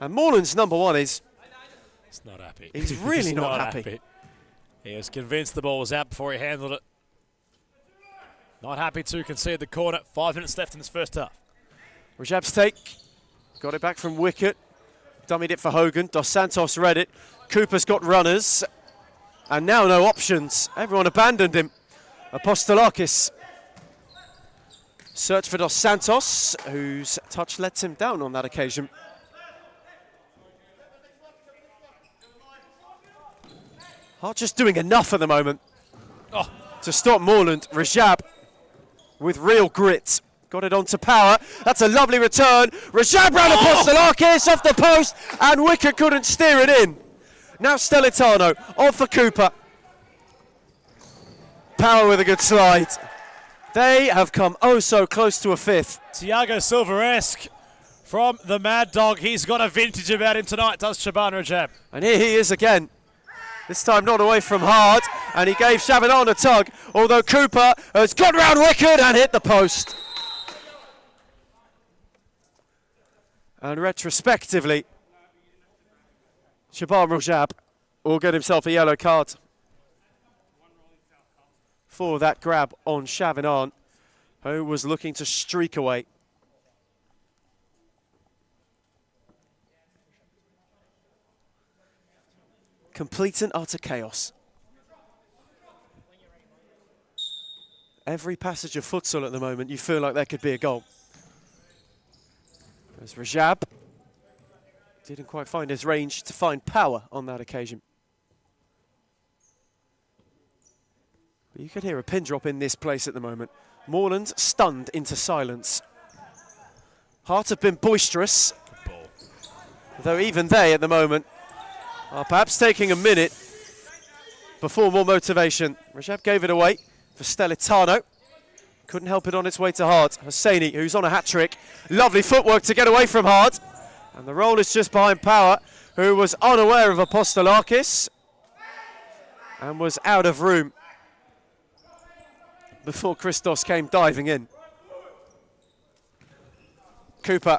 And Moreland's number one is... He's not happy. He's really not happy. He was convinced the ball was out before he handled it. Not happy to concede the corner. 5 minutes left in this first half. Rajab's take. Got it back from Wicket. Dummied it for Hogan. Dos Santos read it. Cooper's got runners. And now no options. Everyone abandoned him. Apostolakis. Search for Dos Santos, whose touch lets him down on that occasion. Hart just doing enough at the moment to stop Moreland. Rajab with real grit. Got it onto Power. That's a lovely return. Rajab round Apostolakis off the post, and Wicket couldn't steer it in. Now Stelitano on for Cooper. Power with a good slide. They have come oh so close to a fifth. Thiago Silva-esque from the Mad Dog. He's got a vintage about him tonight, does Shaban Rajab. And here he is again. This time not away from Hart, and he gave Chabanon a tug, although Cooper has got round Wicket and hit the post. And retrospectively, Shaban Rajab will get himself a yellow card for that grab on Chabanon, who was looking to streak away. Complete and utter chaos. Every passage of futsal at the moment, you feel like there could be a goal. There's Rajab. Didn't quite find his range to find Power on that occasion. But you could hear a pin drop in this place at the moment. Moreland stunned into silence. Hart have been boisterous, though even they at the moment are perhaps taking a minute before more motivation. Rajab gave it away for Stelitano. Couldn't help it on its way to Hart. Hosseini, who's on a hat-trick. Lovely footwork to get away from Hart. And the roll is just behind Power, who was unaware of Apostolakis and was out of room before Christos came diving in. Cooper.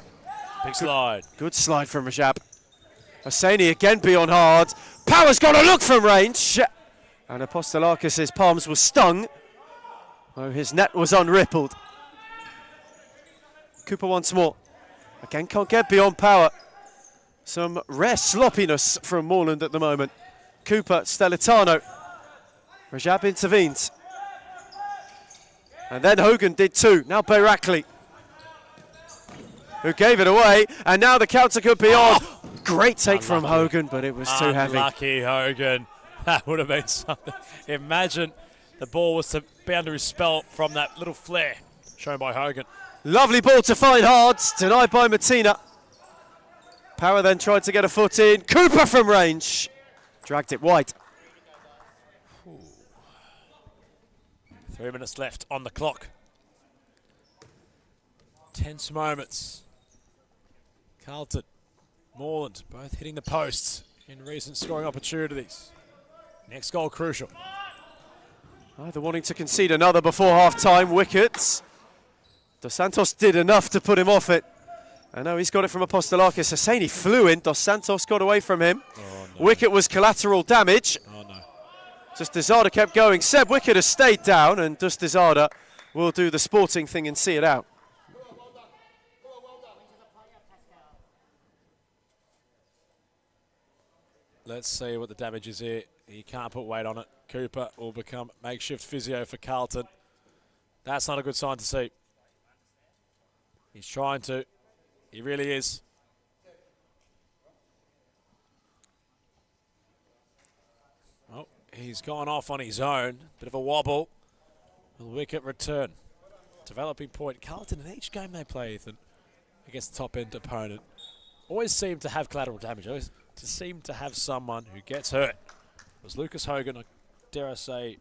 Big slide. Good slide from Rajab. Hosseini again beyond Hart. Power's got a look from range. And Apostolakis' palms were stung, though his net was unrippled. Cooper once more. Again, can't get beyond Power. Some rare sloppiness from Moreland at the moment. Cooper, Stelitano. Rajab intervenes. And then Hogan did too. Now Bayrakli, who gave it away. And now the counter could be on. Great take from Hogan, but it was too heavy. Lucky Hogan. That would have been something. Imagine the ball was to be under his spell from that little flare shown by Hogan. Lovely ball to find Hart, denied by Matina. Power then tried to get a foot in. Cooper from range. Dragged it wide. 3 minutes left on the clock. Tense moments. Carlton, Moreland, both hitting the posts in recent scoring opportunities. Next goal crucial. Either wanting to concede another before half-time. Wickets. Dos Santos did enough to put him off it. I know he's got it from Apostolakis. Hosseini flew in. Dos Santos got away from him. Oh, no. Wicket was collateral damage. Oh, no. Dustizada kept going. Seb Wicket has stayed down, and Dustizada will do the sporting thing and see it out. Let's see what the damage is here. He can't put weight on it. Cooper will become makeshift physio for Carlton. That's not a good sign to see. He's trying to. He really is. Oh, he's gone off on his own. Bit of a wobble. Will Wicket return? Developing point. Carlton in each game they play, Ethan, against the top-end opponent, always seem to have collateral damage. Always seem to have someone who gets hurt. It was Lucas Hogan, dare I say,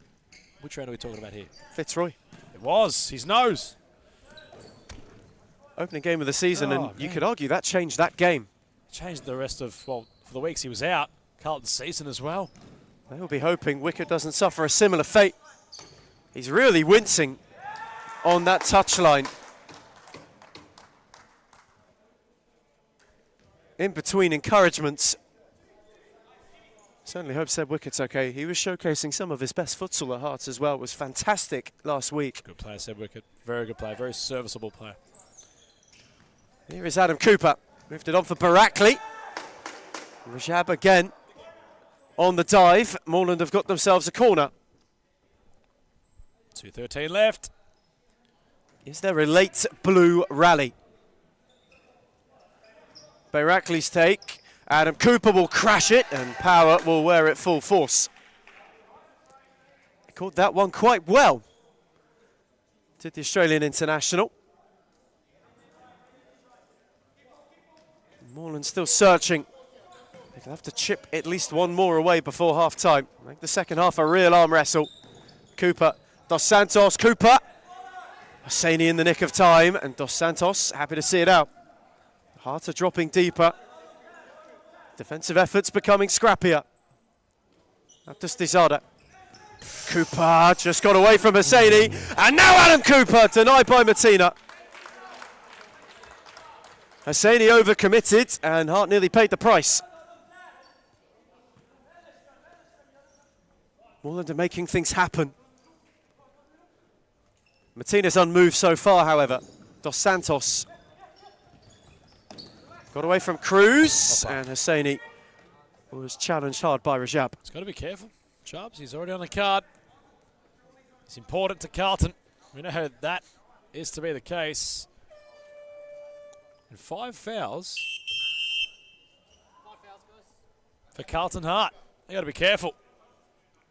which round are we talking about here? Fitzroy. It was, his nose. Opening game of the season, and you man. could argue that changed that game. Changed the rest of, well, for the weeks he was out, Carlton's season as well. They will be hoping Wicket doesn't suffer a similar fate. He's really wincing on that touchline. In between encouragements. Certainly hope Seb Wicket's okay. He was showcasing some of his best futsal at Hearts as well. It was fantastic last week. Good player, Seb Wicket. Very good player, very serviceable player. Here is Adam Cooper. Moved it on for Bayrakli. Rajab again. on the dive. Moreland have got themselves a corner. 2:13 left. Is there a late blue rally? Bayrakli's take. Adam Cooper will crash it and Power will wear it full force. He caught that one quite well. Did the Australian international. Moreland still searching. They'll have to chip at least one more away before half time. Make the second half a real arm wrestle. Cooper, Dos Santos, Cooper. Hosseini in the nick of time, and Dos Santos happy to see it out. Hearts are dropping deeper. Defensive efforts becoming scrappier. Abdus Dizada. Cooper just got away from Hosseini, and now Adam Cooper denied by Martina. Hosseini overcommitted, and Hart nearly paid the price. Moreland are making things happen. Martina's unmoved so far, however. Dos Santos got away from Cruz, and Hosseini was challenged hard by Rajab. He's got to be careful. Chubbs, he's already on the card. It's important to Carlton. We know how that is to be the case. And 5 fouls for Carlton Hart. They got to be careful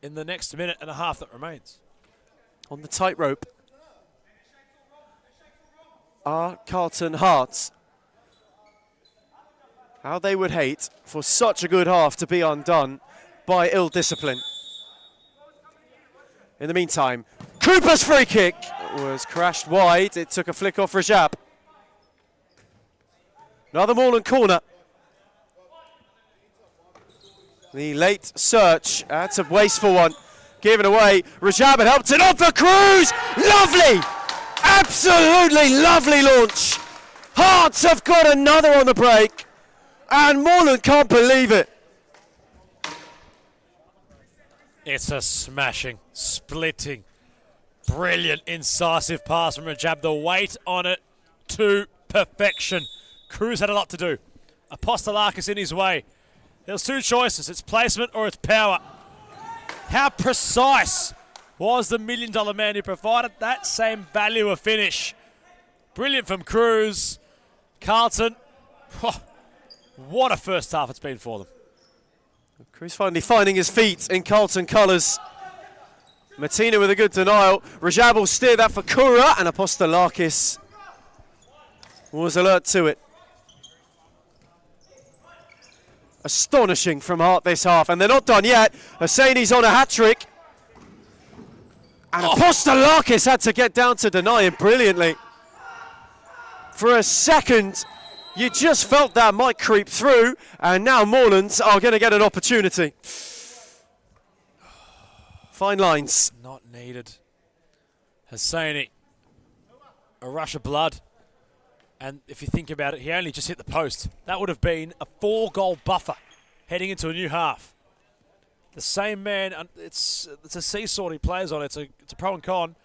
in the next minute and a half that remains. On the tightrope are Carlton Hearts. How they would hate for such a good half to be undone by ill discipline. In the meantime, Cooper's free kick was crashed wide. It took a flick off Rajab. Another Moreland corner. The late search, that's a wasteful one. Given away, Rajab had helped it on for Cruz. Lovely, absolutely lovely launch. Hearts have got another on the break, and Moreland can't believe it. It's a smashing, splitting, brilliant, incisive pass from Rajab. The weight on it to perfection. Cruz had a lot to do. Apostolakis in his way. There was 2 choices. It's placement or it's power. How precise was the $1 million man who provided that same value of finish? Brilliant from Cruz. Carlton, what a first half it's been for them. Cruz finally finding his feet in Carlton colours. Martina with a good denial. Rajab will steer that for Kura, and Apostolakis was alert to it. Astonishing from Hart this half, and they're not done yet. Hosseini's on a hat-trick. And Apostolakis had to get down to deny him brilliantly. For a second, you just felt that might creep through, and now Moreland are going to get an opportunity. Fine lines. Not needed. Hosseini, a rush of blood. And if you think about it, he only just hit the post. That would have been a 4-goal buffer heading into a new half. The same man, it's a seesaw he plays on. It's a pro and con.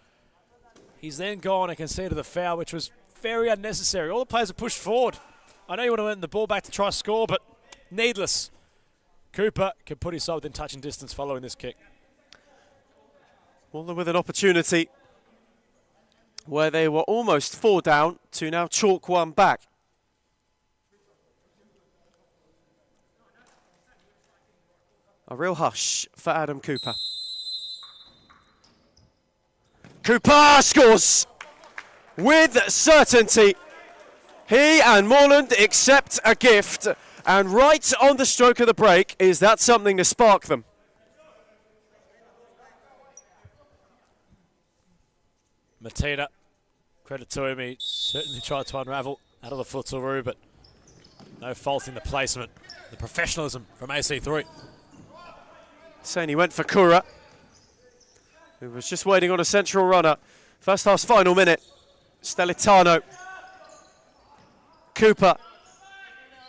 He's then gone and conceded the foul, which was very unnecessary. All the players are pushed forward. I know you want to win the ball back to try to score, but needless. Cooper can put his side within touching distance following this kick. Moreland with an opportunity where they were almost 4 down to now chalk 1 back. A real hush for Adam Cooper. Cooper scores with certainty. He and Moreland accept a gift, and right on the stroke of the break, is that something to spark them? Martina, credit to him, he certainly tried to unravel out of the futsal room, but no fault in the placement. The professionalism from AC3. Saying he went for Kura, who was just waiting on a central runner. First half's final minute. Stelitano. Cooper.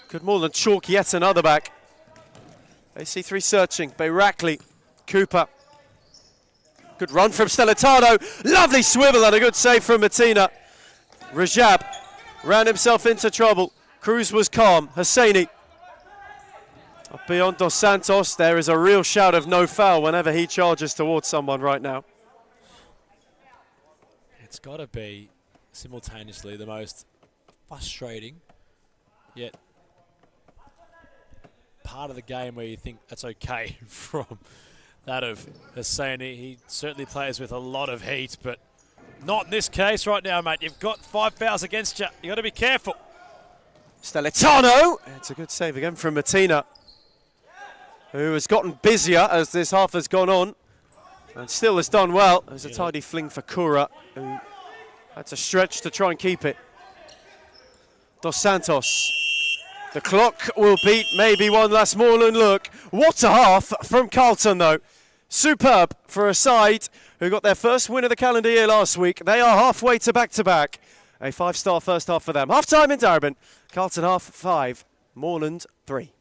Could Moreland chalk yet another back? AC3 searching. Bayrakli. Cooper. Good run from Stelitano. Lovely swivel and a good save from Martina. Rajab ran himself into trouble. Cruz was calm. Hosseini. Beyond Dos Santos, there is a real shout of no foul whenever he charges towards someone right now. It's got to be simultaneously the most frustrating, yet part of the game where you think that's okay from that of Hosseini. He certainly plays with a lot of heat, but not in this case right now, mate. You've got 5 fouls against you. You've got to be careful. Stelitano! It's a good save again from Martina, who has gotten busier as this half has gone on, and still has done well. There's a tidy fling for Kura, who had to stretch to try and keep it. Dos Santos. The clock will beat maybe one last Moreland look. What a half from Carlton, though. Superb for a side who got their first win of the calendar year last week. They are halfway to back-to-back. A 5-star first half for them. Half-time in Darabin. Carlton half 5, Moreland 3.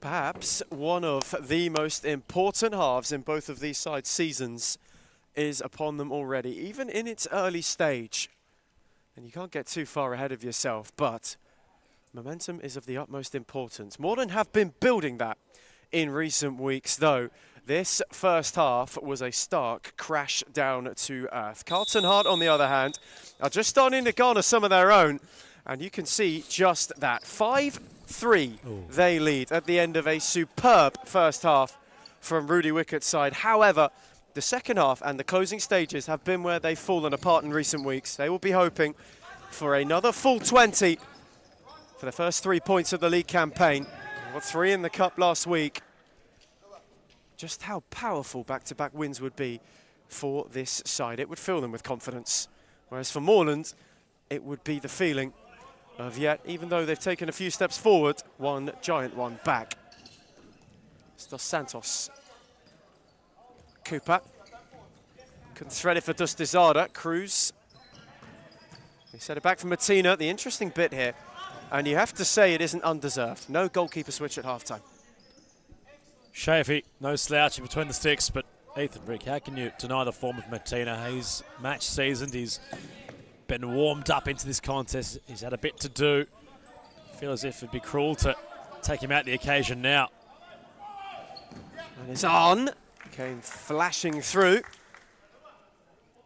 Perhaps one of the most important halves in both of these sides' seasons is upon them already, even in its early stage. And you can't get too far ahead of yourself, but momentum is of the utmost importance. Moreland have been building that in recent weeks, though. This first half was a stark crash down to earth. Carlton Heart, on the other hand, are just starting to garner some of their own. And you can see just that. 5-3 they lead at the end of a superb first half from Rudy Wickett's side. However, the second half and the closing stages have been where they've fallen apart in recent weeks. They will be hoping for another full 20 for the first 3 points of the league campaign. Got 3 in the cup last week. Just how powerful back-to-back wins would be for this side. It would fill them with confidence. Whereas for Moreland, it would be the feeling of yet, even though they've taken a few steps forward, one giant one back. It's Dos Santos. Cooper. Couldn't thread it for Dustizada. Cruz. He set it back from Martina. The interesting bit here, and you have to say it isn't undeserved. No goalkeeper switch at halftime. Shafee, no slouch between the sticks, but Ethan Rick, how can you deny the form of Martina? He's match seasoned, he's been warmed up into this contest, he's had a bit to do. I feel as if it'd be cruel to take him out the occasion now. And it's on. Came flashing through.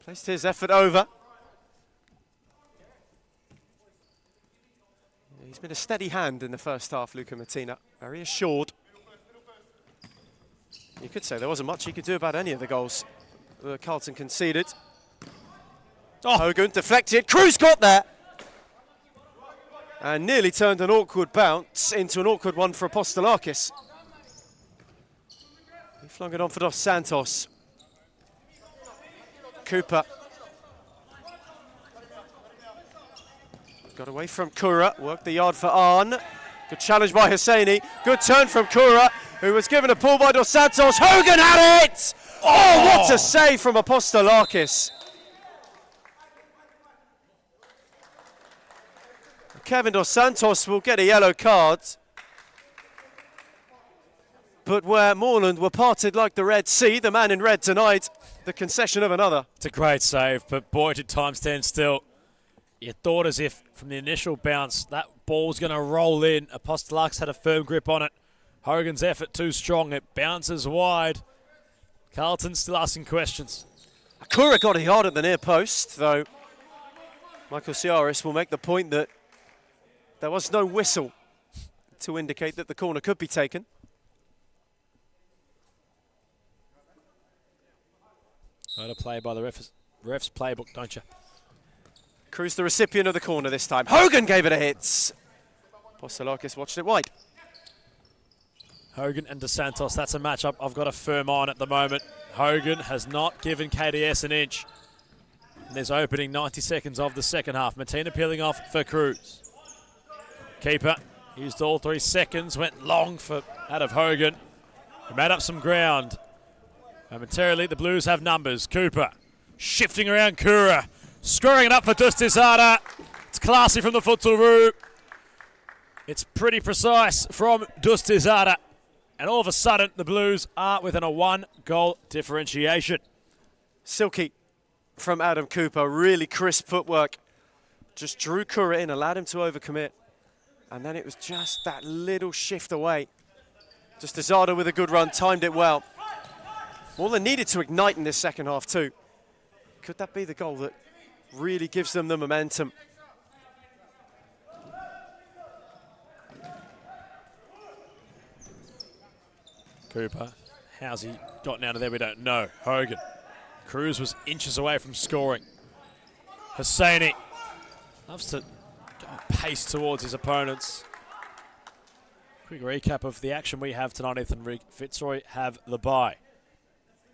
Placed his effort over. He's been a steady hand in the first half, Luca Martina. Very assured. You could say there wasn't much he could do about any of the goals that Carlton conceded. Oh. Hogan deflected. Cruz got there. And nearly turned an awkward bounce into an awkward one for Apostolakis. He flung it on for Dos Santos. Cooper. Got away from Kura. Worked the yard for Arn. Good challenge by Hosseini. Good turn from Kura, who was given a pull by Dos Santos. Hogan had it! Oh, what a save from Apostolakis. Kevin Dos Santos will get a yellow card. But where Moreland were parted like the Red Sea, the man in red denied the concession of another. It's a great save, but boy, did time stand still. You thought as if from the initial bounce that ball was going to roll in. Apostolakis had a firm grip on it. Hogan's effort too strong. It bounces wide. Carlton's still asking questions. Akura got it hard at the near post, though Michael Ciaris will make the point that there was no whistle to indicate that the corner could be taken. Got to play by the ref's playbook, don't you? Cruz the recipient of the corner this time. Hogan gave it a hit. Apostolakis watched it wide. Hogan and Dos Santos, that's a matchup I've got a firm on at the moment. Hogan has not given KDS an inch. And there's opening 90 seconds of the second half. Martina peeling off for Cruz. Keeper used all 3 seconds, went long for out of Hogan. He made up some ground. Momentarily, the Blues have numbers. Cooper shifting around Kura. Scoring it up for Dustizada. It's classy from the futsal room. It's pretty precise from Dustizada. And all of a sudden, the Blues are within a 1-goal differentiation. Silky from Adam Cooper. Really crisp footwork. Just drew Kura in, allowed him to overcommit. And then it was just that little shift away. Dustizada with a good run, timed it well. Moreland needed to ignite in this second half too. Could that be the goal that really gives them the momentum? Cooper, how's he gotten out of there? We don't know. Hogan. Cruz was inches away from scoring. Hosseini loves to go pace towards his opponents. Quick recap of the action we have tonight. Ethan Rigg, Fitzroy have the bye.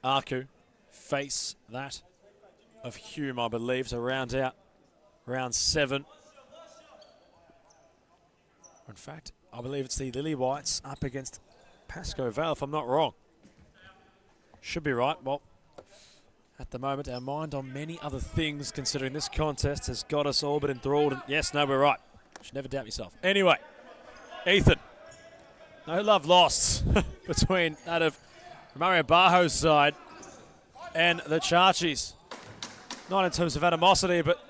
Aku face that of Hume, I believe, to round out round 7. In fact, I believe it's the Lily Whites up against Pascoe Vale, if I'm not wrong. Should be right. Well, at the moment, our mind on many other things, considering this contest has got us all but enthralled. And yes, no, we're right. You should never doubt yourself. Anyway, Ethan, no love lost between that of Mario Bajo's side and the Chachis. Not in terms of animosity, but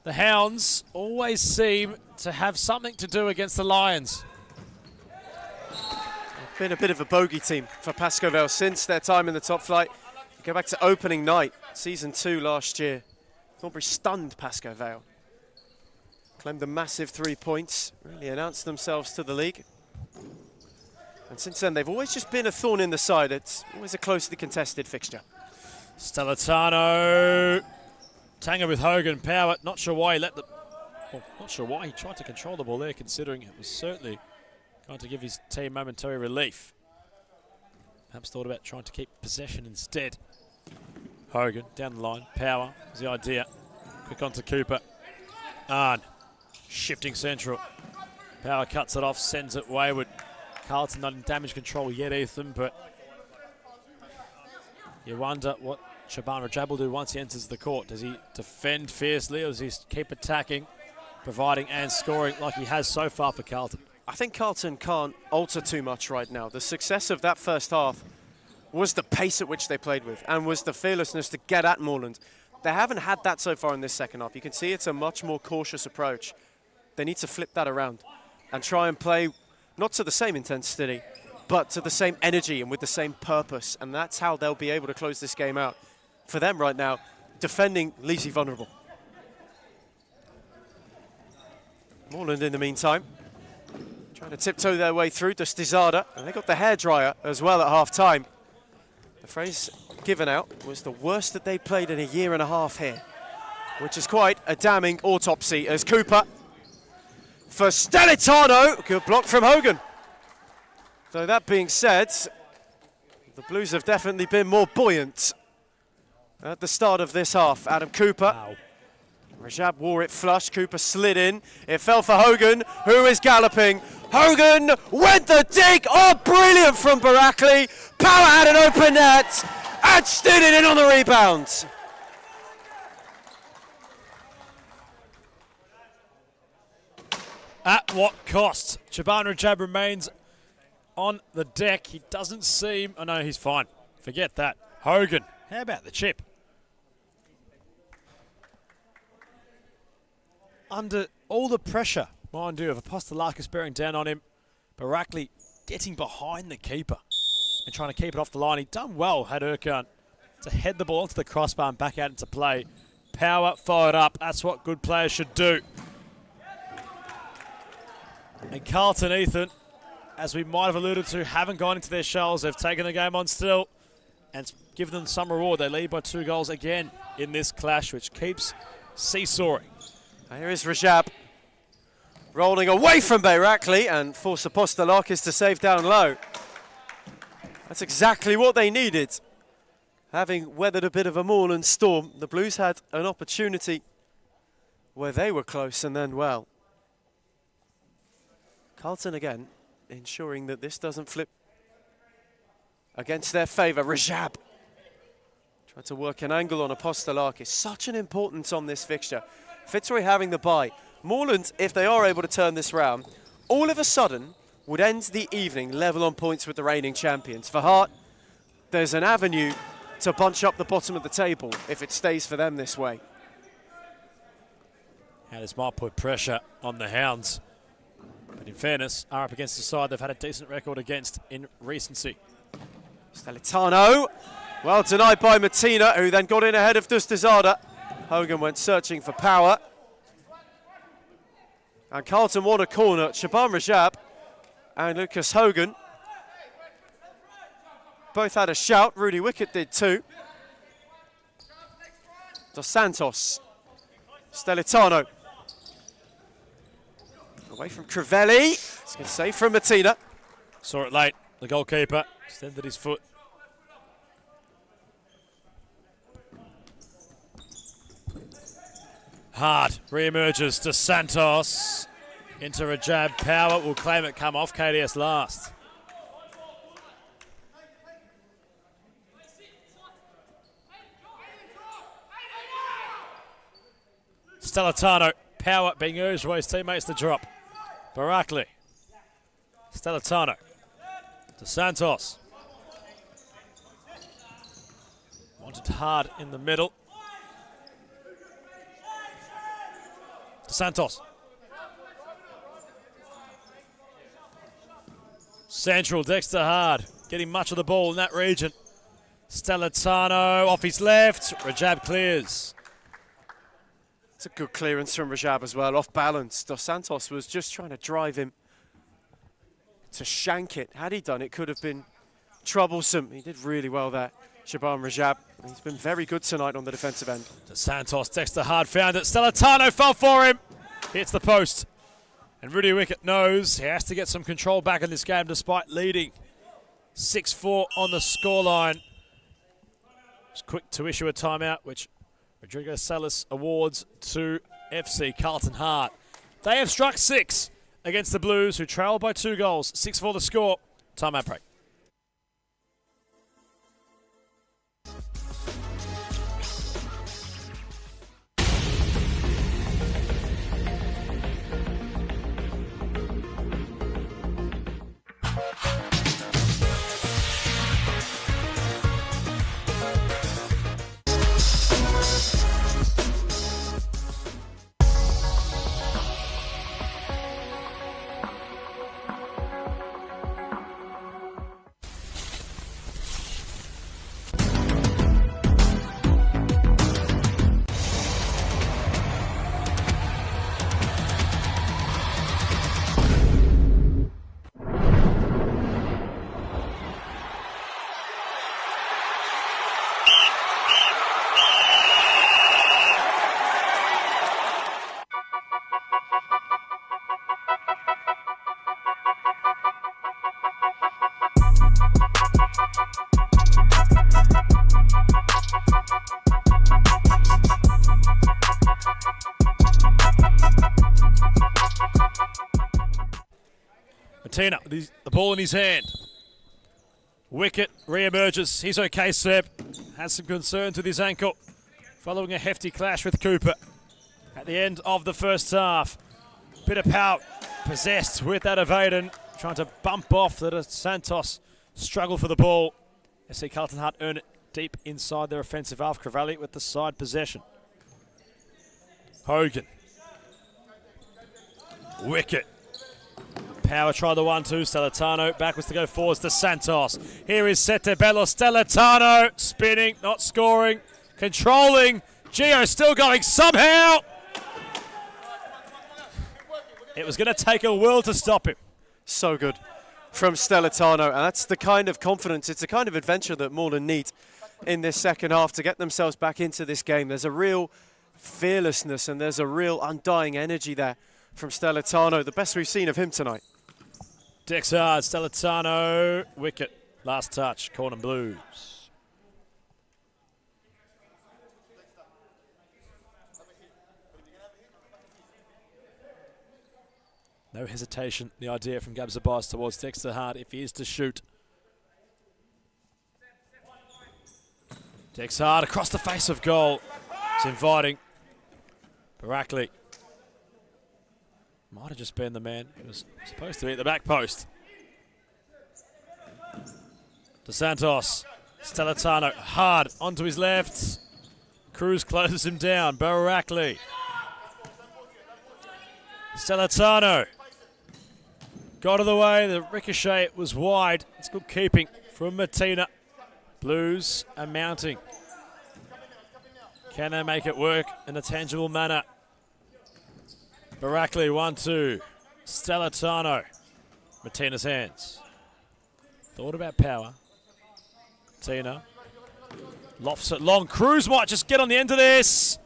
the Hounds always seem to have something to do against the Lions. Been a bit of a bogey team for Pascoe Vale since their time in the top flight. You go back to opening night, season 2 last year. Thornbury stunned Pascoe Vale. Claimed a massive 3 points, really announced themselves to the league. And since then, they've always just been a thorn in the side. It's always a closely contested fixture. Stellitano. Tanger with Hogan. Power. Not sure why he let the... Well, not sure why he tried to control the ball there, considering it was certainly going to give his team momentary relief. Perhaps thought about trying to keep possession instead. Hogan down the line. Power was the idea. Quick on to Cooper. Arn. Shifting central. Power cuts it off, sends it wayward. Carlton not in damage control yet, Ethan, but you wonder what Shaban Rajab will do once he enters the court. Does he defend fiercely, or does he keep attacking, providing and scoring like he has so far for Carlton? I think Carlton can't alter too much right now. The success of that first half was the pace at which they played with and was the fearlessness to get at Moreland. They haven't had that so far in this second half. You can see it's a much more cautious approach. They need to flip that around and try and play not to the same intensity, but to the same energy and with the same purpose. And that's how they'll be able to close this game out. For them right now, defending leaves you vulnerable. Moreland in the meantime, trying to tiptoe their way through to Stizada. And they got the hairdryer as well at half-time. The phrase given out was the worst that they played in a year and a half here, which is quite a damning autopsy as Cooper for Stellitano. Good block from Hogan. So that being said, the Blues have definitely been more buoyant at the start of this half. Adam Cooper. Wow. Rajab wore it flush. Cooper slid in. It fell for Hogan, who is galloping. Hogan went the dig. Oh, brilliant from Barakli. Power had an open net and stood it in on the rebound. At what cost? Shaban Rajab remains on the deck. He doesn't seem... Oh, no, he's fine. Forget that. Hogan, how about the chip? Under all the pressure, mind you, of Apostolakis bearing down on him, Barakli getting behind the keeper and trying to keep it off the line. He'd done well, had Erkan, to head the ball onto the crossbar and back out into play. Power followed up. That's what good players should do. And Carlton, Ethan, as we might have alluded to, haven't gone into their shells. They've taken the game on still and given them some reward. They lead by 2 goals again in this clash, which keeps seesawing. Here is Rajab rolling away from Bayrakli and force Apostolakis to save down low. That's exactly what they needed. Having weathered a bit of a Moreland storm, the Blues had an opportunity where they were close and then, well, Carlton again ensuring that this doesn't flip against their favour. Rajab tried to work an angle on Apostolakis. Such an importance on this fixture. Fitzroy having the bye. Moreland, if they are able to turn this round, all of a sudden would end the evening level on points with the reigning champions. For Hart, there's an avenue to bunch up the bottom of the table if it stays for them this way. How this might put pressure on the Hounds. But in fairness, are up against the side they've had a decent record against in recency. Stellitano, well denied by Martina, who then got in ahead of Dustizada. Hogan went searching for power. And Carlton won a corner. Shaban Rajab and Lucas Hogan both had a shout. Rudy Wickett did too. Dos Santos. Stellitano. Away from Crivelli. It's going to save from Martina. Saw it late. The goalkeeper extended his foot. Hard re-emerges to Santos. Into Rajab. Power will claim it, come off KDS last. Stellitano. Power being urged by his teammates to drop. Barakli. Stellitano. To Santos. Wanted hard in the middle. To Santos. Central, Dexter Hard. Getting much of the ball in that region. Stellitano off his left. Rajab clears. It's a good clearance from Rajab as well, off balance. Dos Santos was just trying to drive him to shank it. Had he done, it could have been troublesome. He did really well there, Shaban Rajab. He's been very good tonight on the defensive end. Santos, Dexter Hard found it. Stellatano fell for him. Hits the post. And Rudy Wickett knows he has to get some control back in this game despite leading 6-4 on the scoreline. It's quick to issue a timeout, which Rodrigo Salas awards to FC Carlton Hart. They have struck 6 against the Blues, who trail by 2 goals. 6-4 the score. Timeout break. Martina, the ball in his hand. Wickett re-emerges. He's okay, Seb. Has some concerns with his ankle following a hefty clash with Cooper at the end of the first half. Bit of power possessed with that of Aiden, trying to bump off the Santos struggle for the ball. SC Carlton Hart earn it deep inside their offensive half. Cravalli with the side possession. Hogan. Wickett. Power try the 1-2. Stellatano backwards to go forwards to Santos. Here is Setebello. Stellatano spinning, not scoring, controlling. Gio still going somehow. It was going to take a world to stop him. So good from Stellatano, and that's the kind of confidence, it's the kind of adventure that Moreland need in this second half to get themselves back into this game. There's a real fearlessness and there's a real undying energy there from Stellatano, the best we've seen of him tonight. Dex hard, Stellatano, Wickett, last touch, Corner Blues. No hesitation, the idea from Gab Zabais towards Dexter Hart if he is to shoot. Dexter Hart across the face of goal. It's inviting. Barakli. Might have just been the man who was supposed to be at the back post. De Santos. Stellatano hard onto his left. Cruz closes him down. Barakli. Stellatano. Got of the way. The ricochet was wide. It's good keeping from Martina. Blues are mounting. Can they make it work in a tangible manner? Barakli, 1-2. Stellatano. Martina's hands. Thought about power. Martina. Lofts it long. Cruz might just get on the end of this.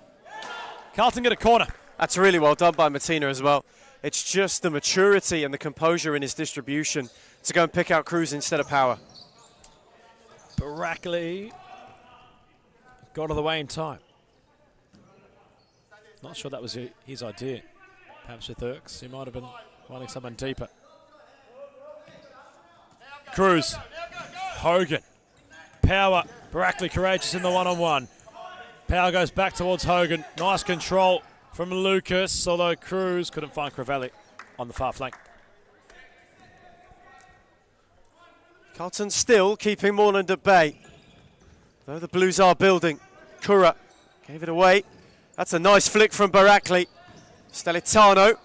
Carlton get a corner. That's really well done by Martina as well. It's just the maturity and the composure in his distribution to go and pick out Cruz instead of power. Barakli got out of the way in time. Not sure that was his idea. Perhaps with Irks, he might have been wanting someone deeper. Cruz, Hogan, Power, Barakli courageous in the one-on-one. Power goes back towards Hogan. Nice control from Lucas, although Cruz couldn't find Cravalli on the far flank. Carlton still keeping Moreland at bay. Though the Blues are building. Kura gave it away. That's a nice flick from Barakli. Stellatano.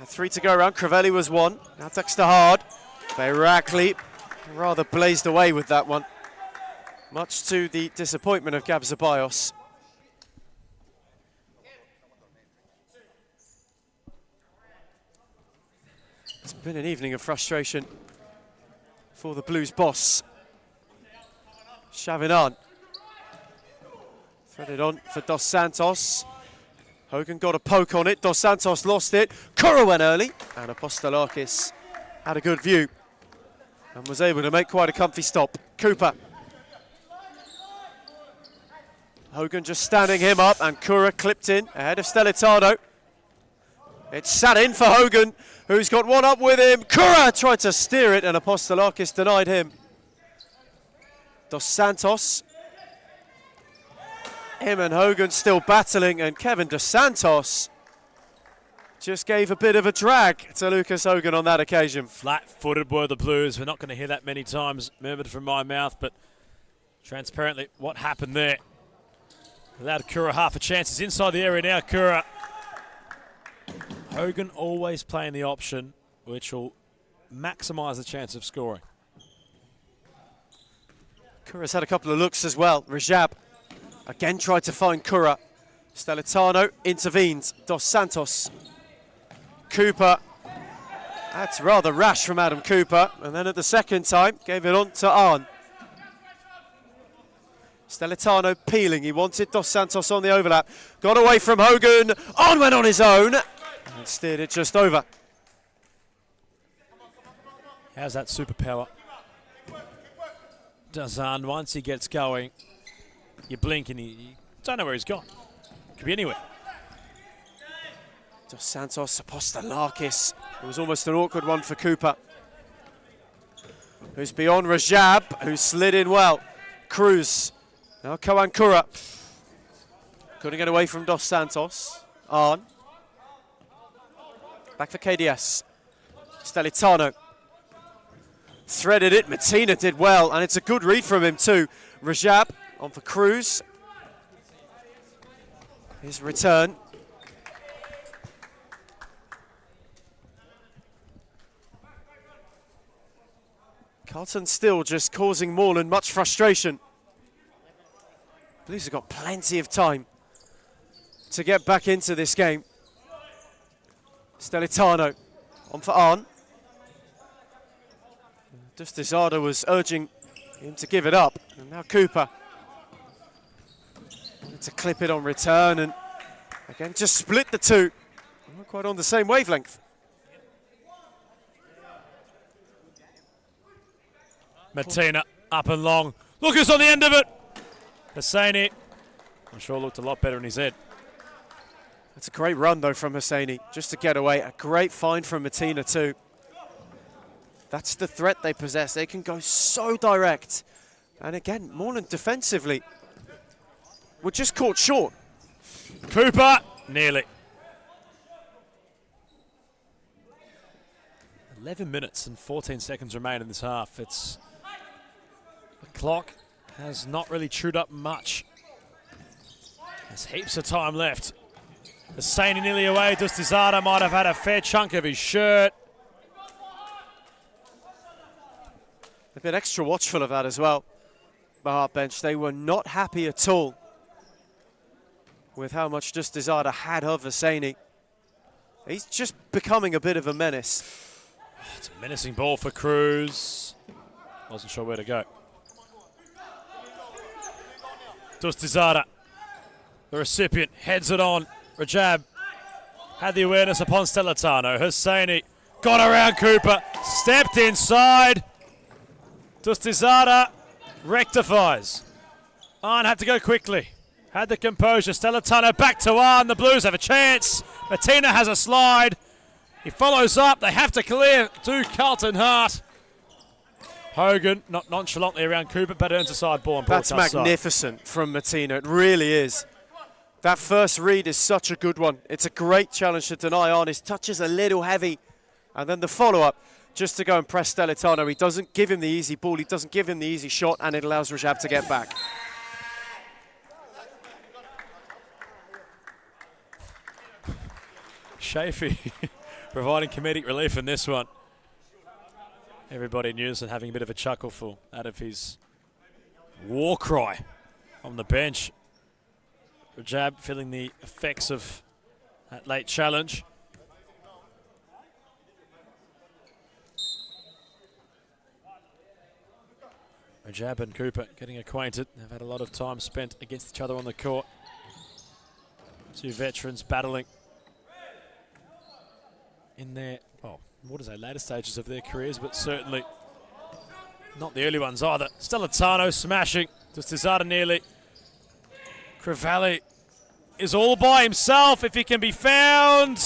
3 to go around. Cravalli was 1. Now Dexter Hard. Barakli rather blazed away with that one. Much to the disappointment of Gab Zabaios. It's Been an evening of frustration for the Blues boss. Shoving on. Threaded on for Dos Santos. Hogan got a poke on it. Dos Santos lost it. Kura went early. And Apostolakis had a good view and was able to make quite a comfy stop. Cooper. Hogan just standing him up, and Kura clipped in ahead of Stelitano. It's sat in for Hogan, who's got one up with him. Kura tried to steer it, and Apostolakis denied him. Dos Santos. Him and Hogan still battling, and Kevin Dos Santos just gave a bit of a drag to Lucas Hogan on that occasion. Flat-footed were the Blues. We're not going to hear that many times murmured from my mouth, but transparently, what happened there? Allowed Kura half a chance. He's inside the area now, Kura. Hogan always playing the option, which will maximise the chance of scoring. Kura's had a couple of looks as well. Rajab again tried to find Kura. Stelitano intervenes. Dos Santos. Cooper. That's rather rash from Adam Cooper. And then at the second time, gave it on to Arn. Stelitano peeling. He wanted Dos Santos on the overlap. Got away from Hogan. Arn went on his own and steered it just over. How's that superpower? Dazan, once he gets going, you blink and you don't know where he's gone. Could be anywhere. Dos Santos, Apostolakis. It was almost an awkward one for Cooper, who's beyond Rajab, who slid in well. Cruz. Now Koan Kura. Couldn't get away from Dos Santos. Arn. Back for KDS. Stelitano. Threaded it. Matina did well, and it's a good read from him too. Rajab on for Cruz. His return. Carlton still just causing Moreland much frustration. Blues have got plenty of time to get back into this game. Stelitano on for Arn. Dustizada was urging him to give it up. And now Cooper. To clip it on return, and again just split the two. Not quite on the same wavelength. Matina up and long. Lucas on the end of it. Hosseini, I'm sure looked a lot better in his head. That's a great run though from Hosseini, just to get away. A great find from Matina too. That's the threat they possess. They can go so direct. And again, Moreland defensively were just caught short. Cooper, nearly. 11 minutes and 14 seconds remain in this half. The clock has not really chewed up much. There's heaps of time left. Hosseini nearly away. Dustizada might have had a fair chunk of his shirt. They've been extra watchful of that as well. Bahar bench, they were not happy at all with how much Dustizada had of Hosseini. He's just becoming a bit of a menace. It's a menacing ball for Cruz. Wasn't sure where to go. Dustizada, the recipient, heads it on. Rajab had the awareness upon Stelitano. Hosseini got around Cooper, stepped inside. Dustizada rectifies. Arn had to go quickly. Had the composure. Stelitano back to Arn. The Blues have a chance. Matina has a slide. He follows up. They have to clear to Carlton Hart. Hogan, not nonchalantly around Cooper, but earns a side ball. And that's magnificent from Matina. It really is. That first read is such a good one. It's a great challenge to deny Arn. His touch is a little heavy. And then the follow-up, just to go and press Stelitano. He doesn't give him the easy ball. He doesn't give him the easy shot, and it allows Rajab to get back. Shafee providing comedic relief in this one. Everybody in unison having a bit of a chuckle for out of his war cry on the bench. Rajab feeling the effects of that late challenge. Rajab and Cooper getting acquainted. They've had a lot of time spent against each other on the court. Two veterans battling in their, well, what is they, later stages of their careers, but certainly not the early ones either. Stellitano smashing, just Tizada nearly. Crivelli is all by himself if he can be found.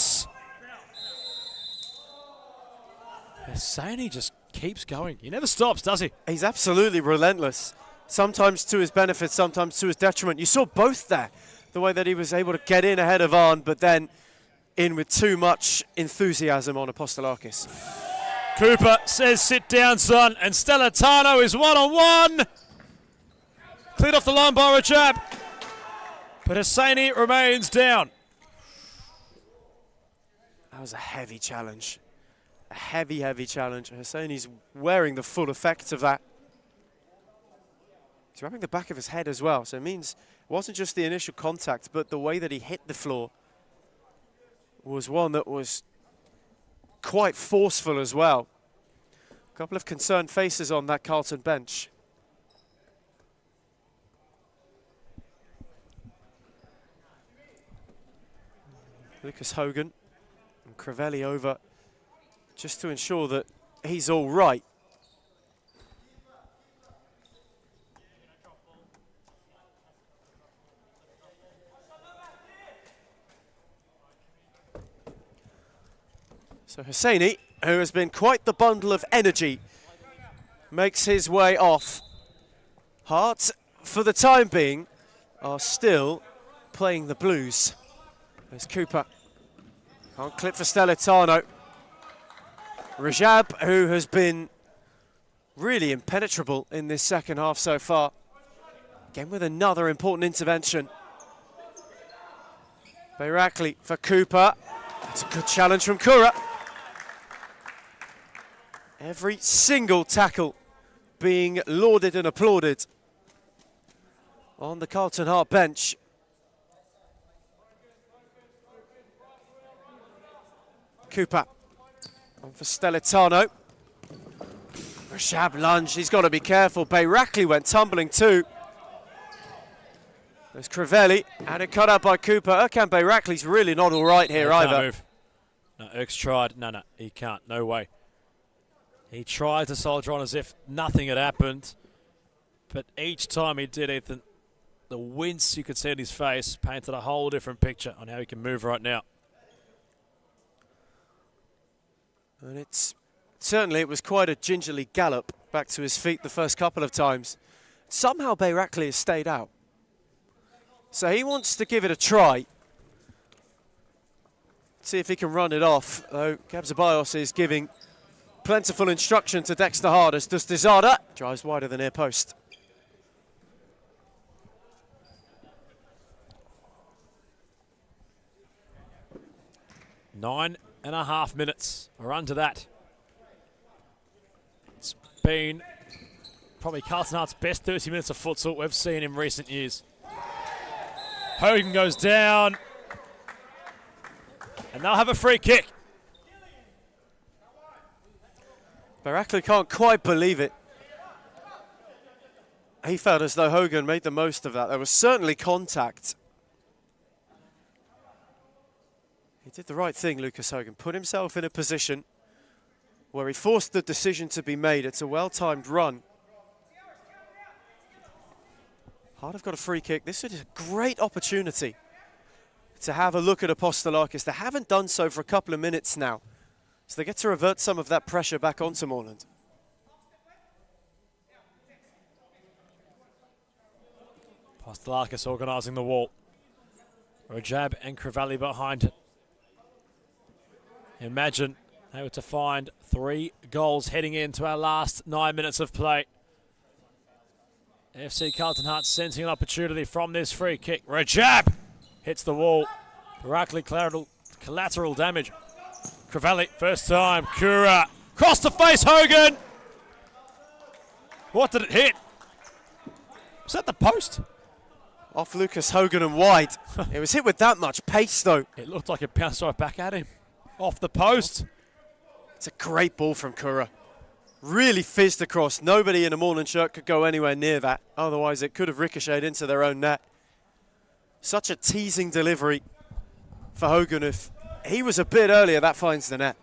Hosseini just keeps going. He never stops, does he? He's absolutely relentless. Sometimes to his benefit, sometimes to his detriment. You saw both there. The way that he was able to get in ahead of Arn, but then in with too much enthusiasm on Apostolakis. Cooper says, sit down, son, and Stellitano is one-on-one. Cleared off the line by Rajab, but Hosseini remains down. That was a heavy challenge. A heavy, heavy challenge. Hosseini's wearing the full effects of that. He's grabbing the back of his head as well, so it means it wasn't just the initial contact, but the way that he hit the floor was one that was quite forceful as well. A couple of concerned faces on that Carlton bench. Lucas Hogan and Crivelli over just to ensure that he's all right. So Hosseini, who has been quite the bundle of energy, makes his way off. Hearts, for the time being, are still playing the blues. There's Cooper. Can't clip for Stellitano. Rajab, who has been really impenetrable in this second half so far. Again with another important intervention. Bayrakli for Cooper. That's a good challenge from Kura. Every single tackle being lauded and applauded on the Carlton Heart bench. Cooper on for Stellitano. Rajab lunge, he's got to be careful. Bayrakli went tumbling too. There's Crivelli, and it cut out by Cooper. Erkan Bayrakli's really not all right here either. Can't move. No, Erk's tried. No, he can't. No way. He tried to soldier on as if nothing had happened, but each time he did, Ethan, the wince you could see in his face painted a whole different picture on how he can move right now. And certainly it was quite a gingerly gallop back to his feet the first couple of times. Somehow Bayrakli has stayed out. So he wants to give it a try. See if he can run it off, though Kabzabayos is giving plentiful instruction to Dexter Hard as does Dizada. Drives wide of the near post. Nine and a half minutes. We're under that. It's been probably Carlton Hart's best 30 minutes of futsal we've seen in recent years. Hogan goes down. And they'll have a free kick. Bayrakli can't quite believe it. He felt as though Hogan made the most of that. There was certainly contact. He did the right thing, Lucas Hogan. Put himself in a position where he forced the decision to be made. It's a well-timed run. Hard have got a free kick. This is a great opportunity to have a look at Apostolakis. They haven't done so for a couple of minutes now. So they get to revert some of that pressure back onto Moreland. Apostolakis organising the wall. Rajab and Crivelli behind it. Imagine they were to find 3 goals heading into our last 9 minutes of play. FC Carlton Heart sensing an opportunity from this free kick. Rajab hits the wall. Bayrakli collateral damage. Crivelli, first time. Kura, cross the face, Hogan. What did it hit? Was that the post? Off Lucas Hogan and wide. It was hit with that much pace, though. It looked like it bounced right back at him. Off the post. It's a great ball from Kura. Really fizzed across. Nobody in a Morning shirt could go anywhere near that. Otherwise, it could have ricocheted into their own net. Such a teasing delivery for Hogan. If he was a bit earlier, that finds the net.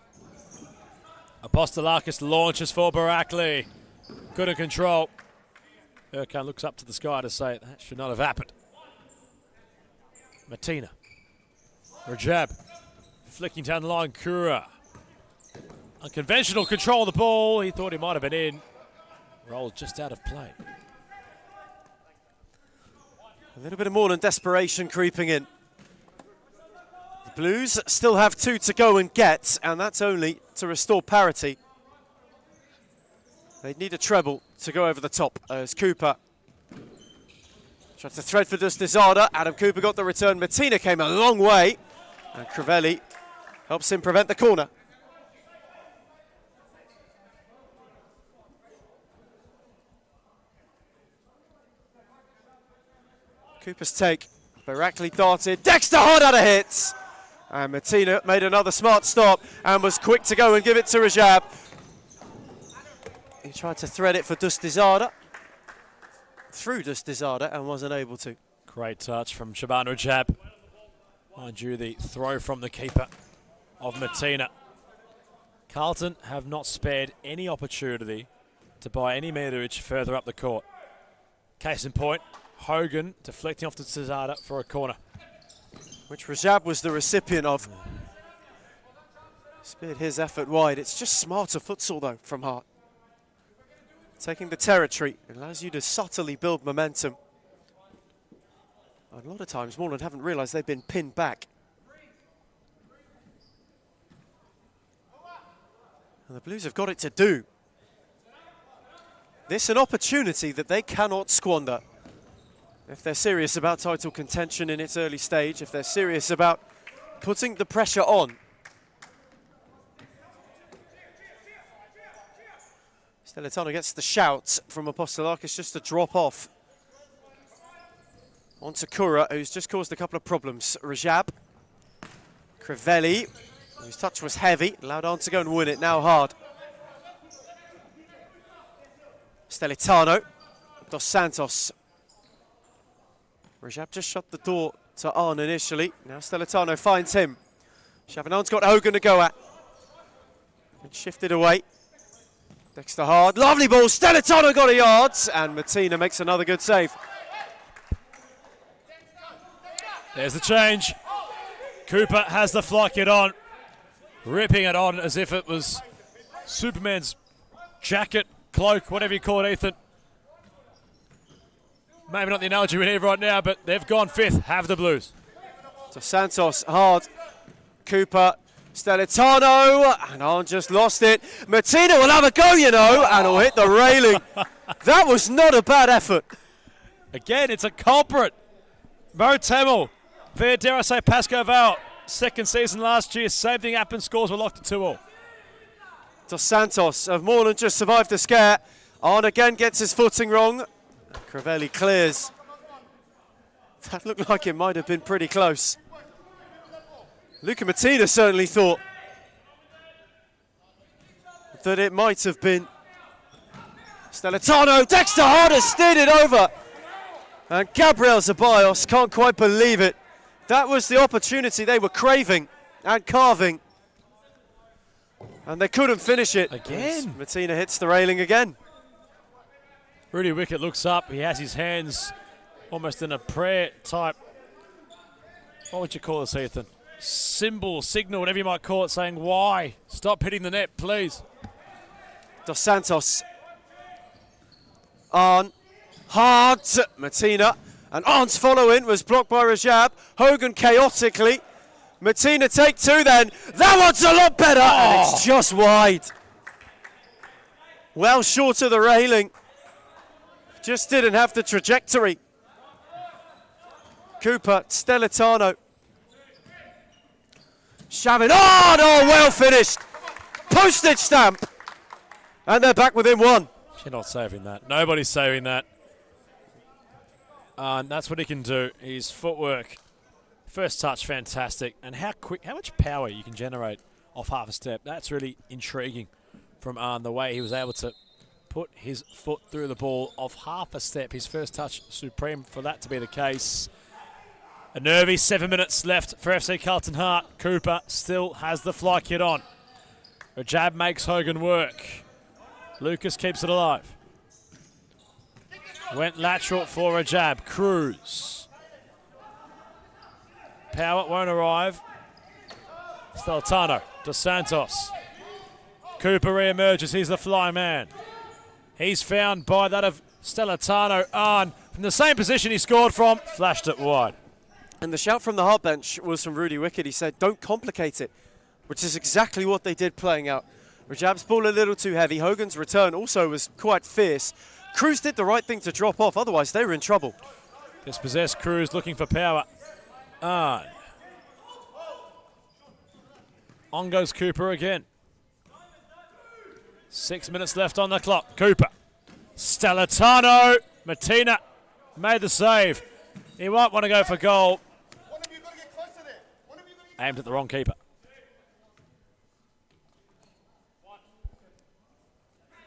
Apostolakis launches for Barakli. Good in control. Erkan looks up to the sky to say that should not have happened. Martina. Rajab. Flicking down the line. Kura. Unconventional control of the ball. He thought he might have been in. Rolled just out of play. A little bit of more than desperation creeping in. The Blues still have 2 to go and get, and that's only to restore parity. They need a treble to go over the top as Cooper tried to thread for Dustizada. Adam Cooper got the return. Martina came a long way, and Crivelli helps him prevent the corner. Cooper's take. Barakli darted. Dexter hard out of hits. And Martina made another smart stop and was quick to go and give it to Rajab. He tried to thread it for Dustizada. Through Dustizada and wasn't able to. Great touch from Shaban Rajab. Mind you, the throw from the keeper of Martina. Carlton have not spared any opportunity to buy any meterage further up the court. Case in point, Hogan deflecting off to Dustizada for a corner. Which Rajab was the recipient of. Speared his effort wide. It's just smarter futsal though from Hart. Taking the territory, it allows you to subtly build momentum. And a lot of times Moreland haven't realised they've been pinned back. And the Blues have got it to do. This is an opportunity that they cannot squander. If they're serious about title contention in its early stage, if they're serious about putting the pressure on. Stellitano gets the shout from Apostolakis just to drop off. On to Kura, who's just caused a couple of problems. Rajab. Crivelli, whose touch was heavy, allowed on to go and win it, now hard. Stellitano, Dos Santos. Rajab just shut the door to Arn initially. Now Stellitano finds him. Chavanon's got Hogan to go at. And shifted away. Dexter hard. Lovely ball. Stellitano got a yard. And Martina makes another good save. There's the change. Cooper has the flight kit on. Ripping it on as if it was Superman's jacket, cloak, whatever you call it, Ethan. Maybe not the analogy we need right now, but they've gone fifth. Have the Blues. So Santos hard. Cooper. Stellitano. And Arn just lost it. Martina will have a go, you know, and will hit the railing. That was not a bad effort. Again, it's a culprit. Mo Tamil. Via, dare I say, Pasco Val. Second season last year. Same thing happened. Scores were locked at 2-2. Dos Santos of Moreland just survived the scare. Arn again gets his footing wrong. Crivelli clears. That looked like it might have been pretty close. Luca Martina certainly thought that it might have been. Stellitano, Dexter Harder steered it over. And Gabriel Zeballos can't quite believe it. That was the opportunity they were craving and carving. And they couldn't finish it. Again. Martina hits the railing again. Rudy Wickett looks up. He has his hands almost in a prayer type. What would you call this, Ethan? Symbol, signal, whatever you might call it, saying why? Stop hitting the net, please. Dos Santos. Arn. Hard. Martina. And Arn's follow-in was blocked by Rajab. Hogan chaotically. Martina take two then. That one's a lot better. And it's just wide. Well short of the railing. Just didn't have the trajectory. Cooper, Stellitano. Shavin. Oh, no, well finished. Postage stamp. And they're back within one. You're not saving that. Nobody's saving that. And that's what he can do. His footwork. First touch, fantastic. And how much power you can generate off half a step. That's really intriguing from Arn, the way he was able to put his foot through the ball off half a step. His first touch, supreme for that to be the case. A nervy 7 minutes left for FC Carlton Hart. Cooper still has the fly kit on. Rajab makes Hogan work. Lucas keeps it alive. Went lateral for Rajab. Cruz. Power won't arrive. Stellatano. Dos Santos. Cooper re-emerges. He's the fly man. He's found by that of Stellatano. Arn, from the same position he scored from, flashed it wide. And the shout from the Hart bench was from Rudy Wickett. He said, don't complicate it, which is exactly what they did playing out. Rajab's ball a little too heavy. Hogan's return also was quite fierce. Cruz did the right thing to drop off, otherwise they were in trouble. Dispossessed Cruz looking for power. Arn. On goes Cooper again. 6 minutes left on the clock. Cooper. Stellatano. Martina made the save. He might want to go for goal. Aimed at the wrong keeper.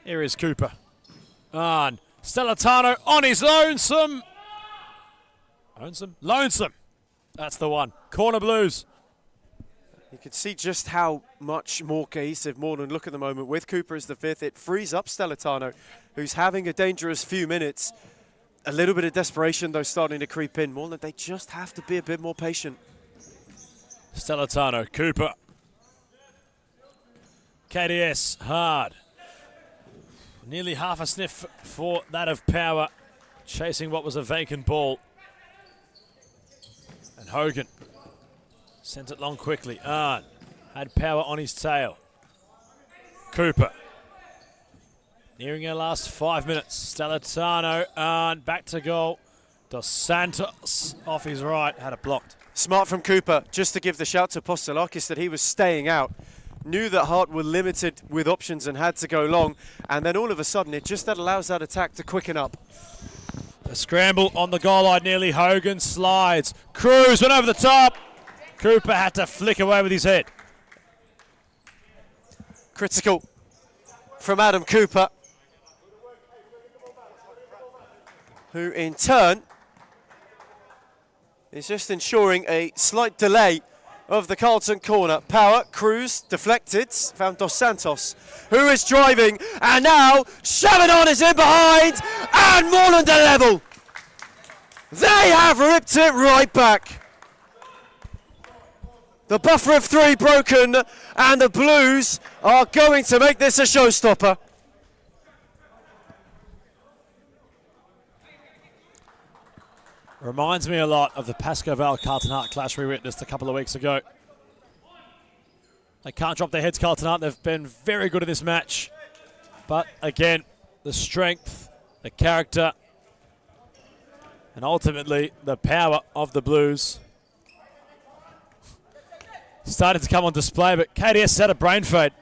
Here is Cooper. Arn. Stellatano on his lonesome. Lonesome. That's the one. Corner Blues. You can see just how much more cohesive Moreland look at the moment. With Cooper as the fifth, it frees up Stellatano, who's having a dangerous few minutes. A little bit of desperation, though, starting to creep in. Moreland, they just have to be a bit more patient. Stellatano, Cooper. KDS, hard. Nearly half a sniff for that of Power, chasing what was a vacant ball. And Hogan sent it long quickly. Arn had Power on his tail. Cooper. Nearing her last 5 minutes. Stellatano, Arn back to goal. Dos Santos off his right, had it blocked. Smart from Cooper, just to give the shout to Postelakis that he was staying out. Knew that Hart were limited with options and had to go long. And then all of a sudden, it just that allows that attack to quicken up. A scramble on the goal line nearly. Hogan slides. Cruz went over the top. Cooper had to flick away with his head. Critical from Adam Cooper, who in turn is just ensuring a slight delay of the Carlton corner. Power, Cruz, deflected, found Dos Santos, who is driving, and now Chavinon is in behind, and Moreland are level. They have ripped it right back. The buffer of three broken, and the Blues are going to make this a showstopper. Reminds me a lot of the Pascoe Vale Carlton Hart clash we witnessed a couple of weeks ago. They can't drop their heads, Carlton Hart. They've been very good in this match. But again, the strength, the character, and ultimately the power of the Blues started to come on display, but KDS had a brain fade.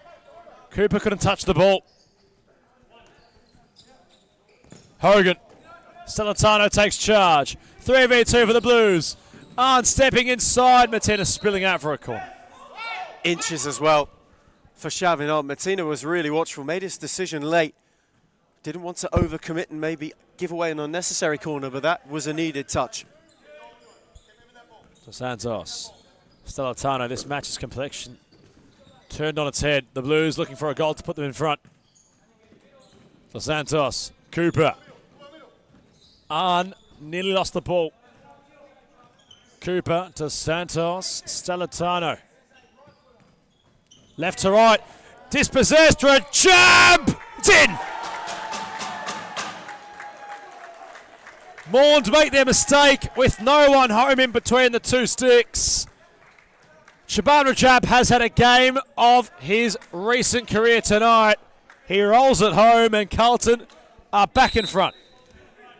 Cooper couldn't touch the ball. Hogan. Stellatano takes charge. 3v2 for the Blues. Arn stepping inside. Martina spilling out for a corner. Inches as well for Chavinon. Martina was really watchful, made his decision late. Didn't want to overcommit and maybe give away an unnecessary corner, but that was a needed touch. Dos Santos. Stellatano, this match's complexion turned on its head. The Blues looking for a goal to put them in front. Dos Santos. Cooper. Arn nearly lost the ball. Cooper to Santos. Stellatano. Left to right. Dispossessed. Rajab. It's in. Mourns make their mistake with no one home in between the two sticks. Shaban Rajab has had a game of his recent career tonight. He rolls it home and Carlton are back in front.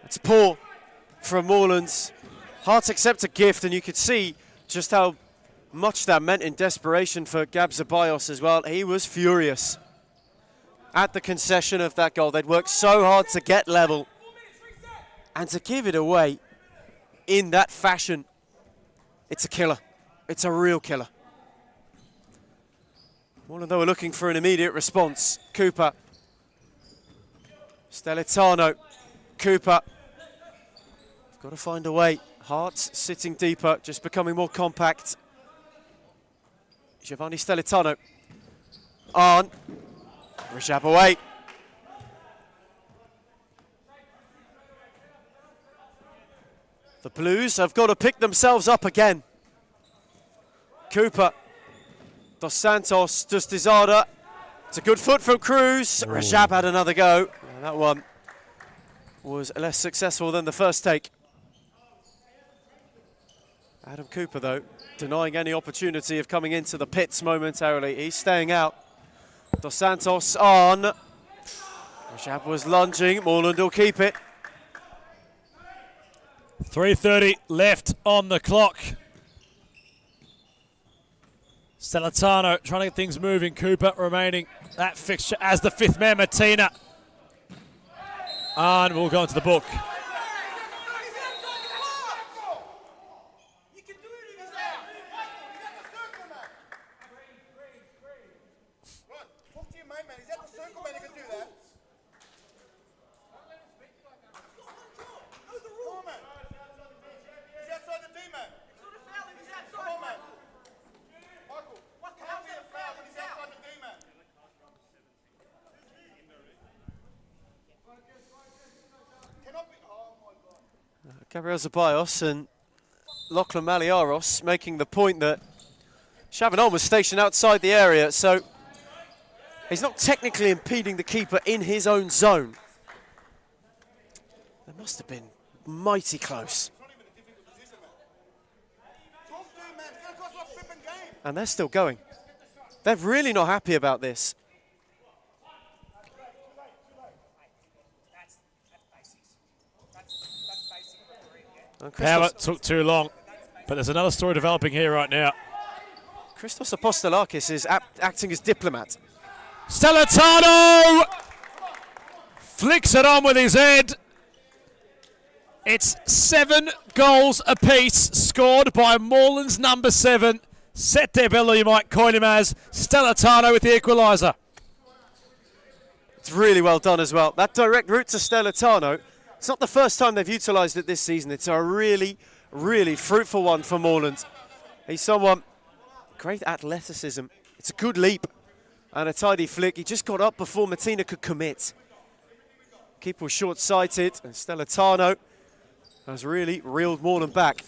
It's poor from Morelands. Hart accept a gift, and you could see just how much that meant in desperation for Gab Zeballos as well. He was furious at the concession of that goal. They'd worked so hard to get level, and to give it away in that fashion, it's a killer. It's a real killer. Bullin, though, are looking for an immediate response. Cooper. Stellitano. Cooper. Got to find a way. Hearts sitting deeper, just becoming more compact. Giovanni Stellitano. On. Rajab away. The Blues have got to pick themselves up again. Cooper. Dos Santos. Dustizada. It's a good foot from Cruz. Rajab had another go. And that one was less successful than the first take. Adam Cooper, though, denying any opportunity of coming into the pits momentarily. He's staying out. Dos Santos on. Rajab was lunging. Moreland will keep it. 3:30 left on the clock. Stellitano trying to get things moving. Cooper remaining that fixture as the fifth man, Martina. And we'll go into the book. Gabriel Zeballos and Lachlan Maliaros making the point that Chavanon was stationed outside the area, so he's not technically impeding the keeper in his own zone. That must have been mighty close. And they're still going. They're really not happy about this. Power took too long, but there's another story developing here right now. Christos Apostolakis is acting as diplomat. Stellitano flicks it on with his head. It's 7 goals apiece scored by Moreland's number 7. Sette Bello, you might coin him as. Stellitano with the equaliser. It's really well done as well. That direct route to Stellitano, it's not the first time they've utilised it this season. It's a really, really fruitful one for Moreland. He's someone, great athleticism. It's a good leap and a tidy flick. He just got up before Martina could commit. Keeper was short-sighted, and Stellitano has really reeled Moreland back.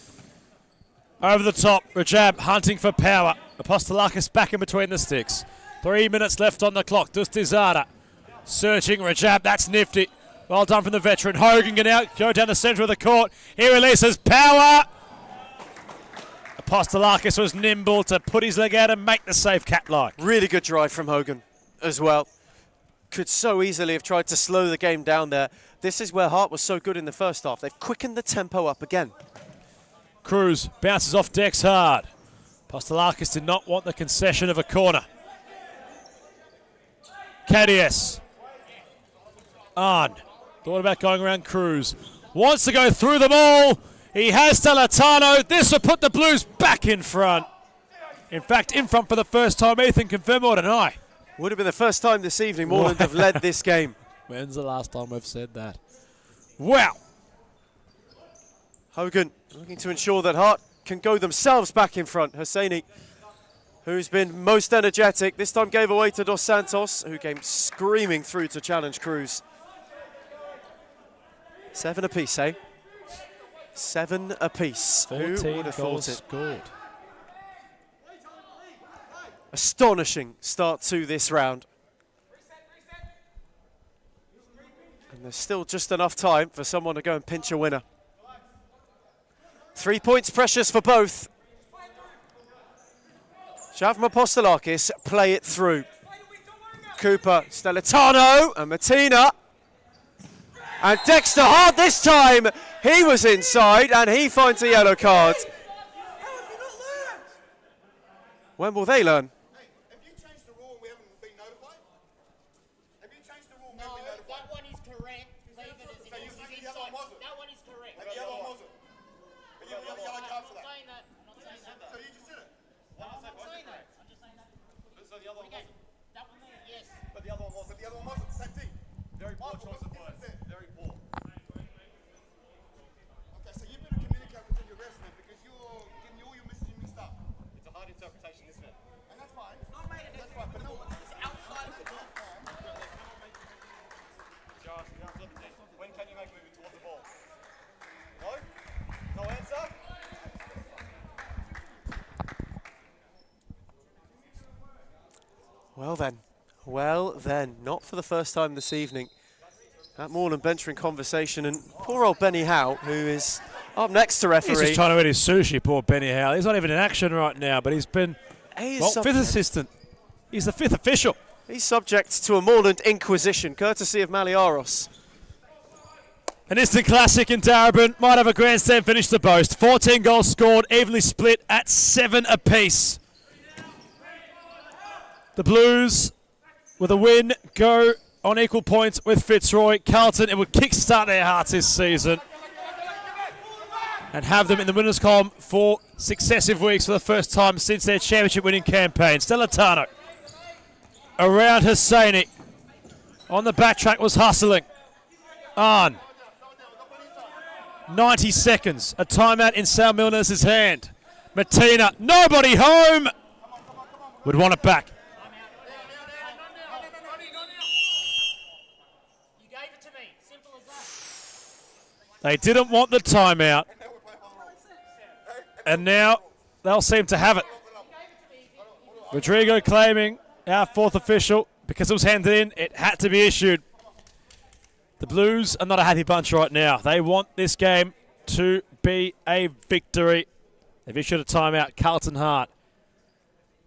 Over the top, Rajab hunting for power. Apostolakis back in between the sticks. 3 minutes left on the clock. Dustizada searching Rajab. That's nifty. Well done from the veteran. Hogan can now go down the centre of the court. He releases power. Apostolakis was nimble to put his leg out and make the save cat-like. Really good drive from Hogan as well. Could so easily have tried to slow the game down there. This is where Hart was so good in the first half. They've quickened the tempo up again. Cruz bounces off decks hard. Apostolakis did not want the concession of a corner. Cadius. On. Thought about going around Cruz. Wants to go through them all. He has Stellitano. This will put the Blues back in front. In fact, in front for the first time. Ethan, confirm or deny? Would have been the first time this evening Moreland have led this game. When's the last time we've said that? Wow. Hogan looking to ensure that Hart can go themselves back in front. Hosseini, who's been most energetic, this time gave away to Dos Santos, who came screaming through to challenge Cruz. 7 apiece, eh? 7 apiece. 14 Who would have goals thought it? scored. Astonishing start to this round. And there's still just enough time for someone to go and pinch a winner. 3 points precious for both. Shavma Apostolakis play it through. Cooper, Stellitano and Martina. And Dexter Hart this time. He was inside and he finds a yellow card. When will they learn? Have you changed the rule and we haven't been notified? Have you changed the rule and we haven't been notified? That one is correct. Leave it as it is. He's the other one inside. wasn't? That one is correct. And the other one wasn't? But you have a yellow card for that. I'm not saying that. I'm not saying that. So you just did it? I'm not saying that. I'm just saying that. Yes. But the other one wasn't. The other one wasn't. Same thing. Very poor choice of words. Very poor. Okay, so you better communicate with your refs then, because you're getting all your messages mixed up. It's a hard interpretation, isn't it? And that's fine. It's not made that's fine, but no one. It's outside of the goal. When can you make moving towards the ball? No? No answer? Well then, not for the first time this evening. That Moreland bench in conversation, and poor old Benny Howe, who is up next to referee. He's just trying to eat his sushi, poor Benny Howe. He's not even in action right now, but he's been, well, fifth assistant. He's the fifth official. He's subject to a Moreland inquisition, courtesy of Maliaros. An instant classic in Darebin. Might have a grandstand finish to boast. 14 goals scored, evenly split at 7 apiece. The Blues, with a win, go on equal points with Fitzroy. Carlton, it would kickstart their hearts this season and have them in the winners' column for successive weeks for the first time since their championship winning campaign. Stellatano around Hosseini. On the backtrack was hustling. On. 90 seconds. A timeout in Sal Milner's hand. Matina, nobody home. Would want it back. You gave it to me. Simple as that. They didn't want the timeout. And now they'll seem to have it. Rodrigo claiming our fourth official, because it was handed in, it had to be issued. The Blues are not a happy bunch right now. They want this game to be a victory. They've issued a timeout. Carlton Hart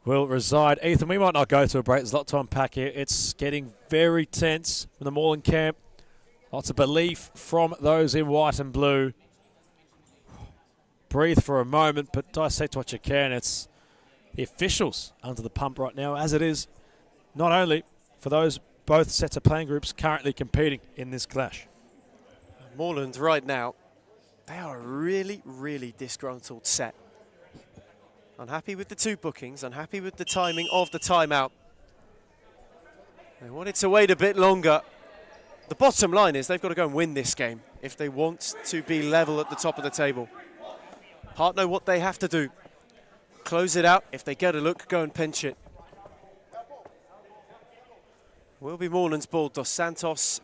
will reside. Ethan, we might not go to a break. There's a lot to unpack here. It's getting very tense from the Moreland camp. Lots of belief from those in white and blue. Breathe for a moment, but dissect what you can. It's the officials under the pump right now, as it is not only for those both sets of playing groups currently competing in this clash. Moreland right now, they are a really, really disgruntled set. Unhappy with the two bookings, unhappy with the timing of the timeout. They wanted to wait a bit longer. The bottom line is they've got to go and win this game if they want to be level at the top of the table. Hart know what they have to do. Close it out. If they get a look, go and pinch it. Will be Moreland's ball. Dos Santos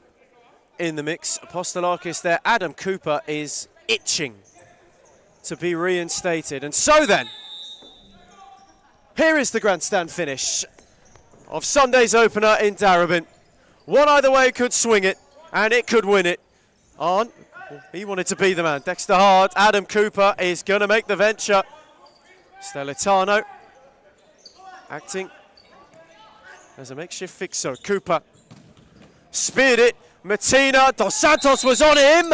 in the mix. Apostolakis there. Adam Cooper is itching to be reinstated. And so then, here is the grandstand finish of Sunday's opener in Darebin. One either way could swing it, and it could win it. On, he wanted to be the man. Dexter Hart, Adam Cooper is going to make the venture. Stellatano acting as a makeshift fixer. Cooper speared it. Matina, Dos Santos was on him.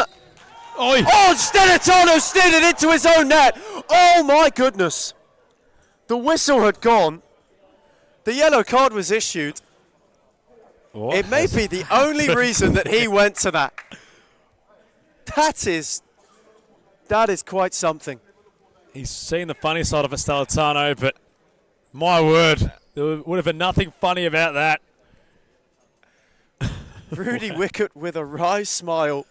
Oh, Stellatano steered it into his own net. Oh my goodness. The whistle had gone. The yellow card was issued. What? It may be the only reason that he went to that. That is quite something. He's seen the funny side of Stellatano, but my word, there would have been nothing funny about that. Rudy Wickett with a wry smile.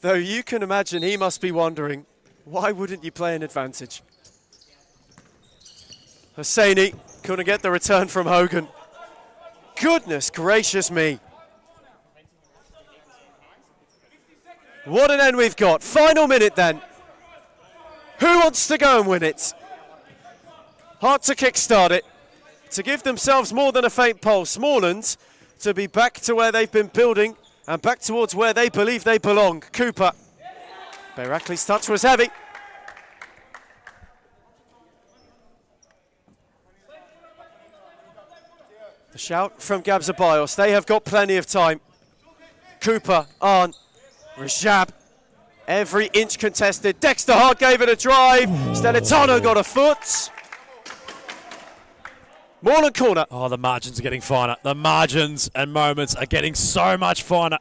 Though you can imagine he must be wondering, why wouldn't you play an advantage? Hosseini couldn't get the return from Hogan. Goodness gracious me. What an end we've got. Final minute then. Who wants to go and win it? Hard to kickstart it, to give themselves more than a faint pulse. Moreland to be back to where they've been building and back towards where they believe they belong. Cooper. Bayrakli's touch was heavy. The shout from Gabzabios. They have got plenty of time. Cooper on. Rajab. Every inch contested. Dexter Hart gave it a drive. Stellatano got a foot. Moreland corner. Oh, the margins are getting finer. The margins and moments are getting so much finer.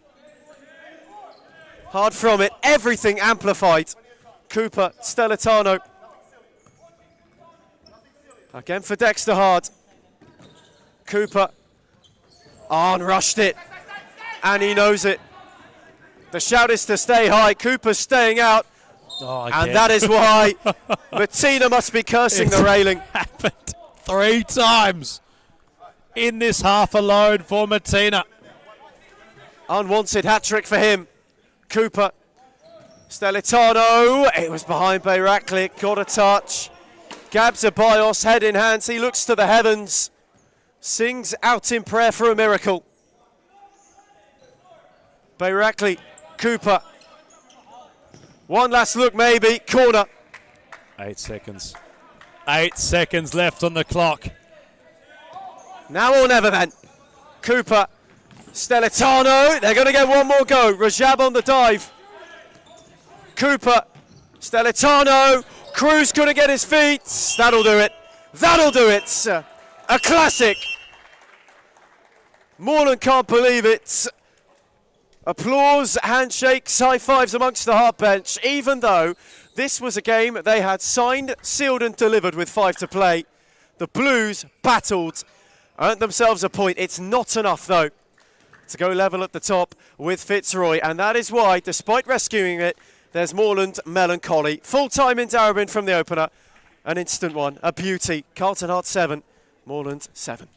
Hard from it. Everything amplified. Cooper, Stellatano. Again for Dexter Hart. Cooper. Arn rushed it, and he knows it. The shout is to stay high. Cooper's staying out, and that is why Martina must be cursing the railing. Happened 3 times in this half alone for Martina. Unwanted hat-trick for him. Cooper. Stelitano. It was behind Bayrakli. Got a touch. Gabs Abayos, head in hands. He looks to the heavens. Sings out in prayer for a miracle. Bayrakli. Cooper. One last look maybe. Corner. 8 seconds. 8 seconds left on the clock. Now or never then. Cooper. Stelitano. They're going to get one more go. Rajab on the dive. Cooper. Stelitano. Cruz going to get his feet. That'll do it. That'll do it. A classic. Moreland can't believe it. Applause, handshakes, high fives amongst the hard bench, even though this was a game they had signed, sealed and delivered with 5 to play. The Blues battled, earned themselves a point. It's not enough though to go level at the top with Fitzroy, and that is why, despite rescuing it, there's Moreland melancholy. Full time in Darabin from the opener, an instant one, a beauty. Carlton Heart 7, Moreland 7.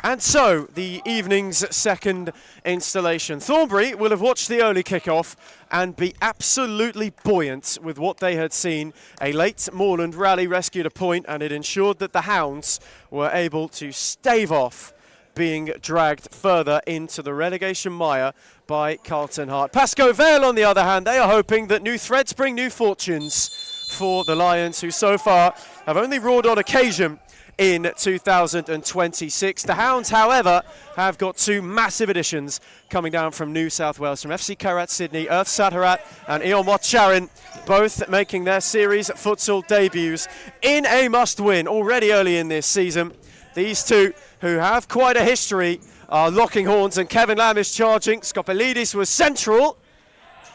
And so, the evening's second installation. Thornbury will have watched the early kick-off and be absolutely buoyant with what they had seen. A late Moreland rally rescued a point, and it ensured that the Hounds were able to stave off being dragged further into the relegation mire by Carlton Heart. Pascoe Vale, on the other hand, they are hoping that new threads bring new fortunes for the Lions, who so far have only roared on occasion in 2026. The Hounds, however, have got two massive additions coming down from New South Wales, from FC Karat Sydney, Earth Satarat and Ion Charin, both making their series futsal debuts in a must-win already early in this season. These two, who have quite a history, are locking horns, and Kevin Lamb is charging. Skopelidis was central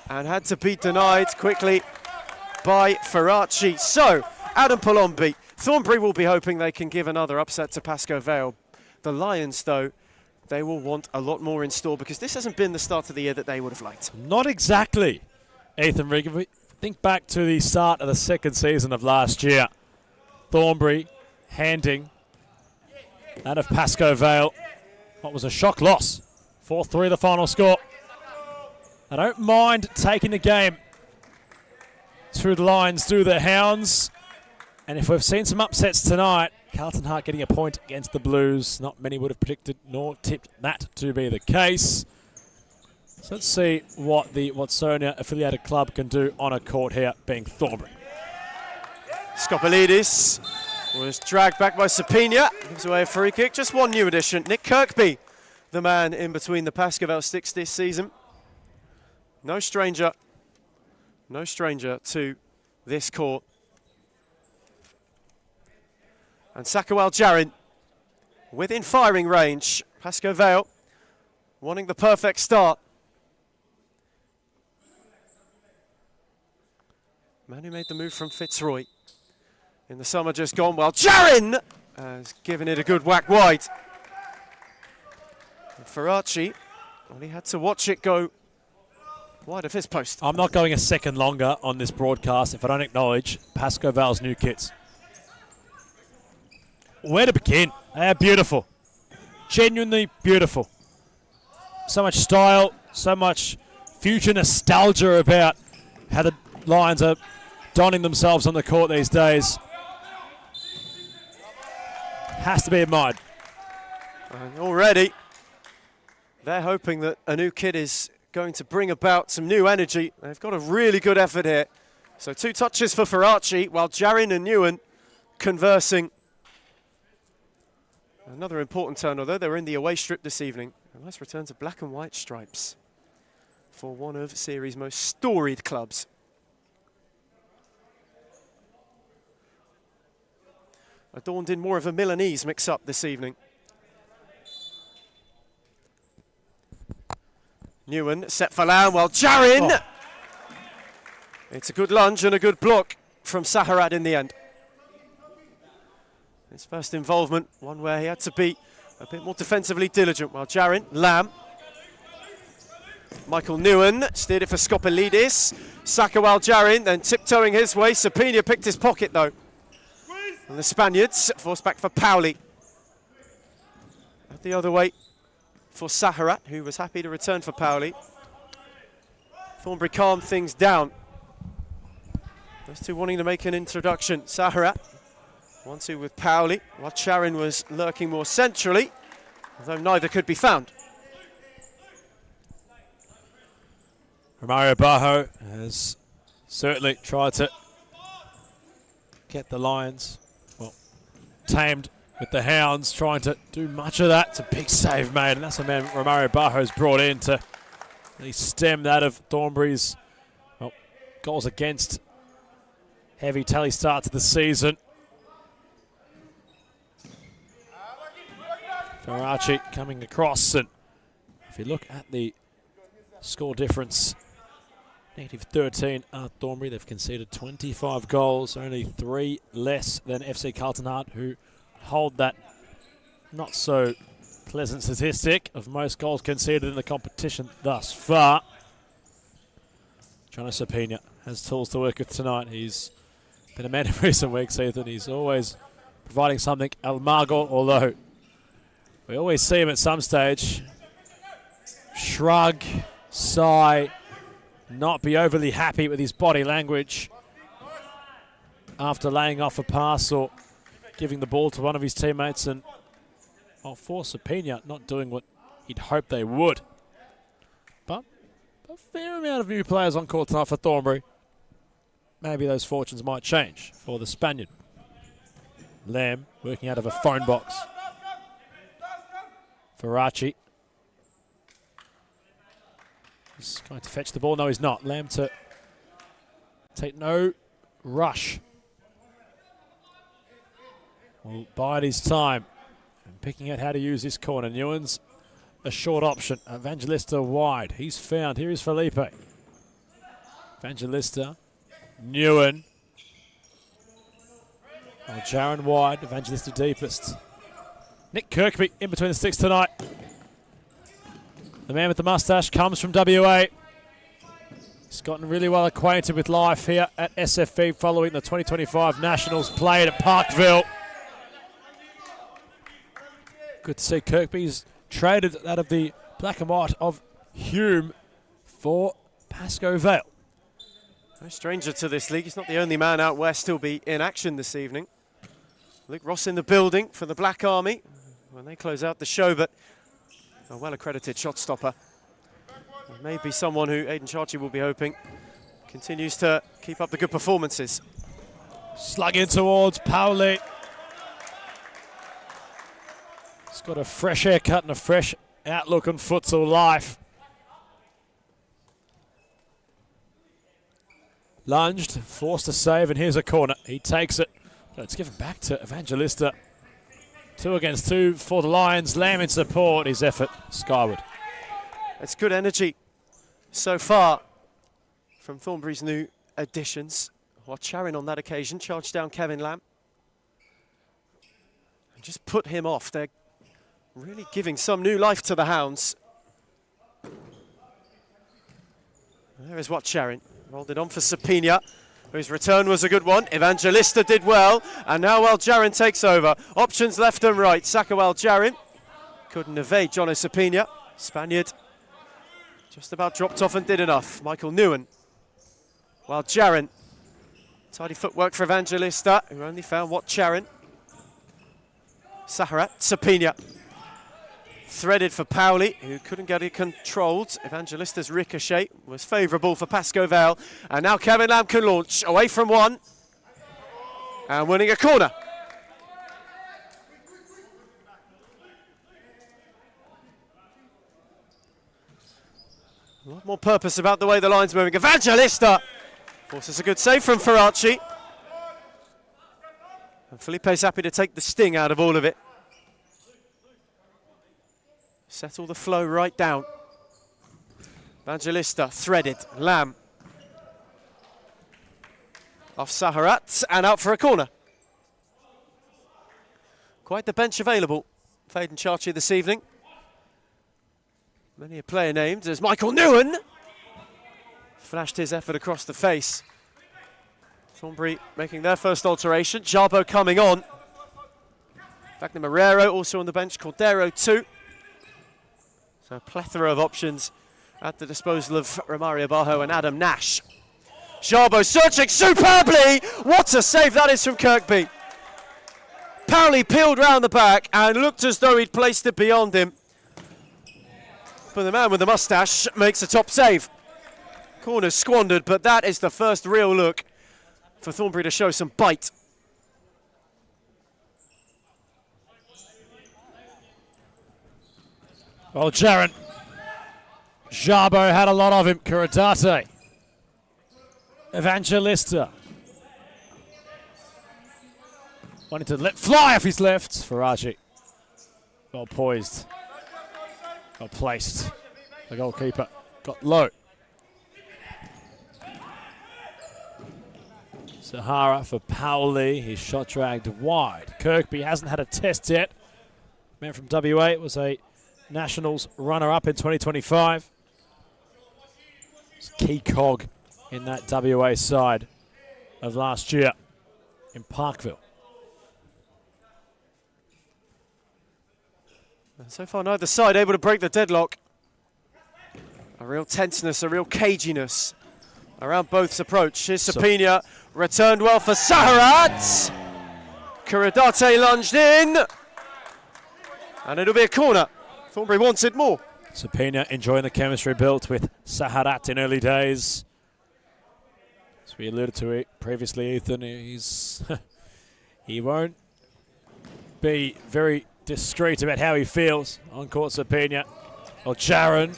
and had to be denied quickly by Ferracci. So, Adam Palombi, Thornbury will be hoping they can give another upset to Pascoe Vale. The Lions, though, they will want a lot more in store, because this hasn't been the start of the year that they would have liked. Not exactly, Ethan Rigg. If we think back to the start of the second season of last year, Thornbury handing that of Pascoe Vale what was a shock loss. 4-3 the final score. I don't mind taking the game through the Lions, through the Hounds. And if we've seen some upsets tonight, Carlton Heart getting a point against the Blues, not many would have predicted nor tipped that to be the case. So let's see what the Watsonia affiliated club can do on a court here, being Thornbury. Skopelidis was dragged back by Sapina, gives away a free kick. Just one new addition, Nick Kirkby, the man in between the Pascoe Vale sticks this season. No stranger to this court. And Sakawal Jarin within firing range. Pascoe Vale wanting the perfect start. Man who made the move from Fitzroy in the summer just gone. Well, Jarin has given it a good whack wide. And Ferracci, well, he had to watch it go wide of his post. I'm not going a second longer on this broadcast if I don't acknowledge Pascoe Vale's new kits. Where to begin? They are beautiful. Genuinely beautiful. So much style, so much future nostalgia about how the Lions are donning themselves on the court these days. Has to be admired. And already, they're hoping that a new kit is going to bring about some new energy. They've got a really good effort here. So 2 touches for Ferracci, while Jarin and Newen conversing. Another important turn, although they were in the away strip this evening. A nice return to black and white stripes for one of series' most storied clubs. Adorned in more of a Milanese mix-up this evening. Newen set for Lamb, while Jarin! Oh. It's a good lunge and a good block from Saharat in the end. His first involvement, one where he had to be a bit more defensively diligent, while Jarin, Lamb, Michael Newen steered it for Skopelidis. Sakawal Jarin then tiptoeing his way. Sapina picked his pocket though. And the Spaniards forced back for Pauli. The other way for Saharat, who was happy to return for Pauli. Thornbury calmed things down. Those two wanting to make an introduction. Saharat 1-2 with Pauli, while Charin was lurking more centrally, although neither could be found. Romario Bajo has certainly tried to get the Lions, well, tamed with the Hounds, trying to do much of that. It's a big save made, and that's the man Romario Bajo's brought in to really stem that of Thornbury's goals against. Heavy tally start to the season. Ferracci coming across, and if you look at the score difference, -13 are Thornbury. They've conceded 25 goals, only 3 less than FC Carlton Heart, who hold that not so pleasant statistic of most goals conceded in the competition thus far. Jono Sapina has tools to work with tonight. He's been a man in recent weeks, Ethan. He's always providing something. Almagro, although We always see him at some stage shrug, sigh, not be overly happy with his body language after laying off a pass or giving the ball to one of his teammates, and for Sapina not doing what he'd hoped they would. But a fair amount of new players on court tonight for Thornbury. Maybe those fortunes might change for the Spaniard. Lamb working out of a phone box. Faraci is going to fetch the ball. No, he's not. Lamb to take no rush. Will bide his time and picking out how to use this corner. Nguyen's a short option. Evangelista wide. He's found. Here is Felipe. Evangelista. Nguyen. Oh, Jaron wide. Evangelista deepest. Nick Kirkby in between the sticks tonight. The man with the mustache comes from WA. He's gotten really well acquainted with life here at SFV following the 2025 Nationals played at Parkville. Good to see Kirkby's traded out of the black and white of Hume for Pascoe Vale. No stranger to this league. He's not the only man out west who'll be in action this evening. Luke Ross in the building for the Black Army when they close out the show, but a well-accredited shot stopper. Maybe someone who Aidan Charchi will be hoping continues to keep up the good performances. Slug in towards Pauli. He's got a fresh haircut and a fresh outlook on futsal life. Lunged, forced to save, and here's a corner. He takes it. Let's give it back to Evangelista. 2 against 2 for the Lions. Lamb in support. His effort skyward. It's good energy so far from Thornbury's new additions. Charin on that occasion charged down Kevin Lamb and just put him off. They're really giving some new life to the Hounds. There is Charin. Rolled it on for Sapina, whose return was a good one. Evangelista did well, and now Jarin takes over. Options left and right. Sakawal Jarin couldn't evade Jono Sapina. Spaniard just about dropped off and did enough. Michael Nguyen. While Jarin, tidy footwork for Evangelista, who only found Charin. Saharat, Sapina. Threaded for Pauli, who couldn't get it controlled. Evangelista's ricochet was favourable for Pascoe Vale. And now Kevin Lamb can launch away from one. And winning a corner. A lot more purpose about the way the line's moving. Evangelista forces a good save from Faraci. And Felipe's happy to take the sting out of all of it. Settle the flow right down. Evangelista threaded. Lamb. Off Saharat and out for a corner. Quite the bench available for Aidan Charchi this evening. Many a player named as Michael Nguyen flashed his effort across the face. Thornbury making their first alteration. Jarbo coming on. Wagner Marrero also on the bench. Cordero too. So a plethora of options at the disposal of Romario Bajo and Adam Nash. Jarbo searching superbly. What a save that is from Kirkby. Pauli peeled round the back and looked as though he'd placed it beyond him. But the man with the moustache makes a top save. Corner squandered, but that is the first real look for Thornbury to show some bite. Well, Jaron. Jarbo had a lot of him. Kuradate. Evangelista. Wanted to let fly off his left. Faraci. Well poised. Well placed. The goalkeeper got low. Sahara for Pauli. His shot dragged wide. Kirkby hasn't had a test yet. Man from WA was a Nationals runner-up in 2025. It's a key cog in that WA side of last year in Parkville. So far, neither side able to break the deadlock. A real tenseness, a real caginess around both's approach. Here's Sapina, returned well for Saharat. Kuradate lunged in. And it'll be a corner. Thornbury wanted more. Sapina enjoying the chemistry built with Saharat in early days. As we alluded to it previously, Ethan, he won't be very discreet about how he feels on court. Sapina. Well, Jaron.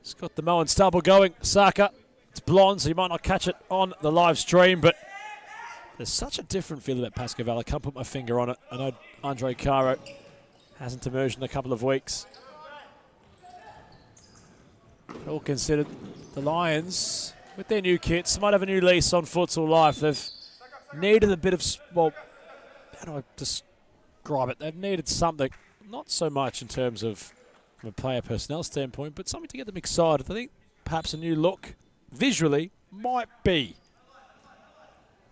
He's got the Moen stubble going. Saka. It's blonde, so you might not catch it on the live stream, but there's such a different feel about Pascoval. I can't put my finger on it. I know Andre Caro hasn't emerged in a couple of weeks. All considered, the Lions, with their new kits, might have a new lease on futsal life. They've needed a bit of, well, how do I describe it? They've needed something, not so much in terms of from a player personnel standpoint, but something to get them excited. I think perhaps a new look visually might be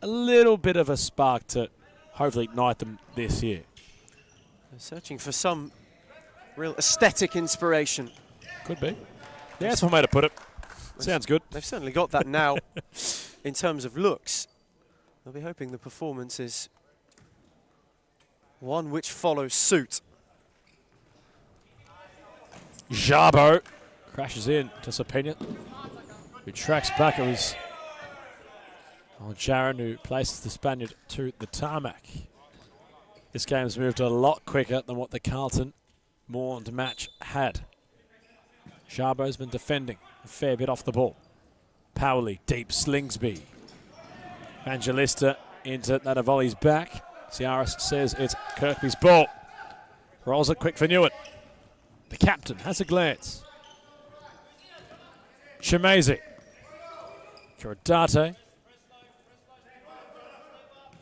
a little bit of a spark to hopefully ignite them this year. They're searching for some real aesthetic inspiration. Could be. Yeah, that's one way to put it. Sounds good. They've certainly got that now in terms of looks. They'll be hoping the performance is one which follows suit. Jabo crashes in to Sapina, who tracks back. It was Jaron who places the Spaniard to the tarmac. This game's moved a lot quicker than what the Carlton Mourned match had. Jabo's been defending a fair bit off the ball. Powley, deep Slingsby. Evangelista into Nanavoli's back. Ciaris says it's Kirkby's ball. Rolls it quick for Newitt. The captain has a glance. Chimese. Kuradate.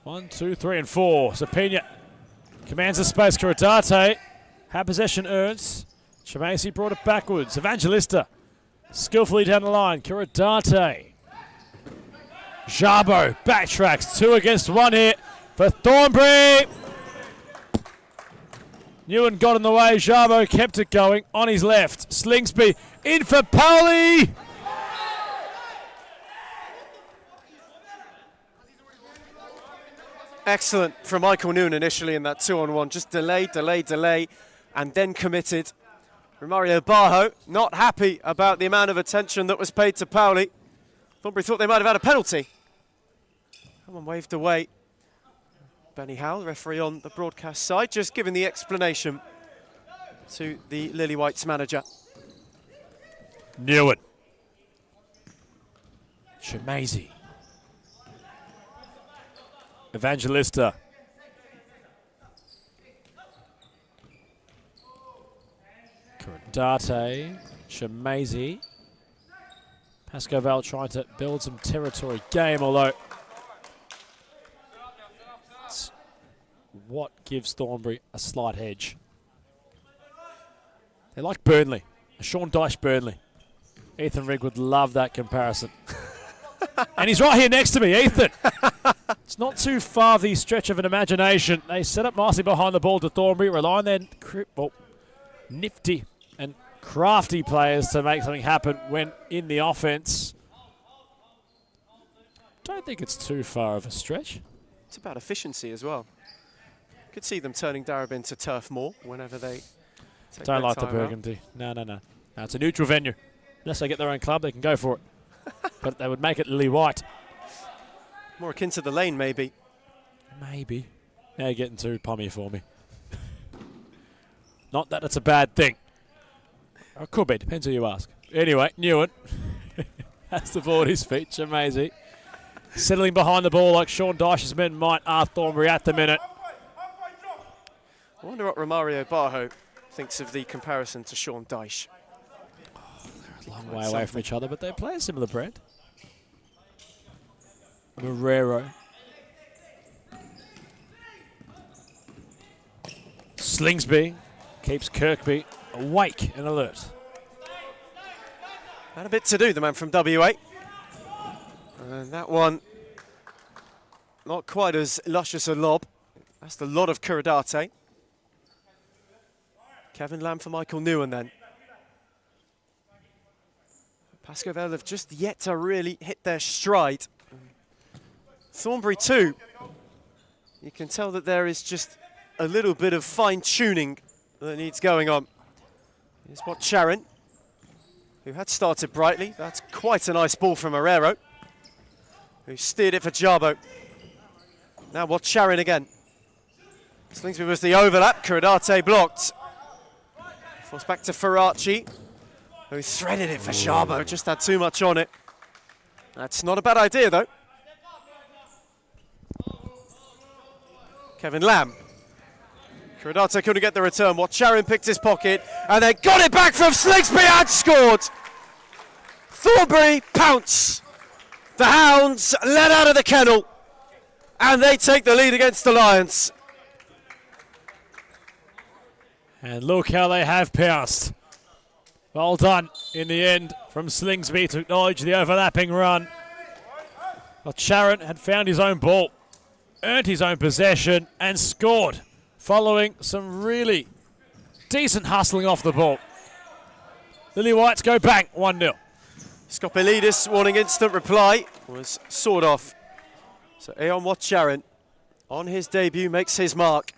1, 2, 3, and 4. Sapina commands the space. Kuradate had possession earned. Chimese brought it backwards. Evangelista skillfully down the line. Kuradate. Jabo backtracks. 2 against 1 here for Thornbury. Newen got in the way. Jabo kept it going on his left. Slingsby in for Powley. Excellent from Michael Noon initially in that 2-on-1. Just delay, and then committed. Romario Barho not happy about the amount of attention that was paid to Powley. Thornbury thought they might have had a penalty. Someone waved away. Benny Howell, referee on the broadcast side, just giving the explanation to the Lily Whites manager. Newitt. Chimese. Evangelista. Kuradate. Chimese. Pascoval trying to build some territory game, although it's what gives Thornbury a slight edge. They're like Burnley, a Sean Dyche Burnley. Ethan Rigg would love that comparison. And he's right here next to me, Ethan. It's not too far the stretch of an imagination. They set up nicely behind the ball to Thornbury, rely on their nifty and crafty players to make something happen when in the offense. Don't think it's too far of a stretch. It's about efficiency as well. Could see them turning Darabin to turf more whenever they take Don't their like the time out. Burgundy. No. No, it's a neutral venue. Unless they get their own club, they can go for it. But they would make it Lily White. More akin to the lane, maybe. Maybe. Now you're getting too pommy for me. Not that it's a bad thing. Or it could be, depends who you ask. Anyway, Newitt has the ball at his feet. Chimese settling behind the ball like Sean Dyche's men might are Thornbury at the minute. I wonder what Romario Barho thinks of the comparison to Sean Dyche. A long way away from each other, but they play a similar brand. Marrero. Slingsby keeps Kirkby awake and alert. Had a bit to do, the man from WA. And that one, not quite as luscious a lob. That's the lot of Kuradate. Kevin Lamb for Michael Newen then. Pascoe Vale have just yet to really hit their stride. Thornbury too. You can tell that there is just a little bit of fine-tuning that needs going on. Here's what Sharon, who had started brightly. That's quite a nice ball from Herrero, who steered it for Jarbo. Now watch Sharon again. Slingsby was the overlap, Kuradate blocked. Forced back to Ferracci, who threaded it for Jarbo, just had too much on it. That's not a bad idea though. Kevin Lamb. Kuradate couldn't get the return. What Sharon picked his pocket and then got it back from Slingsby and scored. Thornbury pounce. The Hounds let out of the kennel and they take the lead against the Lions. And look how they have pounced. Well done in the end from Slingsby to acknowledge the overlapping run. Well, Sharon had found his own ball, earned his own possession and scored following some really decent hustling off the ball. Lily Whites go bang, 1-0. Skopelidis wanting instant reply was sawed off. So Eon Watcharan on his debut makes his mark.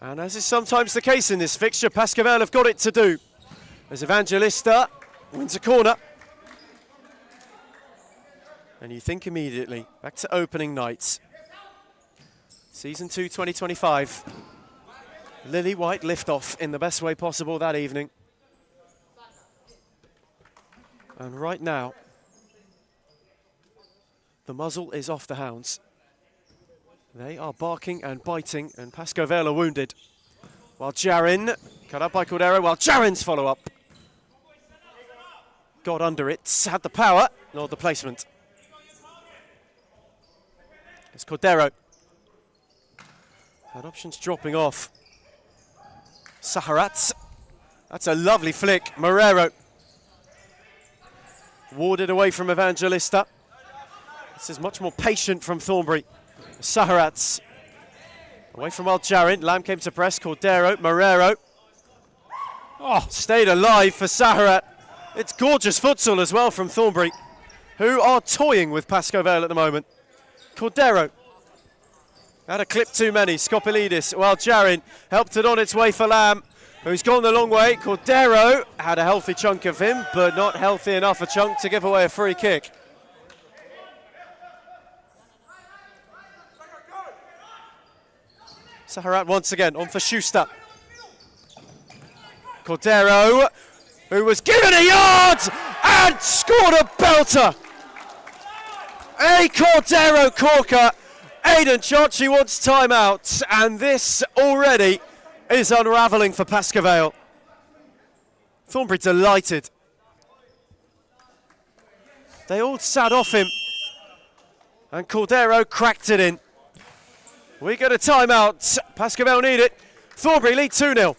And as is sometimes the case in this fixture, Pascoe Vale have got it to do. As Evangelista wins a corner. And you think immediately, back to opening night. Season 2, 2025. Lily White lift-off in the best way possible that evening. And right now, the muzzle is off the Hounds. They are barking and biting, and Pascoe Vale are wounded. While Jarin, cut up by Cordero, while Jarin's follow-up. Got under it, had the power, nor the placement. It's Cordero. That option's dropping off. Saharat. That's a lovely flick. Marrero. Warded away from Evangelista. This is much more patient from Thornbury. Saharats. Away from Aljarin. Lamb came to press. Cordero. Marrero. Oh, stayed alive for Saharat. It's gorgeous futsal as well from Thornbury, who are toying with Pascoe Vale at the moment. Cordero. Had a clip too many. Skopelidis. Well, Jarin helped it on its way for Lamb, who's gone the long way. Cordero had a healthy chunk of him, but not healthy enough a chunk to give away a free kick. Saharat once again on for Schuster. Cordero, who was given a yard and scored a belter. A Cordero corker. Aidan Chachi wants timeout, and this already is unravelling for Pascoe Vale. Thornbury delighted. They all sat off him, and Cordero cracked it in. We get a timeout. Pascoe Vale need it. Thornbury lead 2-0.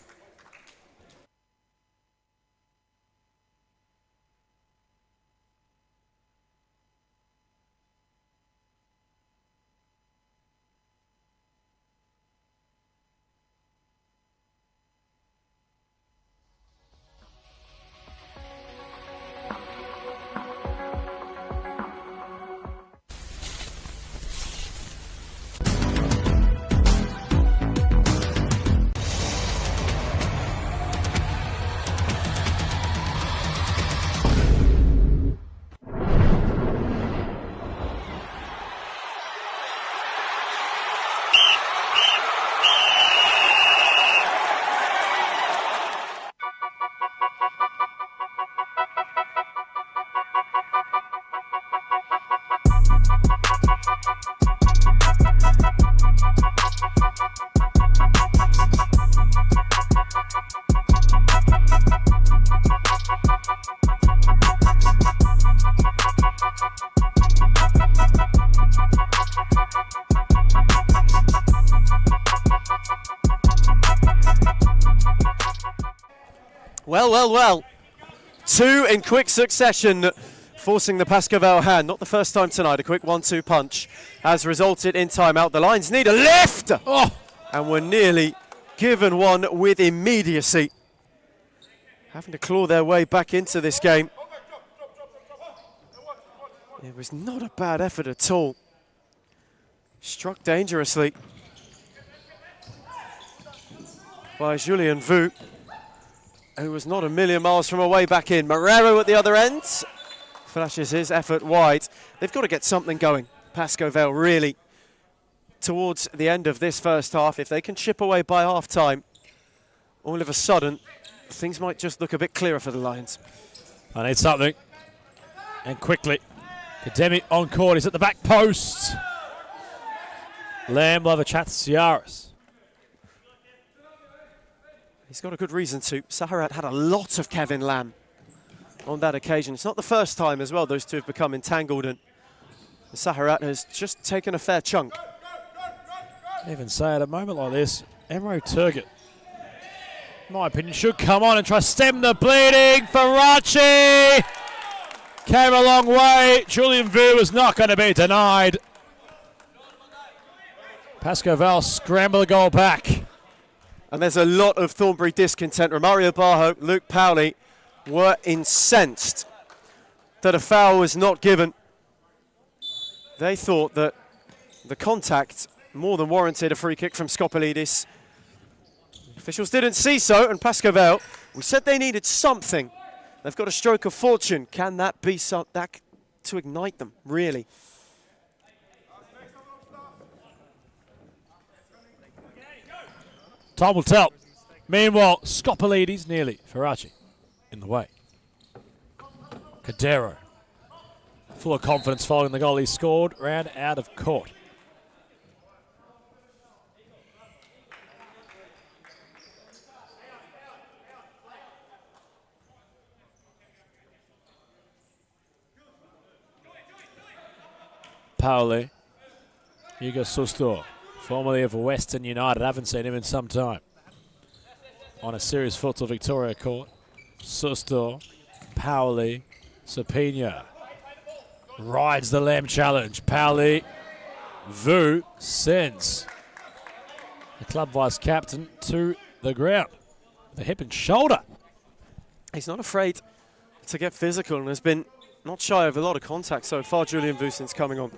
Well. Two in quick succession, forcing the Pascoe Vale hand. Not the first time tonight. A quick 1-2 punch has resulted in timeout. The Lions need a lift! Oh! And we're nearly given one with immediacy. Having to claw their way back into this game. It was not a bad effort at all. Struck dangerously by Julien Vu, who was not a million miles from away back in. Marrero at the other end flashes his effort wide. They've got to get something going, Pascoe Vale, really, towards the end of this first half. If they can chip away by half-time, all of a sudden, things might just look a bit clearer for the Lions. I need something, and quickly. Kademi on court, he's at the back post. Lamb will have a chat to Ciaris. He's got a good reason to. Saharat had a lot of Kevin Lamb on that occasion. It's not the first time as well those two have become entangled, and Saharat has just taken a fair chunk. Even say at a moment like this, Emro Turgut, in my opinion, should come on and try to stem the bleeding. Faraci came a long way. Julien Vu was not going to be denied. Pascoe Vale scramble the goal back. And there's a lot of Thornbury discontent. Romario Barjo, Luke Powley were incensed that a foul was not given. They thought that the contact more than warranted a free kick from Skopolidis. Officials didn't see so, and Pascoe Vale, we said they needed something. They've got a stroke of fortune. Can that be that to ignite them, really? Time will tell. Meanwhile, Skopolidis nearly. Faraci in the way. Cadero, full of confidence following the goal he scored, ran out of court. Pauli, Hugo Sustor, formerly of Western United. Haven't seen him in some time. On a serious Futsal Victoria court. Sustor, Pauli, Sapina rides the Lamb challenge. Pauli, Vu sends the club vice captain to the ground. The hip and shoulder. He's not afraid to get physical and has been not shy of a lot of contact so far, Julien Vu, since coming on.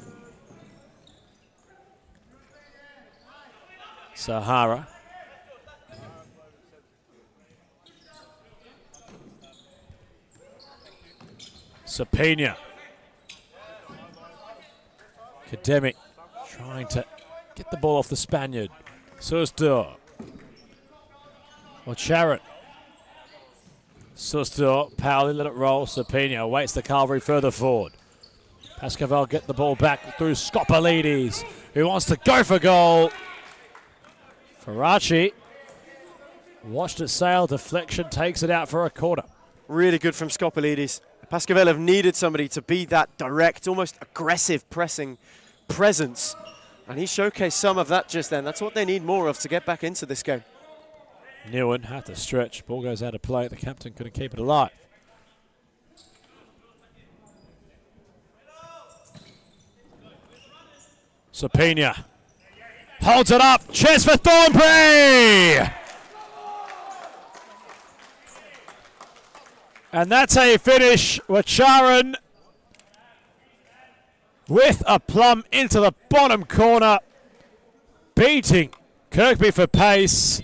Sahara. Sapina. Academic trying to get the ball off the Spaniard. Sustor. Or Sharon. Sustor, Pauli let it roll. Sapina awaits the cavalry further forward. Pascoe Vale get the ball back through Skopolidis, who wants to go for goal. Faraci watched it sail, deflection, takes it out for a corner. Really good from Skopolidis. Pascoe Vale have needed somebody to be that direct, almost aggressive pressing presence. And he showcased some of that just then. That's what they need more of to get back into this game. Newen had to stretch. Ball goes out of play. The captain couldn't keep it alive. Sapina holds it up. Chance for Thornbury! And that's how you finish with Sharon with a plum into the bottom corner, beating Kirkby for pace.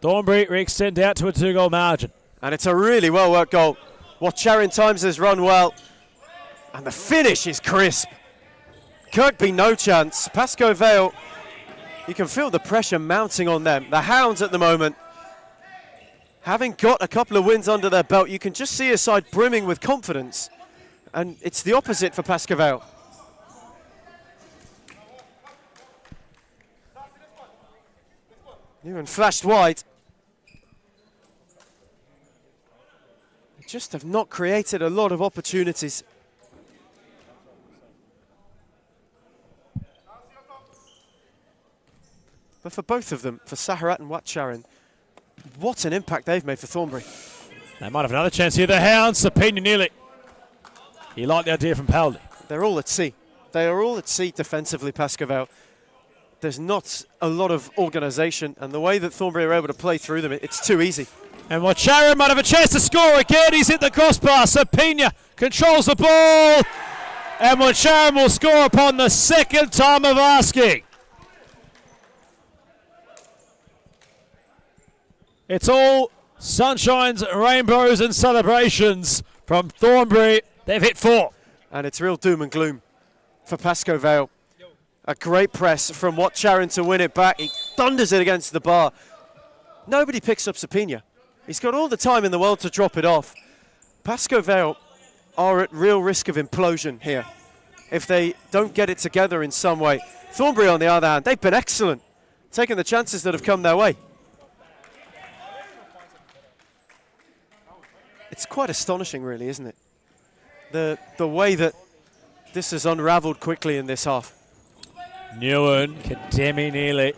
Thornbury re-extend out to a 2-goal margin. And it's a really well-worked goal. Sharon Times has run well. And the finish is crisp. Kirkby, no chance. Pascoe Vale, you can feel the pressure mounting on them. The Hounds at the moment, having got a couple of wins under their belt, you can just see a side brimming with confidence. And it's the opposite for Pascoe Vale. Newen flashed wide. They just have not created a lot of opportunities. But for both of them, for Saharat and Wat Sharon, what an impact they've made for Thornbury. They might have another chance here. The Hounds, Sapina nearly. He liked the idea from Pauli. They're all at sea. They are all at sea defensively, Pascoe Vale. there's not a lot of organisation, and the way that Thornbury are able to play through them, it's too easy. And Watchara might have a chance to score again. He's hit the crossbar. Sapina controls the ball. And Watchara will score upon the second time of asking. It's all sunshines, rainbows and celebrations from Thornbury. They've hit 4. And it's real doom and gloom for Pascoe Vale. A great press from Watcharan to win it back. He thunders it against the bar. Nobody picks up Sapina. He's got all the time in the world to drop it off. Pascoe Vale are at real risk of implosion here if they don't get it together in some way. Thornbury, on the other hand, they've been excellent, taking the chances that have come their way. It's quite astonishing, really, isn't it? The way that this has unravelled quickly in this half. Newen condemning nearly.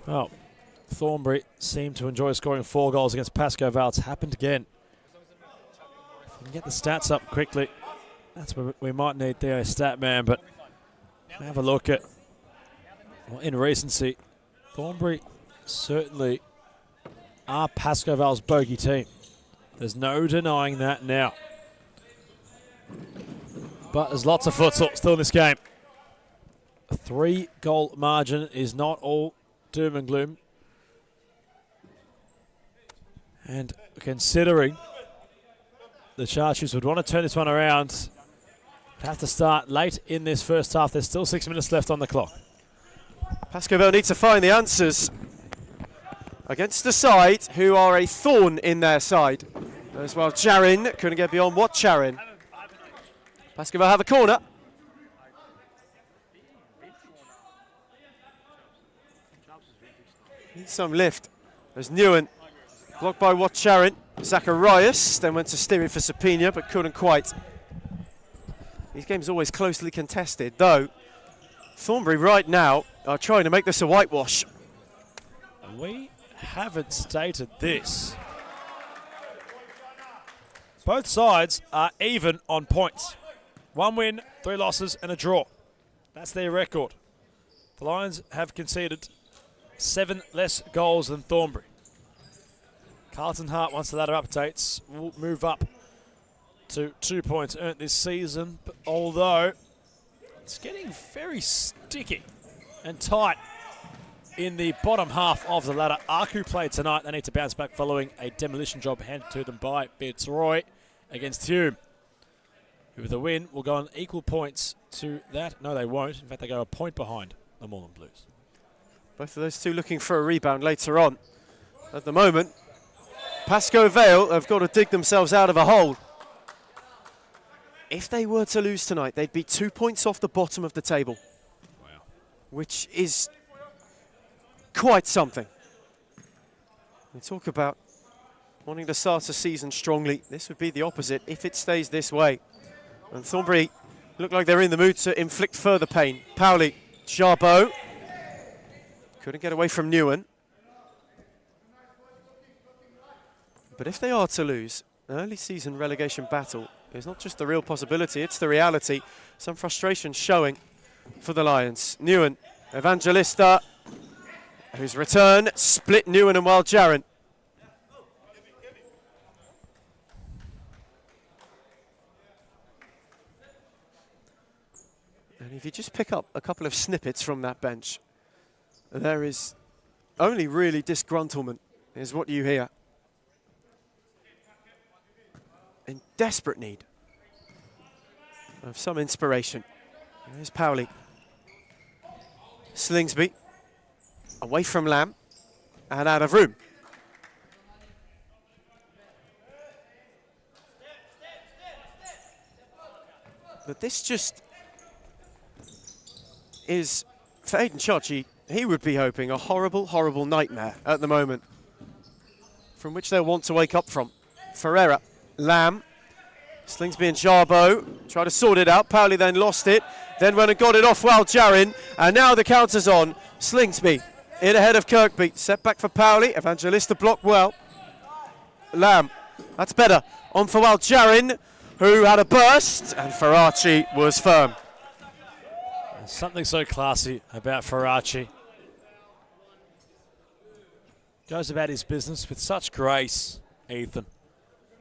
Oh, Thornbury seemed to enjoy scoring 4 goals against Pascoe Vale. It's happened again. If we can get the stats up quickly, that's where we might need the stat man, but have a look at, well, in recency, Thornbury certainly are Pascoe Vale's bogey team. There's no denying that now. But there's lots of futsal still in this game. A 3-goal margin is not all doom and gloom. And considering the Chartreuse would want to turn this one around, have to start late in this first half. There's still 6 minutes left on the clock. Pascoe Vale needs to find the answers against the side who are a thorn in their side. As well, Jarin couldn't get beyond Watcharan. Pascoe Vale have a corner. Needs some lift. There's Newen, blocked by Watcharan. Zacharias then went to steer it for Sapina, but couldn't quite. These games are always closely contested, though Thornbury right now are trying to make this a whitewash. We haven't stated this. Both sides are even on points. 1 win, 3 losses and a draw. That's their record. The Lions have conceded 7 less goals than Thornbury. Carlton Hart, once the ladder updates, will move up to 2 points earned this season, but although it's getting very sticky and tight in the bottom half of the ladder. Aku played tonight. They need to bounce back following a demolition job handed to them by Fitzroy against Hume. Who with a win will go on equal points to that. No, they won't. In fact, they go a point behind the Moreland Blues. Both of those two looking for a rebound later on. At the moment, Pascoe Vale have got to dig themselves out of a hole. If they were to lose tonight, they'd be 2 points off the bottom of the table. Wow. Which is quite something. We talk about wanting to start a season strongly. This would be the opposite if it stays this way. And Thornbury look like they're in the mood to inflict further pain. Powley, Jarbo. Couldn't get away from Newen. But if they are to lose, an early season relegation battle is not just the real possibility, it's the reality. Some frustration showing for the Lions. Newen, Evangelista, whose return split Newen and Wild Jaron. And if you just pick up a couple of snippets from that bench, there is only really disgruntlement is what you hear. In desperate need of some inspiration. Here's Powley. Slingsby. Away from Lamb. And out of room. But this just is, for Aidan Chachi, he would be hoping a horrible, horrible nightmare at the moment, from which they'll want to wake up from. Ferreira, Lamb, Slingsby and Jarbo try to sort it out. Powley then lost it, then went and got it off Wild Jarin, and now the counter's on. Slingsby in ahead of Kirkby. Set back for Powley. Evangelista blocked well. Lamb, that's better. On for Wild Jarin, who had a burst, and Faraci was firm. There's something so classy about Faraci. Goes about his business with such grace, Ethan.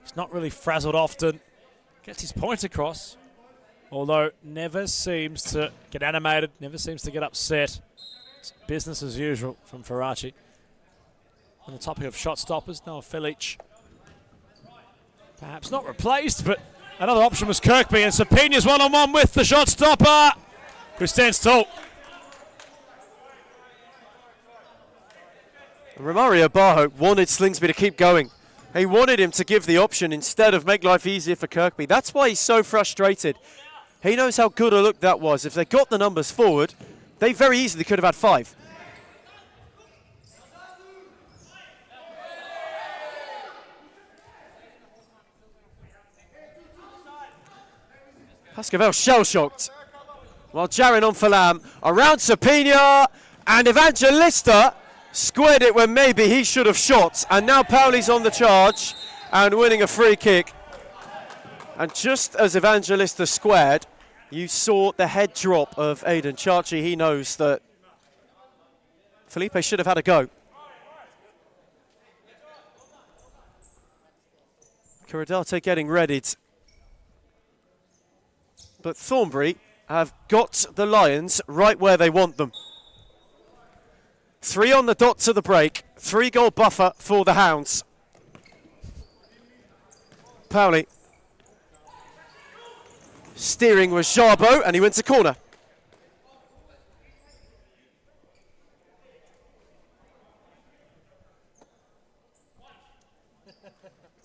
He's not really frazzled often. Gets his point across, although never seems to get animated, never seems to get upset. It's business as usual from Faraci. On the topic of shot stoppers, Noah Filic. Perhaps not replaced, but another option was Kirkby, and Sapinia's one-on-one with the shot stopper, who stands tall. Romario Barho wanted Slingsby to keep going. He wanted him to give the option instead of make life easier for Kirkby. That's why he's so frustrated. He knows how good a look that was. If they got the numbers forward, they very easily could have had 5. Pascavel shell-shocked. While Jarin on for Lamb. Around Sapina, and Evangelista squared it when maybe he should have shot. And now Pauli's on the charge and winning a free kick. And just as Evangelista squared, you saw the head drop of Aidan Chachi. He knows that Felipe should have had a go. Curadate getting readied. But Thornbury have got the Lions right where they want them. 3 on the dot to the break. 3-goal buffer for the Hounds. Pauli. Steering was Jarbo, and he went to corner.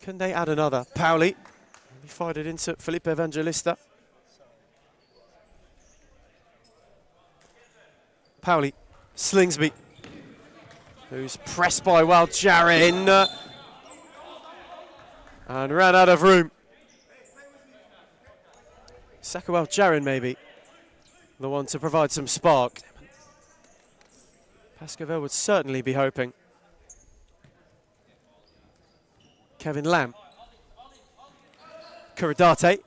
Can they add another? Pauli. He fired it into Felipe Evangelista. Pauli. Slingsby. Who's pressed by Wild Jarin. And ran out of room. Sakawal Jarin maybe the one to provide some spark. Pascavel would certainly be hoping. Kevin Lamb. Curadate.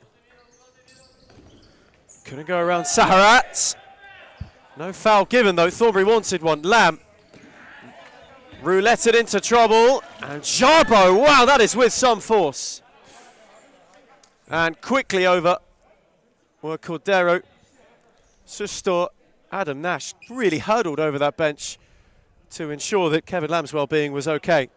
Couldn't go around Saharat. No foul given though. Thornbury wanted one. Lamb. Rouletted into trouble. And Jarbo. Wow, that is with some force. And quickly over. Were Cordero. Sustor. Adam Nash really hurdled over that bench to ensure that Kevin Lamb's well-being was okay.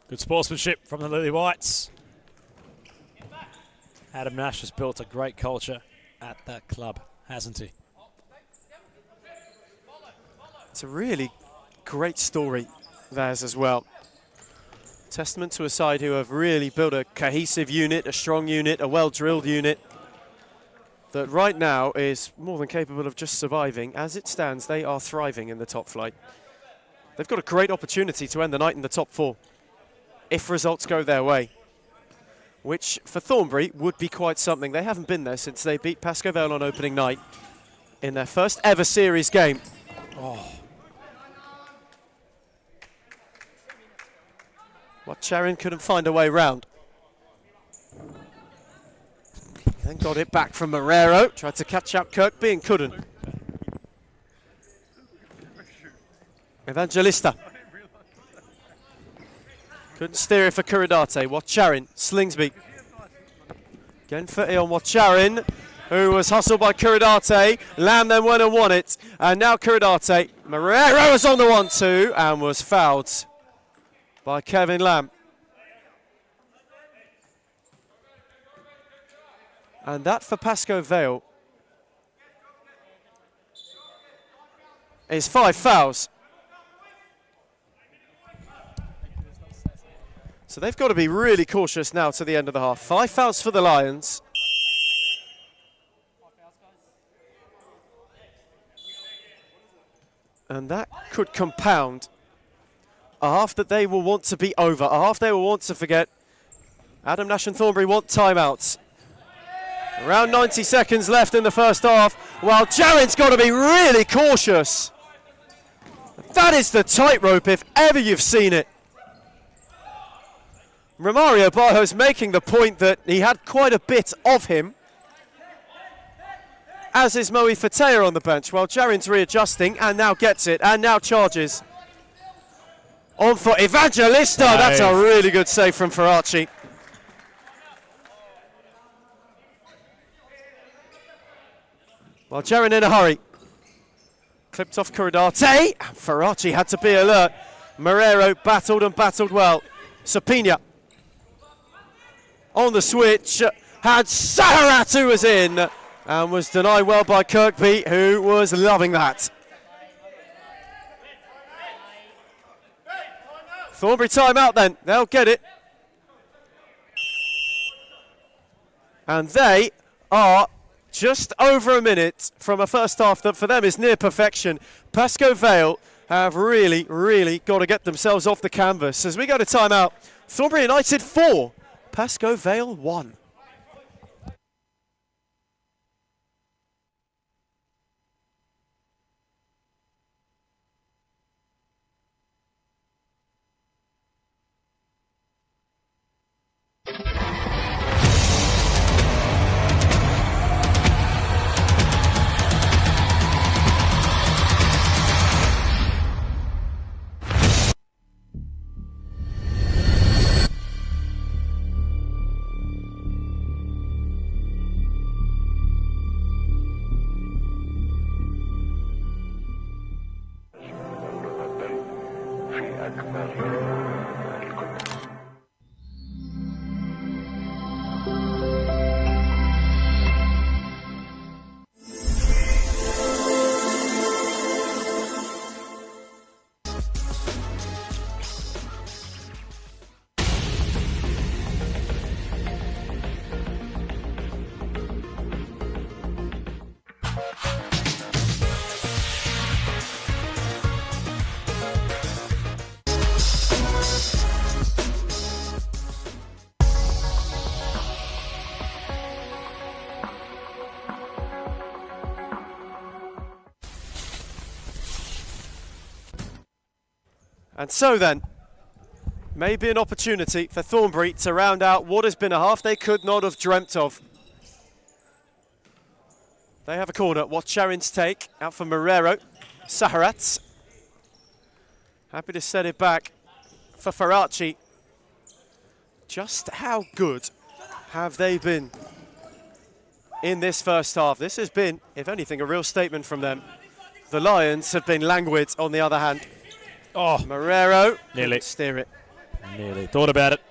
Good sportsmanship from the Lily Whites. Adam Nash has built a great culture at that club, hasn't he? It's a really great story, theirs as well. Testament to a side who have really built a cohesive unit, a strong unit, a well-drilled unit that right now is more than capable of just surviving. As it stands, they are thriving in the top flight. They've got a great opportunity to end the night in the top 4 if results go their way, which for Thornbury would be quite something. They haven't been there since they beat Pascoe on opening night in their first ever series game. Oh. Charin couldn't find a way round. Then got it back from Marrero. Tried to catch out Kirkby and couldn't. Evangelista. Couldn't steer it for Curadate. Charin. Slingsby. Again footy on Charin, who was hustled by Curadate. Lamb then went and won it. And now Curadate. Marrero was on the 1-2 and was fouled by Kevin Lamb. And that for Pascoe Vale is 5 fouls. So they've got to be really cautious now to the end of the half. 5 fouls for the Lions. And that could compound a half that they will want to be over, a half they will want to forget. Adam Nash and Thornbury want timeouts. Around 90 seconds left in the first half, while Jarin's got to be really cautious. That is the tightrope if ever you've seen it. Romario Barjo's making the point that he had quite a bit of him. as is Moe Fatea on the bench, while Jarin's readjusting and now gets it and now charges. On for Evangelista, that's a really good save from Faraci. While Jarin in a hurry. Clipped off Curidate. Faraci had to be alert. Marrero battled and battled well. Sapina on the switch. Had Saharat, who was in and was denied well by Kirkby, who was loving that. Thornbury timeout then. They'll get it. And they are just over a minute from a first half that for them is near perfection. Pascoe Vale have really, really got to get themselves off the canvas. As we go to timeout, Thornbury United 4, Pascoe Vale 1. And so then, maybe an opportunity for Thornbury to round out what has been a half they could not have dreamt of. They have a corner. Watch Sharon's take. Out for Marrero. Saharat. Happy to set it back for Faraci. Just how good have they been in this first half? This has been, if anything, a real statement from them. The Lions have been languid, on the other hand. Oh, Marrero. Nearly. Steer it. Nearly. Thought about it.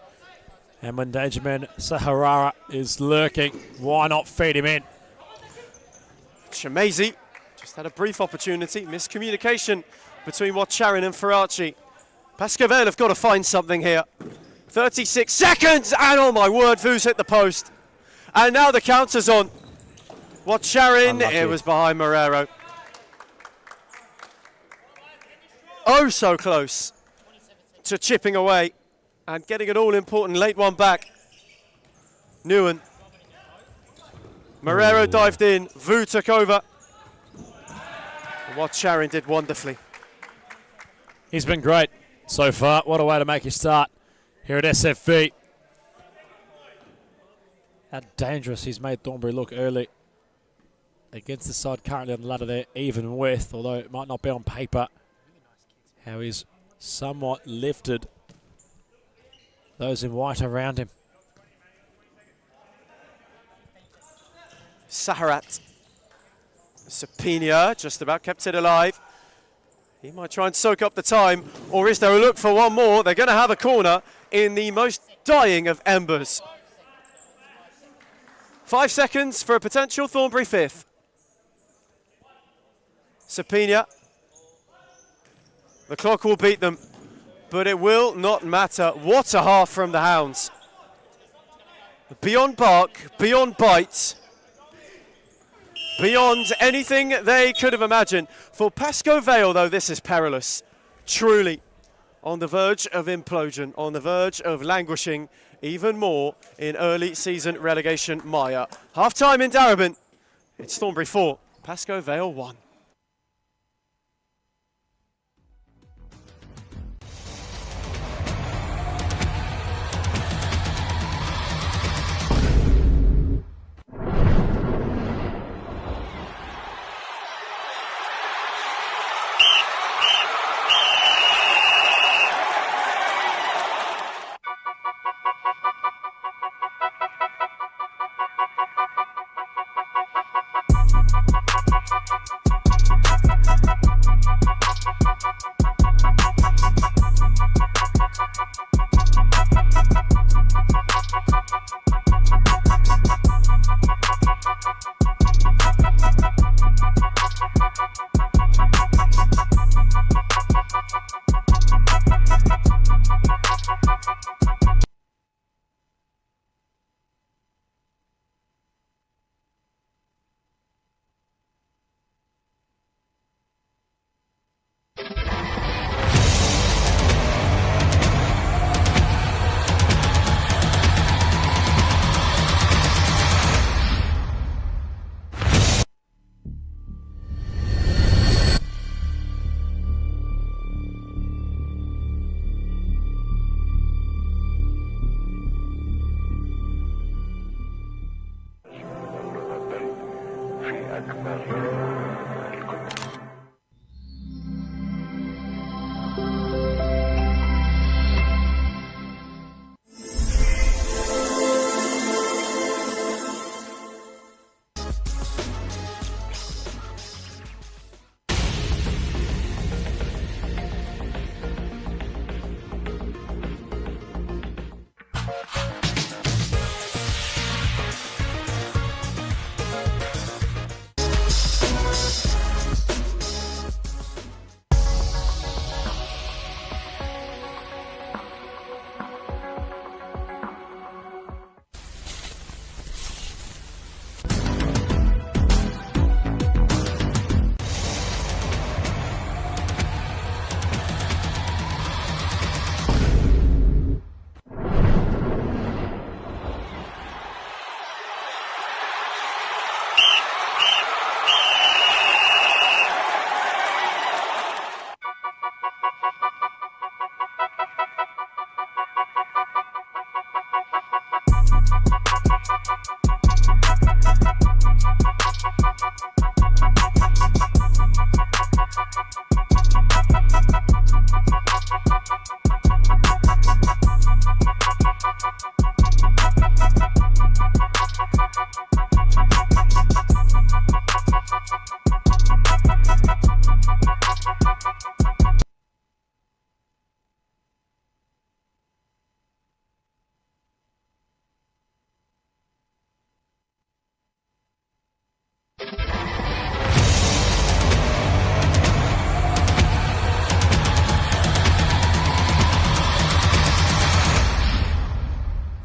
And when Dangerman Saharara is lurking, why not feed him in? Chamazi just had a brief opportunity. Miscommunication between Watcharin and Faraci. Pascoe Vale have got to find something here. 36 seconds, and oh my word, Vu's hit the post. And now the counter's on. Watcharin, it was behind Marrero. Oh, so close to chipping away and getting an all-important late one back. Nguyen. Marrero dived in, Vu took over. And Watcharin did wonderfully. He's been great so far. What a way to make your start here at SFV. How dangerous he's made Thornbury look early against the side currently on the ladder there, even with, although it might not be on paper, how he's somewhat lifted those in white around him. Saharat. Sapina just about kept it alive. He might try and soak up the time, or is there a look for one more? They're going to have a corner in the most dying of embers. 5 seconds for a potential Thornbury fifth. Sapina. The clock will beat them, but it will not matter. What a half from the Hounds. Beyond bark, beyond bite, beyond anything they could have imagined. For Pascoe Vale, though, this is perilous. Truly on the verge of implosion, on the verge of languishing even more in early season relegation mire. Half-time in Darebin. It's Thornbury 4, Pascoe Vale 1.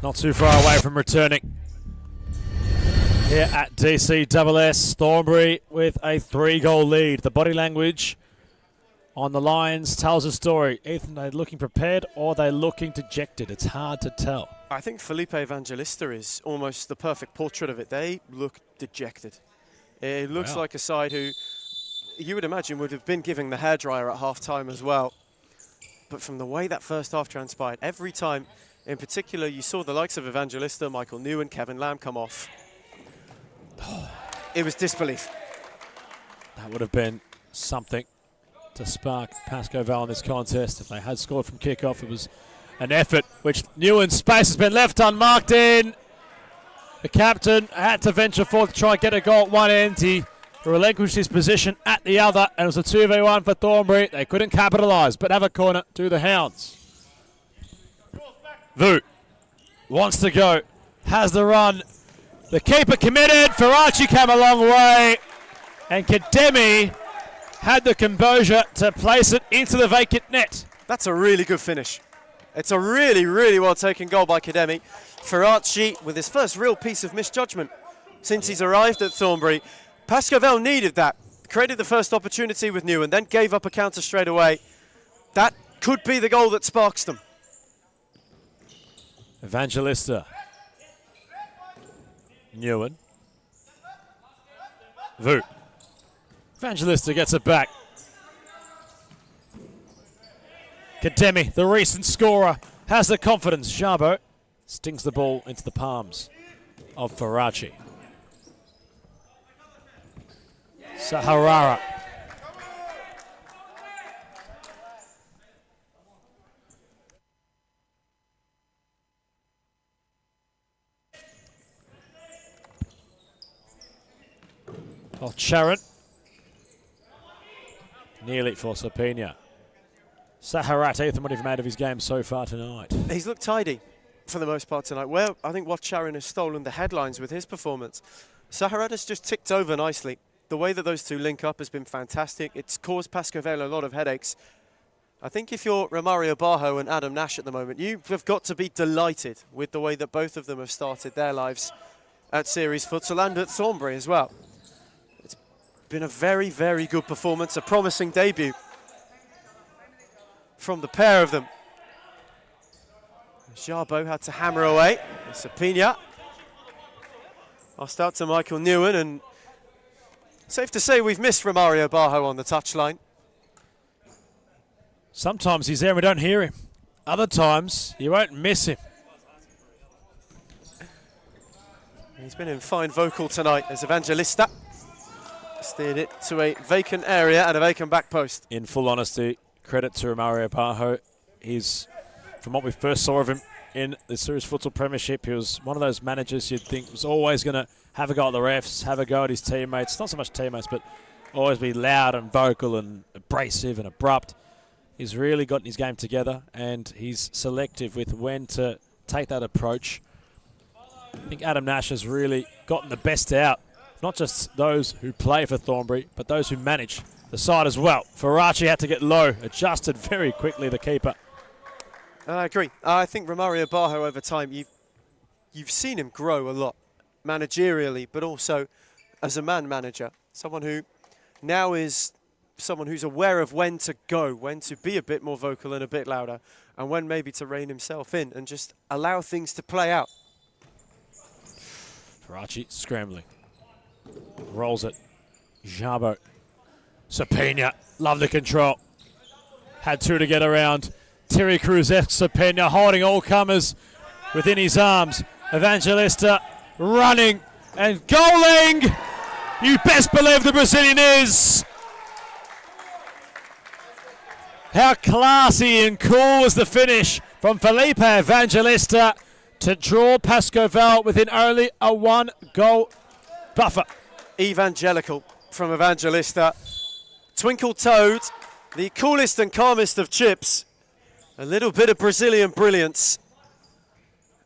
Not too far away from returning here at DCSS. Thornbury with a 3-goal lead. The body language on the lines tells a story. Ethan, are they looking prepared or are they looking dejected? It's hard to tell. I think Felipe Evangelista is almost the perfect portrait of it. They look dejected. It looks like a side who you would imagine would have been giving the hairdryer at half-time as well. But from the way that first half transpired, every time in particular you saw the likes of Evangelista, Michael Newen, Kevin Lamb come off, it was disbelief. That would have been something to spark Pascoe Val in this contest. If they had scored from kickoff, it was an effort which Newen's space has been left unmarked in. The captain had to venture forth to try and get a goal at one end. He relinquished his position at the other, and it was a 2v1 for Thornbury. They couldn't capitalise, but have a corner to the Hounds. Vu wants to go, has the run. The keeper committed. Faraci came a long way, and Kademi had the composure to place it into the vacant net. That's a really good finish. It's a really, really well taken goal by Kademi. Faraci with his first real piece of misjudgment since he's arrived at Thornbury. Pascoe Val needed that. Created the first opportunity with Newen, then gave up a counter straight away. That could be the goal that sparks them. Evangelista. Newen. Vu. Evangelista gets it back. Kademi, the recent scorer, has the confidence. Jabo stings the ball into the palms of Faraci. Saharara. Well, Sharon. Nearly for Sapina. Saharat, Ethan, what have you made of his game so far tonight? He's looked tidy for the most part tonight. Well, I think what Sharon has stolen the headlines with his performance. Saharat has just ticked over nicely. The way that those two link up has been fantastic. It's caused Pascoe Val a lot of headaches. I think if you're Romario Barjo and Adam Nash at the moment, you have got to be delighted with the way that both of them have started their lives at Series Futsal and at Thornbury as well. It's been a very, very good performance, a promising debut from the pair of them. Jabo had to hammer away. Sapina. I'll start to Michael Newen, and safe to say we've missed Romario Barjo on the touchline. Sometimes he's there and we don't hear him. Other times you won't miss him. He's been in fine vocal tonight as Evangelista. Steered it to a vacant area and a vacant back post. In full honesty, credit to Romario Barjo. He's, from what we first saw of him in the Series Futsal Premiership, he was one of those managers you'd think was always going to have a go at the refs, have a go at his teammates. Not so much teammates, but always be loud and vocal and abrasive and abrupt. He's really gotten his game together, and he's selective with when to take that approach. I think Adam Nash has really gotten the best out, not just those who play for Thornbury, but those who manage the side as well. Faraci had to get low, adjusted very quickly, the keeper. I agree. I think Romario Barjo, over time, you've seen him grow a lot, managerially, but also as a man manager. Someone who now is someone who's aware of when to go, when to be a bit more vocal and a bit louder, and when maybe to rein himself in and just allow things to play out. Faraci scrambling. Rolls it. Jabo. Sapena, lovely control. Had two to get around. Terry Cruz, Sapena holding all comers within his arms. Evangelista running and goaling. You best believe the Brazilian is. How classy and cool was the finish from Felipe Evangelista to draw Pascoval within only a 1-goal buffer. Evangelical from Evangelista. Twinkle-toed, the coolest and calmest of chips. A little bit of Brazilian brilliance.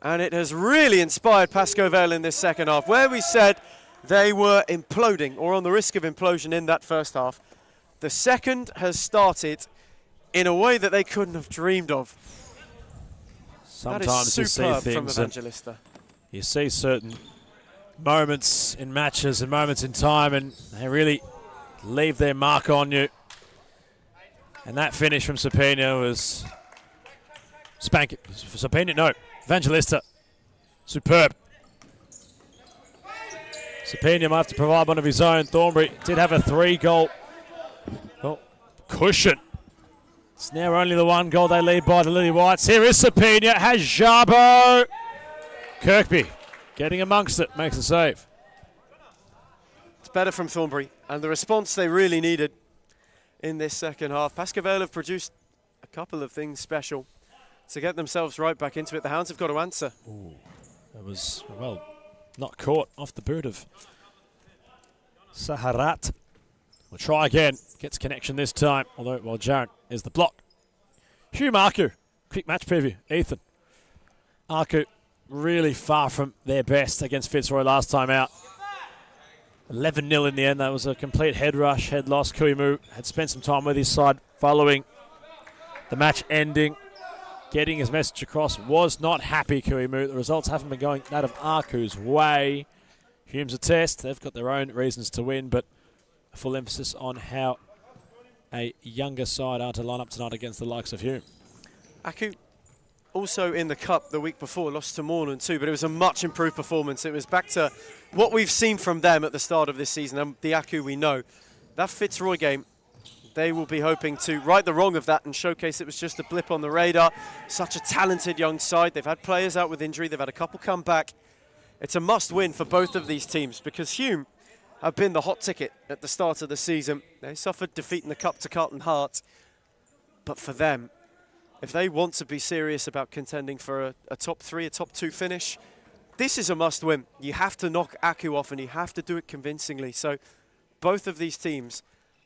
And it has really inspired Pascoval in this second half, where we said they were imploding or on the risk of implosion in that first half. The second has started in a way that they couldn't have dreamed of. Sometimes you see things, from Evangelista. You see certain moments in matches and moments in time, and they really leave their mark on you. And that finish from Sapena was Sapena, no, Evangelista, superb. Sapena might have to provide one of his own. Thornbury did have a 3-goal cushion. It's now only the 1 goal they lead by the Lily Whites. Here is Sapena, has Jabo. Kirkby getting amongst it, makes a save. It's better from Thornbury, and the response they really needed in this second half. Pascoval have produced a couple of things special to get themselves right back into it. The Hounds have got to answer. Ooh, that was, well, not caught off the boot of Saharat. We'll try again. Gets connection this time, although, well, Jaron is the block. Hugh Marku, quick match preview. Ethan. Marku really far from their best against Fitzroy last time out. 11-0 in the end. That was a complete head rush, head loss. Kuimu had spent some time with his side following the match ending. Getting his message across, was not happy, Kuimu. The results haven't been going that of Arku's way. Hume's a test. They've got their own reasons to win, but a full emphasis on how a younger side are to line up tonight against the likes of Hume. Aku also in the Cup the week before lost to Moreland too, but it was a much improved performance. It was back to what we've seen from them at the start of this season, and the Aku we know. That Fitzroy game, they will be hoping to right the wrong of that and showcase it was just a blip on the radar. Such a talented young side. They've had players out with injury. They've had a couple come back. It's a must-win for both of these teams because Hume have been the hot ticket at the start of the season. They suffered defeat in the Cup to Carlton Heart. But for them, if they want to be serious about contending for a top 3, a top 2 finish, this is a must-win. You have to knock Aku off and you have to do it convincingly. So both of these teams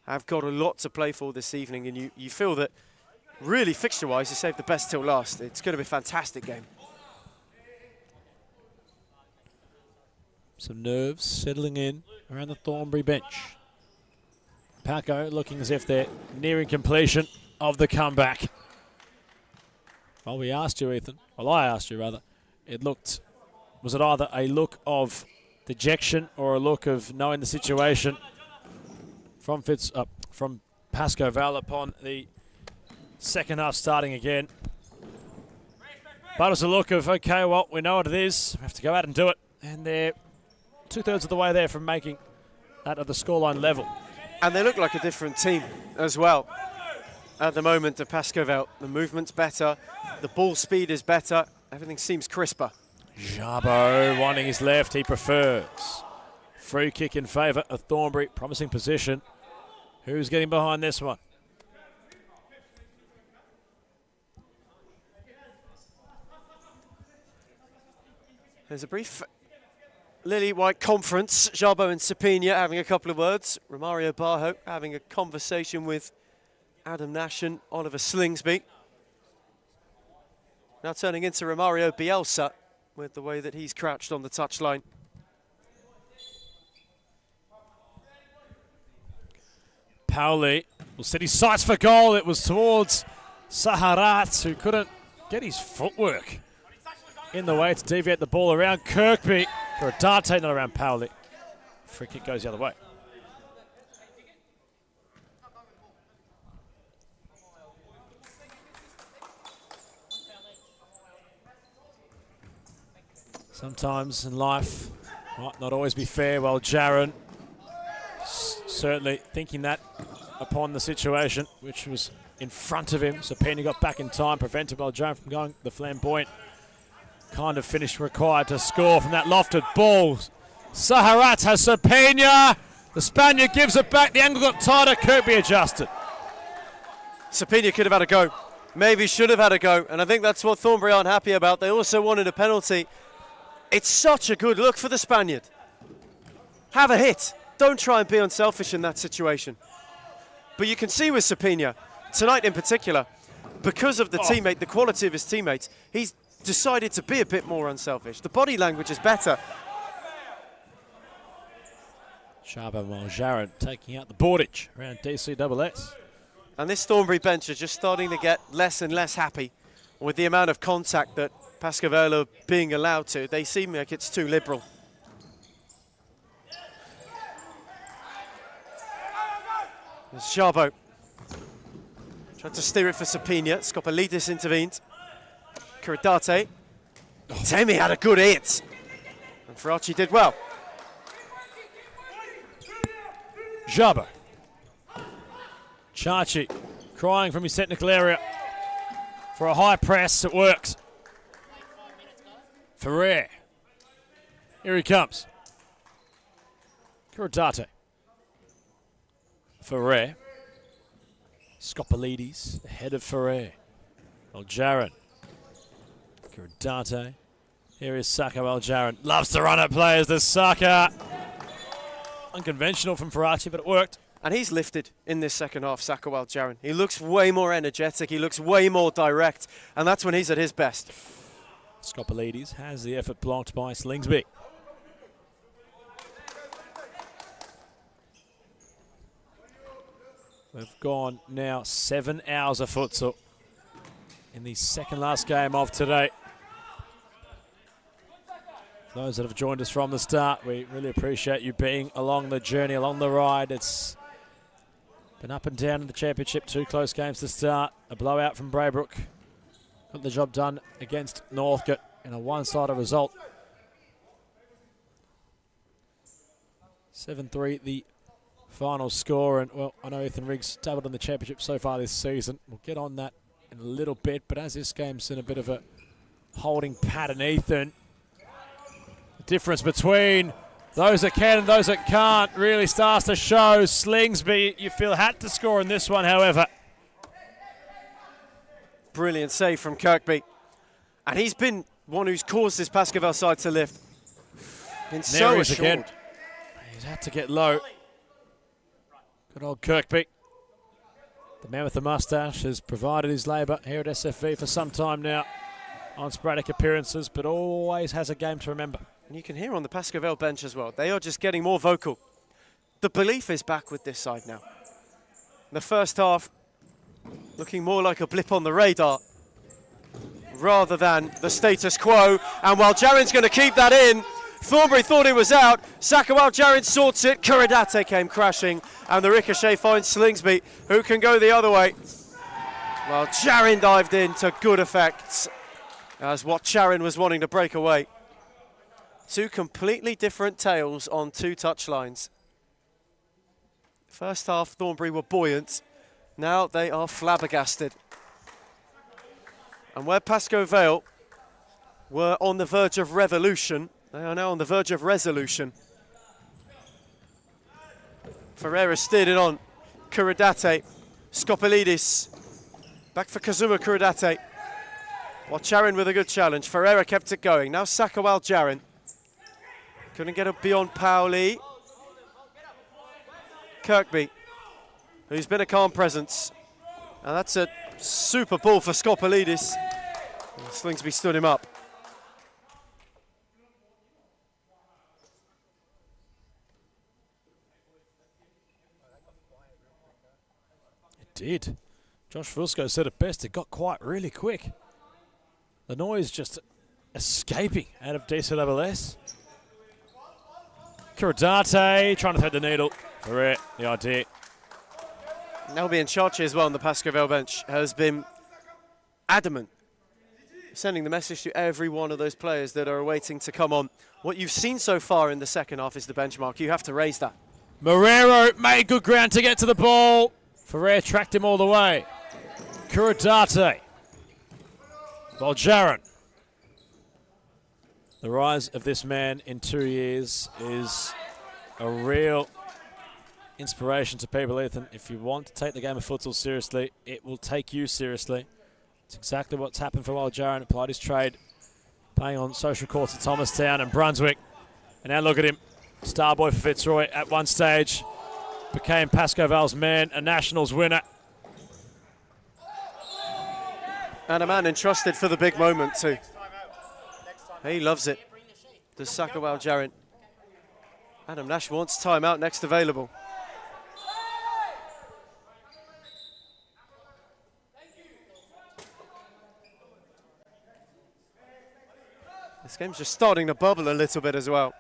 have got a lot to play for this evening, and you feel that really fixture-wise you saved the best till last. It's going to be a fantastic game. Some nerves settling in around the Thornbury bench. Paco looking as if they're nearing completion of the comeback. Well, we asked you, Ethan. Well, I asked you, rather. Was it either a look of dejection or a look of knowing the situation from Pascoval upon the second half starting again? But it was a look of, okay, well, we know what it is. We have to go out and do it. And they're 2/3 of the way there from making that at the scoreline level. And they look like a different team as well at the moment to Pascoval. The movement's better, the ball speed is better, everything seems crisper. Jabo wanting his left, he prefers. Free kick in favour of Thornbury. Promising position. Who's getting behind this one? There's a brief lily-white conference. Jabo and Sapina having a couple of words. Romario Barjo having a conversation with Adam Nash and Oliver Slingsby. Now turning into Romario Bielsa with the way that he's crouched on the touchline. Pauli will set his sights for goal. It was towards Saharat, who couldn't get his footwork in the way to deviate the ball around Kirkby. For a Dante, not around Pauli. Free kick goes the other way. Sometimes in life, might not always be fair. Well, Jaron certainly thinking that upon the situation, which was in front of him. Sapina got back in time, prevented Jaron from going the flamboyant kind of finish required to score from that lofted ball. Saharat has Sapina. The Spaniard gives it back. The angle got tighter. Kirkby adjusted. Sapina could have had a go. Maybe should have had a go. And I think that's what Thornbury aren't happy about. They also wanted a penalty. It's such a good look for the Spaniard. Have a hit. Don't try and be unselfish in that situation. But you can see with Sapina, tonight in particular, because of the teammate, the quality of his teammates, he's decided to be a bit more unselfish. The body language is better. Shaba Maljaran taking out the boardage around DCSS. And this Thornbury bench is just starting to get less and less happy with the amount of contact that Pascavelo being allowed to. They seem like it's too liberal. There's Jabo. Tried to steer it for Sapina. Skopalidis intervened. Kuradate. Temi had a good hit. And Faraci did well. Jabo. Chachi crying from his technical area for a high press. It works. Ferrer. Here he comes. Kuradate. Ferrer. Skopalidis ahead of Ferrer. Aljaran. Kuradate. Here is Saka Aljaran. Loves to run at players, this Saka. Unconventional from Faraci, but it worked. And he's lifted in this second half, Saka Aljaran. He looks way more energetic, he looks way more direct, and that's when he's at his best. Skopalidis has the effort blocked by Slingsby. We've gone now 7 hours of futsal in the second last game of today. For those that have joined us from the start, we really appreciate you being along the journey, along the ride. It's been up and down in the championship, 2 close games to start. A blowout from Braybrook. Got the job done against Northk in a one-sided result. 7-3 the final score, and well, I know Ethan Riggs doubled in the championship so far this season. We'll get on that in a little bit, but as this game's in a bit of a holding pattern, Ethan, the difference between those that can and those that can't really starts to show. Slingsby, you feel, had to score in this one, however. Brilliant save from Kirkby. And he's been one who's caused this Pascavel side to lift. Been so assured. Again. He's had to get low. Good old Kirkby. The man with the moustache has provided his labour here at SFV for some time now on sporadic appearances, but always has a game to remember. And you can hear on the Pascavel bench as well, they are just getting more vocal. The belief is back with this side now. The first half looking more like a blip on the radar rather than the status quo. And while Jaren's going to keep that in, Thornbury thought it was out. Sakawal Jaren sorts it. Kuradate came crashing, and the ricochet finds Slingsby, who can go the other way. Well, Jaren dived in to good effect as what Jaren was wanting to break away. 2 completely different tales on 2 touchlines. First half, Thornbury were buoyant. Now they are flabbergasted. And where Pascoe Vale were on the verge of revolution, they are now on the verge of resolution. Ferreira steered it on. Kuradate. Skopelidis. Back for Kazuma Kuradate. Jarin with a good challenge. Ferreira kept it going. Now Sakawal Jarin. Couldn't get it beyond Pauli. Kirkby, who's been a calm presence. And that's a super ball for Skopelidis. Slingsby stood him up. It did. Josh Fusco said it best. It got quiet really quick. The noise just escaping out of DCSS. Kuradate trying to thread the needle. For it, the idea. Nelby and Chachi as well on the Pasco Vale bench has been adamant, sending the message to every one of those players that are waiting to come on. What you've seen so far in the second half is the benchmark. You have to raise that. Marrero made good ground to get to the ball. Ferrer tracked him all the way. Kuradate. Jarin. The rise of this man in 2 years is a real inspiration to people, Ethan. If you want to take the game of futsal seriously, it will take you seriously. It's exactly what's happened for Jarin. Applied his trade, playing on social courts at Thomastown and Brunswick. And now look at him, star boy for Fitzroy at one stage. Became Pasco Vale's man, a Nationals winner. And a man entrusted for the big moment too. He loves it. Does Sakawal Jarin. Adam Nash wants timeout, next available. This game's just starting to bubble a little bit as well.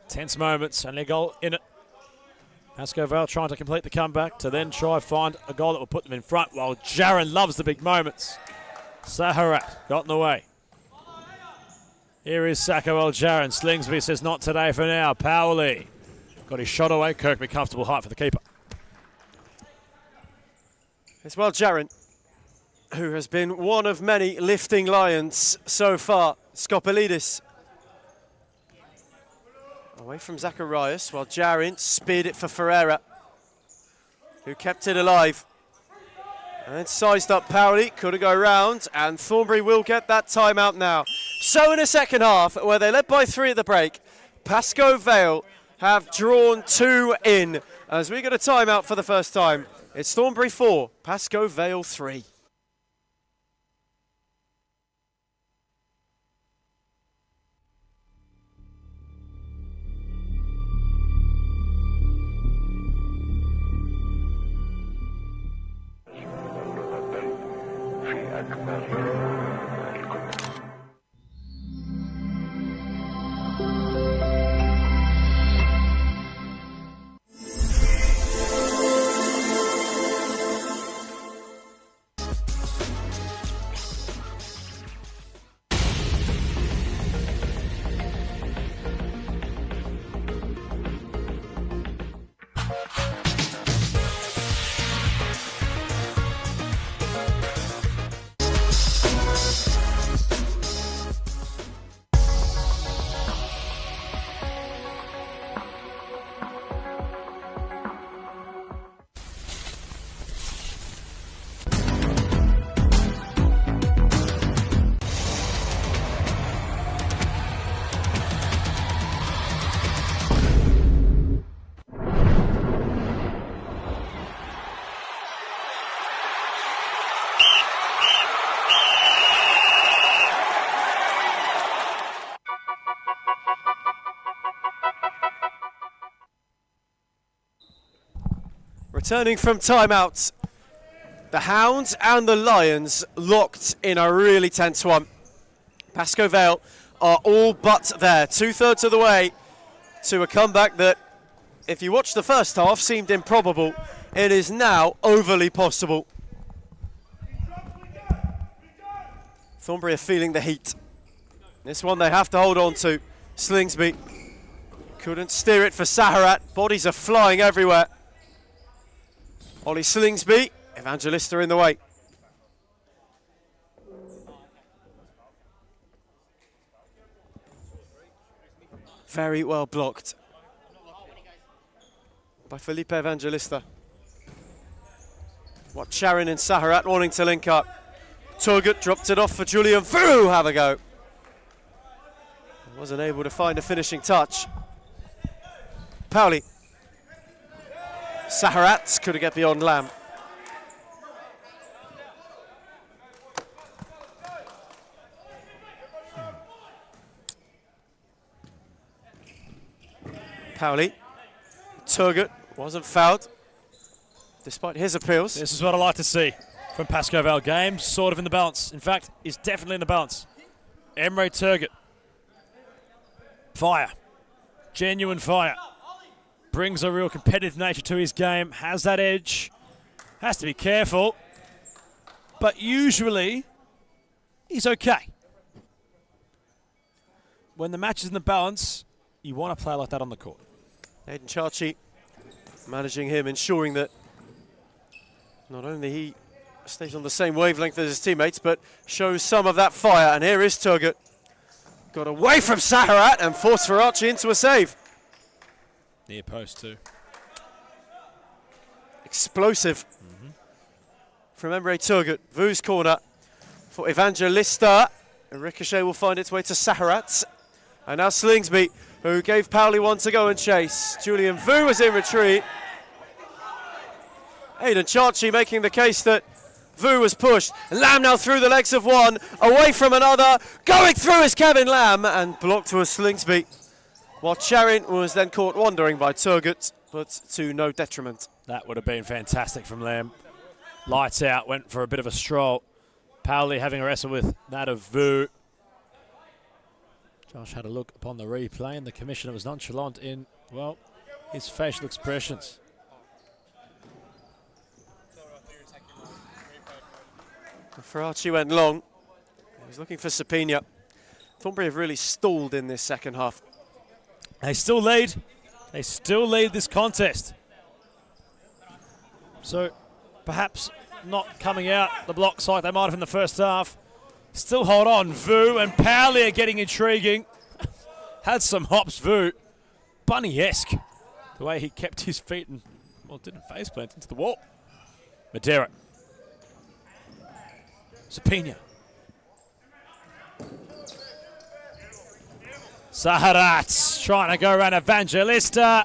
Tense moments, only a goal in it. Pasco Vale trying to complete the comeback to then try find a goal that will put them in front, while Jarin loves the big moments. Saharat got in the way. Here is Sakawal Jarin. Slingsby says not today for now. Powley got his shot away. Kirkby comfortable height for the keeper. It's Jarin, who has been one of many lifting lions so far. Skopelidis. Away from Zacharias, while Jarin speared it for Ferreira, who kept it alive. And then sized up Powley, couldn't go round, and Thornbury will get that timeout now. So in the second half, where they led by 3 at the break, Pasco Vale have drawn 2 in. As we get a timeout for the first time, it's Thornbury 4, Pasco Vale 3. Returning from timeout, the Hounds and the Lions locked in a really tense one. Pasco Vale are all but there, 2/3 of the way to a comeback that, if you watch the first half, seemed improbable. It is now overly possible. Thornbury are feeling the heat. This one they have to hold on to. Slingsby couldn't steer it for Saharat. Bodies are flying everywhere. Ollie Slingsby, Evangelista in the way. Very well blocked. by Felipe Evangelista. What Charin and Saharat wanting to link up. Turgut dropped it off for Julian Vu. Have a go. Wasn't able to find a finishing touch. Pauli. Saharat couldn't get beyond Lamb. Pauli. Turgut wasn't fouled, despite his appeals. This is what I like to see from Pascoe. Game sort of in the balance. In fact, is definitely in the balance. Emre Turgut. Fire. Genuine fire. Brings a real competitive nature to his game. Has that edge. Has to be careful. But usually, he's okay. When the match is in the balance, you want to play like that on the court. Aiden Chachi managing him, ensuring that not only he stays on the same wavelength as his teammates, but shows some of that fire. And here is Turgut. Got away from Saharat and forced Faraci into a save. Near post too. Explosive from Emre Turgut. Vu's corner for Evangelista. And ricochet will find its way to Saharat. And now Slingsby, who gave Pauli one to go and chase. Julian Vu was in retreat. Aiden Chachi making the case that Vu was pushed. Lamb now through the legs of one, away from another. Going through is Kevin Lamb and blocked to a Slingsby. While Charin was then caught wandering by Turgut, but to no detriment. That would have been fantastic from Lamb. Lights out, went for a bit of a stroll. Pauli having a wrestle with that of Vu. Josh had a look upon the replay and the commissioner was nonchalant in, well, his facial expressions. Faraci went long. He was looking for Sapina. Thornbury have really stalled in this second half. They still lead. They still lead this contest. So perhaps not coming out the blocks like they might have in the first half. Still hold on. Vu and Pauli are getting intriguing. Had some hops, Vu. Bunny-esque. The way he kept his feet and, well, didn't face plant into the wall. Madera. Sapina. Saharat trying to go around Evangelista.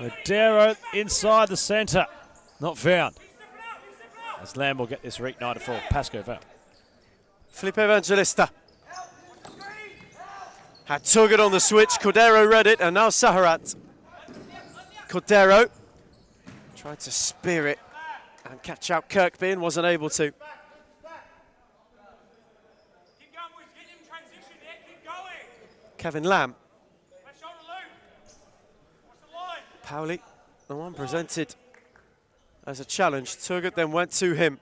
Madero inside the centre. Not found. As Lamb will get this reignited for Pascoe Vale. Felipe Evangelista. Had Turgut on the switch. Cordero read it, and now Saharat. Cordero tried to spear it and catch out Kirkby and wasn't able to. Keep going, boys. Get him transition there. Keep going. Kevin Lamb. Left shoulder loop. Watch the line. Pauli, the one presented as a challenge. Turgut then went to him.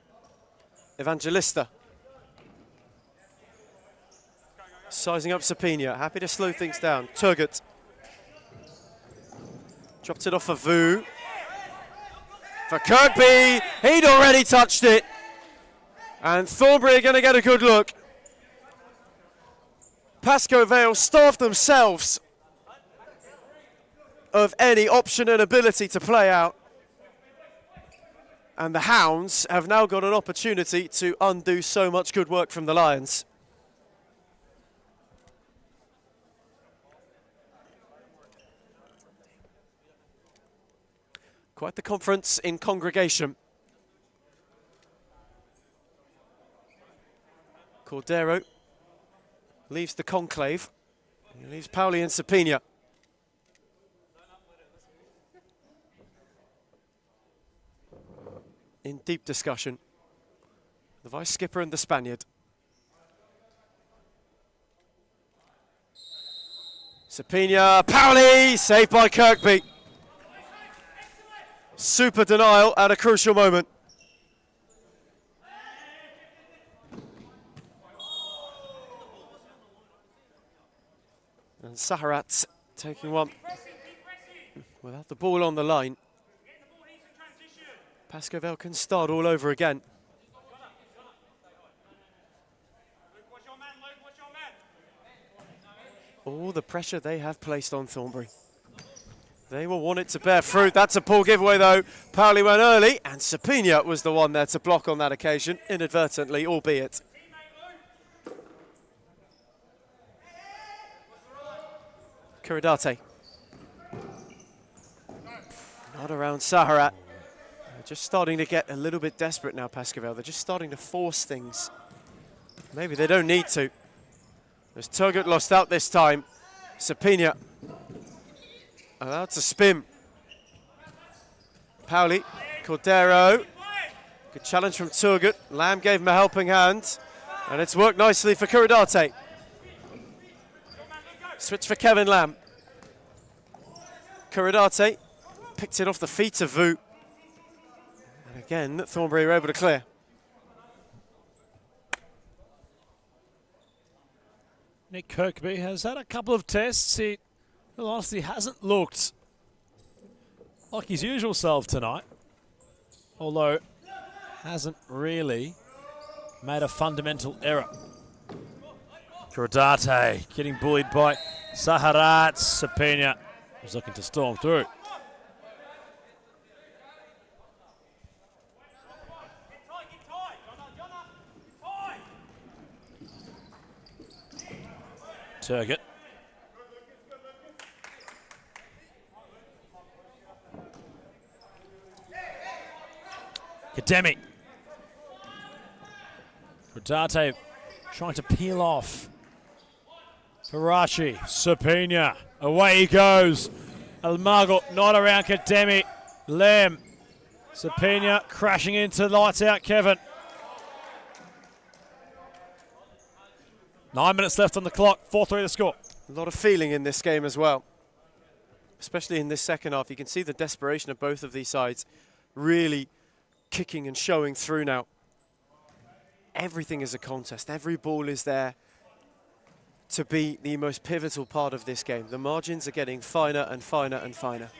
Evangelista. Sizing up Sapina, happy to slow things down. Turgut. Dropped it off for Vu. For Kirkby, he'd already touched it. And Thornbury are going to get a good look. Pascoe Vale starved themselves of any option and ability to play out. And the Hounds have now got an opportunity to undo so much good work from the Lions. Quite the conference in congregation. Cordero leaves the conclave. He leaves Pauli and Sapina. In deep discussion. The vice skipper and the Spaniard. Sapina, Pauli, saved by Kirkby. Super denial at a crucial moment. And Saharat taking one without the ball on the line. Pascoe Vale can start all over again. All the pressure they have placed on Thornbury. They will want it to bear fruit. That's a poor giveaway, though. Pauli went early, and Sapina was the one there to block on that occasion, inadvertently, albeit. Kuridate. Not around Saharat. They're just starting to get a little bit desperate now, Pascavel. They're just starting to force things. Maybe they don't need to. As Turgut lost out this time, Sapina allowed to spin. Pauli, Cordero. Good challenge from Turgut. Lamb gave him a helping hand. And it's worked nicely for Kuridate. Switch for Kevin Lamb. Kuridate picked it off the feet of Vu. And again, Thornbury were able to clear. Nick Kirkby has had a couple of tests. He honestly hasn't looked like his usual self tonight, although hasn't really made a fundamental error. Kuridate getting bullied by Saharat. Sapina was looking to storm through. Turgut. Kademi. Kuridate trying to peel off. Faraci, Sapina, away he goes. Almago not around Kademi. Lem, Sapina crashing into lights out Kevin. 9 minutes left on the clock, 4-3 the score. A lot of feeling in this game as well, especially in this second half. You can see the desperation of both of these sides really kicking and showing through now. Everything is a contest. Every ball is there to be the most pivotal part of this game. The margins are getting finer and finer and finer.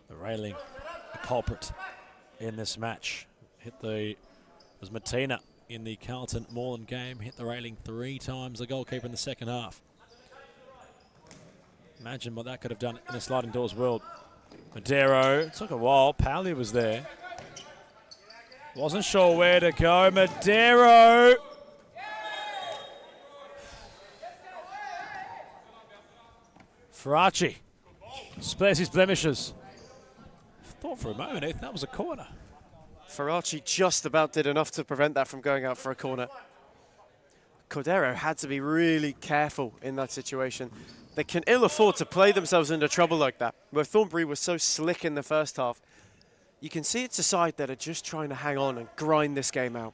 The railing, the culprit in this match. Hit the, was Matina in the Carlton Moreland game. Hit the railing 3 times, the goalkeeper in the second half. Imagine what that could have done in a sliding doors world. Madero, it took a while. Pauli was there. Wasn't sure where to go. Madero. Faraci spares his blemishes. Thought for a moment, Ethan, that was a corner. Faraci just about did enough to prevent that from going out for a corner. Cordero had to be really careful in that situation. They can ill afford to play themselves into trouble like that. Where Thornbury was so slick in the first half, you can see it's a side that are just trying to hang on and grind this game out.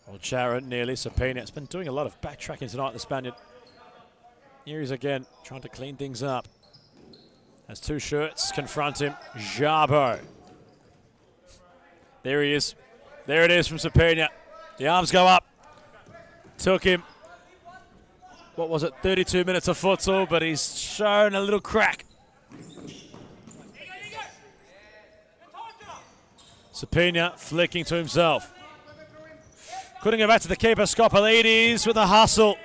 Well, Jarrett nearly. Sapina has been doing a lot of backtracking tonight, the Spaniard. Here he is again, trying to clean things up. Has 2 shirts, confront him. Jabo. There he is. There it is from Sapina. The arms go up. Took him, what was it, 32 minutes of futsal, but he's shown a little crack. Sapina flicking to himself. Couldn't go back to the keeper. Scopolides with a hustle.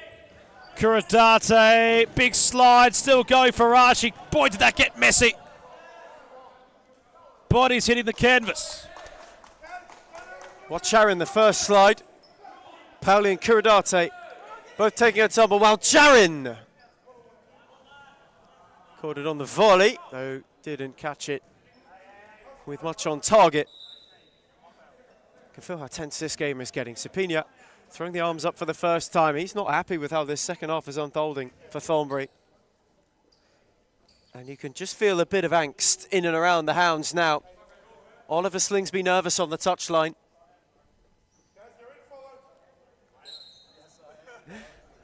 Kuridate, big slide, still going for Faraci. Boy, did that get messy. Body's hitting the canvas. Watch Aaron, the first slide. Pauli and Kuridate both taking a tumble, while Jarin caught it on the volley, though didn't catch it with much on target. You can feel how tense this game is getting. Sapina throwing the arms up for the first time. He's not happy with how this second half is unfolding for Thornbury. And you can just feel a bit of angst in and around the Hounds now. Oliver Slingsby nervous on the touchline.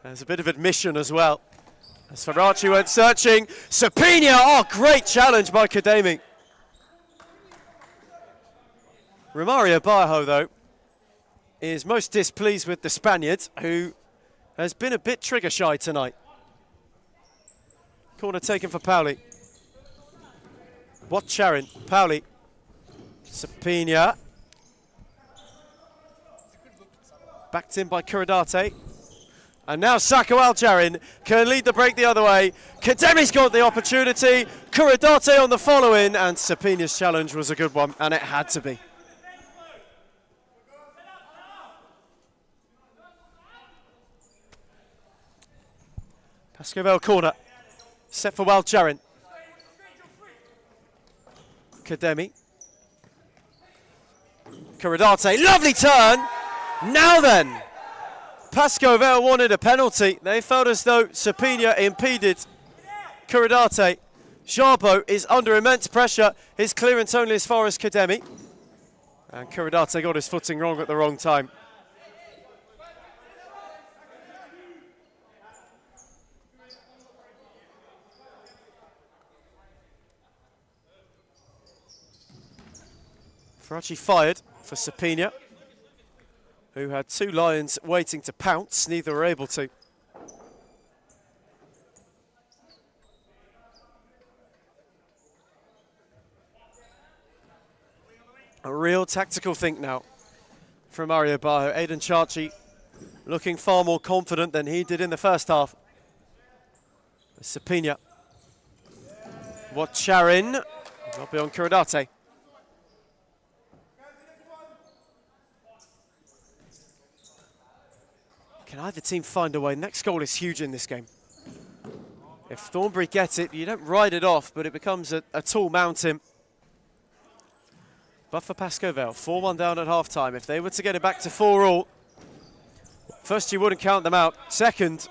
There's a bit of admission as well. As Faraci went searching. Sapina, oh, great challenge by Kademi. Romario Bajo, though, is most displeased with the Spaniard, who has been a bit trigger shy tonight. Corner taken for Pauli. Watch Sharon. Pauli. Sapina. Backed in by Kuridate. And now Sako Aljarin can lead the break the other way. Kademi's got the opportunity. Kuradate on the follow-in, and Sapinia's challenge was a good one, and it had to be. Pascovel corner, set for Aljarin. Kademi. Kuradate, lovely turn. Now then, Pascovel wanted a penalty. They felt as though Sapinia impeded Kuradate. Jabo is under immense pressure. His clearance only as far as Kademi. And Kuradate got his footing wrong at the wrong time. Faraci fired for Sapinia, who had two Lions waiting to pounce. Neither were able to. A real tactical think now from Mario Bajo. Aidan Chachi looking far more confident than he did in the first half. Sapinia. Watcharin, not beyond Kuradate. Can either team find a way? Next goal is huge in this game. If Thornbury gets it, you don't ride it off, but it becomes a tall mountain. But for Pascovel, 4-1 down at half-time. If they were to get it back to 4-all, first, you wouldn't count them out. Second,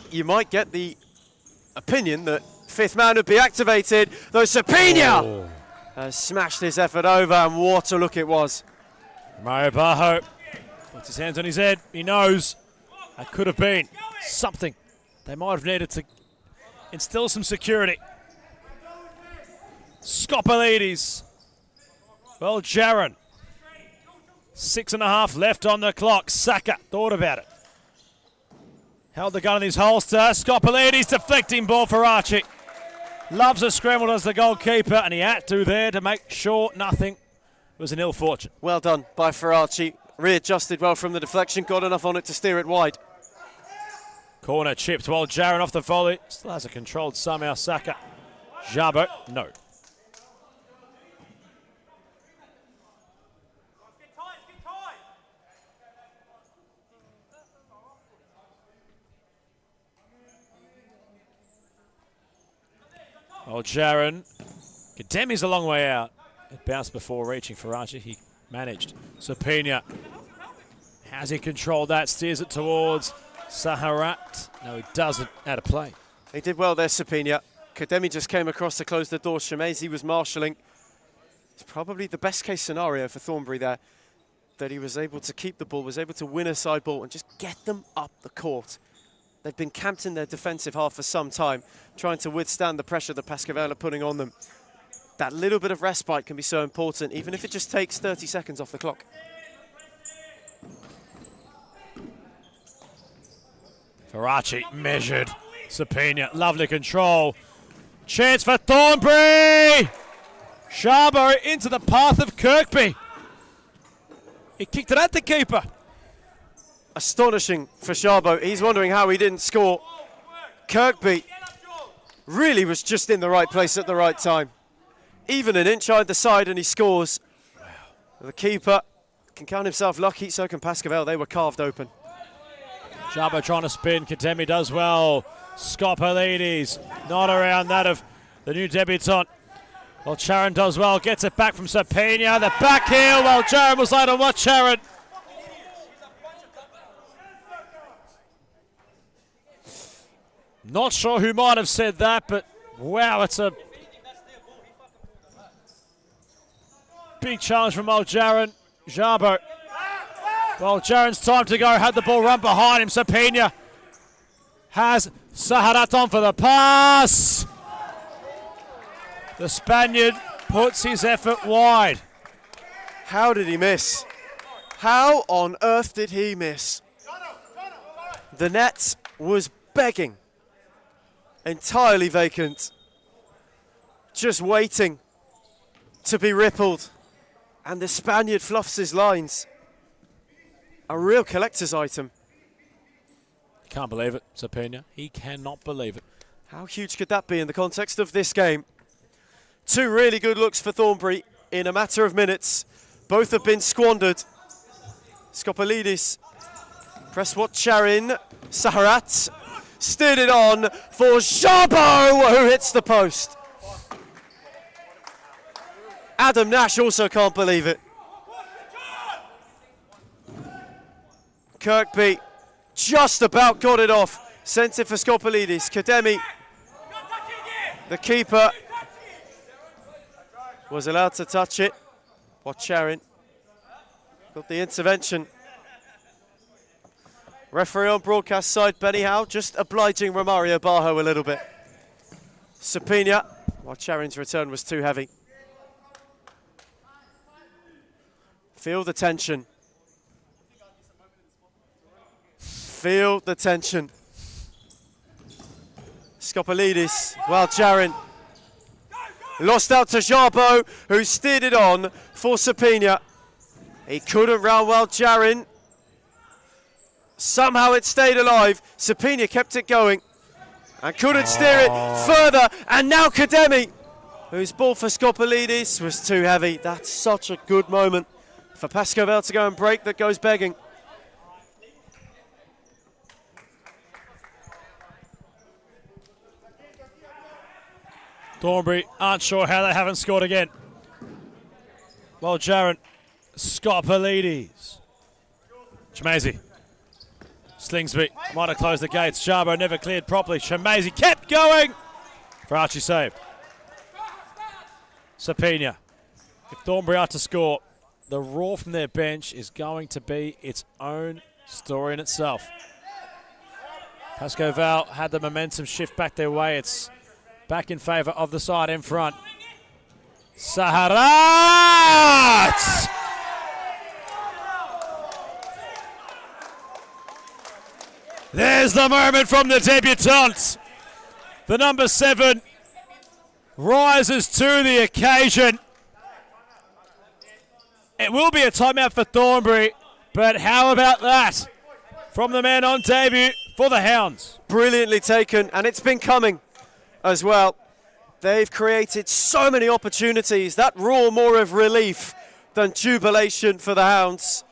you might get the opinion that fifth man would be activated, though Sapina has smashed his effort over, and what a look it was. Mario Bajo puts his hands on his head. He knows that could have been something. They might have needed to instill some security. Skopalides. Well, Jaron. 6.5 left on the clock. Saka thought about it. Held the gun in his holster. Skopalides deflecting ball for Archie. Loves a scramble as the goalkeeper, and he had to there to make sure nothing was an ill fortune. Well done by Faraci. Readjusted well from the deflection, got enough on it to steer it wide. Corner chipped while Jaron off the volley. Still has it controlled somehow. Saka. Jabo, no. Oh, Jaron. Kademi's a long way out. It bounced before reaching Faraci. He managed. Sapina. Has he controlled that? Steers it towards Saharat. No, he doesn't. Out of play. He did well there, Sapina. Kademi just came across to close the door. Shemezi was marshalling. It's probably the best case scenario for Thornbury there, that he was able to keep the ball, was able to win a side ball and just get them up the court. They've been camped in their defensive half for some time, trying to withstand the pressure that Pascovel are putting on them. That little bit of respite can be so important, even if it just takes 30 seconds off the clock. Faraci measured. Sapina, lovely control. Chance for Thornbury! Shabo into the path of Kirkby. He kicked it at the keeper. Astonishing for Shabo. He's wondering how he didn't score. Kirkby really was just in the right place at the right time. Even an inch either side and he scores. Wow. The keeper can count himself lucky, so can Pascovel. They were carved open. Shabo trying to spin. Kademi does well. Skopalides not around that of the new debutant. Well, Charon does well. Gets it back from Sapina. The back heel while Charon was late on what Charon. Not sure who might have said that, but wow, it's a big challenge from old Jaron. Jabo. Well, Jaron's time to go. Had the ball run behind him. Sapina has Saharat on for the pass. The Spaniard puts his effort wide. How did he miss? How on earth did he miss? The net was begging. Entirely vacant. Just waiting to be rippled. And the Spaniard fluffs his lines. A real collector's item. Can't believe it, Sapina. He cannot believe it. How huge could that be in the context of this game? Two really good looks for Thornbury in a matter of minutes. Both have been squandered. Skopolidis, press what Charin, Saharat, steered it on for Jabo, who hits the post. Adam Nash also can't believe it. Kirkby just about got it off. Sent it for Skopolidis. Kademi, the keeper, was allowed to touch it. Watch Charin. Got the intervention. Referee on broadcast side, Benny Howe, just obliging Romario Barjo a little bit. Sapina, while Charin's return was too heavy. Feel the tension. Feel the tension. Skopolidis, well, Charin. Lost out to Jabo, who steered it on for Sapina. He couldn't round well Charin. Somehow it stayed alive. Sapina kept it going and couldn't steer it further. And now Kademi, whose ball for Skopolidis was too heavy. That's such a good moment for Pascoval to go and break that goes begging. Thornbury aren't sure how they haven't scored again. Well, Jaron, Skopolidis. Chamazi. Slingsby might have closed the gates. Jabo never cleared properly. Chamazi kept going for Archie save. Sapina. If Thornbury are to score, the roar from their bench is going to be its own story in itself. Pascoval had the momentum shift back their way. It's back in favour of the side in front. Saharat! There's the moment from the debutante. The number 7 rises to the occasion. It will be a timeout for Thornbury, but how about that from the man on debut for the Hounds? Brilliantly taken, and it's been coming as well. They've created so many opportunities. That roar more of relief than jubilation for the Hounds,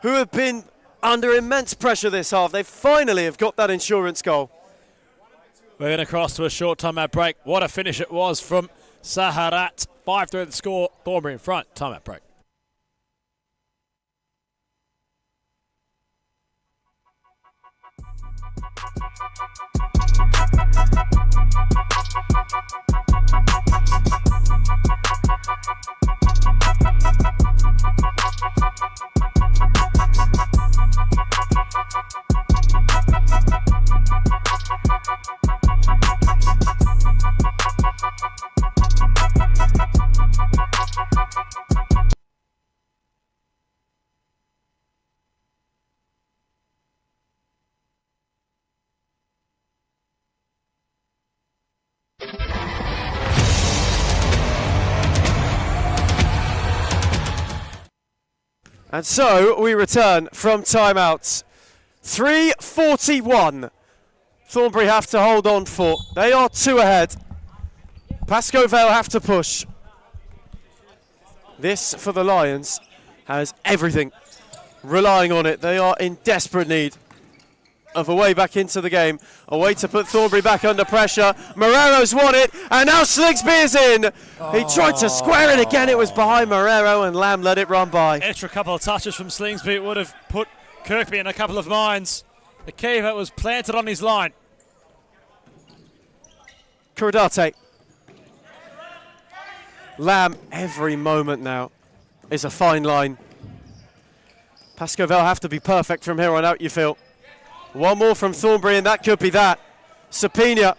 who have been under immense pressure this half. They finally have got that insurance goal. We're going to cross to a short timeout break. What a finish it was from Saharat. 5-3 the score. Thornbury in front. Timeout break. And so we return from timeouts. 3:41. Thornbury have to hold on for. They are 2 ahead. Pascoval have to push. This, for the Lions, has everything relying on it. They are in desperate need of a way back into the game, a way to put Thornbury back under pressure. Morero's won it, and now Slingsby is in. He tried to square it again. It was behind Morero, and Lamb let it run by. Extra couple of touches from Slingsby would have put Kirkby in a couple of minds. The keeper was planted on his line. Kuradate. Lamb, every moment now is a fine line. Pascoval have to be perfect from here on out, you feel. One more from Thornbury, and that could be that. Sapina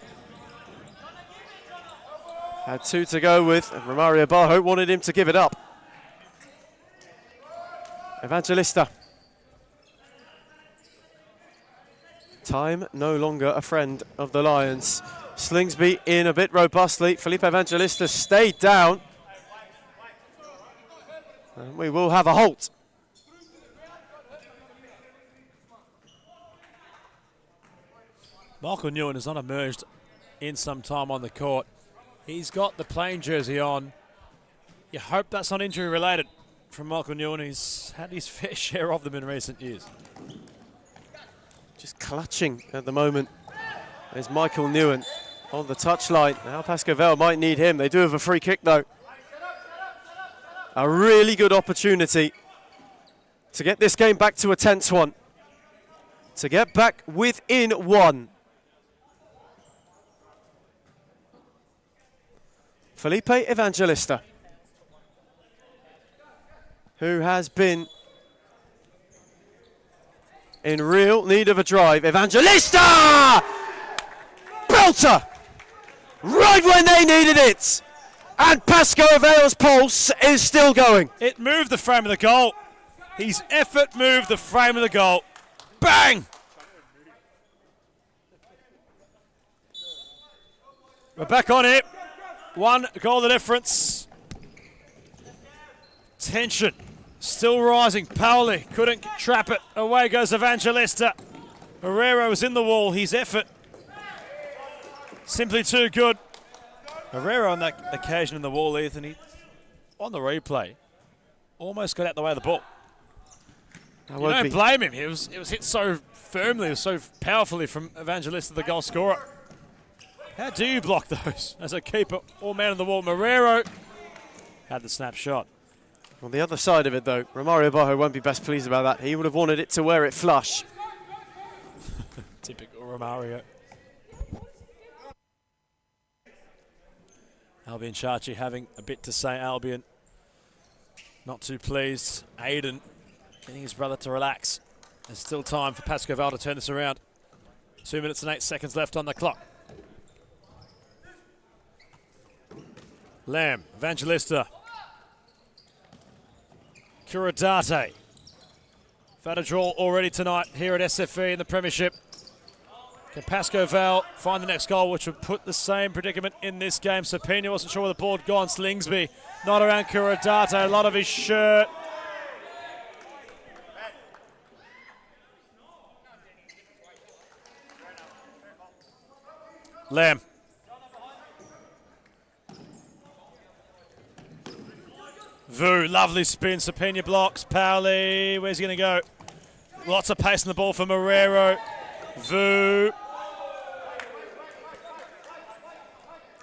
had 2 to go with, and Romario Barjo wanted him to give it up. Evangelista. Time no longer a friend of the Lions. Slingsby in a bit robustly. Felipe Evangelista stayed down. And we will have a halt. Michael Nguyen has not emerged in some time on the court. He's got the playing jersey on. You hope that's not injury related from Michael Nguyen. He's had his fair share of them in recent years. Just clutching at the moment. There's Michael Nguyen on the touchline. Now Pascoe might need him. They do have a free kick though. A really good opportunity to get this game back to a tense one. To get back within one. Felipe Evangelista, who has been in real need of a drive. Evangelista! Belter! Right when they needed it! And Pascoe Vale's pulse is still going. It moved the frame of the goal. His effort moved the frame of the goal. Bang! We're back on it. One goal the difference. Tension still rising. Paoli couldn't trap it. Away goes Evangelista. Herrera was in the wall. His effort simply too good. Herrera on that occasion in the wall, Ethan, he, on the replay, almost got out the way of the ball. You don't blame him. It was hit so firmly, so powerfully from Evangelista, the goal scorer. How do you block those as a keeper or man on the wall? Marrero had the snapshot. On the other side of it, though, Romario Bajo won't be best pleased about that. He would have wanted it to wear it flush. Typical Romario. Albion Chachi having a bit to say. Albion not too pleased. Aiden getting his brother to relax. There's still time for Pascoe Val to turn this around. 2 minutes and 8 seconds left on the clock. Lamb, Evangelista. Kuradate. Had a draw already tonight here at SFE in the Premiership. Can Pascoe Val find the next goal, which would put the same predicament in this game? Sapina wasn't sure where the board gone. Slingsby not around Kuradate. A lot of his shirt. Lamb. Vu, lovely spin. Sapina blocks. Paoli, where's he going to go? Lots of pace in the ball for Marrero. Vu.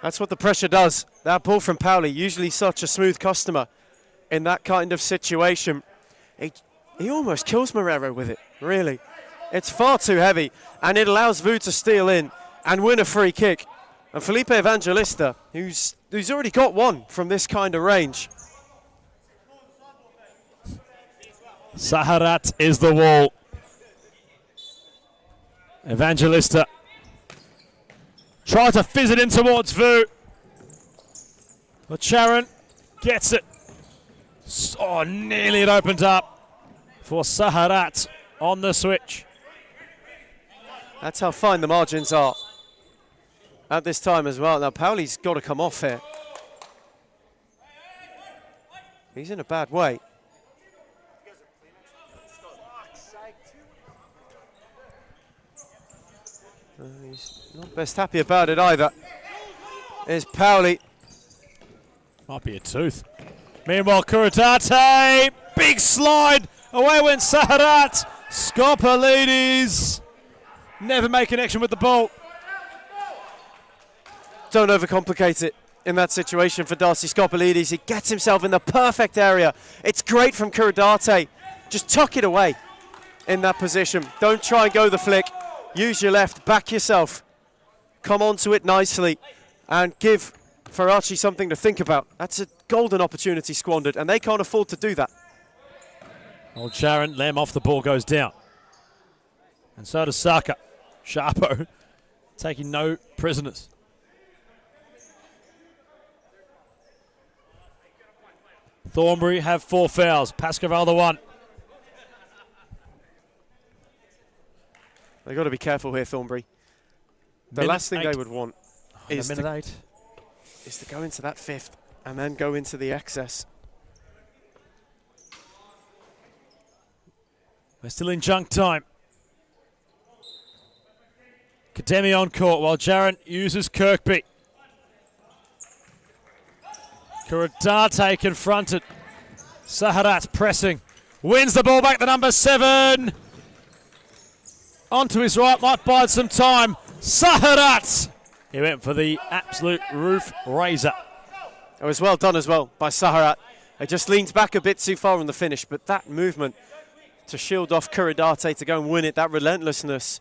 That's what the pressure does. That ball from Paoli, usually such a smooth customer in that kind of situation. He almost kills Marrero with it, really. It's far too heavy, and it allows Vu to steal in and win a free kick. And Felipe Evangelista, who's already got one from this kind of range. Saharat is the wall. Evangelista tries to fizz it in towards Vu. But Sharon gets it. Oh, nearly it opened up for Saharat on the switch. That's how fine the margins are at this time as well. Now, Pauli's got to come off here. He's in a bad way. He's not best happy about it either. Here's Paoli. Might be a tooth. Meanwhile, Kuradate, big slide. Away went Saharat. Skopalidis never make connection with the ball. Don't overcomplicate it in that situation for Darcy Skopalidis. He gets himself in the perfect area. It's great from Kuradate. Just tuck it away in that position. Don't try and go the flick. Use your left, back yourself. Come onto it nicely and give Faraci something to think about. That's a golden opportunity squandered, and they can't afford to do that. Old Sharon, Lamb off the ball, goes down. And so does Saka. Sharpo taking no prisoners. Thornbury have 4 fouls. Pascoe the 1. They've got to be careful here, Thornbury. The last thing they would want is to go into that 5th and then go into the excess. We're still in junk time. Kademi on court while Jaron uses Kirkby. Kuradate confronted. Saharat pressing. Wins the ball back to number 7. Onto his right, might bide some time. Saharat! He went for the absolute roof raiser. It was well done as well by Saharat. He just leaned back a bit too far on the finish, but that movement to shield off Kuradate to go and win it, that relentlessness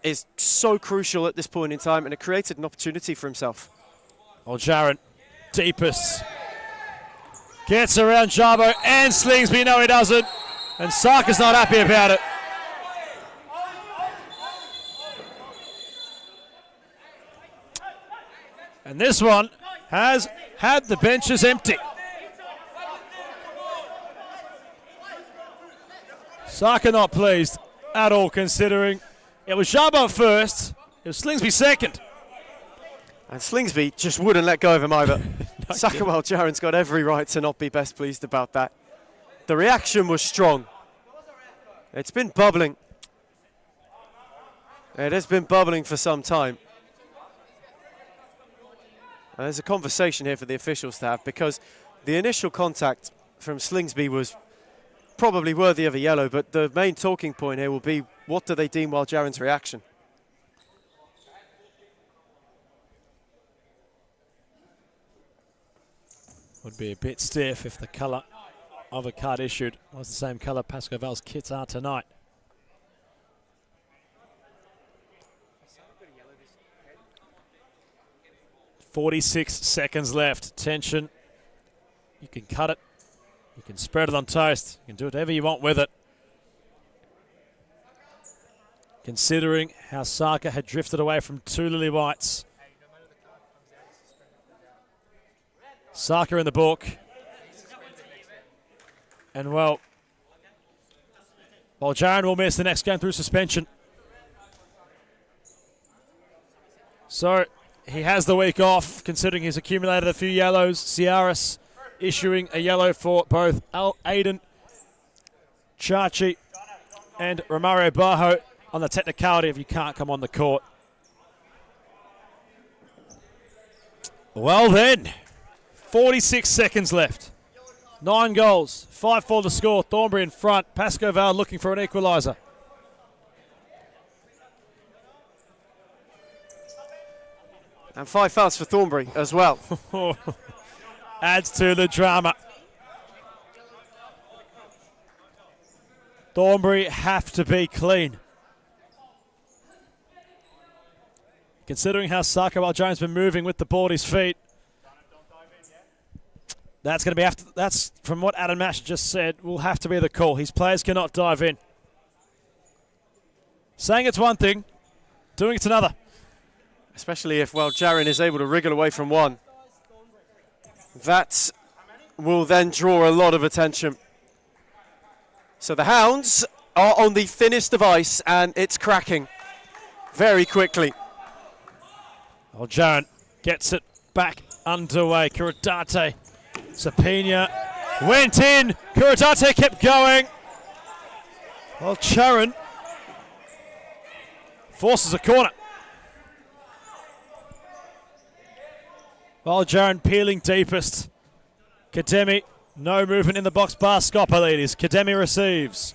is so crucial at this point in time, and it created an opportunity for himself. Oh, Jaron, deepest. Gets around Jabo and Slingsby. No, he doesn't. And Sarka's not happy about it. And this one has had the benches empty. Sarka not pleased at all, considering it was Jabo first, it was Slingsby second. And Slingsby just wouldn't let go of him either. Sakawal Jaron's got every right to not be best pleased about that. The reaction was strong. It's been bubbling. It has been bubbling for some time. And there's a conversation here for the officials to have, because the initial contact from Slingsby was probably worthy of a yellow, but the main talking point here will be, what do they deem Wild Jaron's reaction? Would be a bit stiff if the colour of a card issued was the same colour Pascoval's kits are tonight. .46 seconds left. Tension. You can cut it. You can spread it on toast. You can do whatever you want with it. Considering how Sarka had drifted away from 2 lily whites. Sarka in the book. And well, Jaron will miss the next game through suspension. So he has the week off, considering he's accumulated a few yellows. Ciaris issuing a yellow for both Aiden Chachi and Romario Bajo on the technicality if you can't come on the court. Well then, 46 seconds left. 9 goals, 5-4 the score. Thornbury in front. Pascoval looking for an equalizer. And 5 fouls for Thornbury as well. Adds to the drama. Thornbury have to be clean. Considering how Sakawal Jones been moving with the ball at his feet. That's going to be after. That's from what Adam Mash just said. Will have to be the call. His players cannot dive in. Saying it's one thing, doing it's another. Especially if, well, Jaron is able to wriggle away from one. That will then draw a lot of attention. So the Hounds are on the thinnest device, and it's cracking very quickly. Well, Jaron gets it back underway. Kuradate. Sapina went in. Kuradate kept going. Well, Jaron forces a corner. Well, Jaron peeling deepest. Kademi, no movement in the box bar. Skopolidis. Kademi receives.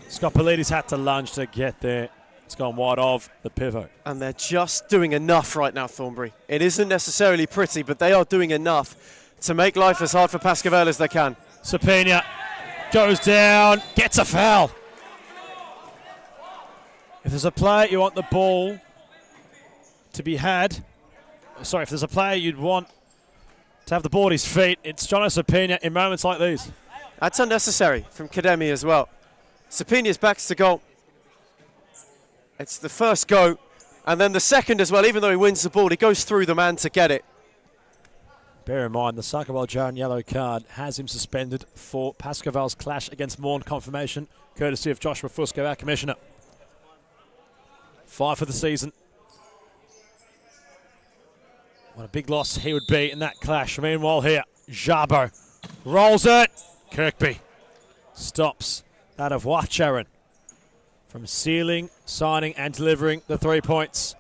Skopolidis had to lunge to get there. It's gone wide of the pivot. And they're just doing enough right now, Thornbury. It isn't necessarily pretty, but they are doing enough to make life as hard for Pascoval as they can. Sapina goes down, gets a foul. If there's a player you want the ball to be had, sorry, if there's a player you'd want to have the ball at his feet, it's Jono Sapina in moments like these. That's unnecessary from Kademi as well. Sapina's backs to goal. It's the first go, and then the second as well. Even though he wins the ball, he goes through the man to get it. Bear in mind, the Sakawal Jaron yellow card has him suspended for Pascoval's clash against Morn confirmation, courtesy of Joshua Fusco, our commissioner. 5 for the season. What a big loss he would be in that clash. Meanwhile here, Jabo rolls it. Kirkby stops that of Jaron from sealing, signing and delivering the 3 points.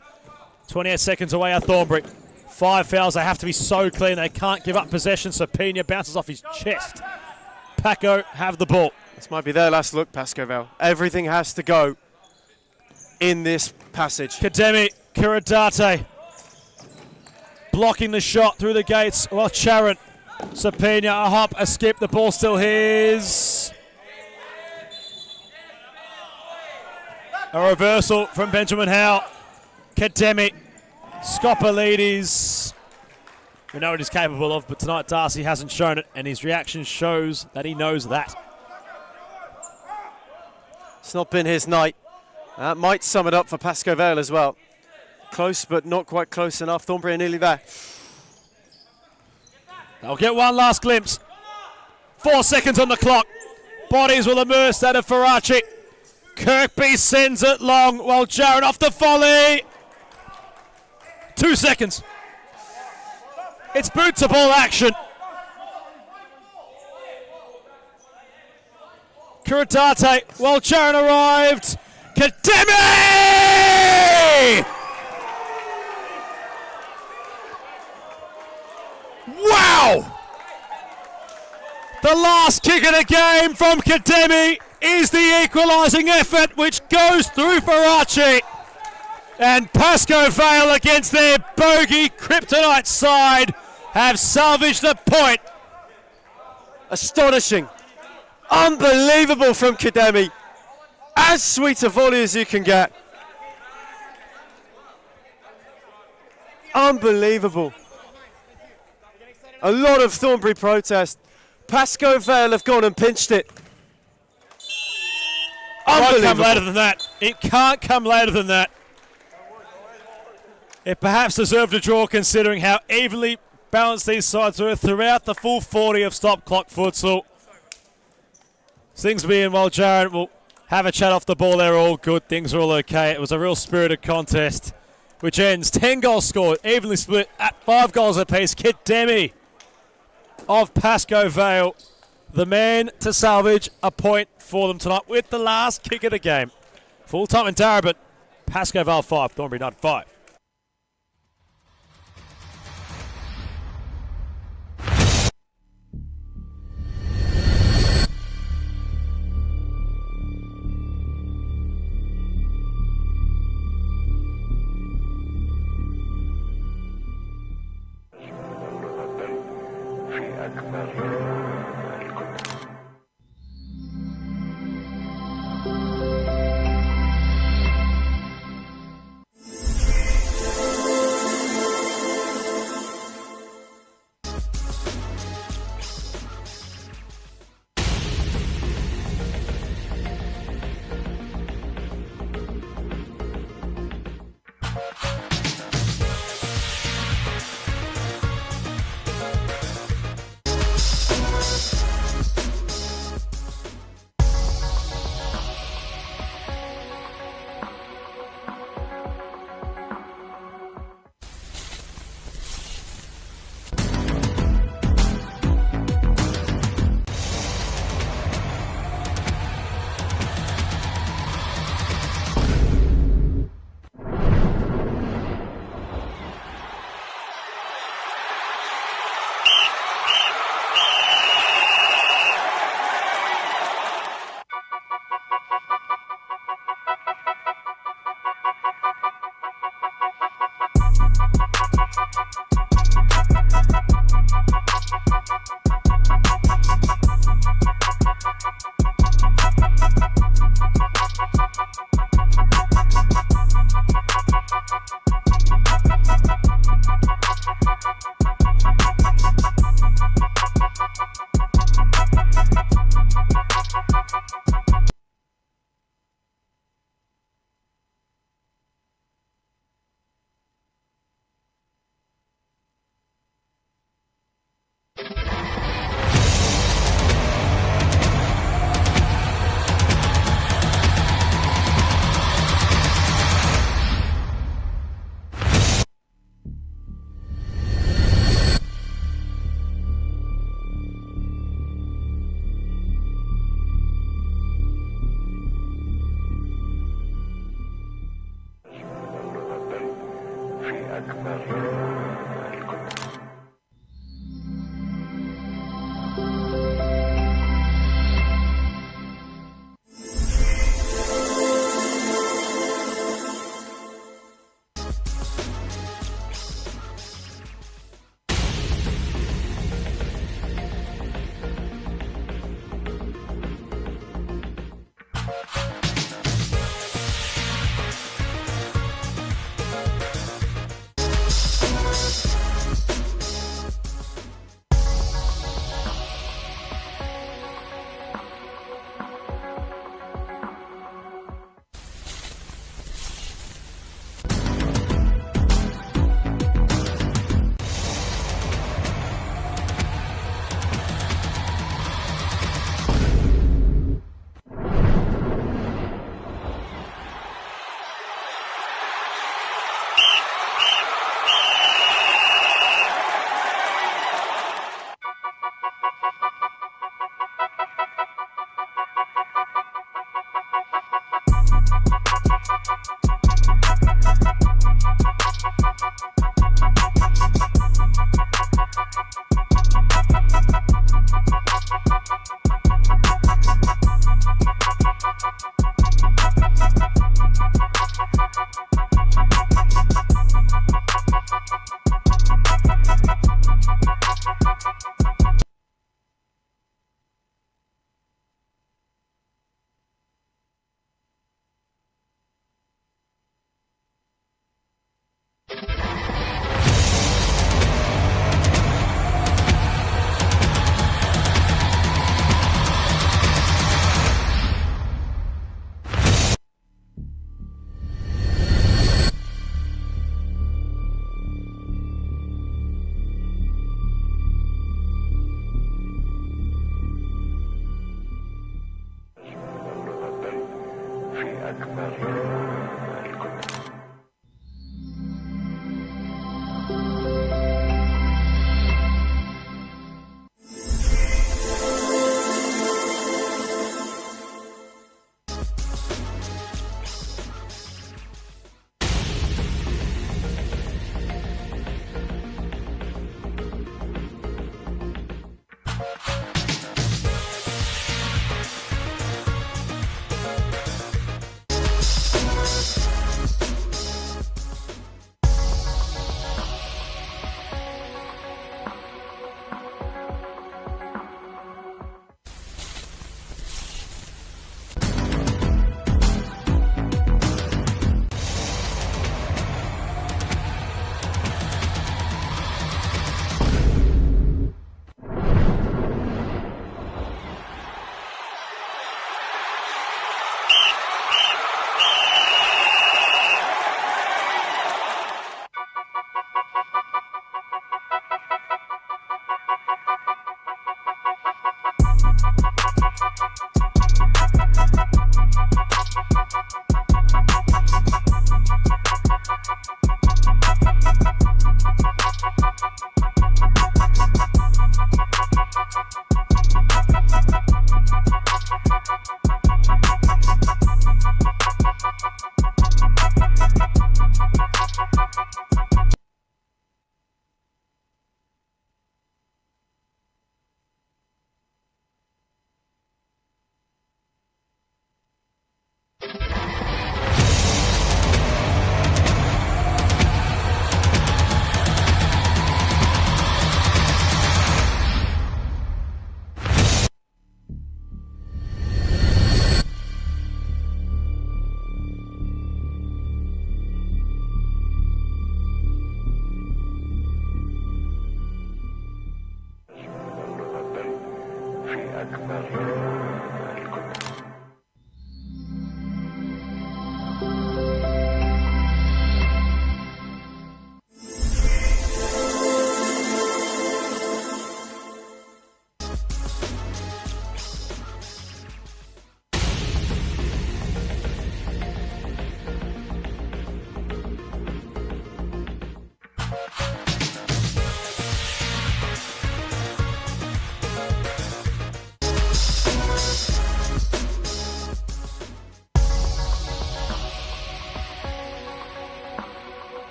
28 seconds away are Thornbury. 5 fouls, they have to be so clean, they can't give up possession, so Pena bounces off his chest. Paco have the ball. This might be their last look, Pascoval. Everything has to go in this passage. Kademi, Kuradate blocking the shot through the gates. Well, Charon, Sapina, a hop, a skip, the ball still his. A reversal from Benjamin Howe. Kademi, Scopelides. We know what he's capable of, but tonight Darcy hasn't shown it, and his reaction shows that he knows that. It's not been his night. That might sum it up for Pascoe Vale as well. Close, but not quite close enough. Thornbury are nearly there. They'll get one last glimpse. 4 seconds on the clock. Bodies will immerse that of Faraci. Kirkby sends it long while Jaron off the volley. 2 seconds. It's boot to ball action. Kuradate, well, Jaron arrived. Kademi! Wow! The last kick of the game from Kademi is the equalising effort, which goes through Faraci. And Pascoe Vale, against their bogey kryptonite side, have salvaged the point. Astonishing. Unbelievable from Kademi. As sweet a volley as you can get. Unbelievable. A lot of Thornbury protest. Pascoe Vale have gone and pinched it. It can't come later than that. It can't come later than that. It perhaps deserved a draw considering how evenly balanced these sides were throughout the full 40 of stop clock futsal. Things being well, Jaron will have a chat off the ball. They're all good. Things are all okay. It was a real spirited contest, which ends 10 goals scored, evenly split at 5 goals apiece. Kademi of Pascoe Vale, the man to salvage a point for them tonight with the last kick of the game. Full time in Darabin. Pascoe Vale 5, Thornbury 95.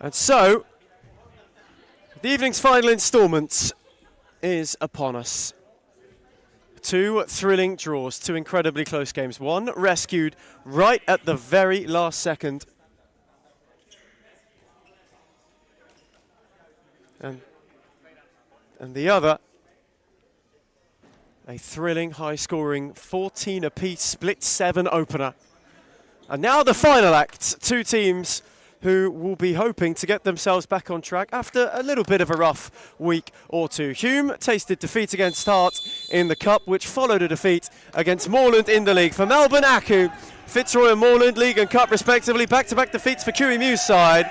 And so, the evening's final instalment is upon us. 2 thrilling draws, 2 incredibly close games. One rescued right at the very last second. And the other, a thrilling, high-scoring 14 apiece split 7 opener. And now the final act, 2 teams who will be hoping to get themselves back on track after a little bit of a rough week or two. Hume tasted defeat against Hart in the Cup, which followed a defeat against Moreland in the league. For Melbourne, Aku, Fitzroy and Moreland, League and Cup respectively, back-to-back defeats for QEMU's side.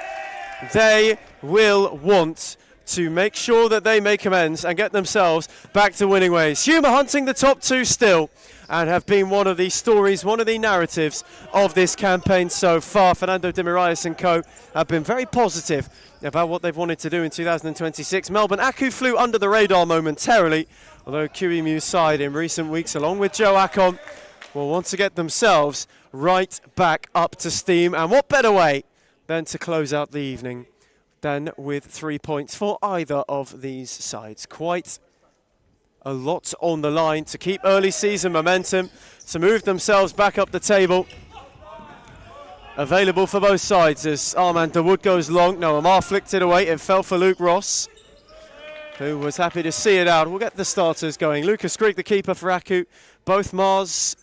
They will want to make sure that they make amends and get themselves back to winning ways. Hume are hunting the top 2 still, and have been one of the stories, one of the narratives of this campaign so far. Fernando de Moraes and co have been very positive about what they've wanted to do in 2026. Melbourne, Aku flew under the radar momentarily, although QEMU's side in recent weeks, along with Joe Akon, will want to get themselves right back up to steam. And what better way than to close out the evening than with 3 points for either of these sides. Quite a lot on the line to keep early season momentum, to move themselves back up the table. Available for both sides as Armand Dawood goes long. No, Amar flicked it away. It fell for Luke Ross, who was happy to see it out. We'll get the starters going. Lucas Greig, the keeper for Aku. Both Mars,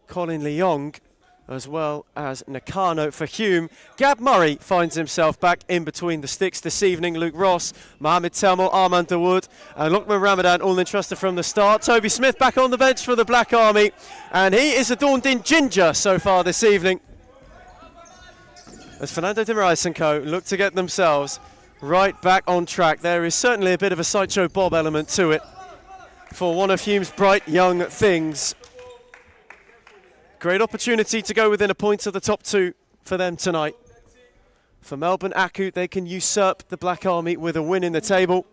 Colin Leong, as well as Nakano for Hume. Gab Murray finds himself back in between the sticks this evening. Luke Ross, Mohamed Telmo, Armand Dawood, and Luqman Ramadan all entrusted from the start. Toby Smith back on the bench for the Black Army, and he is adorned in ginger so far this evening, as Fernando de Moraes and co look to get themselves right back on track. There is certainly a bit of a Sideshow Bob element to it for one of Hume's bright young things. Great opportunity to go within a point of the top 2 for them tonight. For Melbourne, Aku, they can usurp the Black Army with a win in the table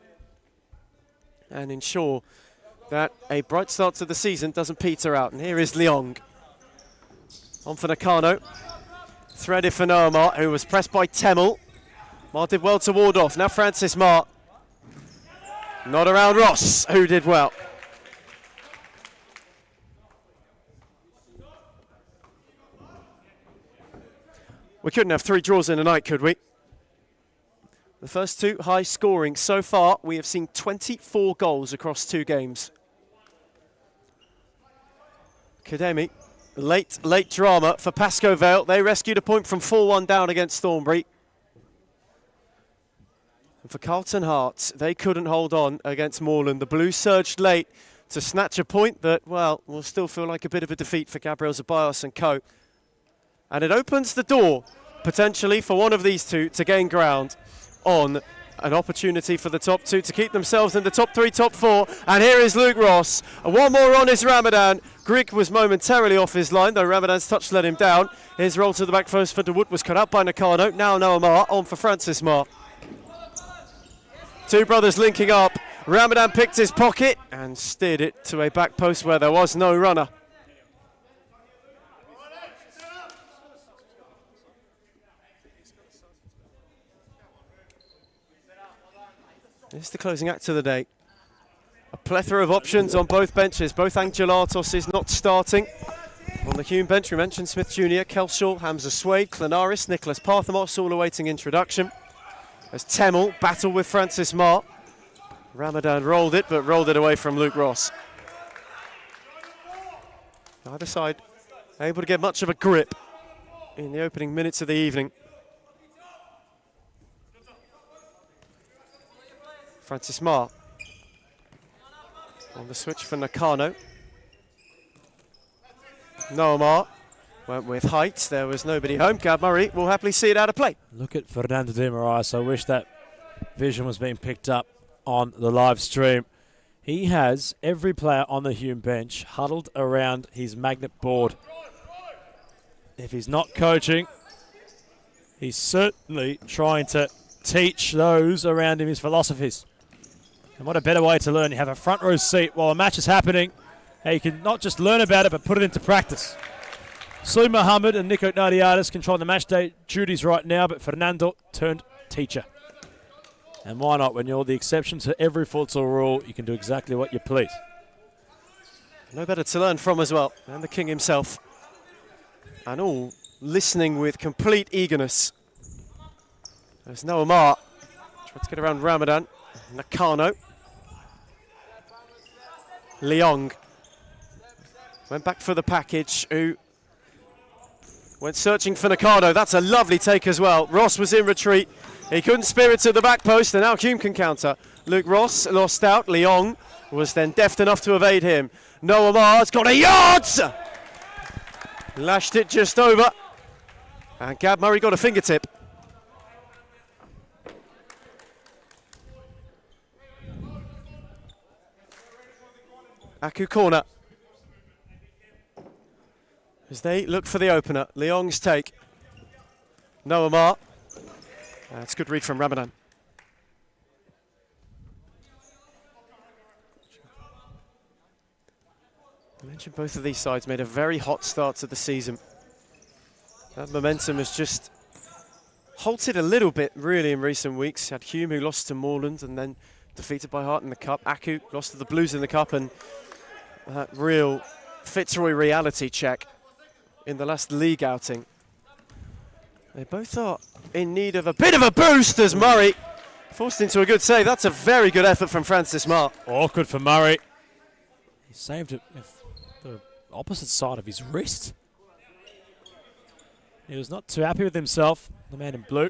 and ensure that a bright start to the season doesn't peter out. And here is Leong. On for Nakano. Threaded for Noah, who was pressed by Temmel. Mar did well to ward off. Now Francis Mar. Not around Ross, who did well. We couldn't have 3 draws in a night, could we? The first 2 high scoring. So far, we have seen 24 goals across 2 games. Kademi, late drama for Pascoe Vale. They rescued a point from 4-1 down against Thornbury. And for Carlton Hearts, they couldn't hold on against Moreland. The Blues surged late to snatch a point that, well, will still feel like a bit of a defeat for Gabriel Zeballos and co. And it opens the door, potentially, for one of these 2 to gain ground on an opportunity for the top 2 to keep themselves in the top 3, top 4. And here is Luke Ross. One more on is Ramadan. Grigg was momentarily off his line, though Ramadan's touch let him down. His roll to the back post for DeWood was cut out by Nakano. Now Noah Mar on for Francis Mar. 2 brothers linking up. Ramadan picked his pocket and steered it to a back post where there was no runner. This is the closing act of the day. A plethora of options on both benches. Both Angelatos is not starting. On the Hume bench, we mentioned Smith Jr., Kelshaw, Hamza Swade, Clanaris, Nicholas Parthamos, all awaiting introduction. As Temmel battle with Francis Mar. Ramadan rolled it, but rolled it away from Luke Ross. Either side able to get much of a grip in the opening minutes of the evening. Francis Mar on the switch for Nakano. Noah Mar went with height. There was nobody home. Gab Murray will happily see it out of play. Look at Fernando de Moraes. I wish that vision was being picked up on the live stream. He has every player on the Hume bench huddled around his magnet board. If he's not coaching, he's certainly trying to teach those around him his philosophies. And what a better way to learn. You have a front row seat while a match is happening. Hey, you can not just learn about it, but put it into practice. Sue Muhammad and Nico Nadiadis control the match day duties right now, but Fernando turned teacher. And why not? When you're the exception to every futsal rule, you can do exactly what you please. No better to learn from as well, and the king himself. And all listening with complete eagerness. There's no Omar. Tried to get around Ramadan. Nakano. Leong. Went back for the package, who went searching for Nakano. That's a lovely take as well. Ross was in retreat. He couldn't spear it to the back post, and now Hume can counter. Luke Ross lost out. Leong was then deft enough to evade him. No Omar's got a yards! Lashed it just over. And Gab Murray got a fingertip. Aku corner. As they look for the opener. Leong's take. No Omar. That's a good read from Ramadan. I mentioned both of these sides made a very hot start to the season. That momentum has just halted a little bit, really, in recent weeks. Had Hume, who lost to Moreland and then defeated by Hart in the Cup. Aku lost to the Blues in the Cup, and that real Fitzroy reality check in the last league outing. They both are in need of a bit of a boost as Murray forced into a good save. That's a very good effort from Francis Marr. Awkward for Murray. He saved it with the opposite side of his wrist. He was not too happy with himself, the man in blue.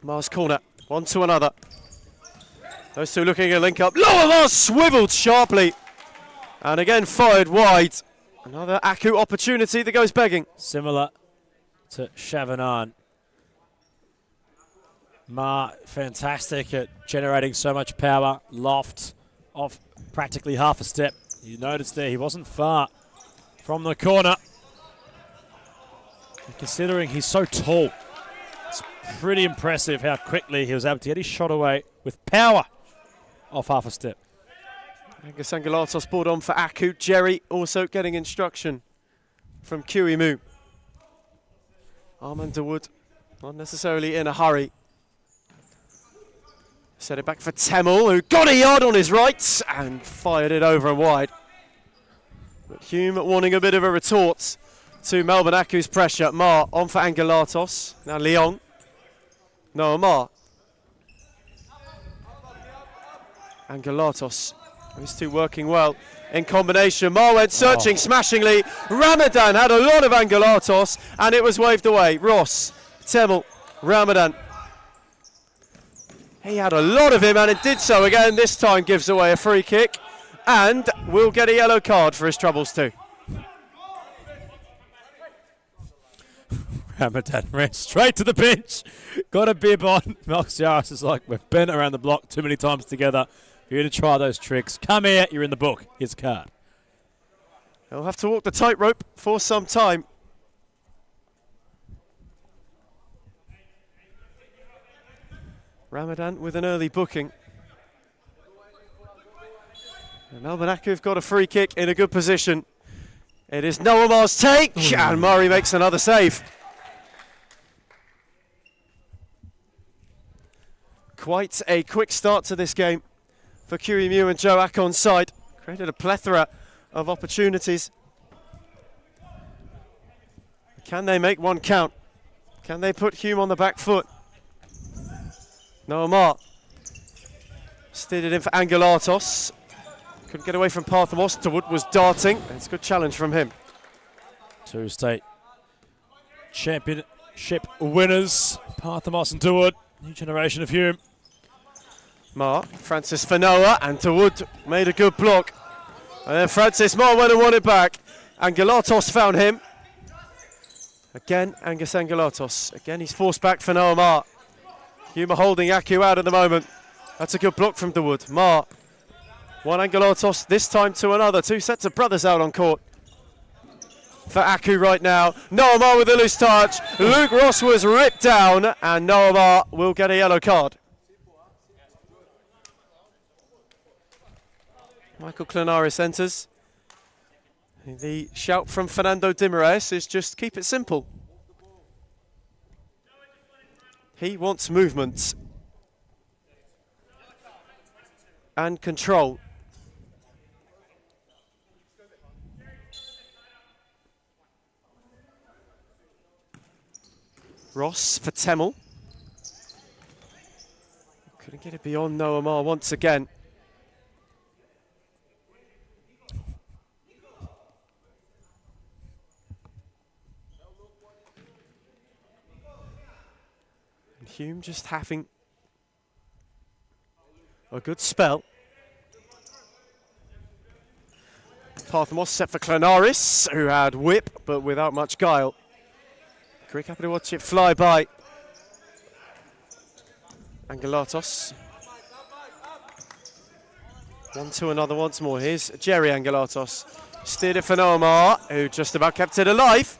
Marr's corner, one to another. Those two looking at a link up. Lower Marr swiveled sharply. And again fired wide. Another Aku opportunity that goes begging. Similar to Chavanon. Marr, fantastic at generating so much power. Loft off practically half a step. You noticed there he wasn't far from the corner. And considering he's so tall, it's pretty impressive how quickly he was able to get his shot away with power off half a step. Angus Angelatos brought on for Aku. Jerry also getting instruction from Kiwimu. Armand Dawood not necessarily in a hurry. Set it back for Temel, who got a yard on his right and fired it over and wide. But Hume wanting a bit of a retort to Melbourne Aku's pressure. Marr on for Angelatos. Now Leong. No, Marr. Angelatos. These two working well in combination. Marr went searching smashingly. Ramadan had a lot of Angelatos and it was waved away. Ross, Temel, Ramadan. He had a lot of him and it did so again. This time gives away a free kick and will get a yellow card for his troubles too. Ramadan ran straight to the bench. Got a bib on. Malx Yaris is like, we've been around the block too many times together. For you to try those tricks. Come here, you're in the book. Here's a card. He'll have to walk the tightrope for some time. Ramadan with an early booking. And Melbourne Aku have got a free kick in a good position. It is Noah Marr's take, and Murray makes another save. Quite a quick start to this game for Kiwimu and Joe Akon's side. Created a plethora of opportunities. Can they make one count? Can they put Hume on the back foot? No, Marr. Steered it in for Angelatos. Couldn't get away from Parthamos. Dawood was darting. It's a good challenge from him. Two state championship winners, Parthamos and Dawood. New generation of Hume. Marr, Francis Fanoa, and Dawood made a good block. And then Francis Marr went and won it back. Angelatos found him. Again, Angus Angelatos. Again, he's forced back for Noah Marr. Hume holding Aku out at the moment. That's a good block from Dawood. Marr, one Angelatos, this time to another. Two sets of brothers out on court for Aku right now. Noah Marr with a loose touch. Luke Ross was ripped down, and Noah Marr will get a yellow card. Michael Clenaris enters. The shout from Fernando de Moraes is just keep it simple. He wants movement and control. Ross for Temmel. Couldn't get it beyond Noamar once again. And Hume just having a good spell. Parthamos set for Clenaris, who had whip, but without much guile. Greek happy to watch it fly by. Angelatos. 1-2 another once more. Here's Jerry Angelatos. Steered it for Noamar, who just about kept it alive.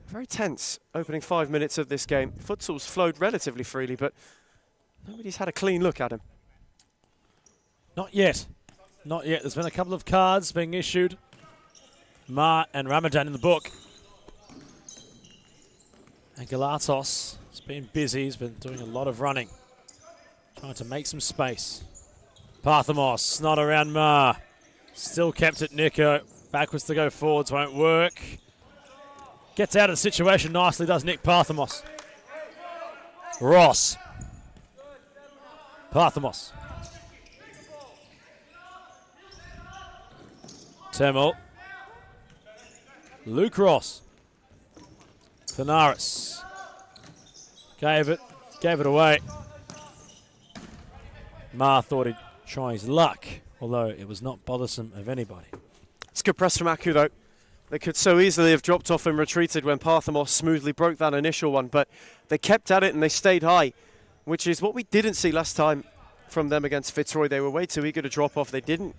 Very tense opening 5 minutes of this game. Futsal's flowed relatively freely, but nobody's had a clean look at him. Not yet. Not yet. There's been a couple of cards being issued. Ma and Ramadan in the book. And Galatos has been busy. He's been doing a lot of running. Trying to make some space. Parthamos, not around Ma. Still kept it Nico. Backwards to go forwards won't work. Gets out of the situation nicely, does Nick Parthamos. Ross. Parthamos. Temmel. Luke Ross. Clenaris. Gave it away. Ma thought he'd try his luck, although it was not bothersome of anybody. It's good press from Aku though. They could so easily have dropped off and retreated when Parthamos smoothly broke that initial one, but they kept at it and they stayed high, which is what we didn't see last time from them against Fitzroy. They were way too eager to drop off. They didn't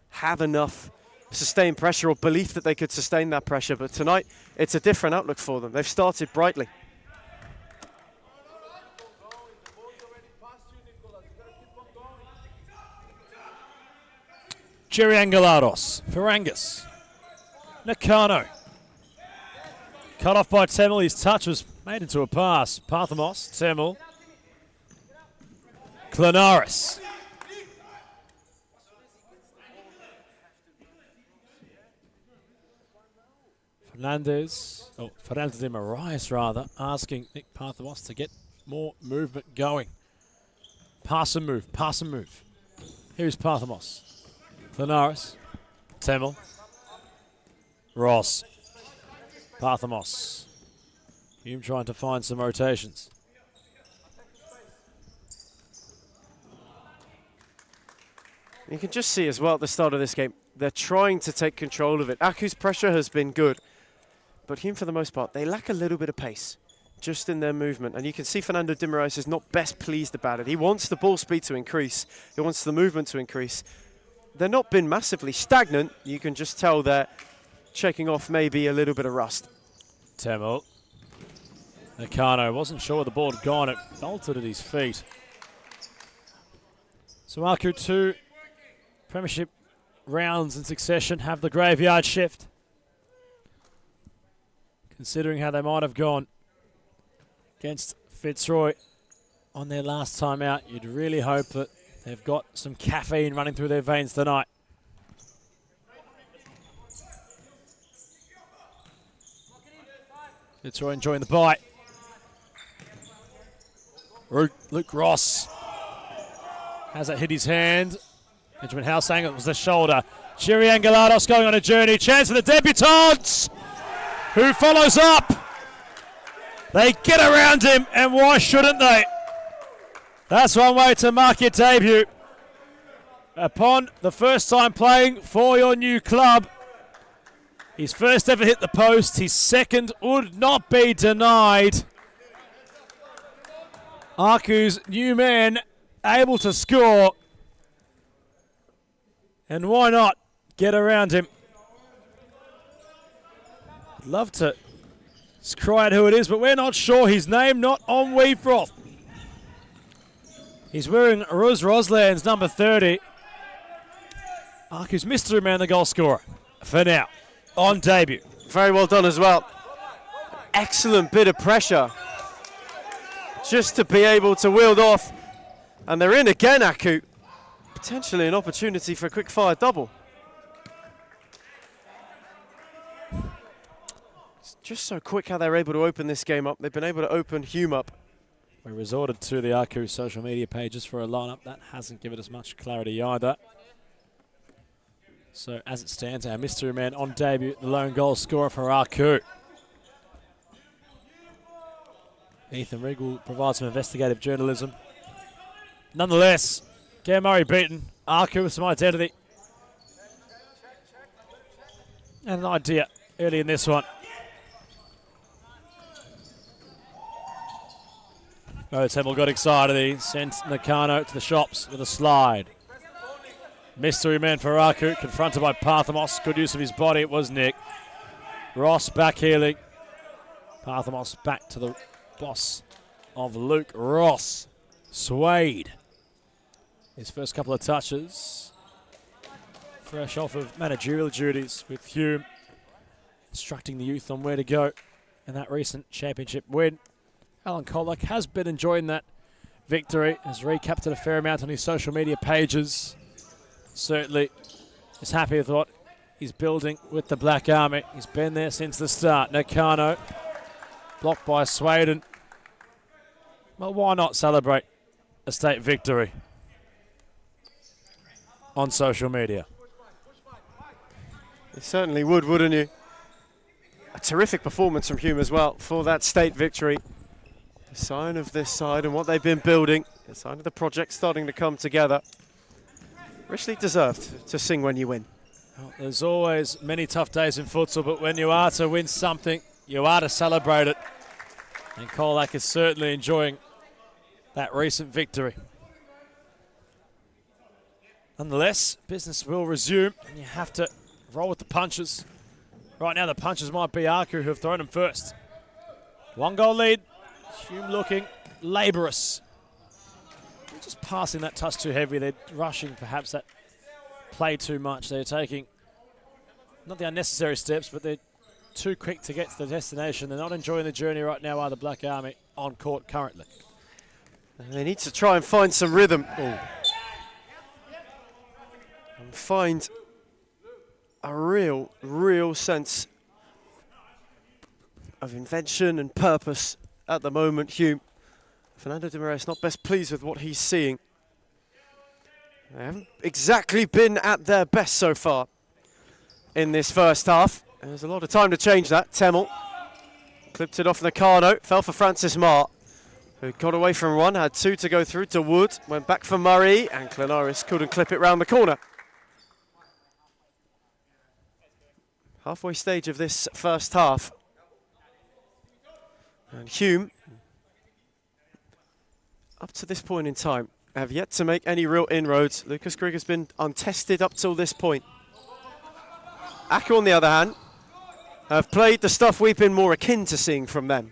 have enough sustained pressure or belief that they could sustain that pressure, but tonight it's a different outlook for them. They've started brightly. Jerry Angelatos for Angus. Nakano. Cut off by Temmel. His touch was made into a pass. Parthamos, Temmel. Clenaris. Fernando de Moraes rather, asking Nick Parthamos to get more movement going. Pass and move, pass and move. Here's Parthamos. Clenaris. Temmel. Ross. Parthamos. Hume trying to find some rotations. You can just see as well at the start of this game, they're trying to take control of it. Aku's pressure has been good, but Hume, for the most part, they lack a little bit of pace just in their movement. And you can see Fernando de Moraes is not best pleased about it. He wants the ball speed to increase. He wants the movement to increase. They're not been massively stagnant. You can just tell they're shaking off maybe a little bit of rust. Temmel. Nakano wasn't sure where the ball had gone. It vaulted at his feet. So Aku 2 Premiership rounds in succession have the graveyard shift. Considering how they might have gone against Fitzroy on their last time out, you'd really hope that they've got some caffeine running through their veins tonight. Fitzroy enjoying the bite. Luke Ross. Has that hit his hand? Benjamin House saying it was the shoulder. Jerry Angelatos going on a journey. Chance for the debutants, who follows up. They get around him, and why shouldn't they? That's one way to mark your debut. Upon the first time playing for your new club. His first ever hit the post. His second would not be denied. Aku's new man able to score. And why not get around him? I'd love to cry out who it is, but we're not sure. His name not on Weefroth. He's wearing Rose Rosland's number 30. Aku's mystery man, the goal scorer. for now. On debut. Very well done as well. Excellent bit of pressure. Just to be able to wield off. And they're in again, Aku. Potentially an opportunity for a quick fire double. It's just so quick how they're able to open this game up. They've been able to open Hume up. We resorted to the Aku social media pages for a lineup. That hasn't given us much clarity either. So as it stands, our mystery man on debut, the lone goal scorer for Aku. Ethan Rigg will provide some investigative journalism. Nonetheless, Gary Murray beaten. Aku with some identity. And an idea early in this one. Temple got excited. He sent Nakano to the shops with a slide. Mystery man for Aku, confronted by Parthamos. Good use of his body, it was Nick. Ross back healing. Parthamos back to the boss of Luke Ross. Swayed. His first couple of touches. Fresh off of managerial duties with Hume. Instructing the youth on where to go in that recent championship win. Alan Kolak has been enjoying that victory. Has recapped it a fair amount on his social media pages. Certainly is happy with what he's building with the Black Army. He's been there since the start. Nakano blocked by Swaden. Well, why not celebrate a state victory on social media? You certainly would, wouldn't you? A terrific performance from Hume as well for that state victory. A sign of this side and what they've been building. A sign of the project starting to come together. Richly deserved to sing when you win. Well, there's always many tough days in futsal, but when you are to win something, you are to celebrate it. And Kolak is certainly enjoying that recent victory. Nonetheless, business will resume, and you have to roll with the punches. Right now, the punches might be Aku who have thrown them first. 1 goal lead. Hume looking laborious. They're just passing that touch too heavy. They're rushing perhaps that play too much. They're taking not the unnecessary steps, but they're too quick to get to the destination. They're not enjoying the journey right now, are the Black Army on court currently. And they need to try and find some rhythm. And find a real sense of invention and purpose at the moment. Hume. Fernando de Moraes not best pleased with what he's seeing. They haven't exactly been at their best so far in this first half. There's a lot of time to change that. Temmel clipped it off Nakano, fell for Francis Marr, who got away from one, had 2 to go through to Wood, went back for Murray, and Clenaris couldn't clip it round the corner. Halfway stage of this first half. And Hume, up to this point in time, have yet to make any real inroads. Lucas Grigg has been untested up till this point. Aku, on the other hand, have played the stuff we've been more akin to seeing from them,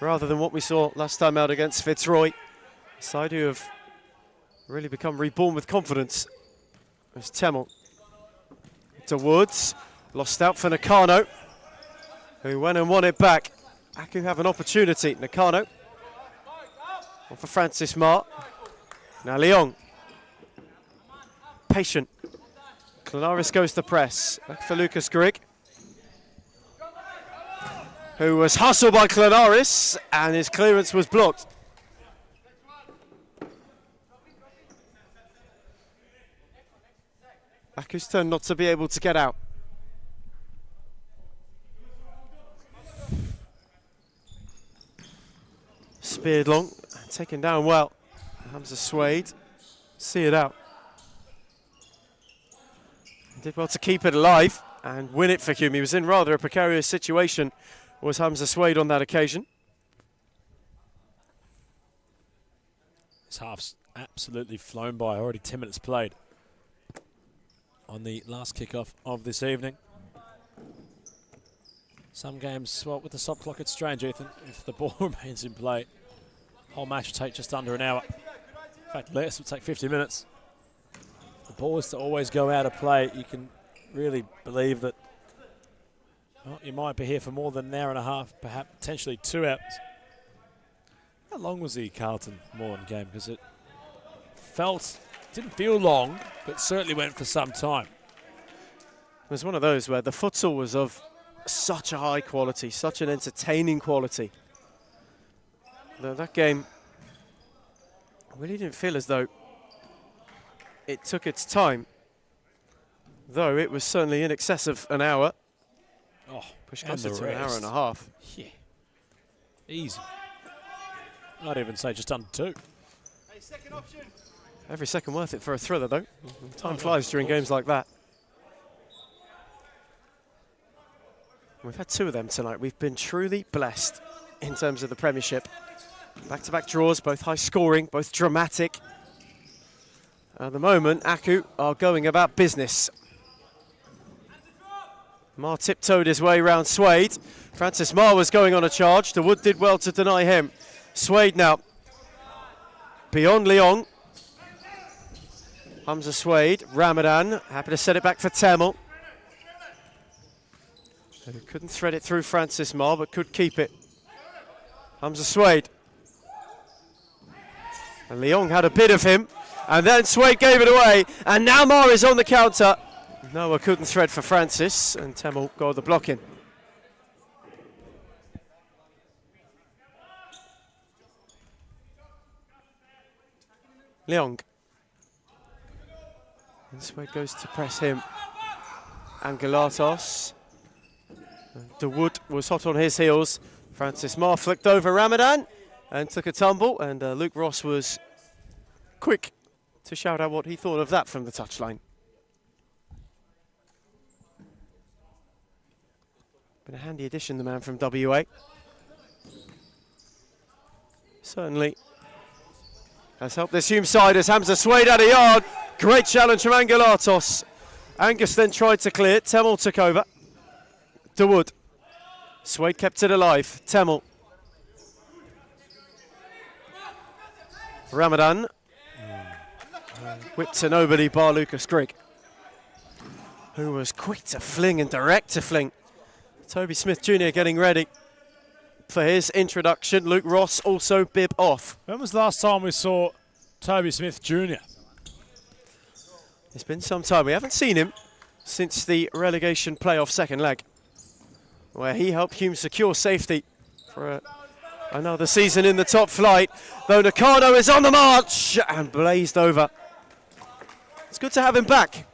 rather than what we saw last time out against Fitzroy. A side who have really become reborn with confidence. There's Temmel to Woods, lost out for Nakano, who went and won it back. Aku have an opportunity. Nakano, on for Francis Marr. Now Leong, patient. Clenaris goes to press. Back for Lucas Grigg, who was hustled by Clenaris, and his clearance was blocked. Aku's turn not to be able to get out. Speared long, taken down well. Hamza Swade, see it out. Did well to keep it alive and win it for Hume. He was in rather a precarious situation, was Hamza Swade on that occasion. This half's absolutely flown by, already 10 minutes played on the last kickoff of this evening. Some games, well, with the stop clock, it's strange, Ethan. If the ball remains in play, whole match will take just under an hour. In fact, less, will take 50 minutes. The ball is to always go out of play. You can really believe that you might be here for more than an hour and a half, perhaps potentially 2 hours. How long was the Carlton Bullin game? Because it didn't feel long, but certainly went for some time. It was one of those where the futsal was of such a high quality, such an entertaining quality. That game really didn't feel as though it took its time, though it was certainly in excess of an hour. Oh, push closer to an hour and a half. Yeah, easy. I'd even say just under 2. Every second worth it for a thriller, though. Time flies during games like that. We've had 2 of them tonight. We've been truly blessed in terms of the Premiership. Back-to-back draws, both high scoring, both dramatic. At the moment, Aku are going about business. Mar tiptoed his way round Suede. Francis Mar was going on a charge. The Wood did well to deny him. Suede now. Beyond Leong. Hamza Suede. Ramadan happy to set it back for Tamil. Who couldn't thread it through Francis Mar, but could keep it. Hamza Suede. And Leong had a bit of him. And then Suede gave it away. And now Mar is on the counter. Noah couldn't thread for Francis, and Tamil got the block in. Leong. And Suede goes to press him. And Galatos. The Wood was hot on his heels. Francis Mar flicked over Ramadan and took a tumble, and Luke Ross was quick to shout out what he thought of that from the touchline. Been a handy addition, the man from WA. Certainly has helped this Hume side as Hamza Suede out a yard. Great challenge from Angelatos. Angus then tried to clear it. Tamil took over. DeWood. Suede kept it alive. Tamil. Ramadan. Whipped to nobody bar Lucas Grigg, who was quick to fling and direct to fling. Toby Smith Jr. getting ready for his introduction. Luke Ross also bib off. When was the last time we saw Toby Smith Jr.? It's been some time. We haven't seen him since the relegation playoff second leg, where he helped Hume secure safety for another season in the top flight. Though Nakano is on the march and blazed over. It's good to have him back.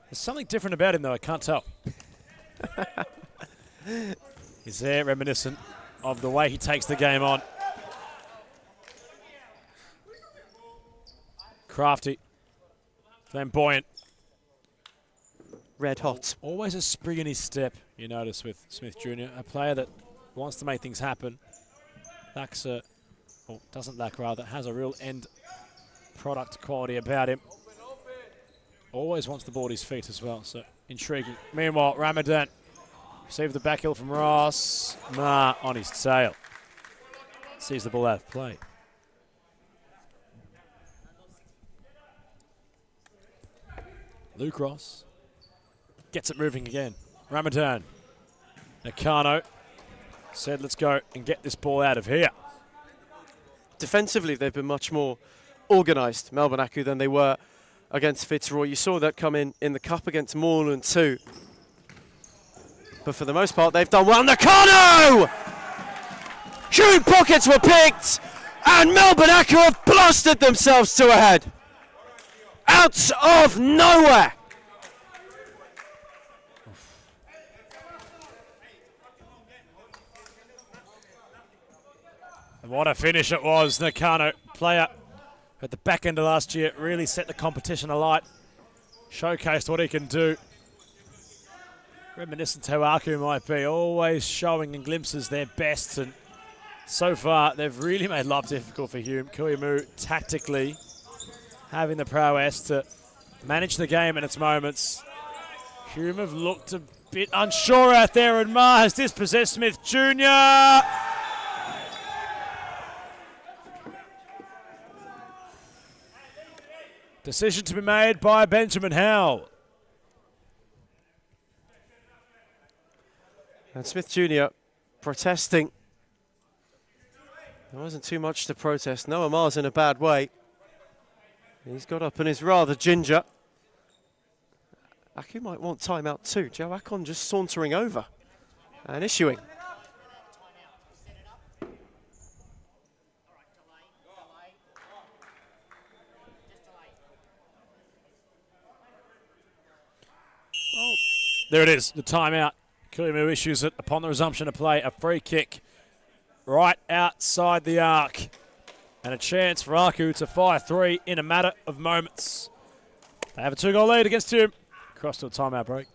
There's something different about him, though, I can't tell. He's there reminiscent of the way he takes the game on. Crafty, flamboyant. Red hot. Always a spring in his step, you notice, with Smith Jr. A player that wants to make things happen. Lacks a, or doesn't lack rather, has a real end product quality about him. Always wants the ball at his feet as well, so intriguing. Meanwhile, Ramadan received the back heel from Ross. Mar on his tail. Sees the ball out of play. Luke Ross gets it moving again. Ramadan. Nakano said, let's go and get this ball out of here. Defensively, they've been much more organised, Melbourne Aku, than they were against Fitzroy. You saw that come in the Cup against Moreland too. But for the most part, they've done well. Nakano! Huge pockets were picked, and Melbourne Aku have blasted themselves to a head. Out of nowhere. And what a finish it was. Nakano, player at the back end of last year, really set the competition alight. Showcased what he can do. Reminiscent to how Aku might be, always showing in glimpses their best, and so far they've really made life difficult for Hume. Kuimu tactically having the prowess to manage the game in its moments. Hume have looked a bit unsure out there, and Mar has dispossessed Smith Jr. Decision to be made by Benjamin Howell. And Smith Jr. protesting. There wasn't too much to protest. Noah Ma's in a bad way. He's got up and is rather ginger. Aku might want timeout too. Joe Akon just sauntering over and issuing. There it is, the timeout. Kulimu issues it upon the resumption of play. A free kick right outside the arc. And a chance for Aku to fire 3 in a matter of moments. They have a 2-goal lead against him. Across to a timeout break.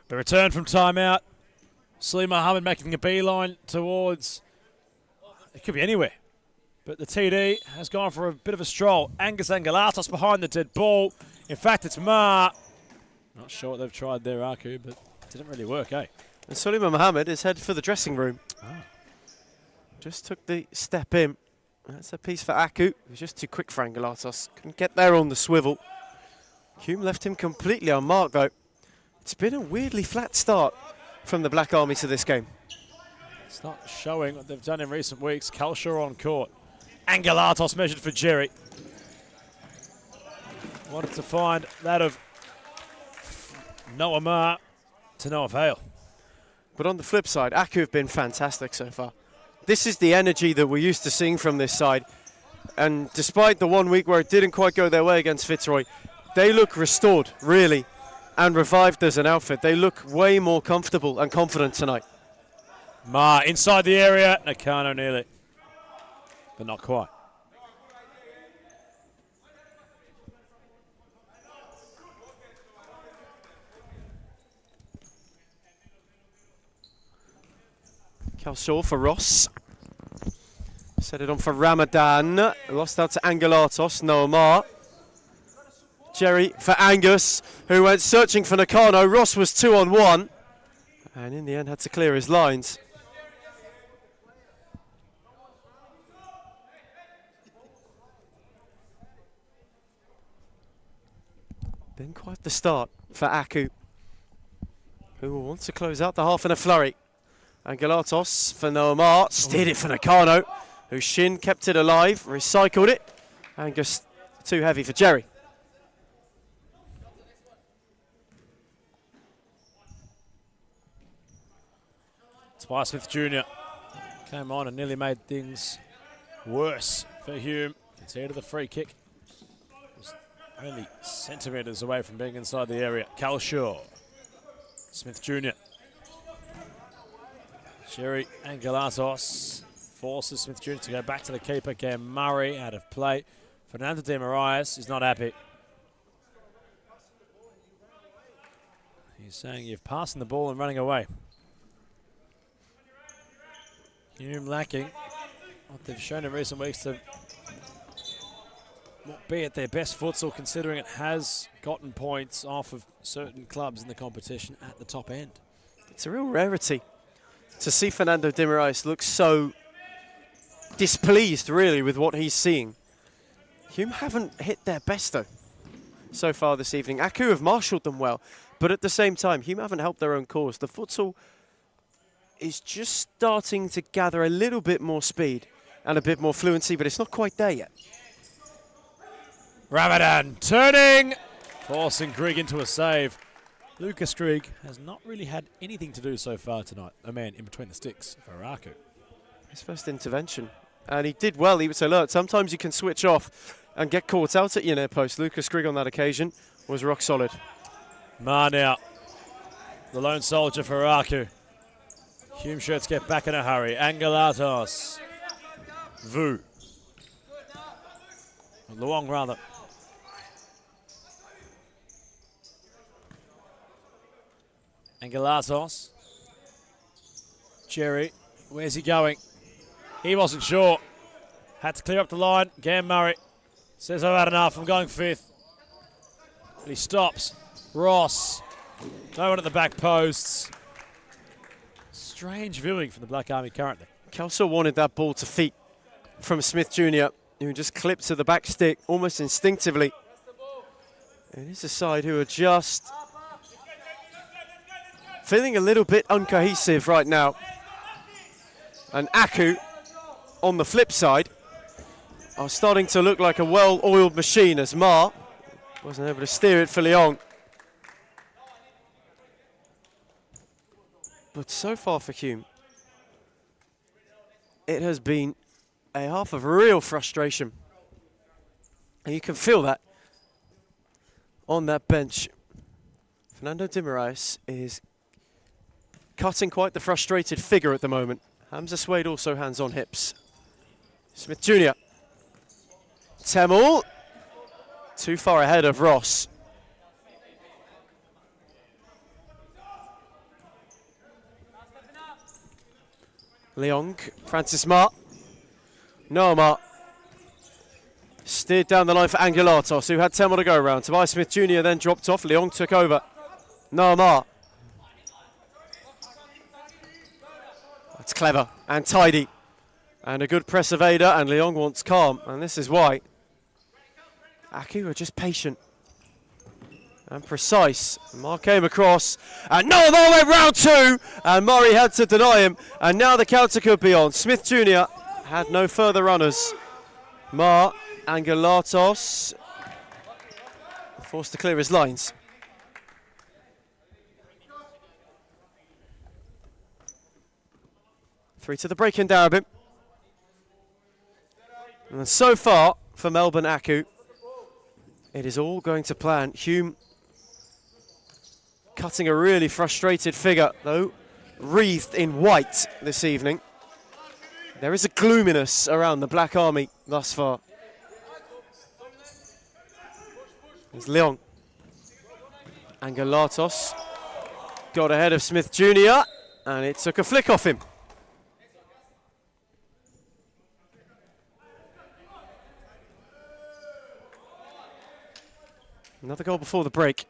The return from timeout. Salim Mohammed making a beeline towards, it could be anywhere, but the TD has gone for a bit of a stroll. Angus Angelatos behind the dead ball. In fact, it's Ma. Not sure what they've tried there, Aku, but it didn't really work, eh? And Sulaiman Mohammed is headed for the dressing room. Just took the step in. That's a piece for Aku. It was just too quick for Angelatos. Couldn't get there on the swivel. Hume left him completely unmarked, though. It's been a weirdly flat start from the Black Army to this game. It's not showing what they've done in recent weeks. Kalshaw on court. Angelatos measured for Jerry. Wanted to find that of Noah Ma to no avail. But on the flip side, Aku have been fantastic so far. This is the energy that we're used to seeing from this side. And despite the 1 week where it didn't quite go their way against Fitzroy, they look restored, really, and revived as an outfit. They look way more comfortable and confident tonight. Ma inside the area. Nakano nearly, but not quite. Kalshaw for Ross. Set it on for Ramadan. Lost out to Angelatos. Noah Ma. Jerry for Angus, who went searching for Nakano. Ross was 2-on-1. And in the end had to clear his lines. Been quite the start for Aku, who will want to close out the half in a flurry. Angelatos for Noah Ma. Steered it for Nakano, whose shin kept it alive, recycled it. Angus too heavy for Jerry. Smith Jr. came on and nearly made things worse for Hume. Gets here to the free kick. Was only centimetres away from being inside the area. Kalshaw. Smith Jr. Jerry Angelatos forces Smith Jr. to go back to the keeper. Cam Murray out of play. Fernando de Marias is not happy. He's saying you've passing the ball and running away. Hume lacking what they've shown in recent weeks to be it their best futsal, considering it has gotten points off of certain clubs in the competition at the top end. It's a real rarity to see Fernando de Moraes look so displeased, really, with what he's seeing. Hume haven't hit their best, though, so far this evening. Aku have marshalled them well, but at the same time, Hume haven't helped their own cause. The futsal is just starting to gather a little bit more speed and a bit more fluency, but it's not quite there yet. Ramadan turning, forcing Grigg into a save. Lucas Grigg has not really had anything to do so far tonight. A man in between the sticks for Aku. His first intervention. And he did well, he was alert. Sometimes you can switch off and get caught out at your near post. Lucas Grigg on that occasion was rock solid. Ma now, the lone soldier for Aku. Hume shirts get back in a hurry. Angelatos. Vu. Luong rather. Angelatos. Jerry, where's he going? He wasn't sure. Had to clear up the line. Gam Murray says, I've had enough, I'm going fifth. But he stops. Ross. No one at the back posts. Strange viewing from the Black Army currently. Kelso wanted that ball to feet from Smith Jr., who just clipped to the back stick almost instinctively. It is a side who are just feeling a little bit uncohesive right now. And Aku, on the flip side, are starting to look like a well-oiled machine as Ma wasn't able to steer it for Leong. But so far for Hume, it has been a half of real frustration. And you can feel that on that bench. Fernando de Moraes is cutting quite the frustrated figure at the moment. Hamza Suede also hands on hips. Smith Jr. Temel, too far ahead of Ross. Leong, Francis Ma. No Ma. Steered down the line for Angelatos, who had Temel to go around. Tobias Smith Jr. then dropped off. Leong took over. No Ma. That's clever and tidy. And a good press of Ada, and Leong wants calm. And this is why. Aku are just patient and precise. Ma came across, and no, Ma went round two, and Murray had to deny him, and now the counter could be on. Smith Jr. had no further runners. Ma, Angelatos, forced to clear his lines. Three to the break in Darabin. And so far, for Melbourne Aku, it is all going to plan. Hume cutting a really frustrated figure, though, wreathed in white this evening. There is a gloominess around the Black Army thus far. There's Leong. Angelatos got ahead of Smith Jr., and it took a flick off him. Another goal before the break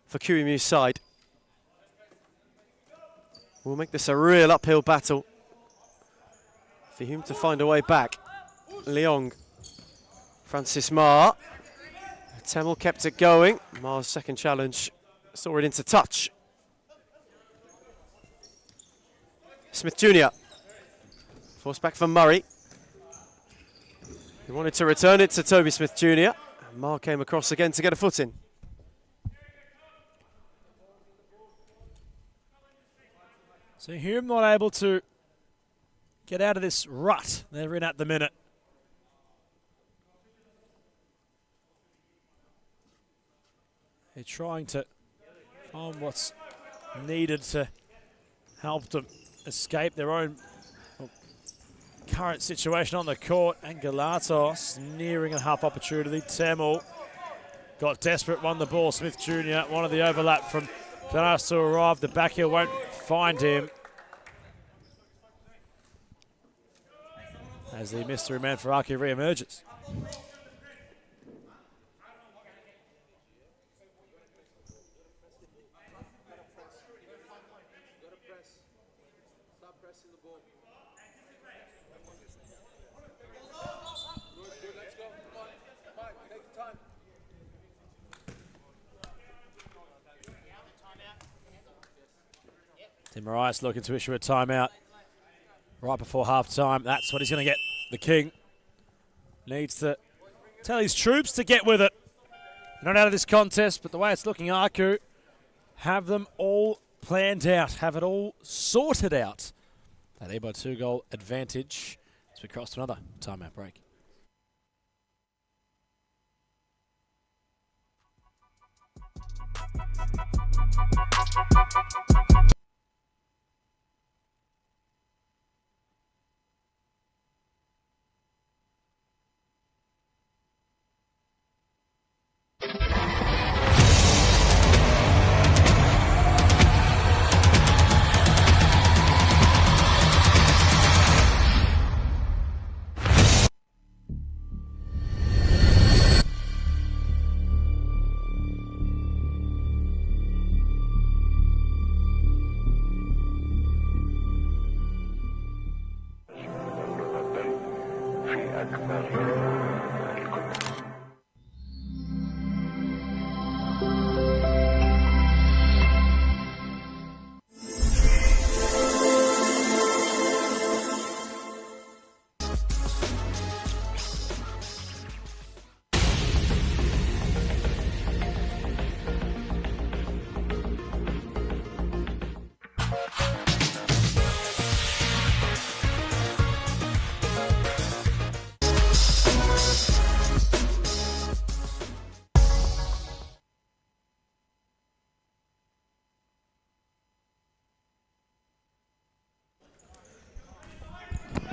for QEMU's side. We'll make this a real uphill battle for Hume to find a way back. Leong, Francis Ma. Temel kept it going. Ma's second challenge saw it into touch. Smith Jr. Forced back from Murray. He wanted to return it to Toby Smith Jr. Ma came across again to get a foot in. So Hume not able to get out of this rut they're in at the minute. They're trying to find what's needed to help them escape their own current situation on the court. Angelatos nearing a half opportunity. Temel got desperate, won the ball. Smith Jr. wanted the overlap from Danas to arrive. The back heel won't find him. As the mystery man for Aki re-emerges. Tim Marias looking to issue a timeout right before half-time. That's what he's going to get. The King needs to tell his troops to get with it. Not out of this contest, but the way it's looking, Aku have them all planned out, have it all sorted out. They lead by 2-goal advantage as we cross to another timeout break.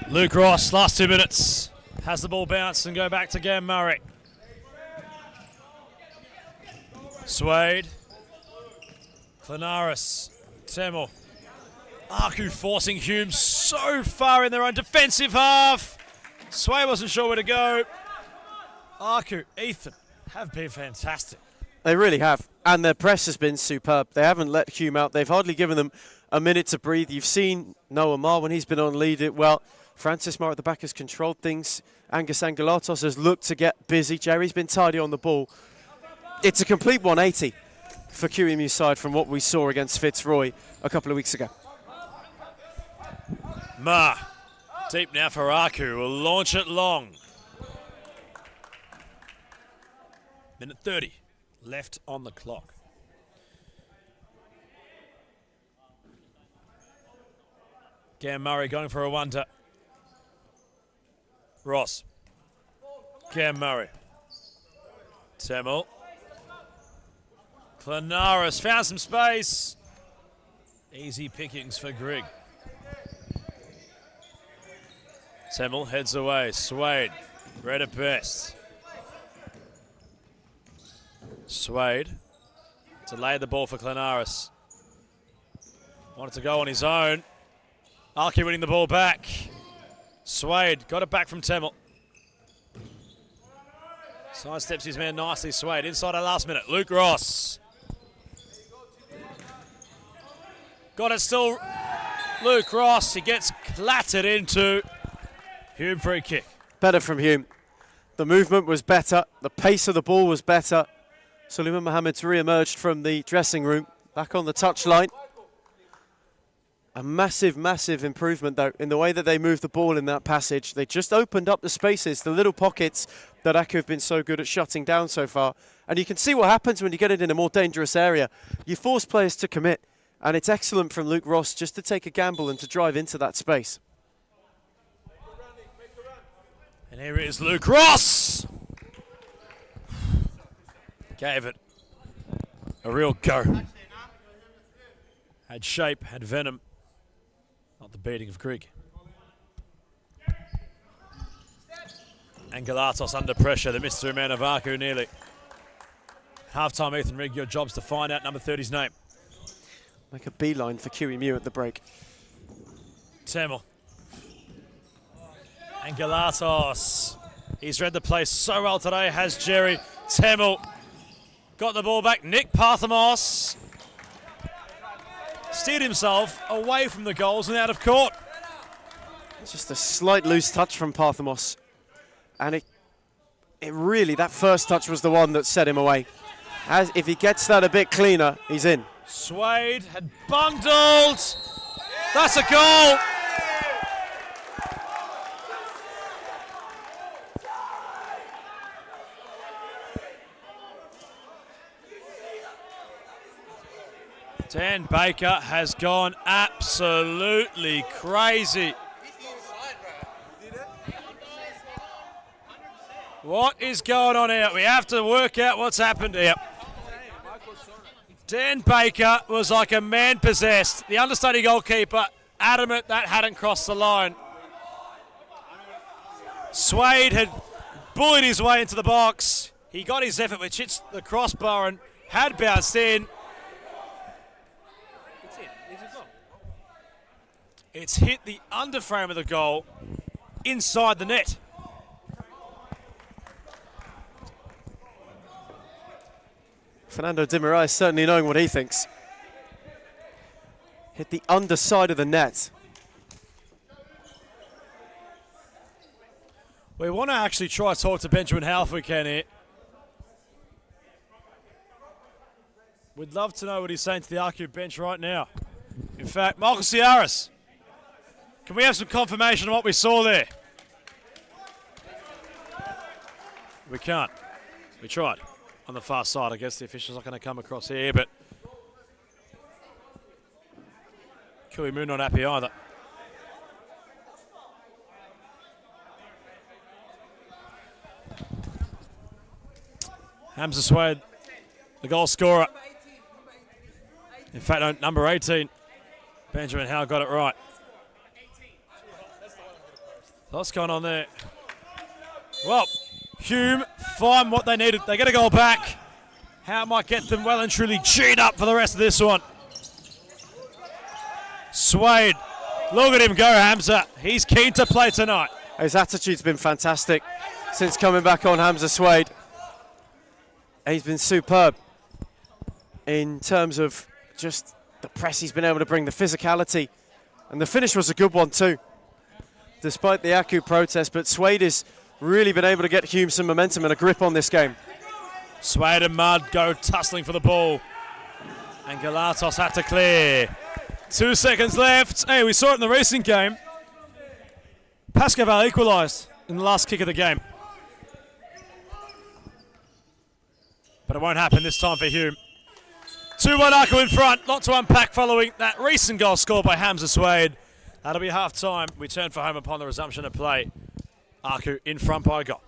Luke Ross, last 2 minutes, has the ball bounce and go back to Gam Murray. Swade, Clanaris, Temel. Aku forcing Hume so far in their own defensive half. Swade wasn't sure where to go. Aku, Ethan have been fantastic. They really have, and their press has been superb. They haven't let Hume out. They've hardly given them a minute to breathe. You've seen Noah Marr when he's been on lead it well. Francis Marr at the back has controlled things. Angus Angelatos has looked to get busy. Jerry's been tidy on the ball. It's a complete 180 for QEMU's side from what we saw against Fitzroy a couple of weeks ago. Marr, deep now for Aku, will launch it long. Minute 30 left on the clock. Gam Murray going for a wonder. Ross. Gam Murray. Temel. Clanaris found some space. Easy pickings for Grigg. Temel heads away. Swade. Red at best. Swade to lay the ball for Clanaris. Wanted to go on his own. Arky winning the ball back. Swade got it back from Temel. Sidesteps his man nicely, Swade. Inside our last minute. Luke Ross. Got it still. Luke Ross. He gets clattered into. Hume free kick. Better from Hume. The movement was better. The pace of the ball was better. Suleiman Mohammed's re-emerged from the dressing room. Back on the touchline. A massive, massive improvement, though, in the way that they moved the ball in that passage. They just opened up the spaces, the little pockets that Aku have been so good at shutting down so far. And you can see what happens when you get it in a more dangerous area. You force players to commit, and it's excellent from Luke Ross just to take a gamble and to drive into that space. And here is Luke Ross. Gave it a real go. Had shape, had venom. Not the beating of Grigg. And Galatos under pressure. The mystery man of Aku nearly. Half-time, Ethan Rigg, your job's to find out number 30's name. Make a beeline for QEMU at the break. Temel. And Galatos. He's read the play so well today, has Jerry. Temel got the ball back. Nick Parthamos steered himself away from the goals and out of court. It's just a slight loose touch from Parthamos. And it really, that first touch was the one that set him away. If he gets that a bit cleaner, he's in. Swade had bundled. That's a goal. Dan Baker has gone absolutely crazy. What is going on here? We have to work out what's happened here. Dan Baker was like a man possessed. The understudy goalkeeper adamant that hadn't crossed the line. Swade had bullied his way into the box. He got his effort, which hits the crossbar and had bounced in. It's hit the underframe of the goal inside the net. Fernando Di Maria certainly knowing what he thinks. Hit the underside of the net. We want to actually try to talk to Benjamin Howe if we can here. We'd love to know what he's saying to the RQ bench right now. In fact, Michael Ciaris, can we have some confirmation of what we saw there? We can't. We tried. On the far side, I guess the official's not going to come across here, but Kui Moon not happy either. Hamza Swade, the goal scorer. In fact, no, number 18, Benjamin Howe got it right. What's going on there? Well, Hume find what they needed. They get a goal back. How might get them well and truly G'd up for the rest of this one. Swade, look at him go, Hamza. He's keen to play tonight. His attitude's been fantastic since coming back on, Hamza Swade. He's been superb in terms of just the press he's been able to bring, the physicality. And the finish was a good one too, despite the Aku protest. But Swade has really been able to get Hume some momentum and a grip on this game. Swade and Mudd go tussling for the ball. And Galatos had to clear. 2 seconds left. Hey, we saw it in the recent game. Pascaval equalised in the last kick of the game. But it won't happen this time for Hume. 2-1 Aku in front. Lot to unpack following that recent goal scored by Hamza Swade. That'll be half time. We turn for home upon the resumption of play. Aku in front by a goal.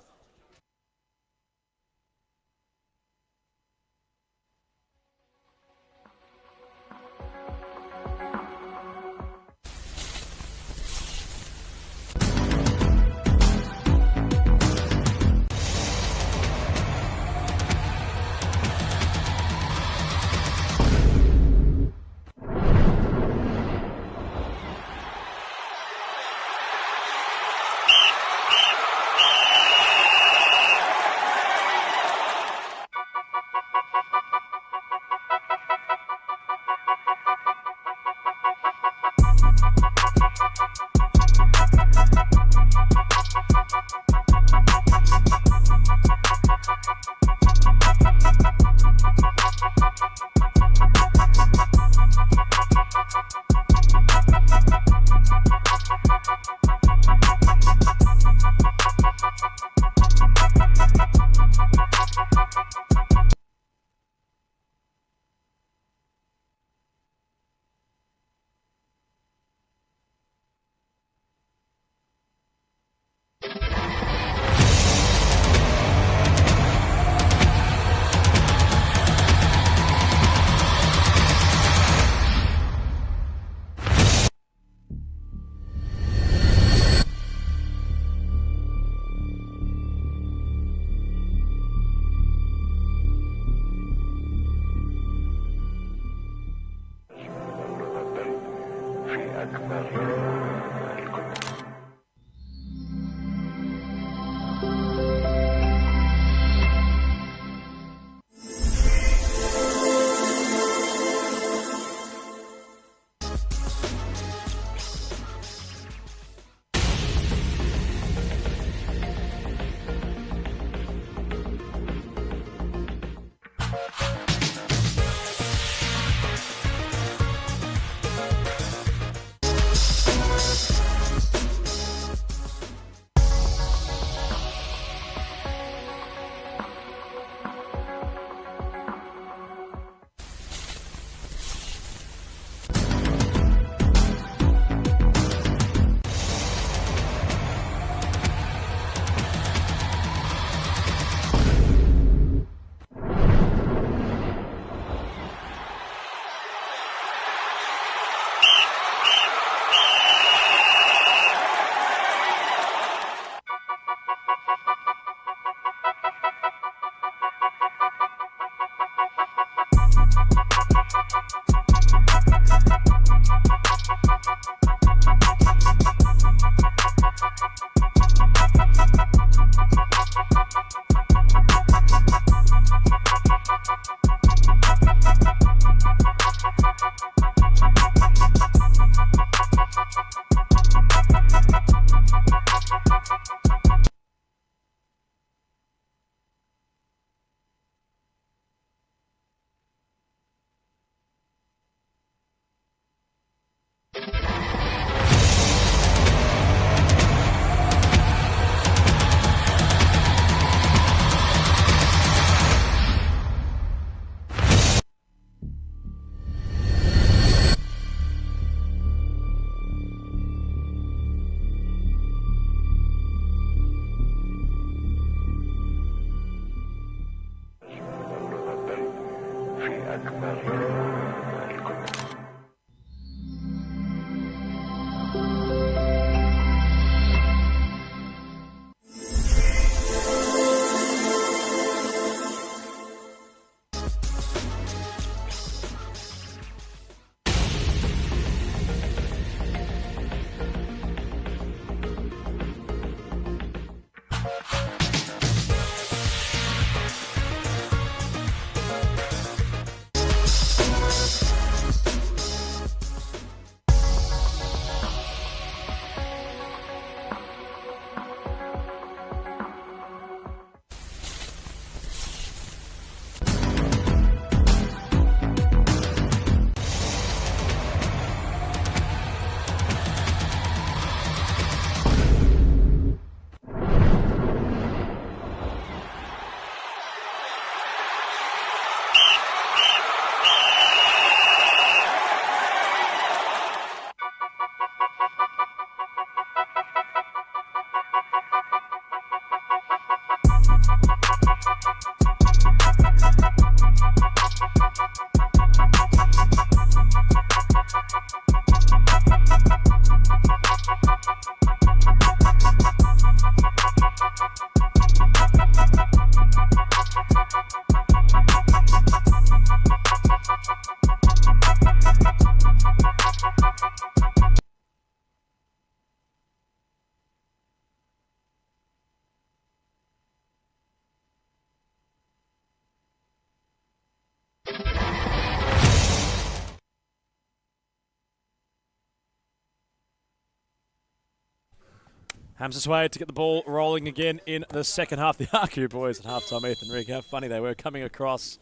Hamza Suede to get the ball rolling again in the second half. The RQ boys at halftime, Ethan Rick, how funny they were coming across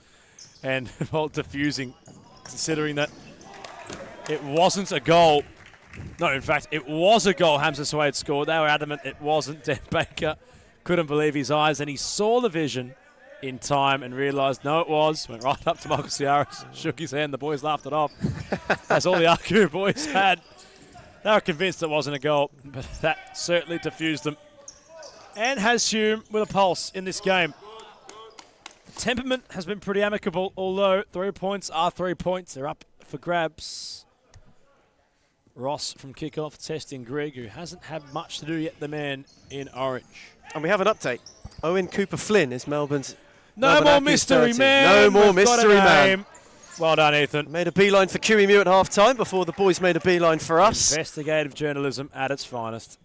and well, diffusing, considering that it wasn't a goal. No, in fact, it was a goal Hamza Suede scored. They were adamant it wasn't. Dan Baker couldn't believe his eyes, and he saw the vision in time and realised, no, it was. Went right up to Michael Ciaris, shook his hand. The boys laughed it off. That's all the RQ boys had. They were convinced it wasn't a goal, but that certainly diffused them. And has Hume with a pulse in this game. The temperament has been pretty amicable, although 3 points are 3 points. They're up for grabs. Ross from kickoff testing Greg, who hasn't had much to do yet, the man in orange. And we have an update. Owen Cooper-Flynn is Melbourne's... No more mystery man. No more We've got a mystery man. name. Well done, Ethan. Made a beeline for QEMU at half-time before the boys made a beeline for us. Investigative journalism at its finest.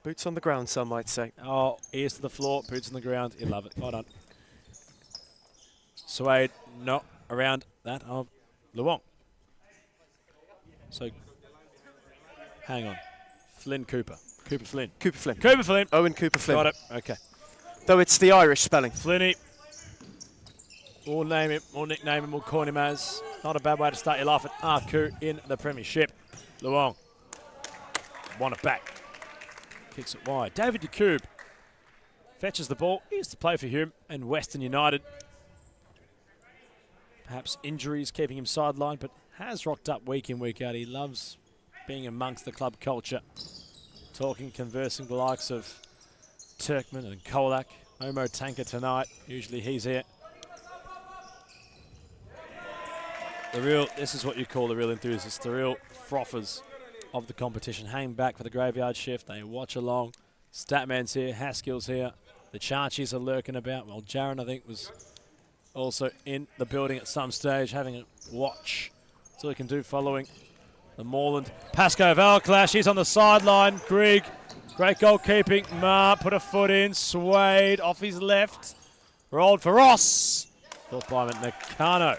Boots on the ground, some might say. Oh, ears to the floor, boots on the ground. You love it. Well done. Suede not around that of Luong. So, hang on. Flynn Cooper. Cooper Flynn. Cooper Flynn. Cooper Flynn. Owen Cooper-Flynn. Got it. Okay. Though it's the Irish spelling. Flinny. We'll name him, we'll nickname him, we'll call him as. Not a bad way to start your life at RQ in the Premiership. Luong. Want it back. Kicks it wide. David DeCube fetches the ball. He used to play for Hume and Western United. Perhaps injuries keeping him sidelined, but has rocked up week in, week out. He loves being amongst the club culture. Talking, conversing with the likes of Turkman and Kolak. Omo Tanker tonight. Usually he's here. This is what you call the real enthusiasts, the real frothers of the competition. Hang back for the graveyard shift. They watch along. Statman's here. Haskell's here. The Charchies are lurking about. Well, Jaron, I think, was also in the building at some stage, having a watch. That's all he can do following the Moreland. Pasco Valclash, he's on the sideline. Grigg, great goalkeeping. Ma put a foot in. Suede off his left. Rolled for Ross. Caught by Nakano.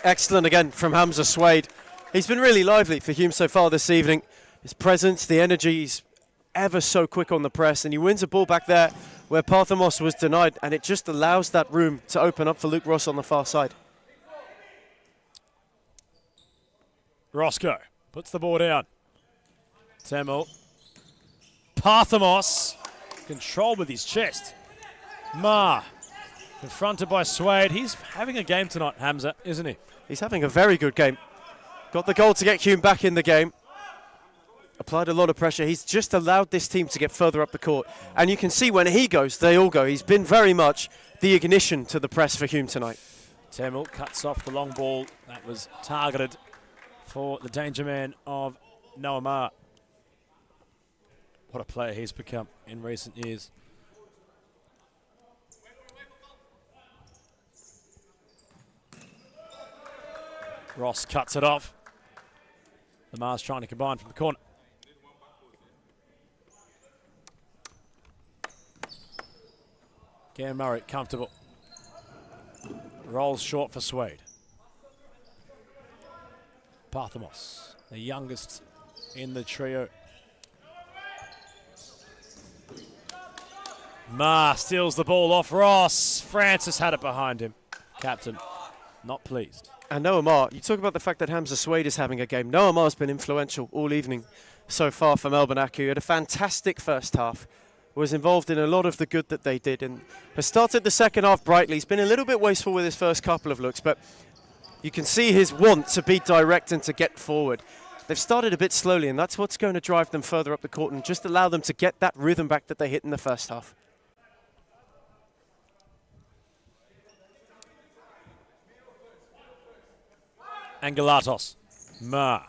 Excellent again from Hamza Suede. He's been really lively for Hume so far this evening. His presence, the energy, he's ever so quick on the press, and he wins a ball back there where Parthamos was denied, and it just allows that room to open up for Luke Ross on the far side. Roscoe puts the ball down. Tamil. Parthamos. Control with his chest. Ma. Confronted by Suede. He's having a game tonight, Hamza, isn't he? He's having a very good game. Got the goal to get Hume back in the game. Applied a lot of pressure. He's just allowed this team to get further up the court. And you can see when he goes, they all go. He's been very much the ignition to the press for Hume tonight. Tamil cuts off the long ball that was targeted for the danger man of Noah Ma. What a player he's become in recent years. Ross cuts it off. The Mars trying to combine from the corner. Cam Murray, comfortable. Rolls short for Suede. Parthamos, the youngest in the trio. Ma steals the ball off Ross. Francis had it behind him. Captain, not pleased. And Noah Ma, you talk about the fact that Hamza Suede is having a game. Noah Ma's been influential all evening so far for Melbourne Accu. Had a fantastic first half. Was involved in a lot of the good that they did and has started the second half brightly. He's been a little bit wasteful with his first couple of looks, but you can see his want to be direct and to get forward. They've started a bit slowly, and that's what's going to drive them further up the court and just allow them to get that rhythm back that they hit in the first half. Angelatos. Ma.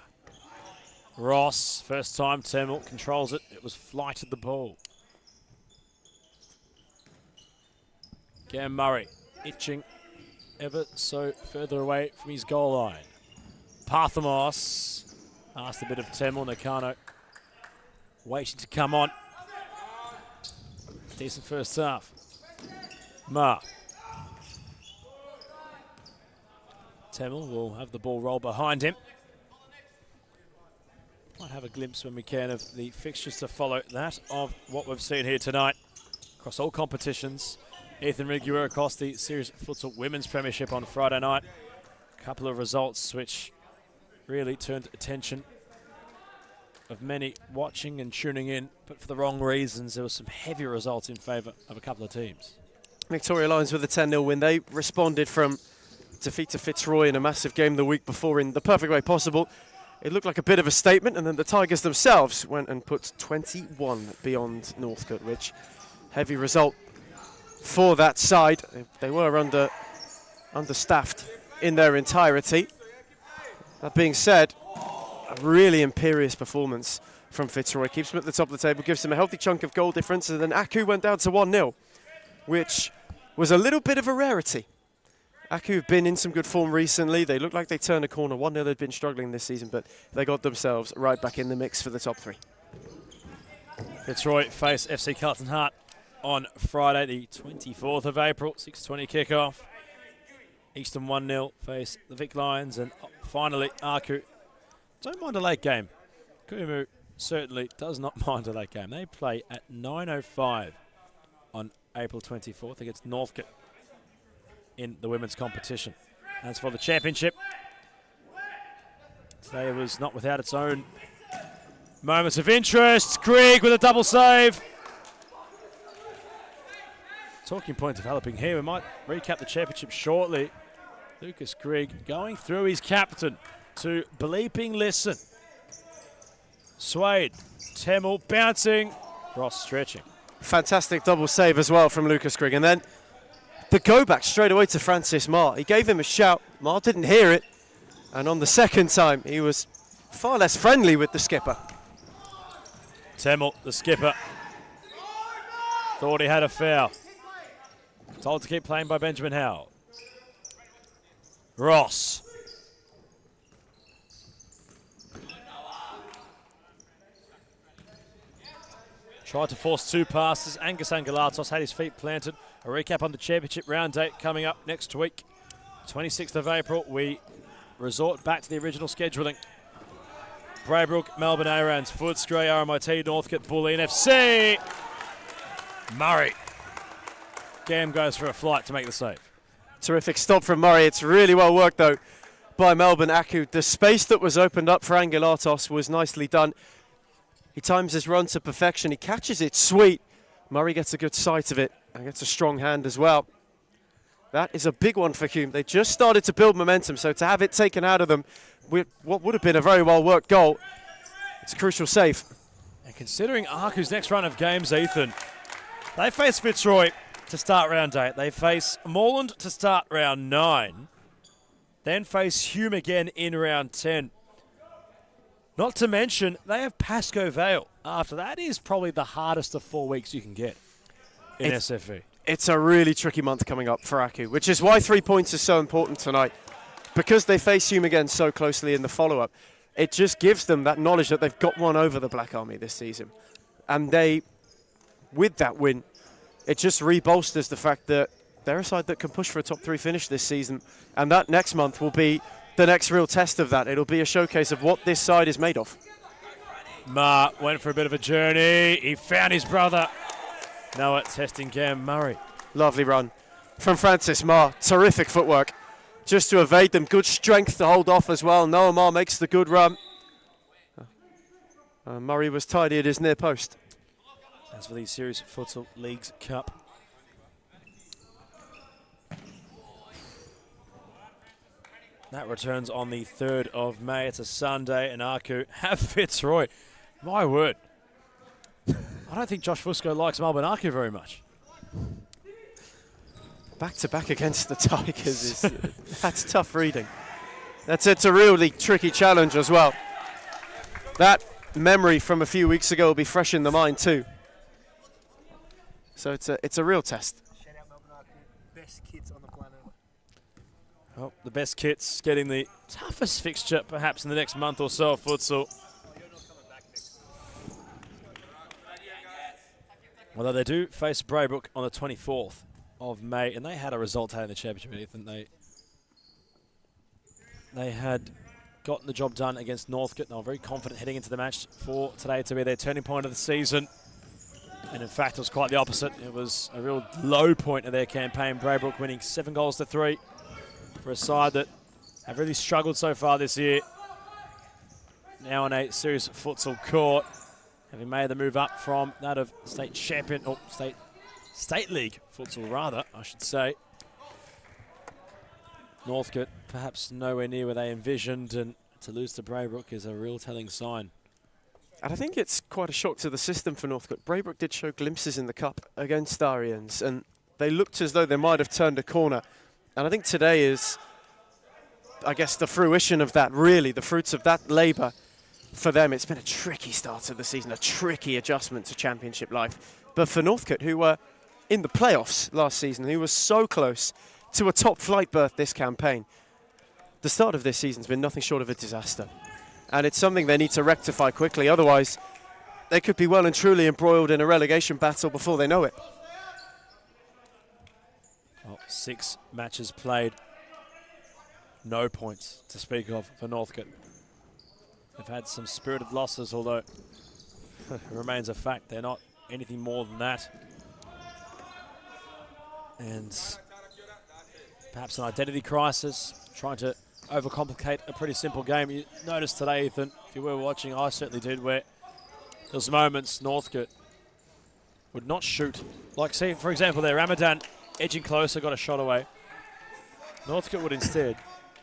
Ross, first time Tamil controls it. It was flighted the ball. Cam Murray itching ever so further away from his goal line. Parthamos asked a bit of Tamil. Nakano waiting to come on. Decent first half. Ma. Tamil will have the ball roll behind him. Might have a glimpse when we can of the fixtures to follow that of what we've seen here tonight across all competitions. Ethan Rigua across the Series Futsal Women's Premiership on Friday night. A couple of results which really turned attention of many watching and tuning in, but for the wrong reasons. There were some heavy results in favour of a couple of teams. Victoria Lions with a 10-0 win. They responded from defeat to Fitzroy in a massive game the week before in the perfect way possible. It looked like a bit of a statement, and then the Tigers themselves went and put 21 beyond Northk, which heavy result for that side. They were understaffed in their entirety. That being said, a really imperious performance from Fitzroy. Keeps them at the top of the table, gives them a healthy chunk of goal difference, and then Aku went down to 1-0, which was a little bit of a rarity. Aku have been in some good form recently. They look like they turned a corner. 1-0 they'd been struggling this season, but they got themselves right back in the mix for the top three. Fitzroy face FC Carlton Heart on Friday, the 24th of April, 6:20 kickoff. Easton 1-0 face the Vic Lions, and finally Aku don't mind a late game. Kumu certainly does not mind a late game. They play at 9:05 on April 24th against Northk in the women's competition. As for the championship, today was not without its own moments of interest. Grigg with a double save. Talking point developing here. We might recap the championship shortly. Lucas Grigg going through his captain to bleeping listen. Swade, Temmel bouncing, Ross stretching. Fantastic double save as well from Lucas Grigg. And then the go back straight away to Francis Marr. He gave him a shout. Marr didn't hear it. And on the second time, he was far less friendly with the skipper. Temmel, the skipper, thought he had a foul. Told to keep playing by Benjamin Howell. Ross. Tried to force two passes. Angus Angelatos had his feet planted. A recap on the championship round date coming up next week. 26th of April, we resort back to the original scheduling. Braybrook, Melbourne Arans, Footscray, RMIT, Northk, Bullin, FC. Murray. Gam goes for a flight to make the save. Terrific stop from Murray. It's really well worked, though, by Melbourne Aku. The space that was opened up for Angelatos was nicely done. He times his run to perfection. He catches it sweet. Murray gets a good sight of it and gets a strong hand as well. That is a big one for Hume. They just started to build momentum, so to have it taken out of them with what would have been a very well-worked goal, it's a crucial save. And considering Aku's next run of games, Ethan, they face Fitzroy to start round 8. They face Moreland to start round 9. Then face Hume again in round 10. Not to mention, they have Pascoe Vale after. That is probably the hardest of 4 weeks you can get in SFE. It's a really tricky month coming up for Aku, which is why 3 points is so important tonight. Because they face Hume again so closely in the follow-up, it just gives them that knowledge that they've got one over the Black Army this season. And they, with that win, it just rebolsters the fact that they're a side that can push for a top 3 finish this season. And that next month will be the next real test of that. It'll be a showcase of what this side is made of. Ma went for a bit of a journey. He found his brother. Now it's testing Gam Murray. Lovely run from Francis Marr. Terrific footwork just to evade them. Good strength to hold off as well. Noah Marr makes the good run. Murray was tidy at his near post. As for the Series Futsal Leagues Cup, that returns on the 3rd of May. It's a Sunday, and Aku have Fitzroy. My word. I don't think Josh Fusco likes Melbourne Aku very much. Back-to-back against the Tigers, that's tough reading. It's a really tricky challenge as well. That memory from a few weeks ago will be fresh in the mind too. So it's a real test. Shout out Melbourne Aku, best kids on the planet. Well, the best kits getting the toughest fixture perhaps in the next month or so of futsal. Although they do face Braybrook on the 24th of May, and they had a result in the championship, Ethan. They had gotten the job done against Northk. They were very confident heading into the match for today to be their turning point of the season. And in fact, it was quite the opposite. It was a real low point of their campaign. Braybrook winning 7 goals to 3 for a side that have really struggled so far this year. Now on a serious futsal court, having made the move up from that of state champion, or state league futsal rather, I should say. Northk perhaps nowhere near where they envisioned, and to lose to Braybrook is a real telling sign. And I think it's quite a shock to the system for Northk. Braybrook did show glimpses in the cup against Arians, and they looked as though they might have turned a corner. And I think today is, I guess, the fruition of that, really, the fruits of that labour for them. It's been a tricky start to the season, a tricky adjustment to championship life. But for Northk, who were in the playoffs last season, who was so close to a top flight berth this campaign, the start of this season's been nothing short of a disaster. And it's something they need to rectify quickly, otherwise they could be well and truly embroiled in a relegation battle before they know it. Well, 6 matches played, no points to speak of for Northk. They've had some spirited losses, although it remains a fact they're not anything more than that. And perhaps an identity crisis, trying to overcomplicate a pretty simple game. You noticed today, Ethan, if you were watching, I certainly did, where there was moments Northk would not shoot. Like, see, for example, there, Ramadan edging closer, got a shot away. Northk would instead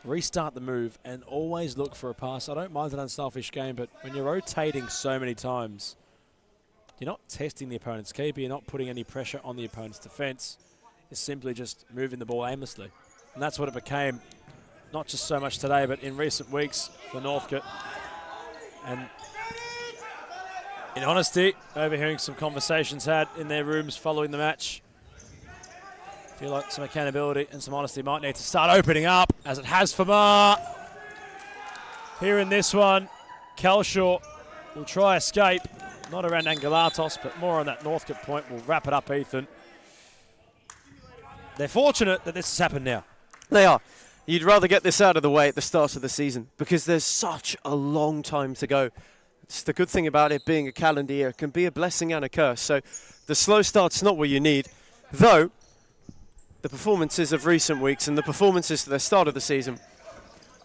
restart the move and always look for a pass. I don't mind an unselfish game, but when you're rotating so many times, you're not testing the opponent's keeper, you're not putting any pressure on the opponent's defence. It's simply just moving the ball aimlessly. And that's what it became, not just so much today, but in recent weeks for Northk. And in honesty, overhearing some conversations had in their rooms following the match, I feel like some accountability and some honesty might need to start opening up, as it has for Ma. Here in this one, Kelshaw will try escape, not around Angelatos, but more on that Northk point. We'll wrap it up, Ethan. They're fortunate that this has happened now. They are. You'd rather get this out of the way at the start of the season because there's such a long time to go. It's the good thing about it being a calendar year. It can be a blessing and a curse. So the slow start's not what you need. Though, the performances of recent weeks and the performances at the start of the season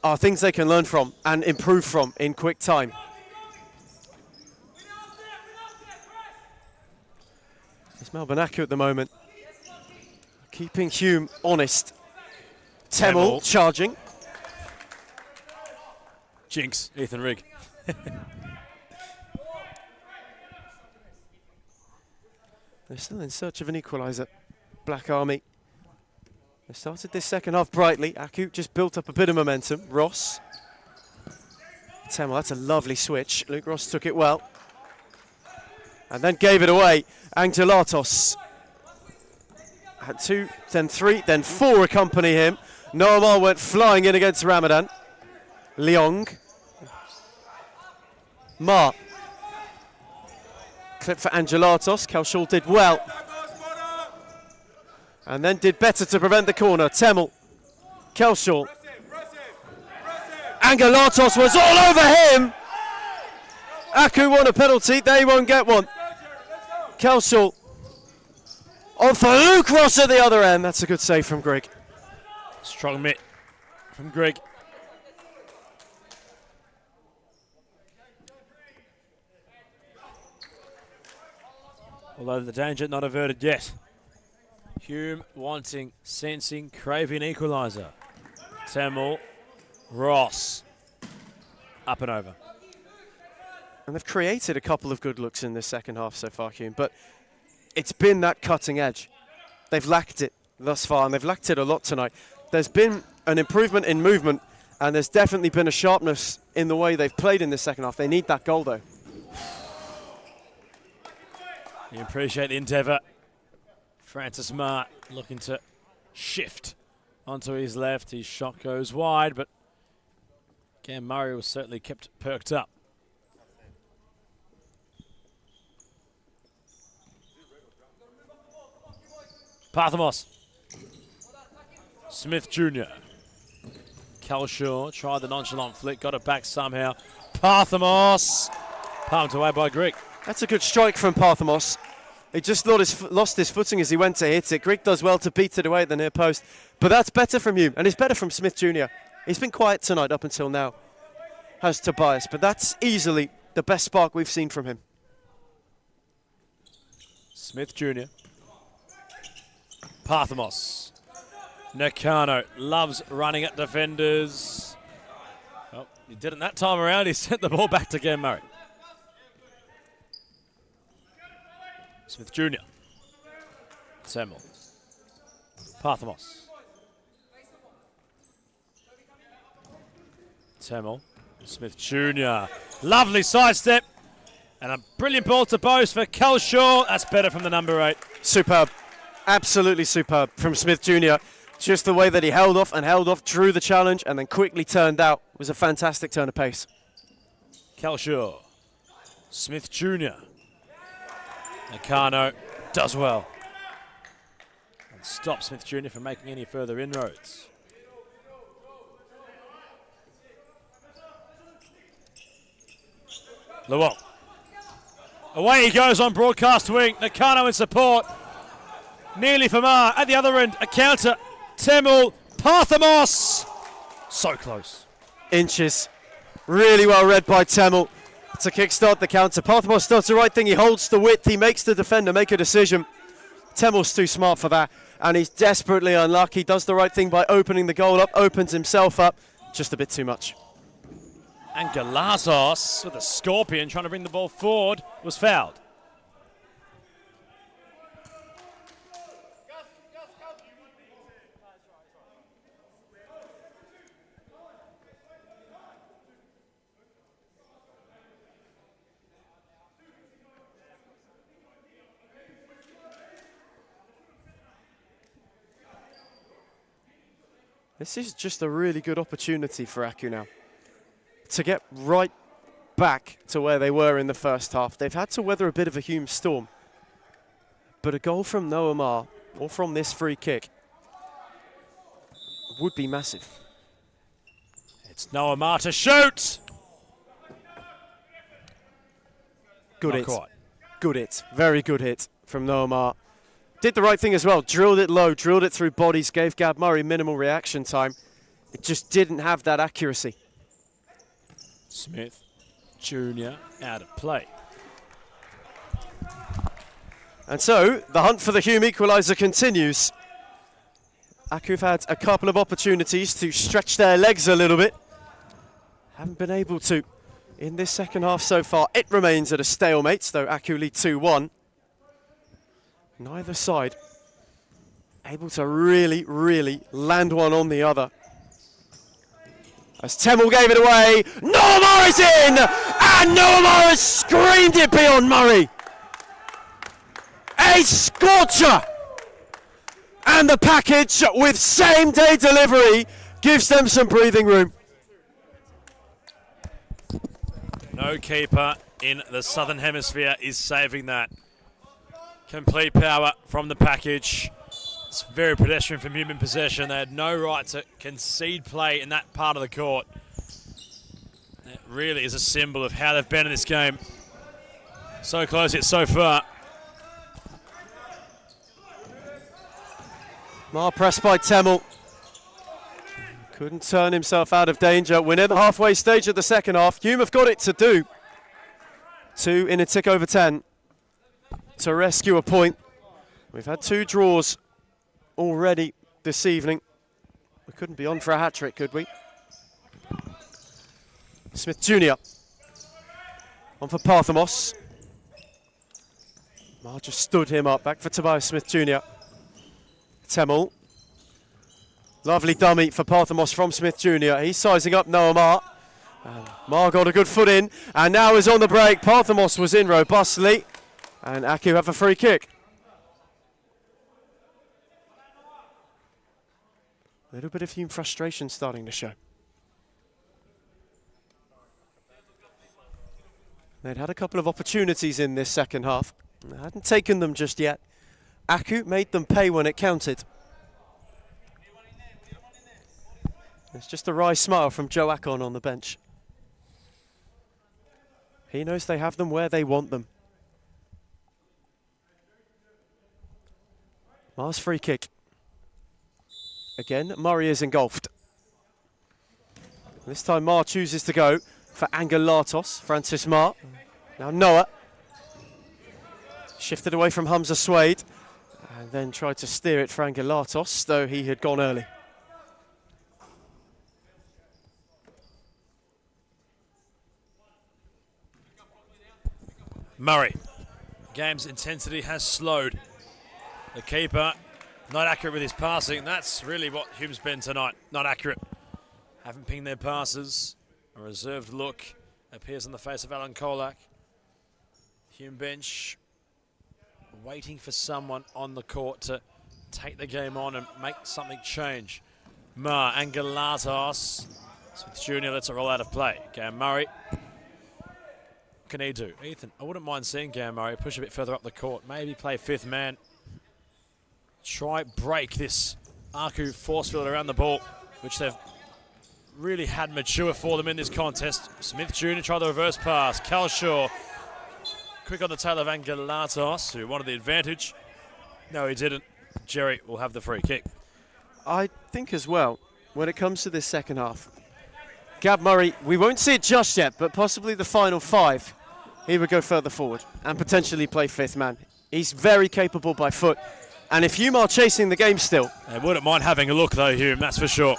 are things they can learn from and improve from in quick time. It's Melbourne Aku at the moment, keeping Hume honest. Temmel charging. Jinx, Ethan Rigg. They're still in search of an equalizer. Black Army. They started this second half brightly. Aku just built up a bit of momentum. Ross. Temmel, that's a lovely switch. Luke Ross took it well. And then gave it away. Angelatos had 2, then 3, then 4 accompany him. Noamal went flying in against Ramadan. Leong. Ma. Clip for Angelatos. Kelshaw did well. And then did better to prevent the corner. Temmel. Kelshaw. Angelatos was all over him. Aku won a penalty. They won't get one. Kelshaw. On for Luke Ross at the other end. That's a good save from Greg. Strong mitt from Greg. Although the danger not averted yet. Hume wanting, sensing, craving equaliser. Temmel, Ross, up and over. And they've created a couple of good looks in this second half so far, Hume, but it's been that cutting edge. They've lacked it thus far, and they've lacked it a lot tonight. There's been an improvement in movement, and there's definitely been a sharpness in the way they've played in this second half. They need that goal, though. You appreciate the endeavour. Francis Marr looking to shift onto his left. His shot goes wide, but Cam Murray was certainly kept perked up. Parthamos. Smith Jr. Kelshaw tried the nonchalant flick, got it back somehow. Parthamos pumped away by Greg. That's a good strike from Parthamos. He just lost his footing as he went to hit it. Greg does well to beat it away at the near post. But that's better from you, and it's better from Smith Jr. He's been quiet tonight up until now, has Tobias. But that's easily the best spark we've seen from him. Smith Jr. Parthamos. Nakano loves running at defenders. Oh, he didn't that time around. He sent the ball back to Gam Murray. Smith Jr. Samuel. Parthamos. Samuel. Smith Jr. Lovely sidestep. And a brilliant ball to Bose for Kelshaw. That's better from the number 8. Superb. Absolutely superb from Smith Jr. Just the way that he held off, drew the challenge, and then quickly turned out. It was a fantastic turn of pace. Kelshaw. Smith Jr. Nakano does well. And stops Smith Jr. from making any further inroads. Luong. Away he goes on broadcast wing. Nakano in support. Nearly for Ma. At the other end, a counter. Temel. Parthamos. So close. Inches. Really well read by Temel to kickstart the counter. Parthamos does the right thing. He holds the width. He makes the defender make a decision. Temel's too smart for that, and he's desperately unlucky. Does the right thing by opening the goal up, opens himself up. Just a bit too much. And Galazos with a scorpion trying to bring the ball forward was fouled. This is just a really good opportunity for Aku now to get right back to where they were in the first half. They've had to weather a bit of a Hume storm, but a goal from Noah Ma, or from this free kick, would be massive. It's Noah Ma to shoot. Good Not hit. quite. Good hit. Very good hit from Noah Ma. Did the right thing as well. Drilled it low, drilled it through bodies, gave Gab Murray minimal reaction time. It just didn't have that accuracy. Smith Jr. out of play. And so, the hunt for the Hume equaliser continues. Aku have had a couple of opportunities to stretch their legs a little bit. Haven't been able to in this second half so far. It remains at a stalemate, though Aku lead 2-1. Neither side able to really, really land one on the other. As Temel gave it away, Noah Ma is in! And Noah Ma has screamed it beyond Murray. A scorcher! And the package with same-day delivery gives them some breathing room. No keeper in the Southern Hemisphere is saving that. Complete power from the package. It's very pedestrian from human possession. They had no right to concede play in that part of the court. It really is a symbol of how they've been in this game. So close yet so far. Ma pressed by Temel. Couldn't turn himself out of danger. We're near the halfway stage of the second half. Hume have got it to do. 2 in a tick over 10 to rescue a point. We've had 2 draws already this evening. We couldn't be on for a hat-trick, could we? Smith Jr. on for Parthamos. Ma just stood him up. Back for Tobias Smith Jr. Temel. Lovely dummy for Parthamos from Smith Jr. He's sizing up Noah Ma. Ma got a good foot in and now is on the break. Parthamos was in robustly and Aku have a free kick. A little bit of Hume frustration starting to show. They'd had a couple of opportunities in this second half. They hadn't taken them just yet. Aku made them pay when it counted. It's just a wry smile from Joe Akon on the bench. He knows they have them where they want them. Mars free kick. Again, Murray is engulfed. This time Mar chooses to go for Angelatos, Francis Mar. Now Noah. Shifted away from Hamza Suede. And then tried to steer it for Angelatos, though he had gone early. Murray. Game's intensity has slowed. The keeper not accurate with his passing. That's really what Hume's been tonight. Not accurate. Haven't pinged their passes. A reserved look appears on the face of Alan Kolak. Hume bench waiting for someone on the court to take the game on and make something change. Mar, Angelatos. Smith Jr. lets it roll out of play. Gam Murray. What can he do? Ethan, I wouldn't mind seeing Gam Murray push a bit further up the court. Maybe play fifth man. Try break this Aku force field around the ball, which they've really had mature for them in this contest. Smith Jr. tried the reverse pass. Calshaw, quick on the tail of Angelatos, who wanted the advantage. No, he didn't. Jerry will have the free kick. I think as well, when it comes to this second half, Gab Murray, we won't see it just yet, but possibly the final 5, he would go further forward and potentially play fifth man. He's very capable by foot. And if Hume are chasing the game still... They wouldn't mind having a look though, Hume, that's for sure.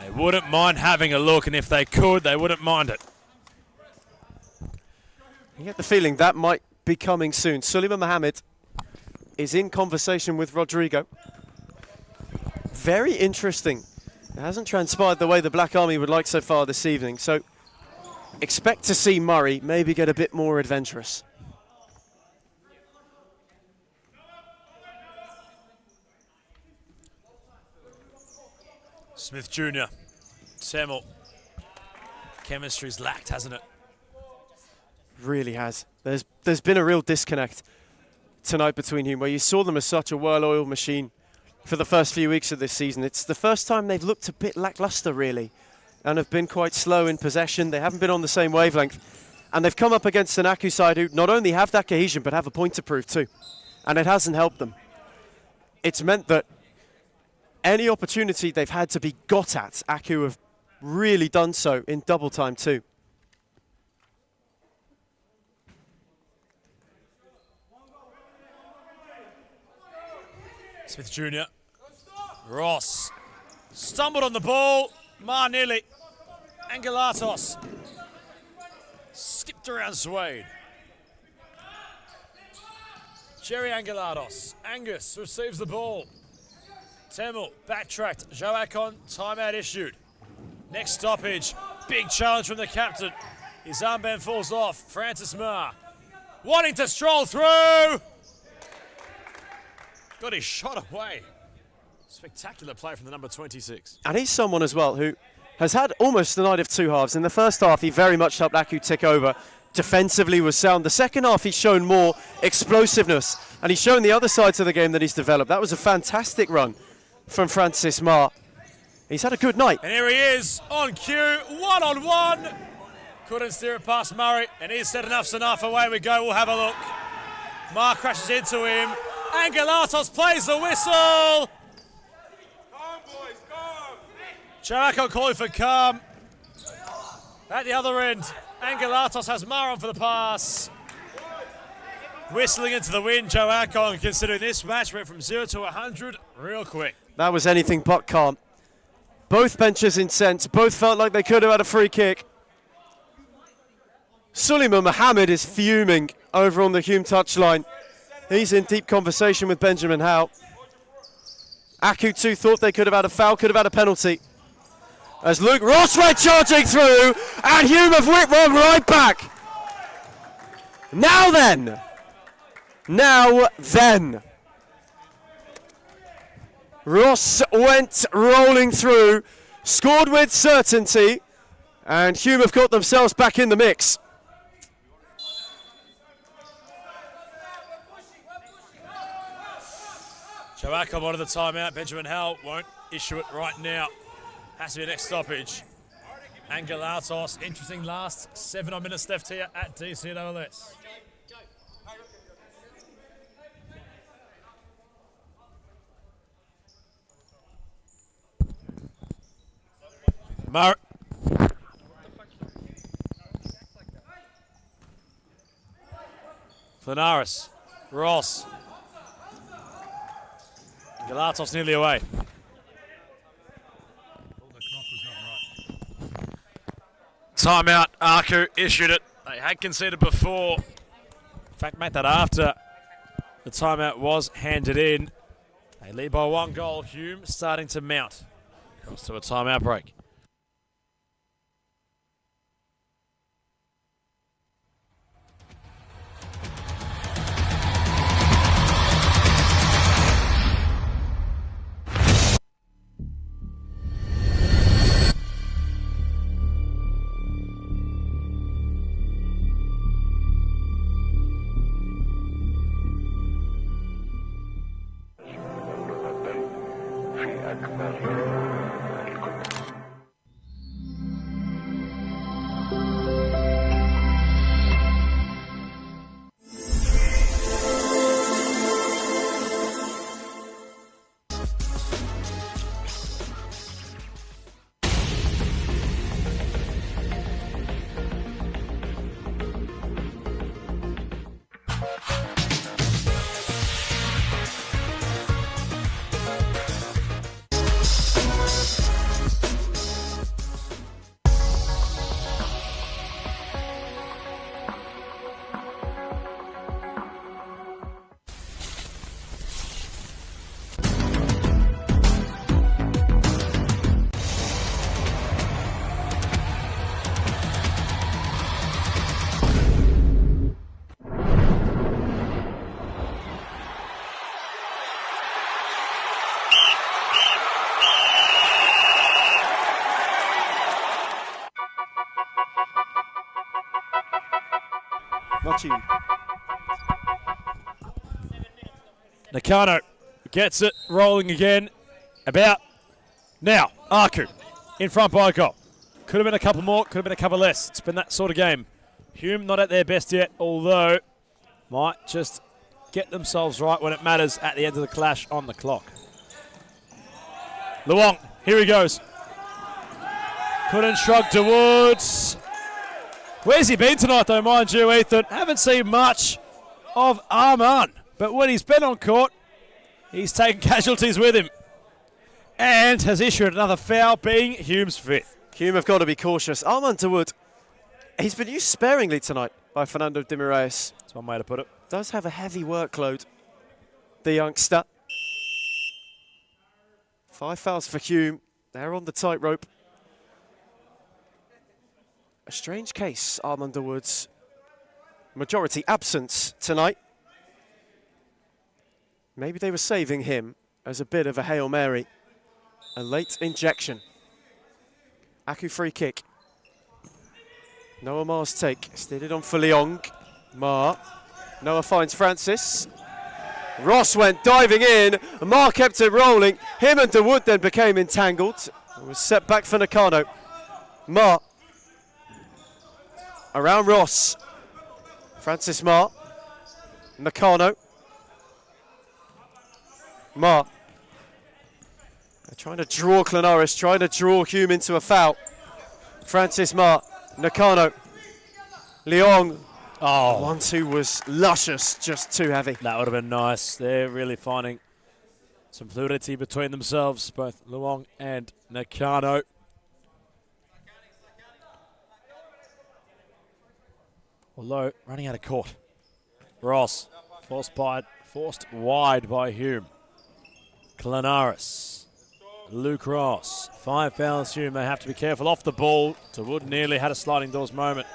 They wouldn't mind having a look, and if they could, they wouldn't mind it. You get the feeling that might be coming soon. Suleiman Mohammed is in conversation with Rodrigo. Very interesting. It hasn't transpired the way the Black Army would like so far this evening, so expect to see Murray maybe get a bit more adventurous. Smith Jr. Semel. Chemistry's lacked, hasn't it? Really has. There's been a real disconnect tonight between Hume, where you saw them as such a well-oiled machine for the first few weeks of this season. It's the first time they've looked a bit lackluster, really, and have been quite slow in possession. They haven't been on the same wavelength, and they've come up against an Aku side who not only have that cohesion, but have a point to prove too, and it hasn't helped them. It's meant that any opportunity they've had to be got at, Aku have really done so in double time too. Smith Jr. Ross stumbled on the ball. Mar nearly. Angelatos skipped around Suede. Jerry Angelatos. Angus receives the ball. Temel backtracked. Joe Akon, timeout issued. Next stoppage. Big challenge from the captain. His armband falls off. Francis Mar wanting to stroll through. Got his shot away. Spectacular play from the number 26. And he's someone as well who has had almost the night of two halves. In the first half, he very much helped Aku tick over. Defensively was sound. The second half, he's shown more explosiveness. And he's shown the other sides of the game that he's developed. That was a fantastic run from Francis Mar. He's had a good night. And here he is on cue, one-on-one. Couldn't steer it past Murray. And he said enough's enough. Away we go. We'll have a look. Mar crashes into him. Angelatos plays the whistle. Calm, boys, calm. Joe calling for calm. At the other end, Angelatos has Mar on for the pass. Whistling into the wind, Joe Akon, considering this match went from 0 to 100 real quick. That was anything but calm. Both benches incensed. Both felt like they could have had a free kick. Suleiman Mohammed is fuming over on the Hume touchline. He's in deep conversation with Benjamin Howe. Aku too thought they could have had a foul, could have had a penalty. As Luke Ross went charging through, and Hume have whipped one right back. Now then. Ross went rolling through, scored with certainty, and Hume have got themselves back in the mix. Joe Akon wanted the timeout. Benjamin Howe won't issue it right now. Has to be the next stoppage. And Galatos, interesting last 7 odd minutes left here at DCLS. Murray. Flanaris. Ross. Galatos nearly away. Timeout. Aku issued it. They had conceded before. In fact, made that after the timeout was handed in. They lead by 1 goal. Hume starting to mount. Comes to a timeout break. Not you. Nakano gets it rolling again. About now. Aku in front by a goal. Could have been a couple more, could have been a couple less. It's been that sort of game. Hume not at their best yet, although might just get themselves right when it matters at the end of the clash on the clock. Luong, here he goes. Couldn't shrug to Woods. Where's he been tonight, though, mind you, Ethan? Haven't seen much of Arman. But when he's been on court, he's taken casualties with him. And has issued another foul, being Hume's 5th. Hume have got to be cautious. Armand Dawood, he's been used sparingly tonight by Fernando de Moraes. That's one way to put it. Does have a heavy workload, the youngster. 5 fouls for Hume. They're on the tightrope. A strange case, Armand Dawood's majority absence tonight. Maybe they were saving him as a bit of a Hail Mary. A late injection. Aku free kick. Noah Ma's take. Steered it on for Leong. Ma. Noah finds Francis. Ross went diving in. Ma kept it rolling. Him and Dawood then became entangled. It was set back for Nakano. Ma. Around Ross. Francis Ma. Nakano. Ma. They're trying to draw Clanaris, trying to draw Hume into a foul. Francis Ma. Nakano. Leong. Oh, 1-2 was luscious, just too heavy. that would have been nice. They're really finding some fluidity between themselves, both Luong and Nakano. Although, running out of court. Ross, forced wide by Hume. Clanaris. Luke Ross. 5 fouls, Hume. They have to be careful off the ball. Dawood nearly had a sliding doors moment.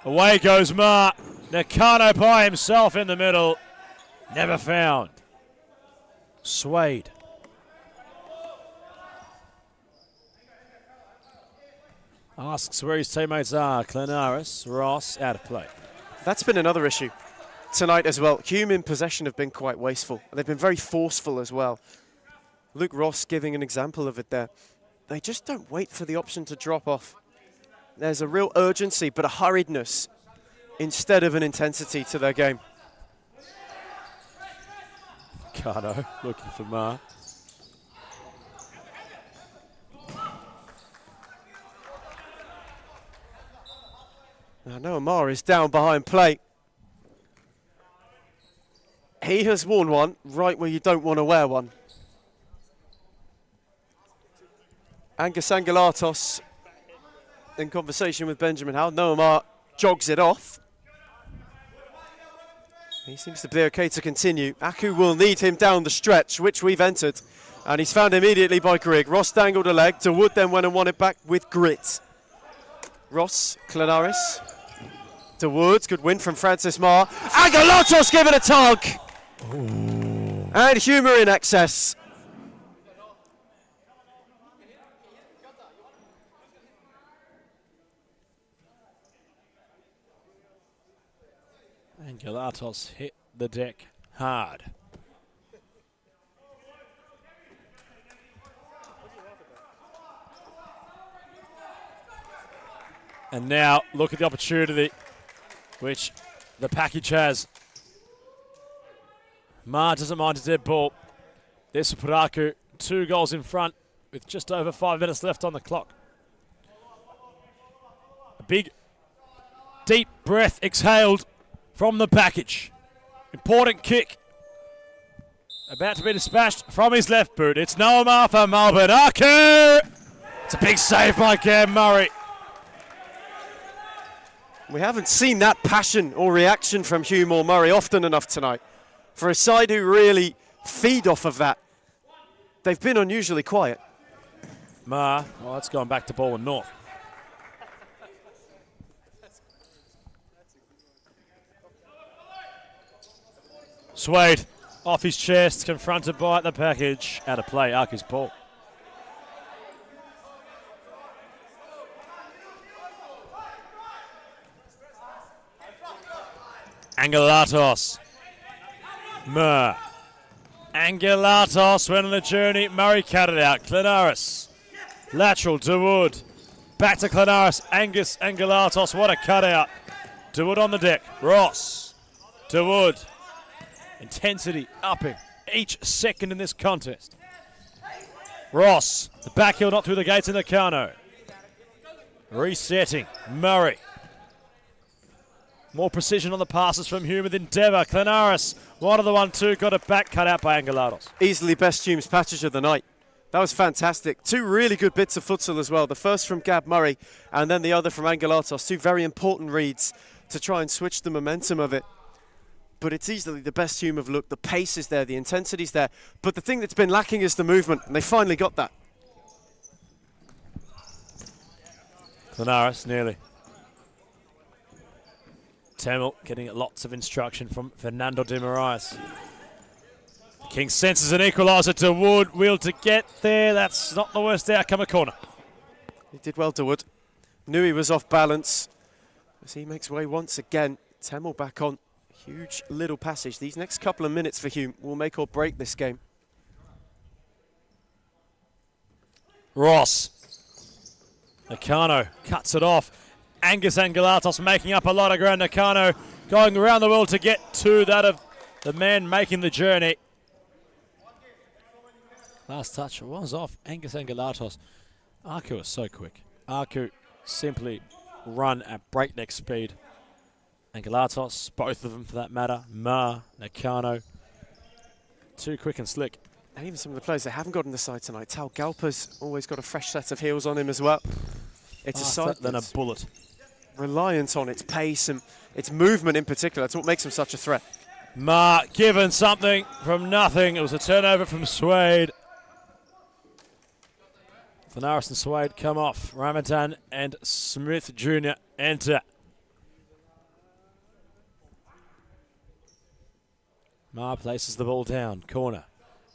Away goes Ma. Nakano by himself in the middle. Never found. Swayed. Asks where his teammates are. Clanaris, Ross, out of play. That's been another issue tonight as well. Hume in possession have been quite wasteful. They've been very forceful as well. Luke Ross giving an example of it there. they just don't wait for the option to drop off. There's a real urgency, but a hurriedness instead of an intensity to their game. Cardo looking for Ma. Now Noah Ma is down behind play. He has worn one right where you don't want to wear one. Angus Angelatos in conversation with Benjamin Howe. Noah Ma jogs it off. He seems to be okay to continue. Aku will need him down the stretch, which we've entered. And he's found immediately by Grigg. Ross dangled a leg. DeWood then went and won it back with grit. Ross, Clanaris. DeWood, good win from Francis Ma. Angelatos given a tug. Ooh. And humour in excess. Angelatos hit the deck hard. And now look at the opportunity which the package has. Ma doesn't mind a dead ball. This will put Aku 2 goals in front with just over 5 minutes left on the clock. A big, deep breath exhaled from the package. Important kick. About to be dispatched from his left boot. It's Noah Ma for Melbourne. Aku! It's a big save by Cam Murray. We haven't seen that passion or reaction from Hume or Murray often enough tonight. For a side who really feed off of that, they've been unusually quiet. Ma, well, that's gone back to Bullin North. Swade off his chest, confronted by the package. Out of play, Aku's ball. Angelatos. Ma. Angelatos went on the journey. Murray cut it out. Clanaris. Lateral, DeWood. Back to Clanaris. Angus Angelatos. What a cutout. DeWood on the deck. Ross. DeWood. Intensity upping each second in this contest. Ross. The back heel not through the gates in the Kano. Resetting. Murray. More precision on the passes from Hume with endeavour. Clanaris, one of the 1-2, got it back, cut out by Angelatos. Easily best Hume's passage of the night. That was fantastic. 2 really good bits of futsal as well. The first from Gab Murray and then the other from Angelatos. 2 very important reads to try and switch the momentum of it. But it's easily the best Hume have looked. The pace is there, the intensity's there. But the thing that's been lacking is the movement, and they finally got that. Clanaris, nearly. Tamil getting lots of instruction from Fernando de Moraes. King senses an equaliser to Wood. Will to get there. That's not the worst outcome. A corner. He did well to Wood. Knew he was off balance as he makes way once again. Tamil back on. Huge little passage. These next couple of minutes for Hume will make or break this game. Ross. Nakano cuts it off. Angus Angelatos making up a lot of ground. Nakano going around the world to get to that of the man making the journey. Last touch was off Angus Angelatos. Aku is so quick. Aku simply run at breakneck speed. Angelatos, both of them for that matter. Ma, Nakano. Too quick and slick. And even some of the players that haven't got in the side tonight. Tal Galpa's always got a fresh set of heels on him as well. It's a side than a bullet. Reliant on its pace and its movement in particular. That's what makes him such a threat. Ma given something from nothing. It was a turnover from Swade. Clanaris and Swade come off. Ramadan and Smith Jr. enter. Ma places the ball down. Corner.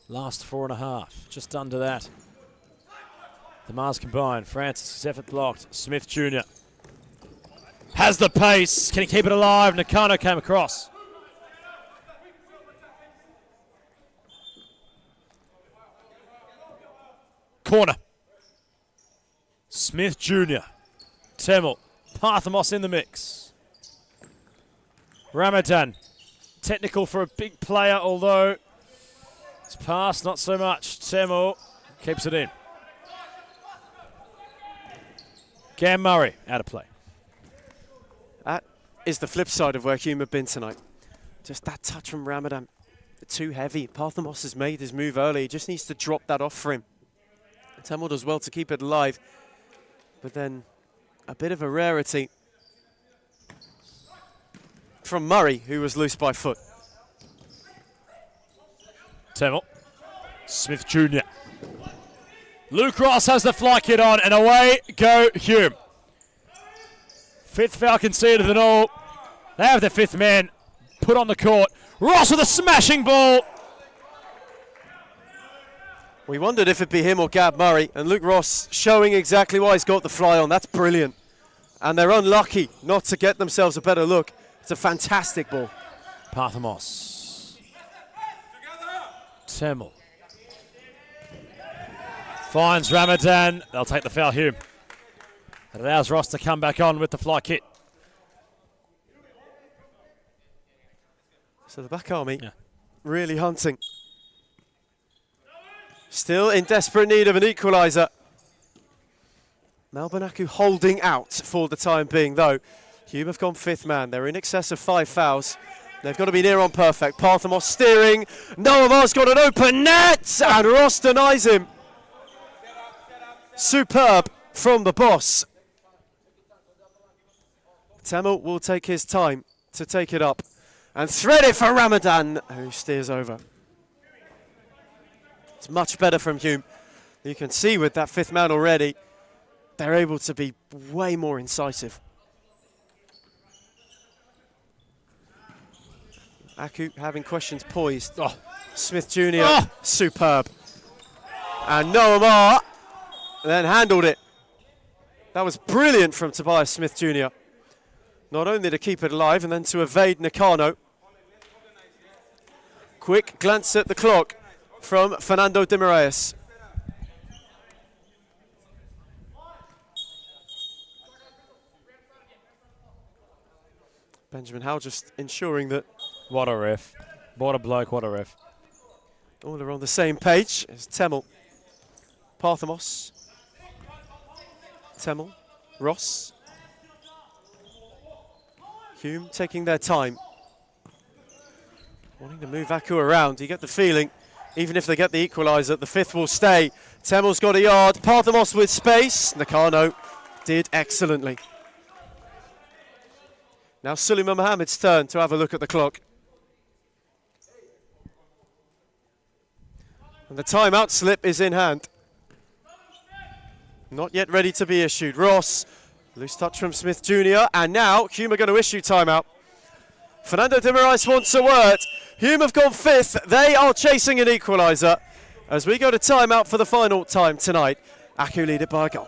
Last 4.5. Just under that. The Mars combined. Francis' effort blocked. Smith Jr. has the pace. Can he keep it alive? Nakano came across. Corner. Smith Jr., Temel, Parthamos in the mix. Ramadan, technical for a big player, although it's passed, not so much. Temel keeps it in. Cam Murray, out of play. That is the flip side of where Hume have been tonight. Just that touch from Ramadan. Too heavy. Parthamos has made his move early. He just needs to drop that off for him. Temel does well to keep it alive. But then a bit of a rarity from Murray, who was loose by foot. Temel. Smith Jr. Luke Ross has the fly kit on, and away go Hume. Fifth foul conceded and all. They have the fifth man put on the court. Ross with a smashing ball. We wondered if it'd be him or Gab Murray, and Luke Ross showing exactly why he's got the fly on. That's brilliant. And they're unlucky not to get themselves a better look. It's a fantastic ball. Parthamos. Temel. Finds Ramadan. They'll take the foul, Hume. It allows Ross to come back on with the fly kit. So the back army really hunting. Still in desperate need of an equalizer. Melbourne Aku holding out for the time being, though. Hume have gone fifth man. They're in excess of 5 fouls. They've got to be near on perfect. Parthamos steering. Noamar's got an open net, and Ross denies him. Superb from the boss. Temel will take his time to take it up and thread it for Ramadan, who steers over. It's much better from Hume. You can see with that fifth man already, they're able to be way more incisive. Aku having questions poised. Oh, Smith Jr., superb. And Noamar then handled it. That was brilliant from Tobias Smith Jr. Not only to keep it alive and then to evade Nakano. Quick glance at the clock from Fernando de Moraes. Benjamin Howe just ensuring that What a ref. What a bloke, what a ref. all are on the same page. It's Temel, Parthamos, Temel, Ross, Hume taking their time. Wanting to move Aku around. You get the feeling, even if they get the equaliser, the fifth will stay. Temel's got a yard. Parthamos with space. Nakano did excellently. Now Suleiman Mohammed's turn to have a look at the clock. And the timeout slip is in hand. Not yet ready to be issued. Ross, loose touch from Smith Jr. And now Hume are going to issue timeout. Fernando de Moraes wants a word. Hume have gone fifth. They are chasing an equaliser. As we go to timeout for the final time tonight, Aku lead it by a goal.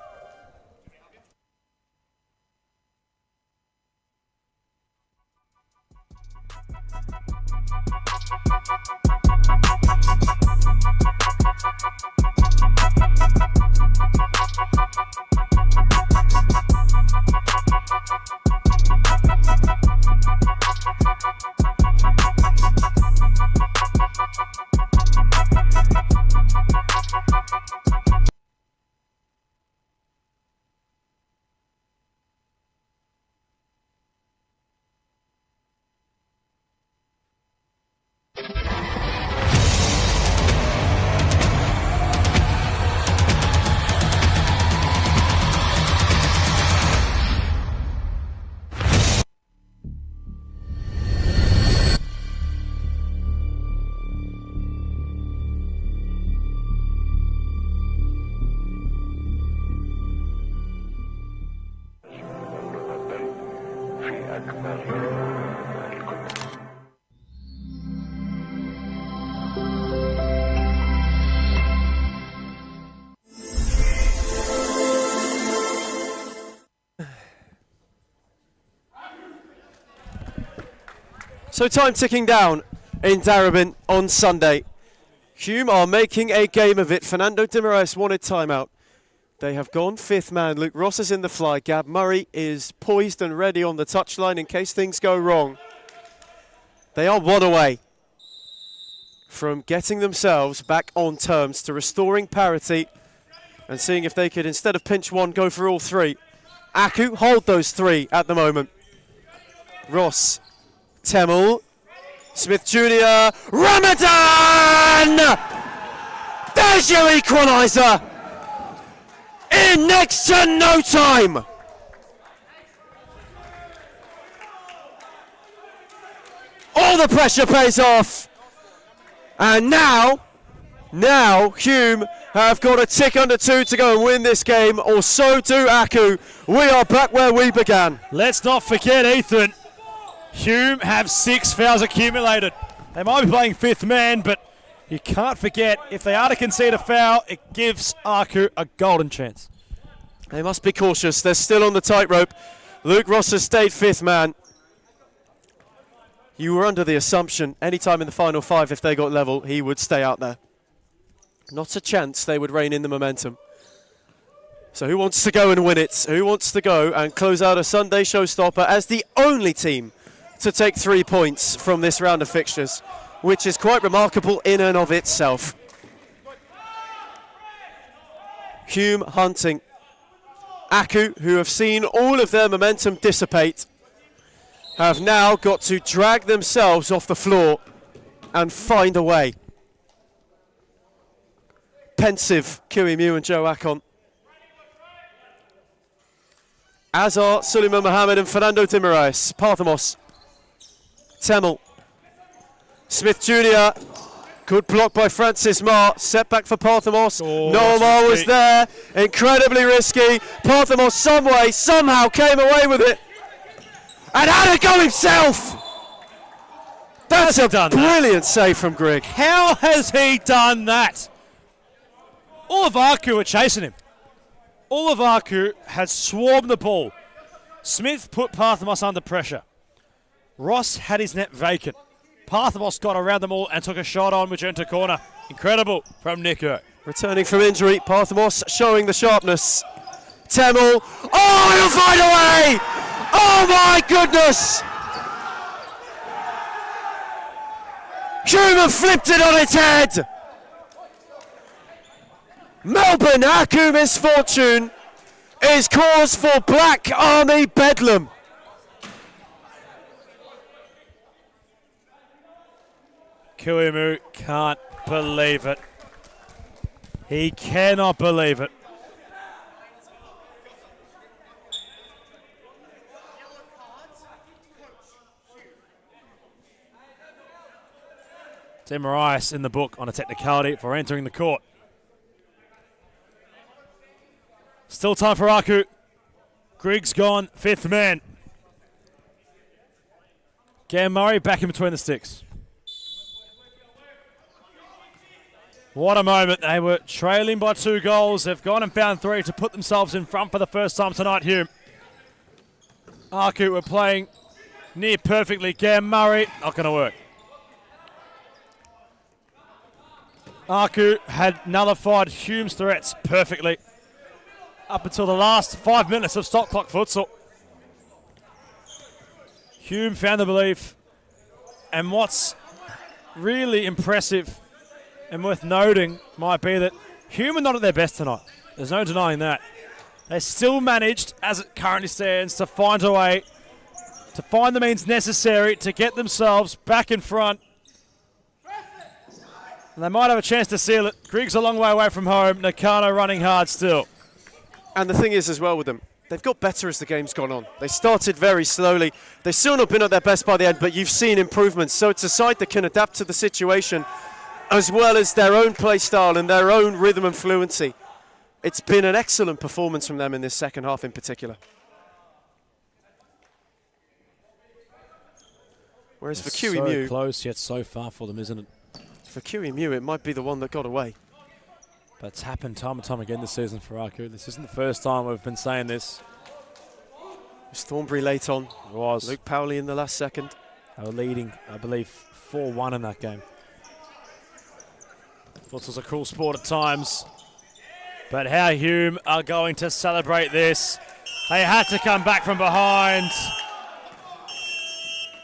So time ticking down in Darebin on Sunday. Hume are making a game of it. Fernando de Moraes wanted timeout. They have gone 5th man. Luke Ross is in the fly. Gab Murray is poised and ready on the touchline in case things go wrong. They are 1 away from getting themselves back on terms, to restoring parity and seeing if they could, instead of pinch 1, go for all 3. Aku hold those 3 at the moment. Ross, Temel, Smith Jr., Ramadan! There's your equaliser! In next to no time! All the pressure pays off. And now Hume have got a tick under 2 to go and win this game, or so do Aku. We are back where we began. Let's not forget, Ethan, Hume have 6 fouls accumulated. They might be playing 5th man, but you can't forget, if they are to concede a foul, it gives Aku a golden chance. They must be cautious. They're still on the tightrope. Luke Ross has stayed 5th man. You were under the assumption anytime in the final 5, if they got level, he would stay out there. Not a chance they would rein in the momentum. So who wants to go and win it? Who wants to go and close out a Sunday showstopper as the only team to take 3 points from this round of fixtures, which is quite remarkable in and of itself. Hume hunting. Aku, who have seen all of their momentum dissipate, have now got to drag themselves off the floor and find a way. Pensive, Kiwi Mew and Joe Akon. As are Suleiman Mohammed and Fernando Timiraes. Parthamos. Temel. Smith Jr. Good block by Francis Marr. Setback for Parthamos. Noah Marr was there. Incredibly risky. Parthamos somehow came away with it. And had a go himself. That's a brilliant save from Grigg. How has he done that? All of Aku are chasing him. All of Aku has swarmed the ball. Smith put Parthamos under pressure. Ross had his net vacant. Parthamos got around them all and took a shot on, which entered corner. Incredible from Nico. Returning from injury, Parthamos showing the sharpness. Temel. Oh, he'll find a way! Oh my goodness! Hume flipped it on its head! Melbourne Aku misfortune is cause for Black Army bedlam. Kuimu can't believe it. He cannot believe it. Timiraes in the book on a technicality for entering the court. Still time for Aku. Grigg's gone, 5th man. Gam Murray back in between the sticks. What a moment. They were trailing by 2 goals. They've gone and found 3 to put themselves in front for the first time tonight, Hume. Aku were playing near perfectly. Gam Murray, not going to work. Aku had nullified Hume's threats perfectly up until the last 5 minutes of stop clock futsal. Hume found the belief, and what's really impressive and worth noting might be that Hume are not at their best tonight. There's no denying that. They still managed, as it currently stands, to find a way, to find the means necessary to get themselves back in front. And they might have a chance to seal it. Grigg's a long way away from home. Nakano running hard still. And the thing is as well with them, they've got better as the game's gone on. They started very slowly. They've still not been at their best by the end, but you've seen improvements. So it's a side that can adapt to the situation as well as their own play style and their own rhythm and fluency. It's been an excellent performance from them in this second half in particular. Whereas for Kiwi Mew, so close yet so far for them, isn't it? For Kiwi Mew, it might be the one that got away. But it's happened time and time again this season for Aku. This isn't the first time we've been saying this. It was Thornbury late on. It was. Luke Powley in the last second. They were leading, I believe, 4-1 in that game. Futsal's a cruel sport at times. But how Hume are going to celebrate this. They had to come back from behind.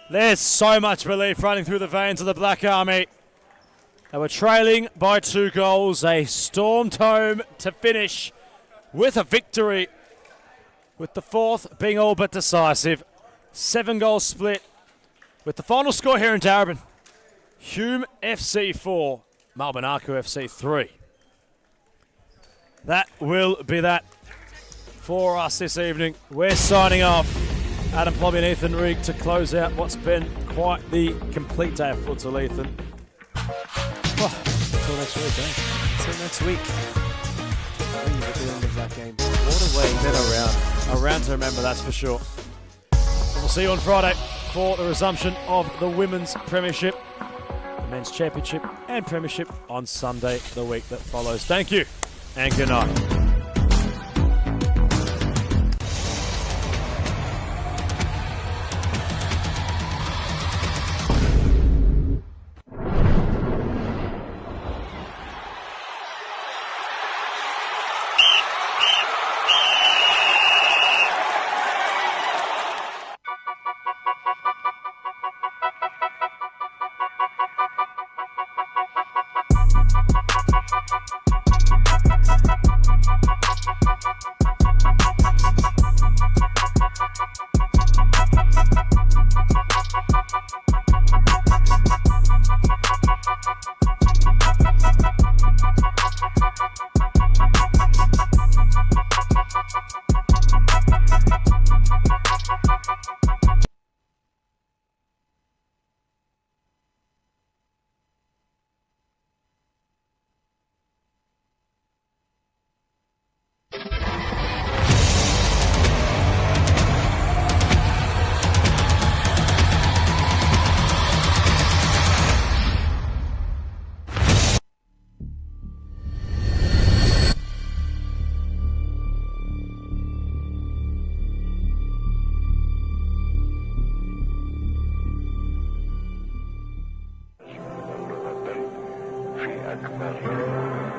There's so much relief running through the veins of the Black Army. They were trailing by 2 goals. They stormed home to finish with a victory, with the 4th being all but decisive. 7-goal split, with the final score here in Darebin. Hume FC 4, Malbanaku FC 3. That will be that for us this evening. We're signing off. Adam Plomby and Ethan Rigg to close out what's been quite the complete day of futsal, Ethan. Until next week, eh? Until next week. At the end of that game. What a way. Been a round to remember, that's for sure. We'll see you on Friday for the resumption of the Women's Premiership, the Men's Championship and Premiership on Sunday the week that follows. Thank you and good night. Equalizer.